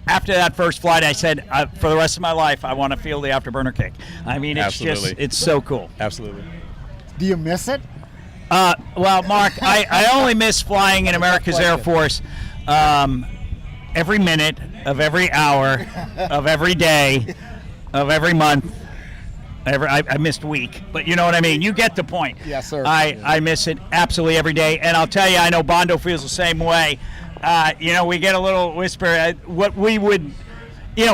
after that first flight, I said, for the rest of my life, I want to feel the afterburner kick. I mean, it's so cool. Absolutely. Do you miss it? Well, Mark, I only miss flying in America's Air Force every minute of every hour of every day of every month. I missed a week, but you know what I mean. You get the point. Yes, sir. I miss it absolutely every day, and I'll tell you, I know Bondo feels the same way. We get a little whisper. What we would,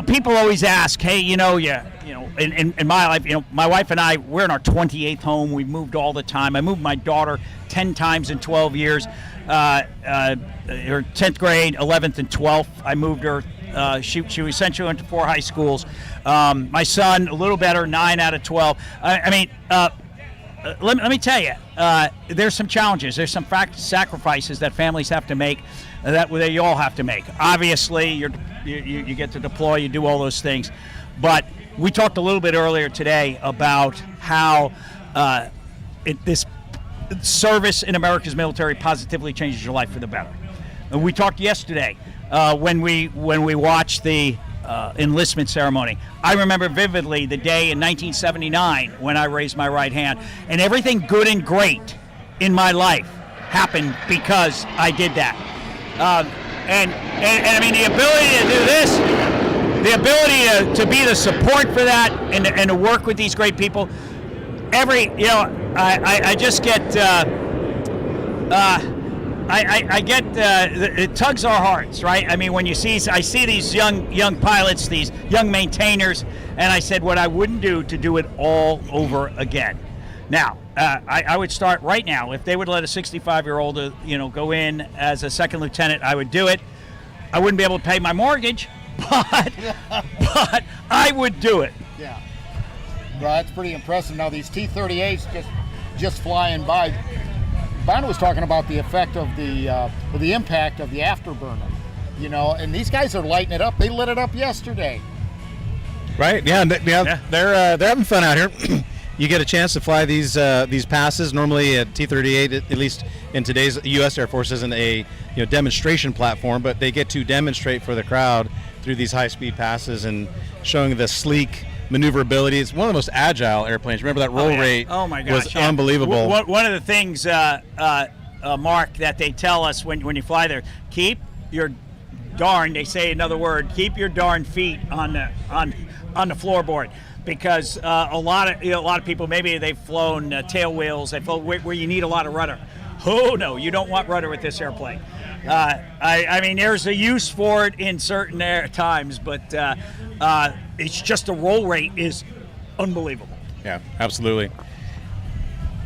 people always ask, hey, in my life, my wife and I, we're in our 28th home. We've moved all the time. I moved my daughter 10 times in 12 years. Her 10th grade, 11th, and 12th. I moved her. She essentially went to 4 high schools. My son, a little better, 9 out of 12. Let me tell you, there's some challenges. There's some sacrifices that families have to make, that you all have to make. Obviously, you get to deploy, you do all those things. But we talked a little bit earlier today about how this service in America's military positively changes your life for the better. And we talked yesterday when we watched the enlistment ceremony. I remember vividly the day in 1979 when I raised my right hand, and everything good and great in my life happened because I did that. And I mean, the ability to do this, the ability to be the support for that, and to work with these great people. I just get it tugs our hearts, right? I mean, when I see these young pilots, these young maintainers, and I said what I wouldn't do to do it all over again. Now, I would start right now. If they would let a 65-year-old, go in as a second lieutenant, I would do it. I wouldn't be able to pay my mortgage, but I would do it. Yeah. Well, that's pretty impressive. Now, these T-38s just flying by. Bono was talking about the effect of the impact of the afterburner, and these guys are lighting it up. They lit it up yesterday. Right? Yeah. They're having fun out here. You get a chance to fly these passes. Normally, a T-38, at least in today's U.S. Air Force, isn't a demonstration platform, but they get to demonstrate for the crowd through these high-speed passes and showing the sleek maneuverability. It's one of the most agile airplanes. Remember that roll rate? Oh my gosh, was unbelievable. One of the things, Mark, that they tell us when you fly there, keep your darn. They say another word. Keep your darn feet on the floorboard. Because a lot of people, maybe they've flown tail wheels, they flown where you need a lot of rudder. Oh no, you don't want rudder with this airplane. I mean, there's a use for it in certain times, but it's just the roll rate is unbelievable. Yeah, absolutely.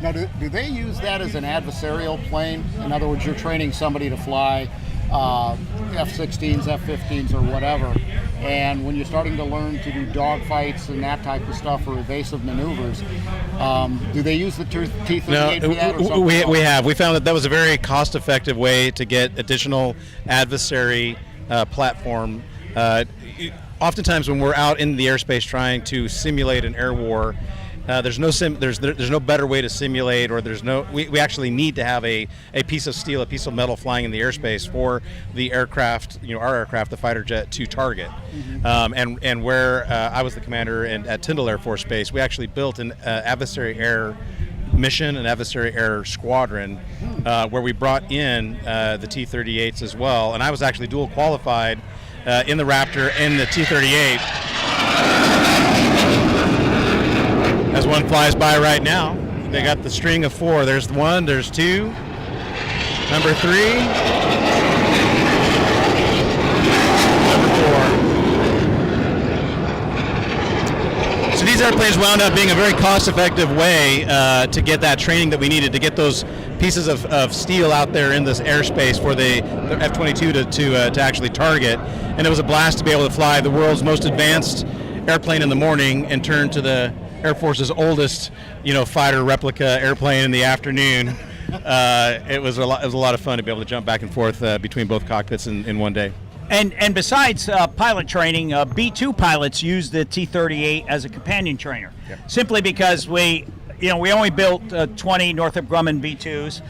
Now, do they use that as an adversarial plane? In other words, you're training somebody to fly F-16s, F-15s, or whatever, and when you're starting to learn to do dogfights and that type of stuff or evasive maneuvers, do they use the T-38 for that? Or we have. We found that was a very cost-effective way to get additional adversary platform. Oftentimes, when we're out in the airspace trying to simulate an air war, there's no better way to simulate, or we actually need to have a piece of steel, a piece of metal flying in the airspace for the aircraft, our aircraft, the fighter jet, to target. Mm-hmm. And where I was the commander at Tyndall Air Force Base, we actually built an adversary air mission, an adversary air squadron, where we brought in the T-38s as well. And I was actually dual qualified in the Raptor and the T-38. As one flies by right now, they got the string of 4. There's 1, there's 2, number 3, number 4. So these airplanes wound up being a very cost-effective way to get that training that we needed to get those pieces of steel out there in this airspace for the F-22 to actually target. And it was a blast to be able to fly the world's most advanced airplane in the morning and turn to the Air Force's oldest, fighter replica airplane in the afternoon. It was a lot of fun to be able to jump back and forth between both cockpits in one day. And besides pilot training, B-2 pilots use the T-38 as a companion trainer, simply because we only built 20 Northrop Grumman B-2s,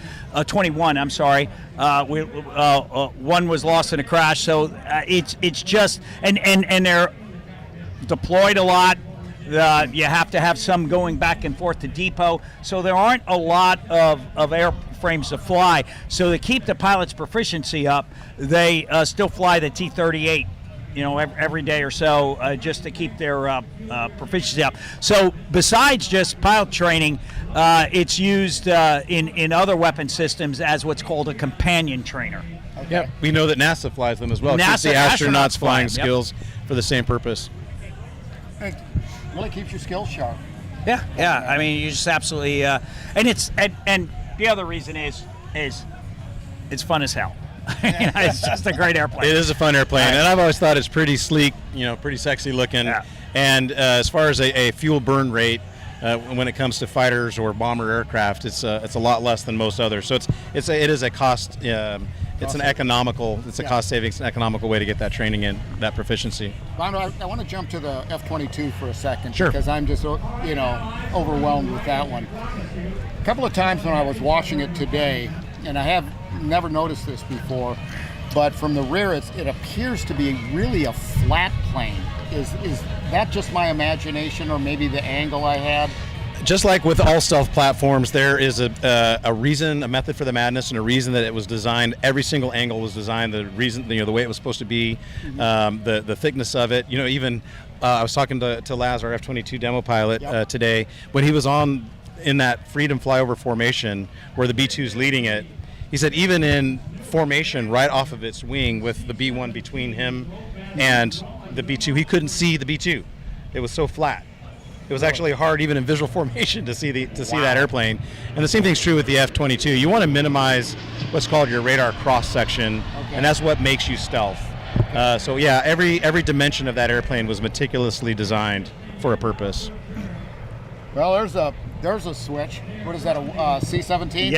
21. I'm sorry. One was lost in a crash, so it's just and they're deployed a lot. You have to have some going back and forth to depot, so there aren't a lot of airframes to fly. So to keep the pilot's proficiency up, they still fly the T-38, every day or so, just to keep their proficiency up. So besides just pilot training, it's used in other weapon systems as what's called a companion trainer. Okay. Yep. We know that NASA flies them as well. NASA, the astronauts flying yep. skills for the same purpose. It really keeps your skills sharp. Yeah. I mean, you just absolutely, and the other reason is it's fun as hell. It's just a great airplane. It is a fun airplane, and I've always thought it's pretty sleek, pretty sexy looking. Yeah. And as far as a fuel burn rate, when it comes to fighters or bomber aircraft, it's a lot less than most others. So it is a cost. It's an economical. It's a cost savings, an economical way to get that training in, that proficiency. Bono, I want to jump to the F-22 for a second, sure, because I'm just overwhelmed with that one. A couple of times when I was watching it today, and I have never noticed this before, but from the rear it appears to be really a flat plane. Is that just my imagination, or maybe the angle I had? Just like with all stealth platforms, there is a reason, a method for the madness, and a reason that it was designed. Every single angle was designed. The reason, the way it was supposed to be, the thickness of it. Even I was talking to Laz, our F-22 demo pilot, today, when he was in that freedom flyover formation where the B-2's leading it. He said even in formation right off of its wing with the B-1 between him and the B-2, he couldn't see the B-2. It was so flat. It was actually hard, even in visual formation, to see see that airplane. And the same thing's true with the F-22. You want to minimize what's called your radar cross section, and that's what makes you stealth. So yeah, every dimension of that airplane was meticulously designed for a purpose. Well, there's a switch. What is that, a C-17?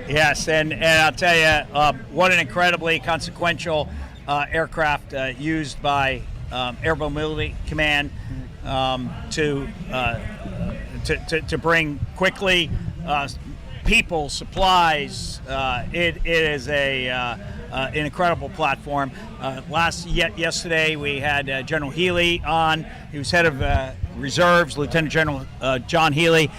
Yes, and I'll tell you, what an incredibly consequential aircraft used by Air Mobility Command to bring quickly people, supplies. It is an incredible platform. Yesterday we had General Healy on. He was head of reserves, Lieutenant General John Healy.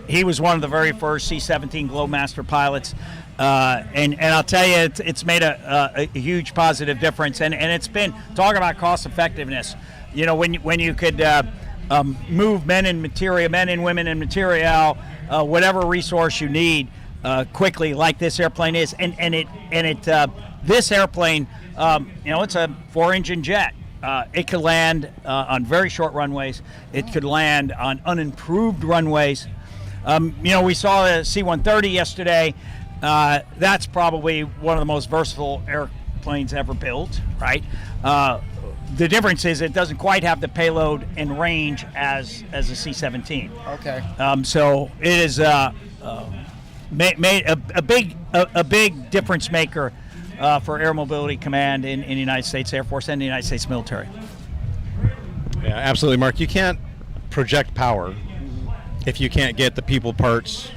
He was one of the very first C-17 Globemaster pilots. And I'll tell you, it's made a huge positive difference. And it's been, talking about cost effectiveness, you know, when you could move men and women and material, whatever resource you need quickly, like this airplane is. This airplane, you know, it's a 4-engine jet. It could land on very short runways. It could land on unimproved runways. You know, we saw a C-130 yesterday. That's probably one of the most versatile airplanes ever built, right? The difference is it doesn't quite have the payload and range as a C-17. Okay. So it is made a big difference maker for Air Mobility Command in the United States Air Force and the United States military. Yeah, absolutely, Mark. You can't project power if you can't get the people, parts,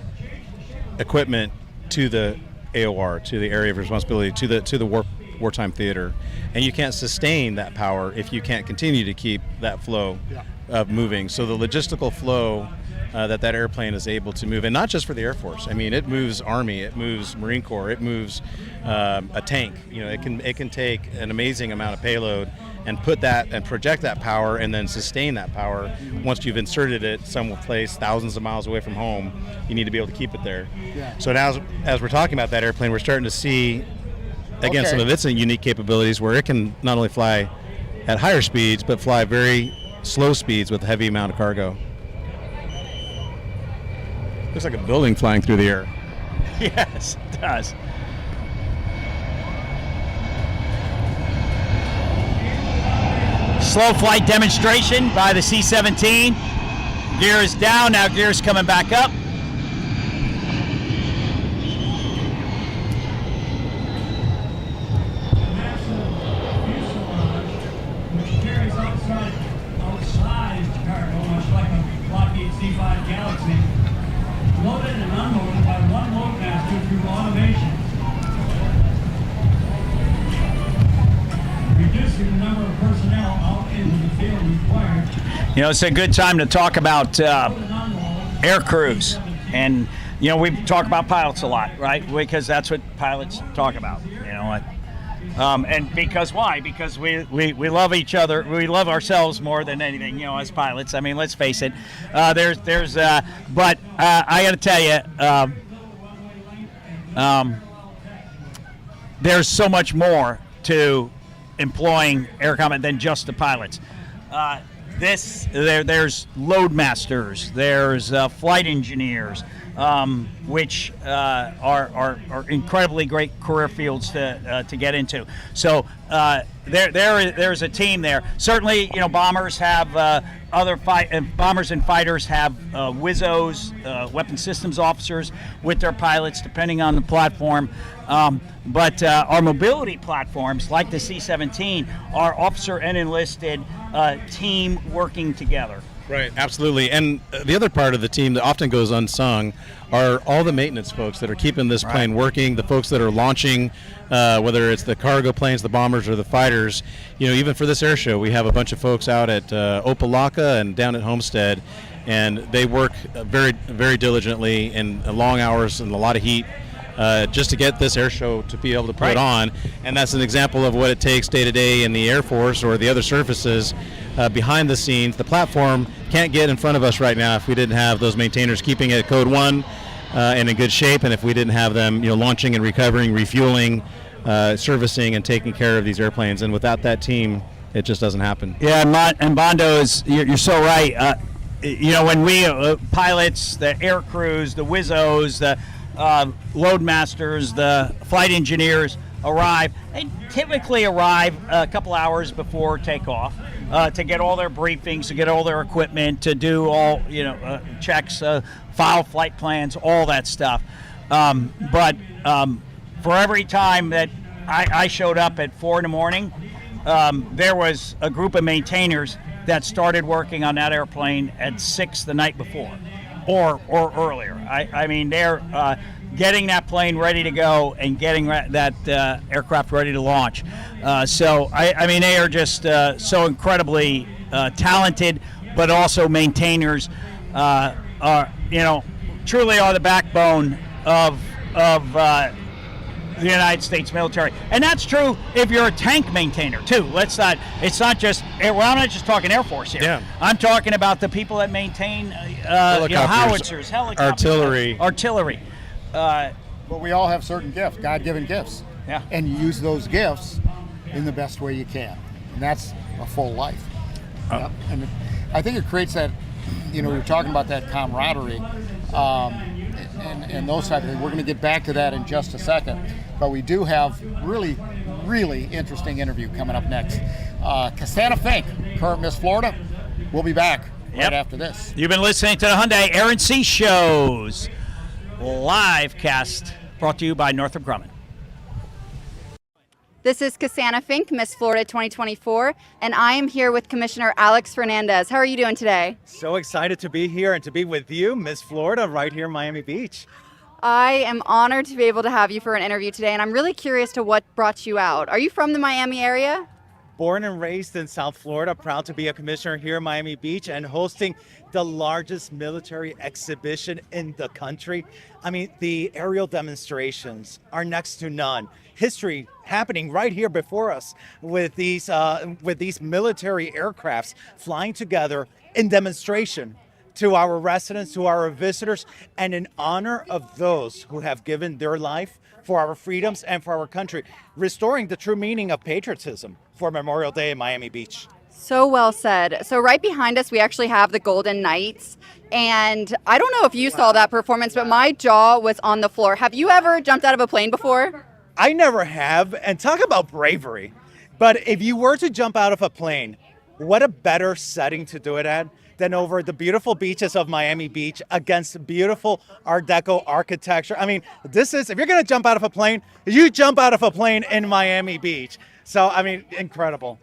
equipment to the AOR, to the area of responsibility, to the wartime theater, and you can't sustain that power if you can't continue to keep that flow of moving. So the logistical flow that airplane is able to move, and not just for the Air Force. I mean, it moves Army, it moves Marine Corps, it moves a tank. You know, it can take an amazing amount of payload and put that and project that power and then sustain that power. Once you've inserted it someplace thousands of miles away from home, you need to be able to keep it there. Yeah. So now, as we're talking about that airplane, we're starting to see, again, some of its unique capabilities where it can not only fly at higher speeds, but fly very slow speeds with a heavy amount of cargo. Looks like a building flying through the air. Yes, it does. Slow flight demonstration by the C-17. Gear is down, now gear is coming back up. Loaded and unloaded by one loadmaster through automation, reducing the number of personnel out into the field required. You know, it's a good time to talk about air crews. And, you know, we talk about pilots a lot, right? Because that's what pilots talk about, you know. And because why? Because we love each other. We love ourselves more than anything, you know, as pilots. I mean, let's face it. But I got to tell you, there's so much more to employing air combat than just the pilots. There's loadmasters, there's flight engineers, which are incredibly great career fields to get into. So there's a team there. Certainly, you know, bombers have bombers and fighters have WISOs, weapon systems officers, with their pilots, depending on the platform. But our mobility platforms, like the C-17, are officer and enlisted team working together. Right, absolutely. And the other part of the team that often goes unsung are all the maintenance folks that are keeping this plane working, the folks that are launching, whether it's the cargo planes, the bombers, or the fighters. You know, even for this air show, we have a bunch of folks out at Opelika and down at Homestead, and they work very, very diligently in long hours and a lot of heat just to get this air show to be able to put it on. And that's an example of what it takes day to day in the Air Force or the other services behind the scenes. The platform can't get in front of us right now if we didn't have those maintainers keeping it at Code 1 and in good shape, and if we didn't have them, you know, launching and recovering, refueling, servicing, and taking care of these airplanes. And without that team, it just doesn't happen. Yeah, and Bondo, you're so right. when we pilots, the air crews, the WIZOs, the load masters, the flight engineers arrive, they typically arrive a couple hours before takeoff to get all their briefings, to get all their equipment, to do all checks, file flight plans, all that stuff. But for every time that I showed up at 4 in the morning, there was a group of maintainers that started working on that airplane at 6 the night before or earlier. I mean, they're getting that plane ready to go and getting that aircraft ready to launch. So, I mean, they are just so incredibly talented, but also maintainers truly are the backbone of the United States military. And that's true if you're a tank maintainer too. It's not just, I'm not just talking Air Force here. Yeah. I'm talking about the people that maintain howitzers, helicopters, artillery. But we all have certain gifts, God-given gifts. Yeah. And you use those gifts in the best way you can. And that's a full life. Yep. And I think it creates that, you're talking about that camaraderie and those type of things. We're going to get back to that in just a second. But we do have really, really interesting interview coming up next. Cassandra Fink, current Miss Florida. We'll be back right after this. You've been listening to the Hyundai Air and Sea Show's live cast, brought to you by Northrop Grumman. This is Cassandra Fink, Miss Florida 2024, and I am here with Commissioner Alex Fernandez. How are you doing today? So excited to be here and to be with you, Miss Florida, right here in Miami Beach. I am honored to be able to have you for an interview today, and I'm really curious to what brought you out. Are you from the Miami area? Born and raised in South Florida, proud to be a commissioner here in Miami Beach and hosting the largest military exhibition in the country. I mean, the aerial demonstrations are next to none. History happening right here before us with these military aircrafts flying together in demonstration to our residents, to our visitors, and in honor of those who have given their life for our freedoms and for our country, restoring the true meaning of patriotism for Memorial Day in Miami Beach. So well said. So right behind us, we actually have the Golden Knights. And I don't know if you saw that performance, but my jaw was on the floor. Have you ever jumped out of a plane before? I never have, and talk about bravery. But if you were to jump out of a plane, what a better setting to do it at than over the beautiful beaches of Miami Beach against beautiful Art Deco architecture. I mean, if you're going to jump out of a plane, you jump out of a plane in Miami Beach. So, I mean, incredible.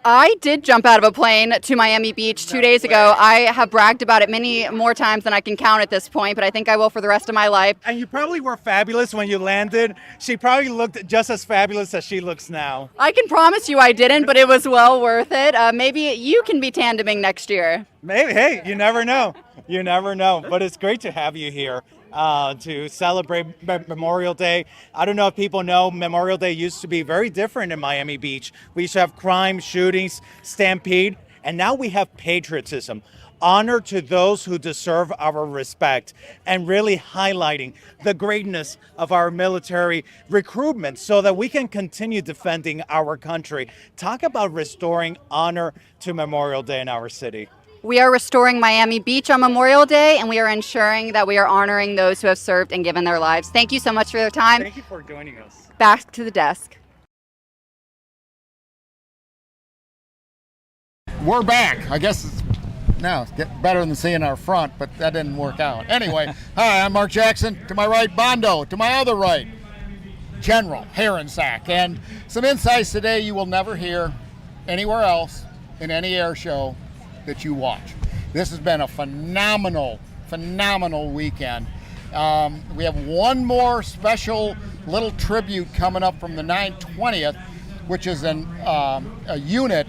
I did jump out of a plane to Miami Beach 2 days ago. I have bragged about it many more times than I can count at this point, but I think I will for the rest of my life. And you probably were fabulous when you landed. She probably looked just as fabulous as she looks now. I can promise you I didn't, but it was well worth it. Maybe you can be tandeming next year. Maybe. Hey, you never know. You never know. But it's great to have you here to celebrate Memorial Day. I don't know if people know, Memorial Day used to be very different in Miami Beach. We used to have crime, shootings, stampede, and now we have patriotism. Honor to those who deserve our respect, and really highlighting the greatness of our military recruitment so that we can continue defending our country. Talk about restoring honor to Memorial Day in our city. We are restoring Miami Beach on Memorial Day, and we are ensuring that we are honoring those who have served and given their lives. Thank you so much for your time. Thank you for joining us. Back to the desk. We're back. I guess it's getting better than seeing our front, but that didn't work out. Anyway, hi, I'm Mark Jackson. To my right, Bondo. To my other right, General Harensack. And some insights today you will never hear anywhere else in any air show that you watch. This has been a phenomenal weekend. We have one more special little tribute coming up from the 920th, which is a unit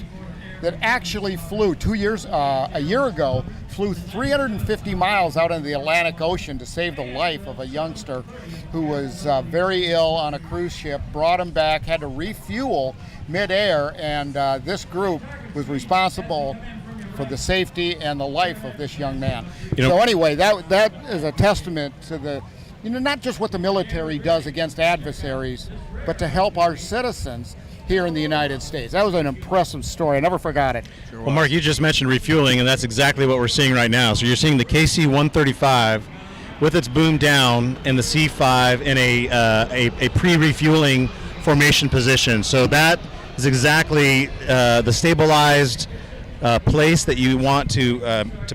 that actually flew a year ago, flew 350 miles out into the Atlantic Ocean to save the life of a youngster who was very ill on a cruise ship, brought him back, had to refuel midair, and this group was responsible for the safety and the life of this young man. So anyway, that is a testament to the, not just what the military does against adversaries, but to help our citizens here in the United States. That was an impressive story. I never forgot it. Well, Mark, you just mentioned refueling, and that's exactly what we're seeing right now. So you're seeing the KC-135 with its boom down and the C5 in a pre-refueling formation position. So that is exactly the stabilized place that you want to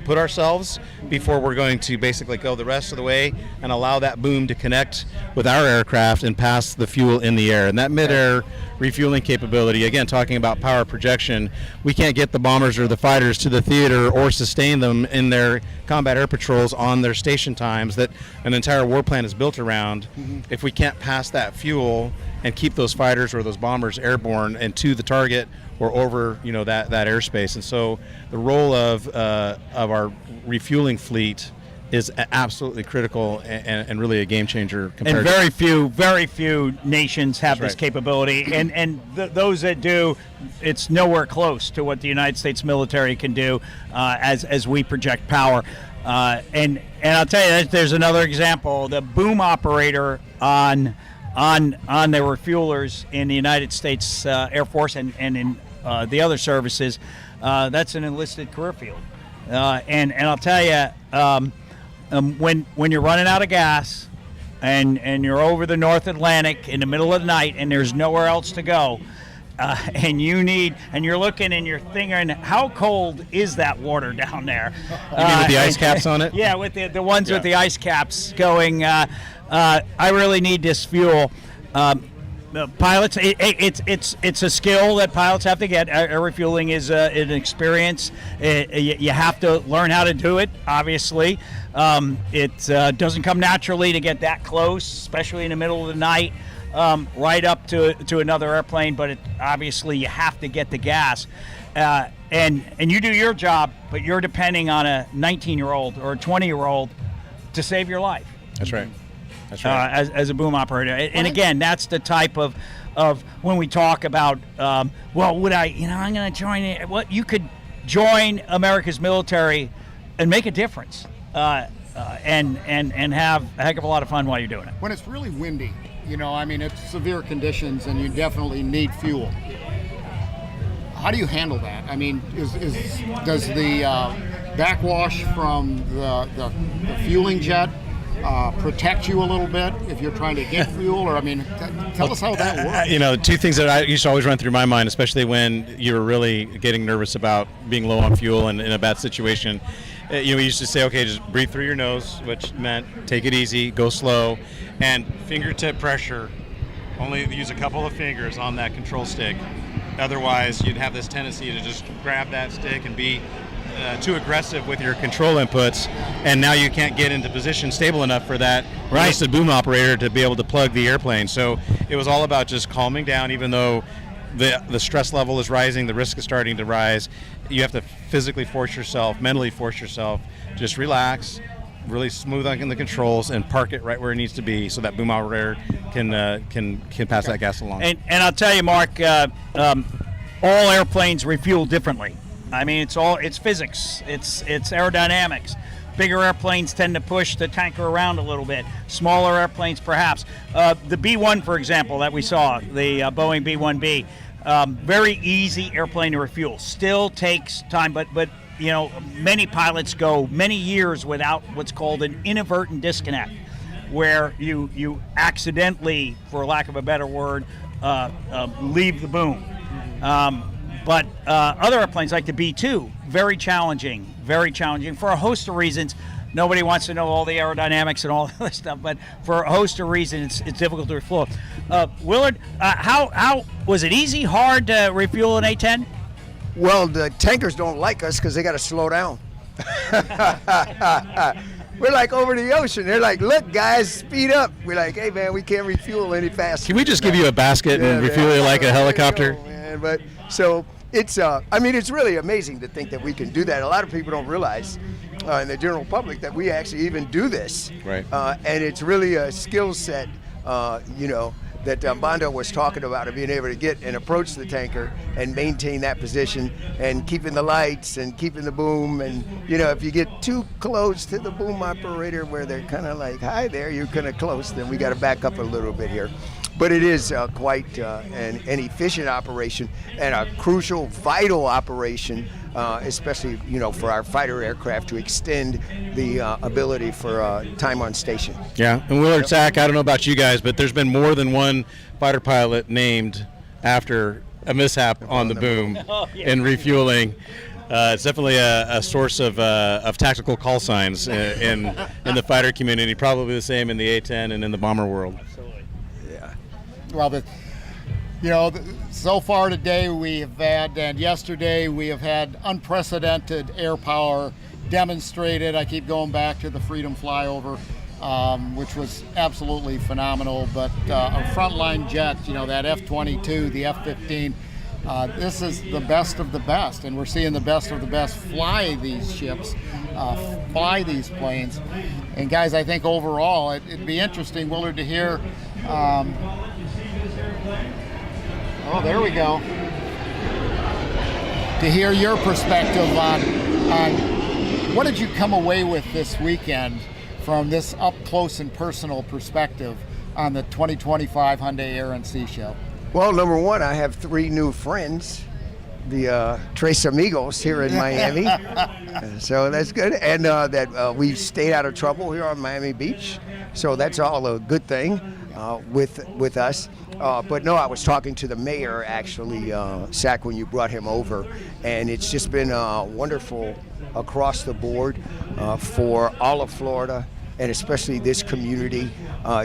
put ourselves before we're going to basically go the rest of the way and allow that boom to connect with our aircraft and pass the fuel in the air. And that mid-air refueling capability, again, talking about power projection, we can't get the bombers or the fighters to the theater or sustain them in their combat air patrols on their station times that an entire war plan is built around if we can't pass that fuel and keep those fighters or those bombers airborne and to the target or over, you know, that airspace. And so the role of our refueling fleet is absolutely critical and really a game changer. And very few nations have this capability, and those that do, it's nowhere close to what the United States military can do as we project power. And I'll tell you, there's another example. The boom operator on the refuelers in the United States Air Force and in the other services, that's an enlisted career field. And I'll tell you, when you're running out of gas and you're over the North Atlantic in the middle of the night and there's nowhere else to go, and you're looking and you're thinking, how cold is that water down there? You mean with the ice caps on it? Yeah, with the ones with the ice caps going, I really need this fuel. Pilots, it's a skill that pilots have to get. Air refueling is an experience. You have to learn how to do it, obviously. It doesn't come naturally to get that close, especially in the middle of the night, right up to another airplane, but obviously you have to get the gas. And you do your job, but you're depending on a 19-year-old or a 20-year-old to save your life. That's right. That's right. As a boom operator. And again, that's the type of when we talk about, would I, I'm going to join it. What you could join America's military and make a difference and have a heck of a lot of fun while you're doing it. When it's really windy, it's severe conditions and you definitely need fuel. How do you handle that? I mean, does the backwash from the fueling jet protect you a little bit if you're trying to get fuel? Or, tell us how that works. Two things that I used to always run through my mind, especially when you were really getting nervous about being low on fuel and in a bad situation. We used to say, okay, just breathe through your nose, which meant take it easy, go slow, and fingertip pressure. Only use a couple of fingers on that control stick. Otherwise, you'd have this tendency to just grab that stick and be too aggressive with your control inputs, and now you can't get into position stable enough for that enlisted boom operator to be able to plug the airplane. So it was all about just calming down, even though the stress level is rising, the risk is starting to rise. You have to physically force yourself, mentally force yourself, just relax, really smooth on the controls, and park it right where it needs to be so that boom operator can pass that gas along. And I'll tell you, Mark, all airplanes refuel differently. It's physics, it's aerodynamics. Bigger airplanes tend to push the tanker around a little bit. Smaller airplanes, perhaps. The B-1, for example, that we saw, the Boeing B-1B, very easy airplane to refuel. Still takes time, but many pilots go many years without what's called an inadvertent disconnect, where you accidentally, for lack of a better word, leave the boom. But other airplanes like the B-2, very challenging for a host of reasons. Nobody wants to know all the aerodynamics and all this stuff, but for a host of reasons, it's difficult to refuel. Willard, how was it easy, hard to refuel an A-10? Well, the tankers don't like us because they got to slow down. We're like over the ocean. They're like, look, guys, speed up. We're like, hey, man, we can't refuel any faster. Can we just give you a basket and refuel you like a helicopter? But so it's it's really amazing to think that we can do that. A lot of people don't realize in the general public that we actually even do this. Right. And it's really a skill set, that Bondo was talking about, of being able to get and approach the tanker and maintain that position and keeping the lights and keeping the boom. And, you know, if you get too close to the boom operator where they're kind of like, hi there, you're kind of close, then we got to back up a little bit here. But it is quite an efficient operation and a crucial, vital operation, especially, you know, for our fighter aircraft to extend the ability for time on station. Yeah, and Willard, Zach, I don't know about you guys, but there's been more than one fighter pilot named after a mishap on the boom in refueling. It's definitely a source of tactical call signs in the fighter community. Probably the same in the A-10 and in the bomber world. Well, so far today we have had, and yesterday we have had unprecedented air power demonstrated. I keep going back to the Freedom flyover, which was absolutely phenomenal. But our frontline jets, you know, that F-22, the F-15, this is the best of the best, and we're seeing the best of the best fly these ships, fly these planes. And guys, I think overall it'd be interesting, Willard, to hear. Oh, there we go. To hear your perspective on what did you come away with this weekend from this up close and personal perspective on the 2025 Hyundai Air and Sea Show? Well, number one, I have 3 new friends, the Tres Amigos here in Miami. So that's good. And that we stayed out of trouble here on Miami Beach. So that's all a good thing with us. But no, I was talking to the mayor, actually, Zach, when you brought him over. And it's just been wonderful across the board for all of Florida, and especially this community.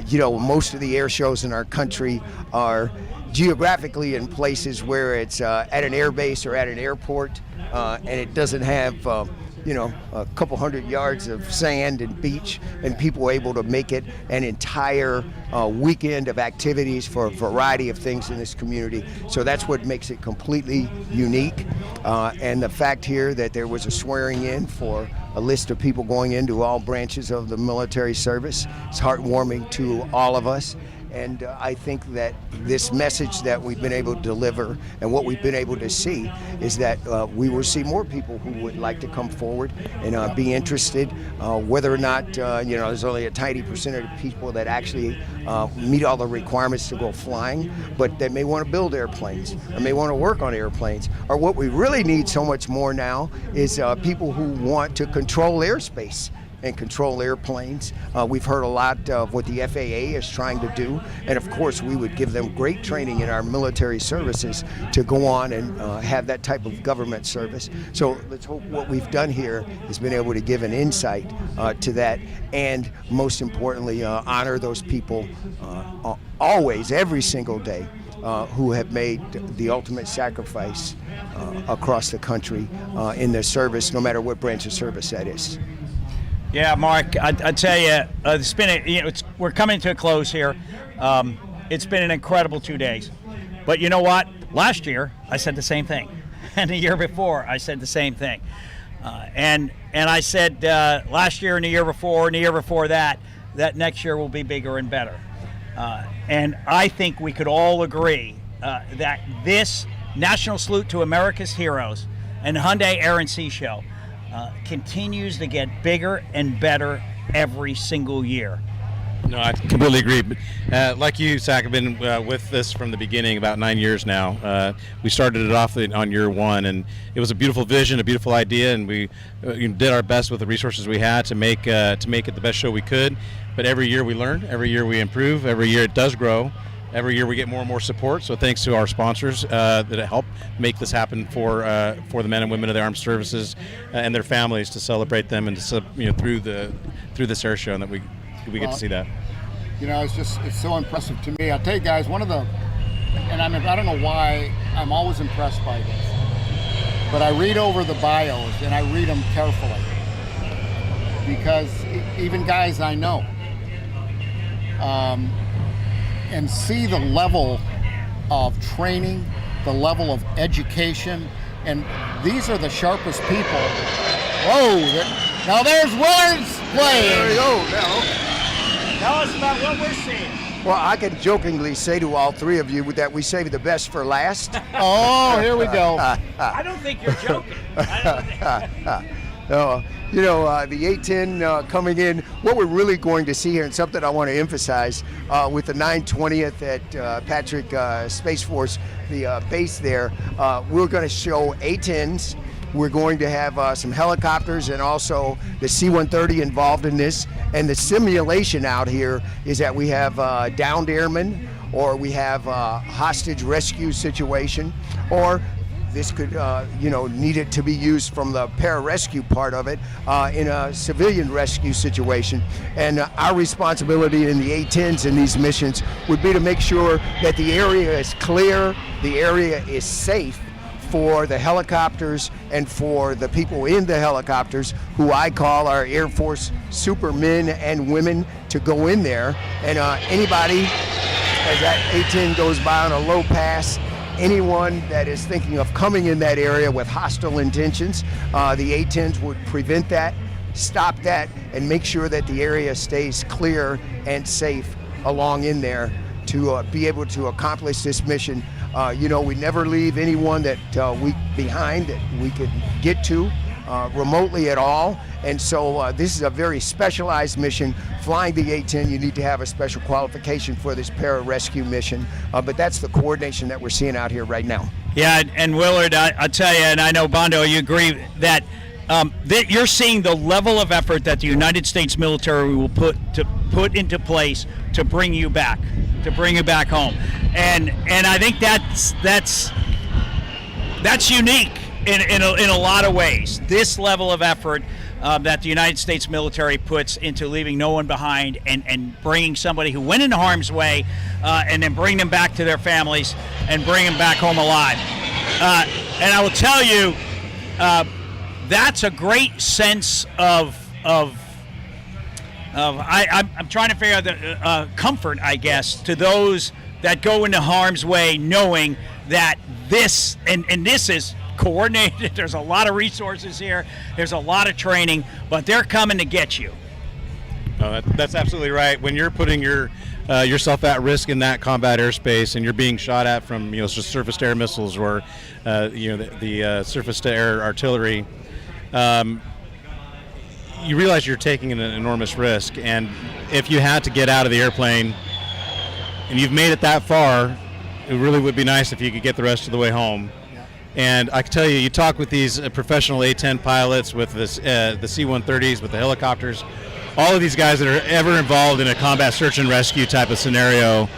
You know, most of the air shows in our country are geographically in places where it's at an air base or at an airport, and it doesn't have you know, a couple hundred yards of sand and beach, and people able to make it an entire weekend of activities for a variety of things in this community. So that's what makes it completely unique. And the fact here that there was a swearing in for a list of people going into all branches of the military service, it's heartwarming to all of us. And I think that this message that we've been able to deliver and what we've been able to see is that we will see more people who would like to come forward and be interested, whether or not, you know, there's only a tiny percentage of people that actually meet all the requirements to go flying, but that may want to build airplanes or may want to work on airplanes. Or what we really need so much more now is people who want to control airspace and control airplanes. We've heard a lot of what the FAA is trying to do, and of course we would give them great training in our military services to go on and have that type of government service. So let's hope what we've done here has been able to give an insight to that, and most importantly honor those people always, every single day, who have made the ultimate sacrifice across the country in their service, no matter what branch of service that is. Yeah, Mark, I tell you, it's been we're coming to a close here. It's been an incredible 2 days. But you know what? Last year, I said the same thing. And the year before, I said the same thing. And I said last year and the year before that next year will be bigger and better. And I think we could all agree that this National Salute to America's Heroes and Hyundai Air and Sea Show continues to get bigger and better every single year. No, I completely agree. But, like you, Zach, have been with this from the beginning, about 9 years now. We started it off on year 1, and it was a beautiful vision, a beautiful idea, and we did our best with the resources we had to make it the best show we could. But every year we learn, every year we improve, every year it does grow. Every year we get more and more support, so thanks to our sponsors that help make this happen for the men and women of the armed services and their families, to celebrate them and to, through this air show, and that we get to see that. You know, it's so impressive to me. I'll tell you guys, I don't know why I'm always impressed by this, but I read over the bios and I read them carefully, because even guys I know, and see the level of training, the level of education, and these are the sharpest people. Whoa, now there's Willard's playing. There we go, now. Tell us about what we're seeing. Well, I can jokingly say to all three of you that we save the best for last. Oh, here we go. I don't think you're joking. The A-10 coming in, what we're really going to see here, and something I want to emphasize, with the 920th at Patrick Space Force, the base there, we're going to show A-10s. We're going to have some helicopters and also the C-130 involved in this. And the simulation out here is that we have downed airmen, or we have a hostage rescue situation, or this could, need it to be used from the pararescue part of it in a civilian rescue situation. And our responsibility in the A-10s in these missions would be to make sure that the area is clear, the area is safe for the helicopters and for the people in the helicopters, who I call our Air Force supermen and women, to go in there. And anybody, as that A-10 goes by on a low pass, anyone that is thinking of coming in that area with hostile intentions, the A-10s would prevent that, stop that, and make sure that the area stays clear and safe along in there to be able to accomplish this mission. We never leave anyone that behind that we could get to remotely at all. And so this is a very specialized mission. Flying the A-10, you need to have a special qualification for this pararescue mission. But that's the coordination that we're seeing out here right now. Yeah, and Willard, I'll tell you, and I know Bondo, you agree that you're seeing the level of effort that the United States military will put into place to bring you back home, and I think that's unique in a lot of ways. This level of effort that the United States military puts into leaving no one behind and bringing somebody who went into harm's way and then bring them back to their families and bring them back home alive. And I will tell you, that's a great sense of I'm trying to figure out the comfort, I guess, to those that go into harm's way, knowing that this is coordinated. There's a lot of resources here. There's a lot of training, but they're coming to get you. No, that's absolutely right. When you're putting yourself at risk in that combat airspace, and you're being shot at from just surface-to-air missiles or the surface-to-air artillery, you realize you're taking an enormous risk. And if you had to get out of the airplane and you've made it that far, it really would be nice if you could get the rest of the way home. And I can tell you, you talk with these professional A-10 pilots, with the C-130s, with the helicopters, all of these guys that are ever involved in a combat search and rescue type of scenario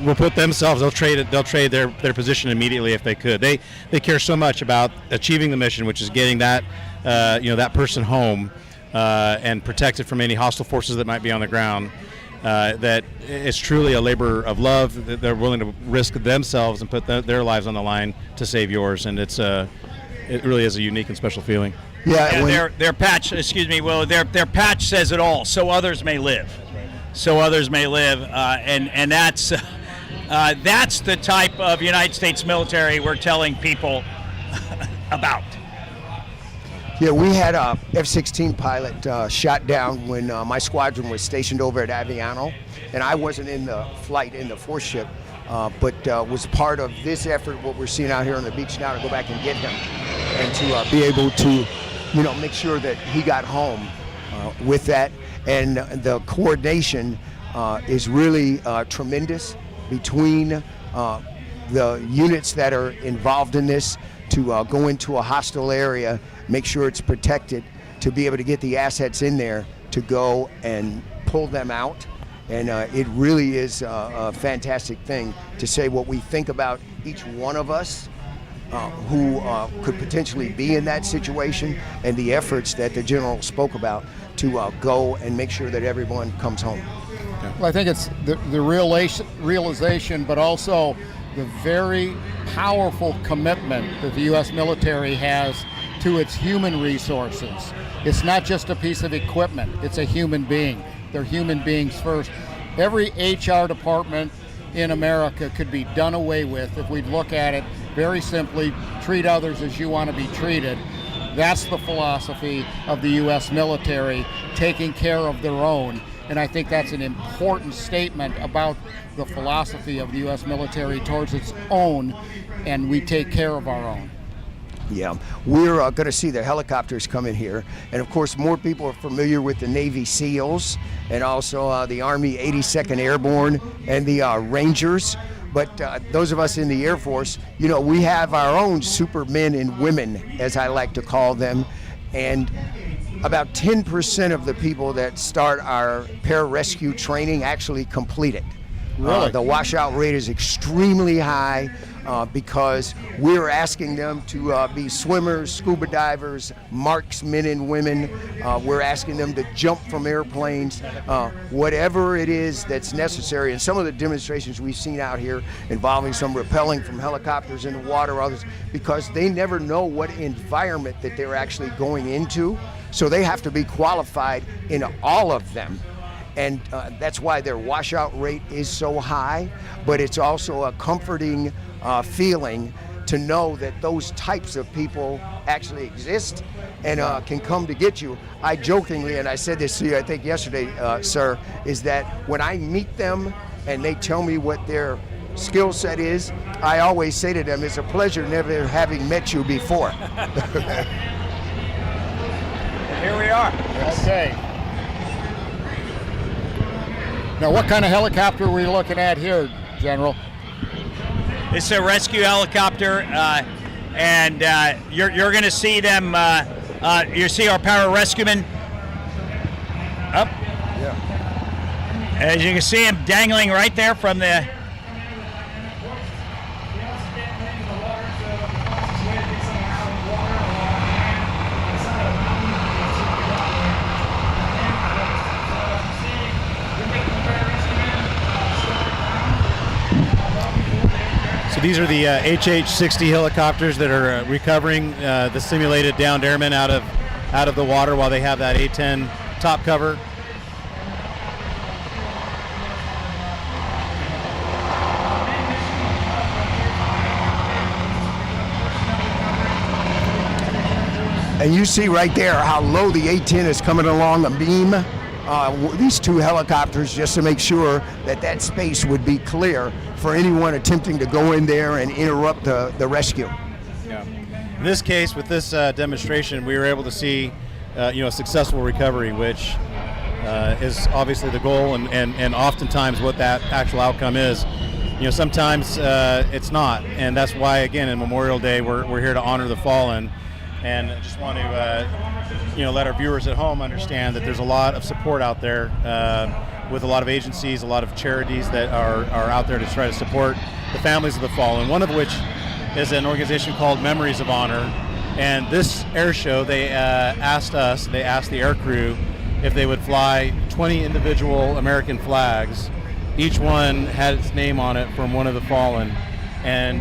will put themselves, they'll trade their position immediately if they could. They care so much about achieving the mission, which is getting that that person home and protected from any hostile forces that might be on the ground. That it's truly a labor of love. That they're willing to risk themselves and put their lives on the line to save yours, and it really is a unique and special feeling. Yeah, their patch, excuse me, Will, their patch says it all. So others may live. So others may live, and that's the type of United States military we're telling people about. Yeah, we had a F-16 pilot shot down when my squadron was stationed over at Aviano, and I wasn't in the flight in the force ship, but was part of this effort, what we're seeing out here on the beach now, to go back and get him and to be able to, make sure that he got home with that. And the coordination is really tremendous between the units that are involved in this to go into a hostile area, make sure it's protected, to be able to get the assets in there to go and pull them out. And it really is a fantastic thing to say what we think about each one of us who could potentially be in that situation, and the efforts that the general spoke about to go and make sure that everyone comes home. Well, I think it's the realization, but also the very powerful commitment that the U.S. military has to its human resources. It's not just a piece of equipment, it's a human being. They're human beings first. Every HR department in America could be done away with if we'd look at it very simply: treat others as you want to be treated. That's the philosophy of the U.S. military, taking care of their own. And I think that's an important statement about the philosophy of the U.S. military towards its own, and we take care of our own. Yeah, we're going to see the helicopters come in here. And of course, more people are familiar with the Navy SEALs and also the Army 82nd Airborne and the Rangers. But those of us in the Air Force, you know, we have our own supermen and women, as I like to call them. And about 10% of the people that start our pararescue training actually complete it. Really? The washout rate is extremely high because we're asking them to be swimmers, scuba divers, marksmen and women. We're asking them to jump from airplanes, whatever it is that's necessary. And some of the demonstrations we've seen out here involving some rappelling from helicopters into water, others, because they never know what environment that they're actually going into. So they have to be qualified in all of them. And that's why their washout rate is so high, but it's also a comforting feeling to know that those types of people actually exist and can come to get you. I jokingly, and I said this to you I think yesterday, sir, is that when I meet them and they tell me what their skill set is, I always say to them, it's a pleasure never having met you before. Here we are. Okay. Now, what kind of helicopter are we looking at here, General? It's a rescue helicopter, and you're going to see them. You see our pararescuemen up. Yeah. As you can see him dangling right there from the. These are the HH-60 helicopters that are recovering the simulated downed airmen out of the water while they have that A-10 top cover. And you see right there how low the A-10 is coming along a beam. These two helicopters, just to make sure that that space would be clear for anyone attempting to go in there and interrupt the rescue. Yeah. In this case, with this demonstration, we were able to see a successful recovery, which is obviously the goal, and oftentimes what that actual outcome is. Sometimes it's not, and that's why, again, in Memorial Day, we're here to honor the fallen. And I just want to, let our viewers at home understand that there's a lot of support out there with a lot of agencies, a lot of charities that are out there to try to support the families of the fallen, one of which is an organization called Memories of Honor. And this air show, they asked the air crew if they would fly 20 individual American flags. Each one had its name on it from one of the fallen. And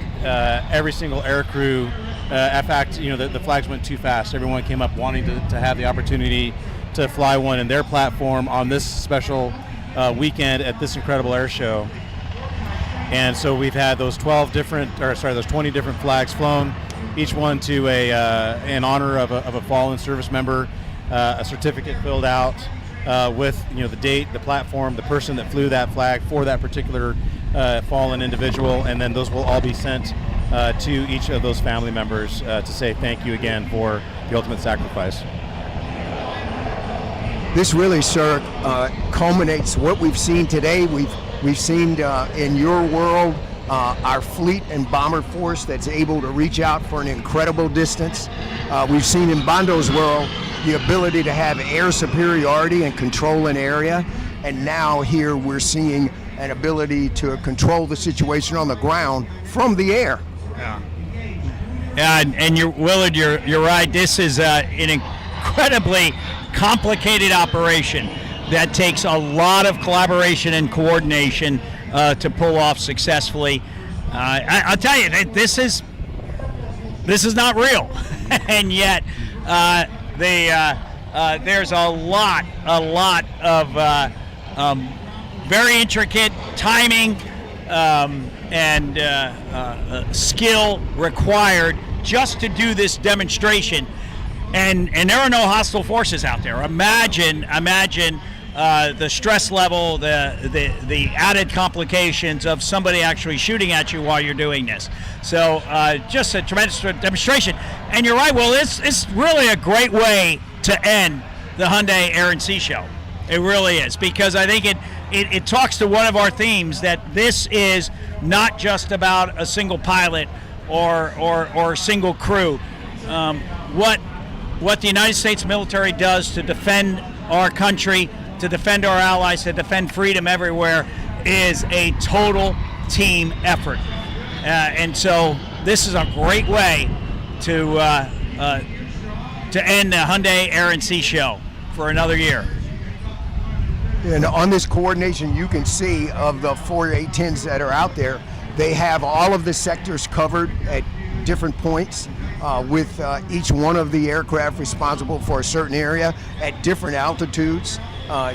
every single air crew, in fact, the flags went too fast. Everyone came up wanting to have the opportunity to fly one in their platform on this special weekend at this incredible air show. And so we've had those 20 different flags flown, each one to in honor of a fallen service member, a certificate filled out with the date, the platform, the person that flew that flag for that particular fallen individual, and then those will all be sent to each of those family members to say thank you again for the ultimate sacrifice. This really, sir, culminates what we've seen today. We've seen in your world our fleet and bomber force that's able to reach out for an incredible distance. We've seen in Bondo's world the ability to have air superiority and control an area, and now here we're seeing an ability to control the situation on the ground from the air. Yeah, and Willard, you're right. This is an incredibly complicated operation that takes a lot of collaboration and coordination to pull off successfully. I'll tell you that this is not real, and yet there's a lot of very intricate timing and skill required just to do this demonstration, and there are no hostile forces out there. Imagine the stress level, the added complications of somebody actually shooting at you while you're doing this. So just a tremendous demonstration. And you're right, Will, it's really a great way to end the Hyundai Air and Sea Show. It really is, because I think it talks to one of our themes, that this is not just about a single pilot or a single crew. What the United States military does to defend our country, to defend our allies, to defend freedom everywhere is a total team effort. And so this is a great way to end the Hyundai Air and Sea Show for another year. And on this coordination, you can see of the 4 A-10s that are out there, they have all of the sectors covered at different points, with each one of the aircraft responsible for a certain area at different altitudes.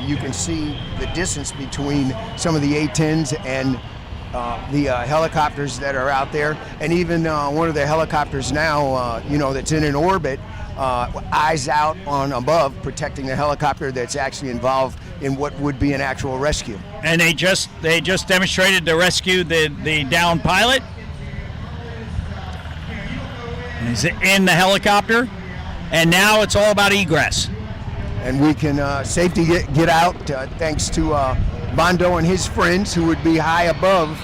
You can see the distance between some of the A-10s and the helicopters that are out there. And even one of the helicopters now, that's in an orbit, eyes out on above, protecting the helicopter that's actually involved in what would be an actual rescue. And they just demonstrated to rescue the downed pilot. He's in the helicopter, and now it's all about egress. And we can safely get out thanks to Bondo and his friends, who would be high above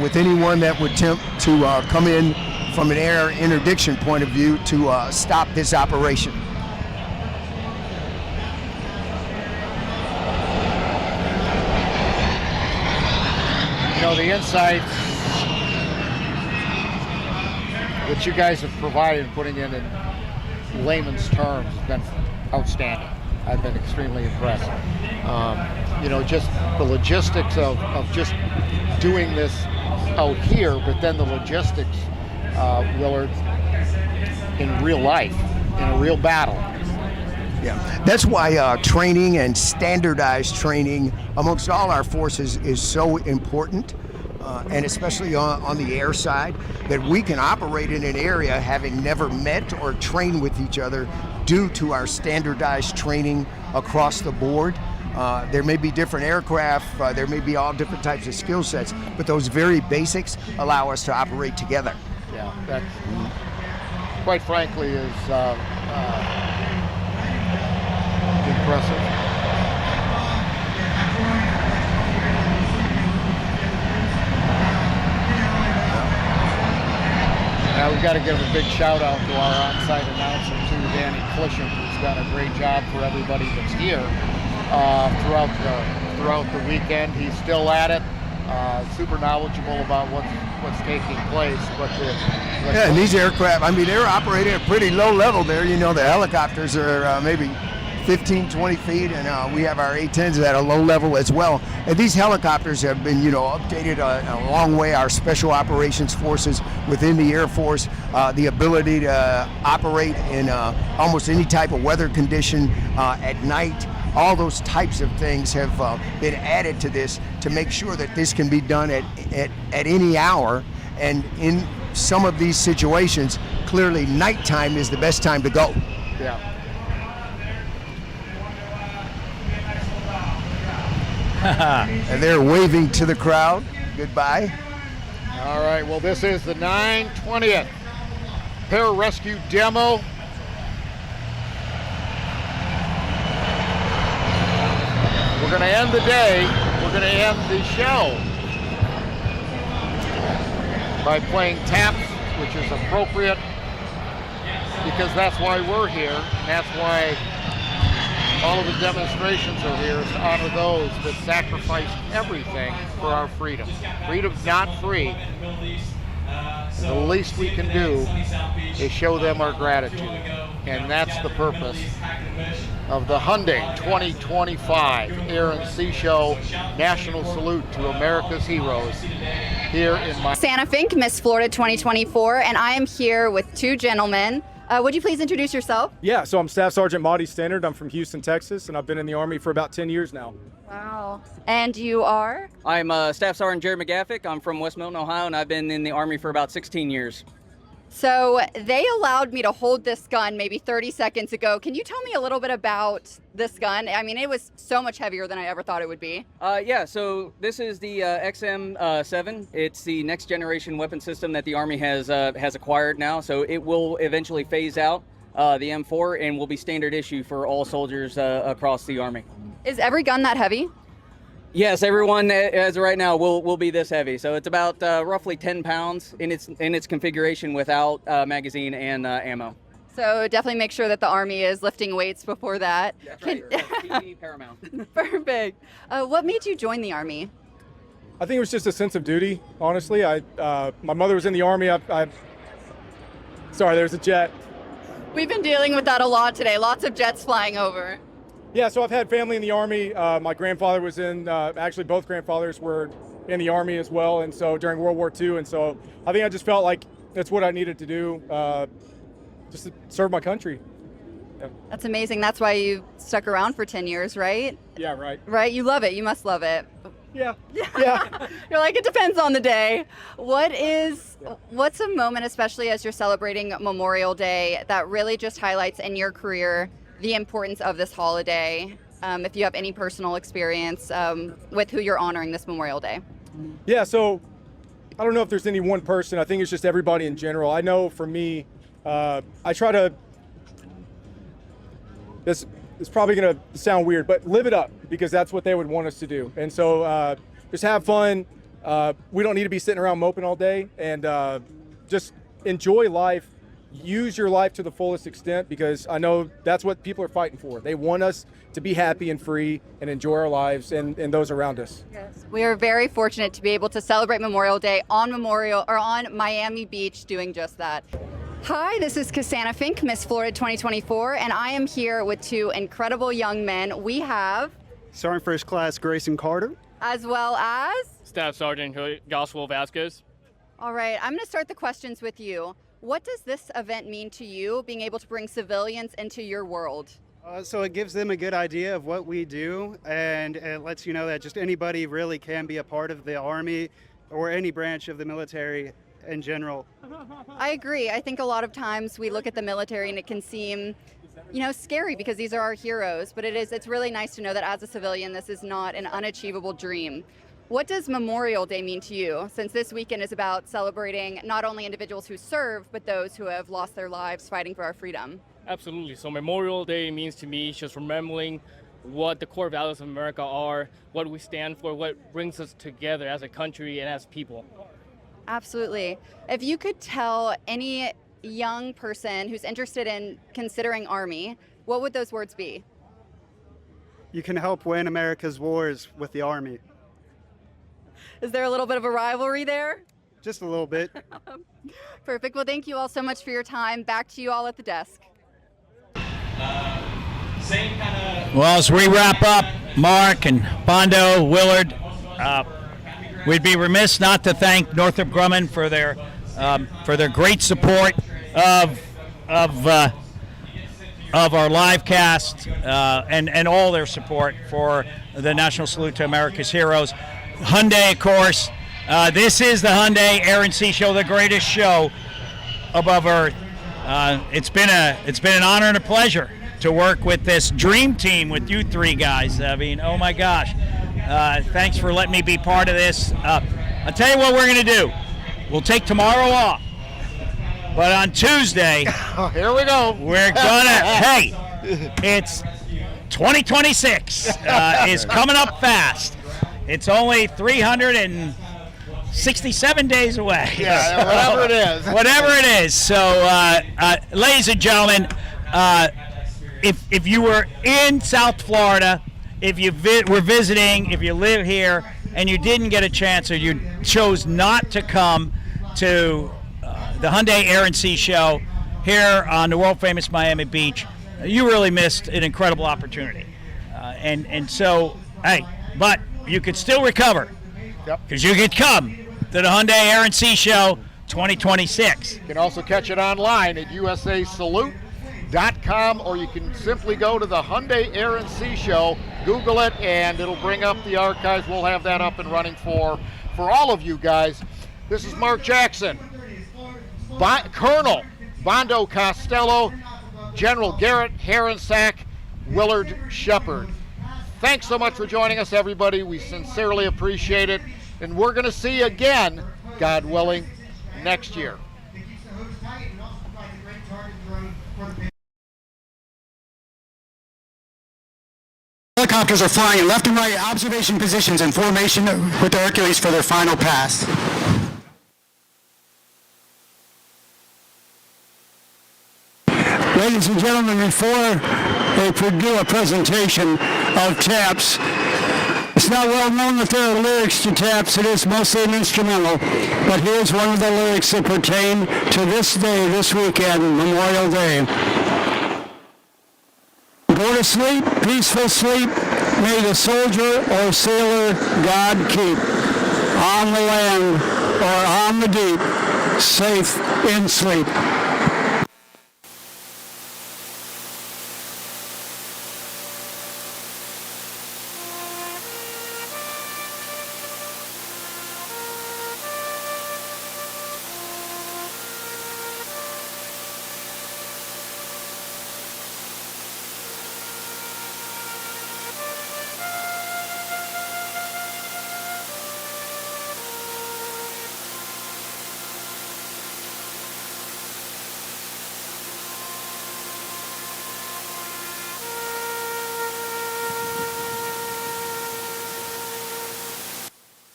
with anyone that would attempt to come in from an air interdiction point of view to stop this operation. The insights that you guys have provided and putting in layman's terms has been outstanding. I've been extremely impressed. Just the logistics of just doing this out here, but then the logistics, Willard, in real life, in a real battle. Yeah, that's why training and standardized training amongst all our forces is so important, and especially on the air side, that we can operate in an area having never met or trained with each other due to our standardized training across the board. There may be different aircraft, there may be all different types of skill sets, but those very basics allow us to operate together. Yeah, that quite frankly is impressive. Now we've got to give a big shout out to our on-site announcer too, Danny Clisham, who's done a great job for everybody that's here throughout the weekend. He's still at it, super knowledgeable about what's taking place. But and these aircraft, they're operating at a pretty low level there. The helicopters are maybe 15, 20 feet, and we have our A-10s at a low level as well. And these helicopters have been, updated a long way. Our special operations forces within the Air Force, the ability to operate in almost any type of weather condition at night. All those types of things have been added to this to make sure that this can be done at any hour. And in some of these situations, clearly nighttime is the best time to go. Yeah. And they're waving to the crowd goodbye. All right, well, this is the 920th Pararescue Demo. We're going to end the day, we're going to end the show by playing taps, which is appropriate because that's why we're here, and that's why all of the demonstrations are here, is to honor those that sacrificed everything for our freedom. Freedom's not free. The least we can do is show them our gratitude. And that's the purpose of the Hyundai 2025 Air and Sea Show National Salute to America's Heroes here in my... Santa Fink, Miss Florida 2024, and I am here with two gentlemen. Would you please introduce yourself? Yeah, so I'm Staff Sergeant Marty Stannard. I'm from Houston, Texas, and I've been in the Army for about 10 years now. Wow. And you are? I'm Staff Sergeant Jerry McGaffick. I'm from West Milton, Ohio, and I've been in the Army for about 16 years. So they allowed me to hold this gun maybe 30 seconds ago. Can you tell me a little bit about this gun? I mean, it was so much heavier than I ever thought it would be. Yeah, so this is the XM7. It's the next generation weapon system that the Army has acquired now. So it will eventually phase out the M4 and will be standard issue for all soldiers across the Army. Is every gun that heavy? Yes, everyone as of right now will be this heavy. So it's about roughly 10 pounds in its configuration without magazine and ammo. So definitely make sure that the Army is lifting weights before that. That's right. PPE paramount. Perfect. What made you join the Army? I think it was just a sense of duty, honestly. My mother was in the Army. Sorry, there's a jet. We've been dealing with that a lot today. Lots of jets flying over. Yeah, so I've had family in the Army. My grandfather was actually both grandfathers were in the Army as well, and so during World War II, and so I think I just felt like that's what I needed to do, just to serve my country. Yeah. That's amazing. That's why you stuck around for 10 years, right? Yeah, right. Right? You love it. You must love it. Yeah. You're like, it depends on the day. What's a moment, especially as you're celebrating Memorial Day, that really just highlights in your career the importance of this holiday, if you have any personal experience with who you're honoring this Memorial Day? Yeah, so I don't know if there's any one person. I think it's just everybody in general. I know for me, I try to, this is probably going to sound weird, but live it up, because that's what they would want us to do. And so just have fun. We don't need to be sitting around moping all day, and just enjoy life. Use your life to the fullest extent, because I know that's what people are fighting for. They want us to be happy and free and enjoy our lives and those around us. Yes. We are very fortunate to be able to celebrate Memorial Day on Miami Beach doing just that. Hi, this is Cassandra Fink, Miss Florida 2024, and I am here with two incredible young men. We have Sergeant First Class Grayson Carter, as well as Staff Sergeant Joshua Vasquez. All right, I'm going to start the questions with you. What does this event mean to you, being able to bring civilians into your world? So it gives them a good idea of what we do, and it lets you know that just anybody really can be a part of the Army or any branch of the military in general. I agree. I think a lot of times we look at the military and it can seem, scary because these are our heroes, but it's really nice to know that as a civilian, this is not an unachievable dream. What does Memorial Day mean to you, since this weekend is about celebrating not only individuals who serve, but those who have lost their lives fighting for our freedom? Absolutely. So Memorial Day means to me just remembering what the core values of America are, what we stand for, what brings us together as a country and as people. Absolutely. If you could tell any young person who's interested in considering Army, what would those words be? You can help win America's wars with the Army. Is there a little bit of a rivalry there? Just a little bit. Perfect. Well, thank you all so much for your time. Back to you all at the desk. Well, as we wrap up, Mark and Bondo, Willard, we'd be remiss not to thank Northrop Grumman for their great support of our live cast and all their support for the National Salute to America's Heroes. Hyundai, of course. This is the Hyundai Air and Sea Show, the greatest show above Earth. It's been an honor and a pleasure to work with this dream team with you three guys. I mean, oh my gosh. Thanks for letting me be part of this. I'll tell you what we're going to do. We'll take tomorrow off. But on Tuesday, here we go. We're hey, it's 2026 is coming up fast. It's only 367 days away. Yeah, whatever it is. Whatever it is. So, ladies and gentlemen, if you were in South Florida, if you were visiting, if you live here, and you didn't get a chance or you chose not to come to the Hyundai Air and Sea Show here on the world-famous Miami Beach, you really missed an incredible opportunity. And so, hey, but you could still recover because you could come to the Hyundai Air and Sea Show 2026. You can also catch it online at usasalute.com, or you can simply go to the Hyundai Air and Sea Show, Google it, and it'll bring up the archives. We'll have that up and running for all of you guys. This is Mark Jackson. Colonel Bondo Costello, General Garrett Herensack, Willard Shepard. Thanks so much for joining us, everybody. We sincerely appreciate it. And we're going to see you again, God willing, next year. Helicopters are flying in left and right observation positions in formation with the Hercules for their final pass. Ladies and gentlemen, before they do a presentation of taps, it's not well known that there are lyrics to taps. It is mostly an instrumental. But here's one of the lyrics that pertain to this day, this weekend, Memorial Day. Go to sleep, peaceful sleep, may the soldier or sailor God keep, on the land or on the deep, safe in sleep.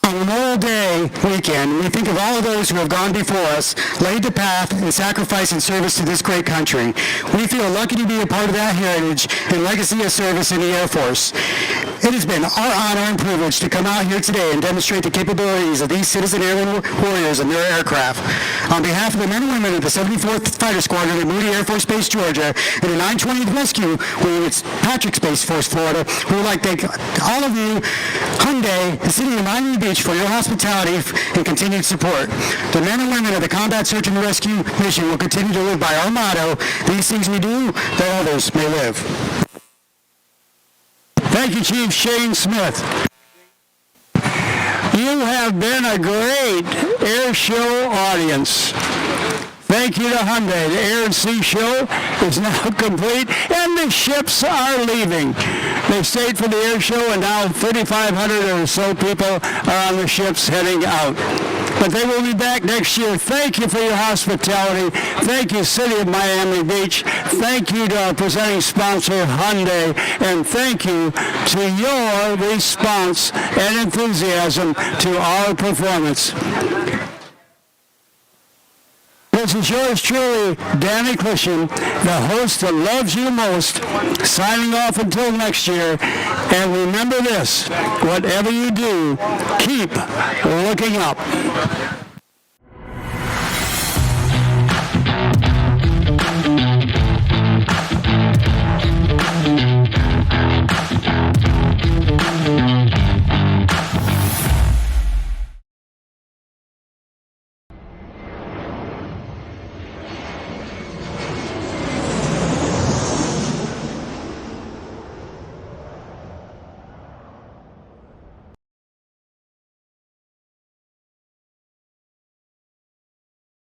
On Memorial Day weekend, we think of all of those who have gone before us, laid the path, and sacrificed in service to this great country. We feel lucky to be a part of that heritage and legacy of service in the Air Force. It has been our honor and privilege to come out here today and demonstrate the capabilities of these citizen airline warriors and their aircraft. On behalf of the men and women of the 74th Fighter Squadron at Moody Air Force Base, Georgia, and the 920th Rescue Wing at Patrick Space Force, Florida, we would like to thank all of you, Hyundai, the city of Miami Beach, for your hospitality and continued support. The men and women of the Combat Search and Rescue mission will continue to live by our motto, these things we do, that others may live. Thank you, Chief Shane Smith. You have been a great air show audience. Thank you to Hyundai. The Air and Sea Show is now complete, and the ships are leaving. They stayed for the air show, and now 3,500 or so people are on the ships heading out. But they will be back next year. Thank you for your hospitality. Thank you, City of Miami Beach. Thank you to our presenting sponsor, Hyundai. And thank you to your response and enthusiasm to our performance. This is yours truly, Danny Clishan, the host that loves you most, signing off until next year. And remember this, whatever you do, keep looking up.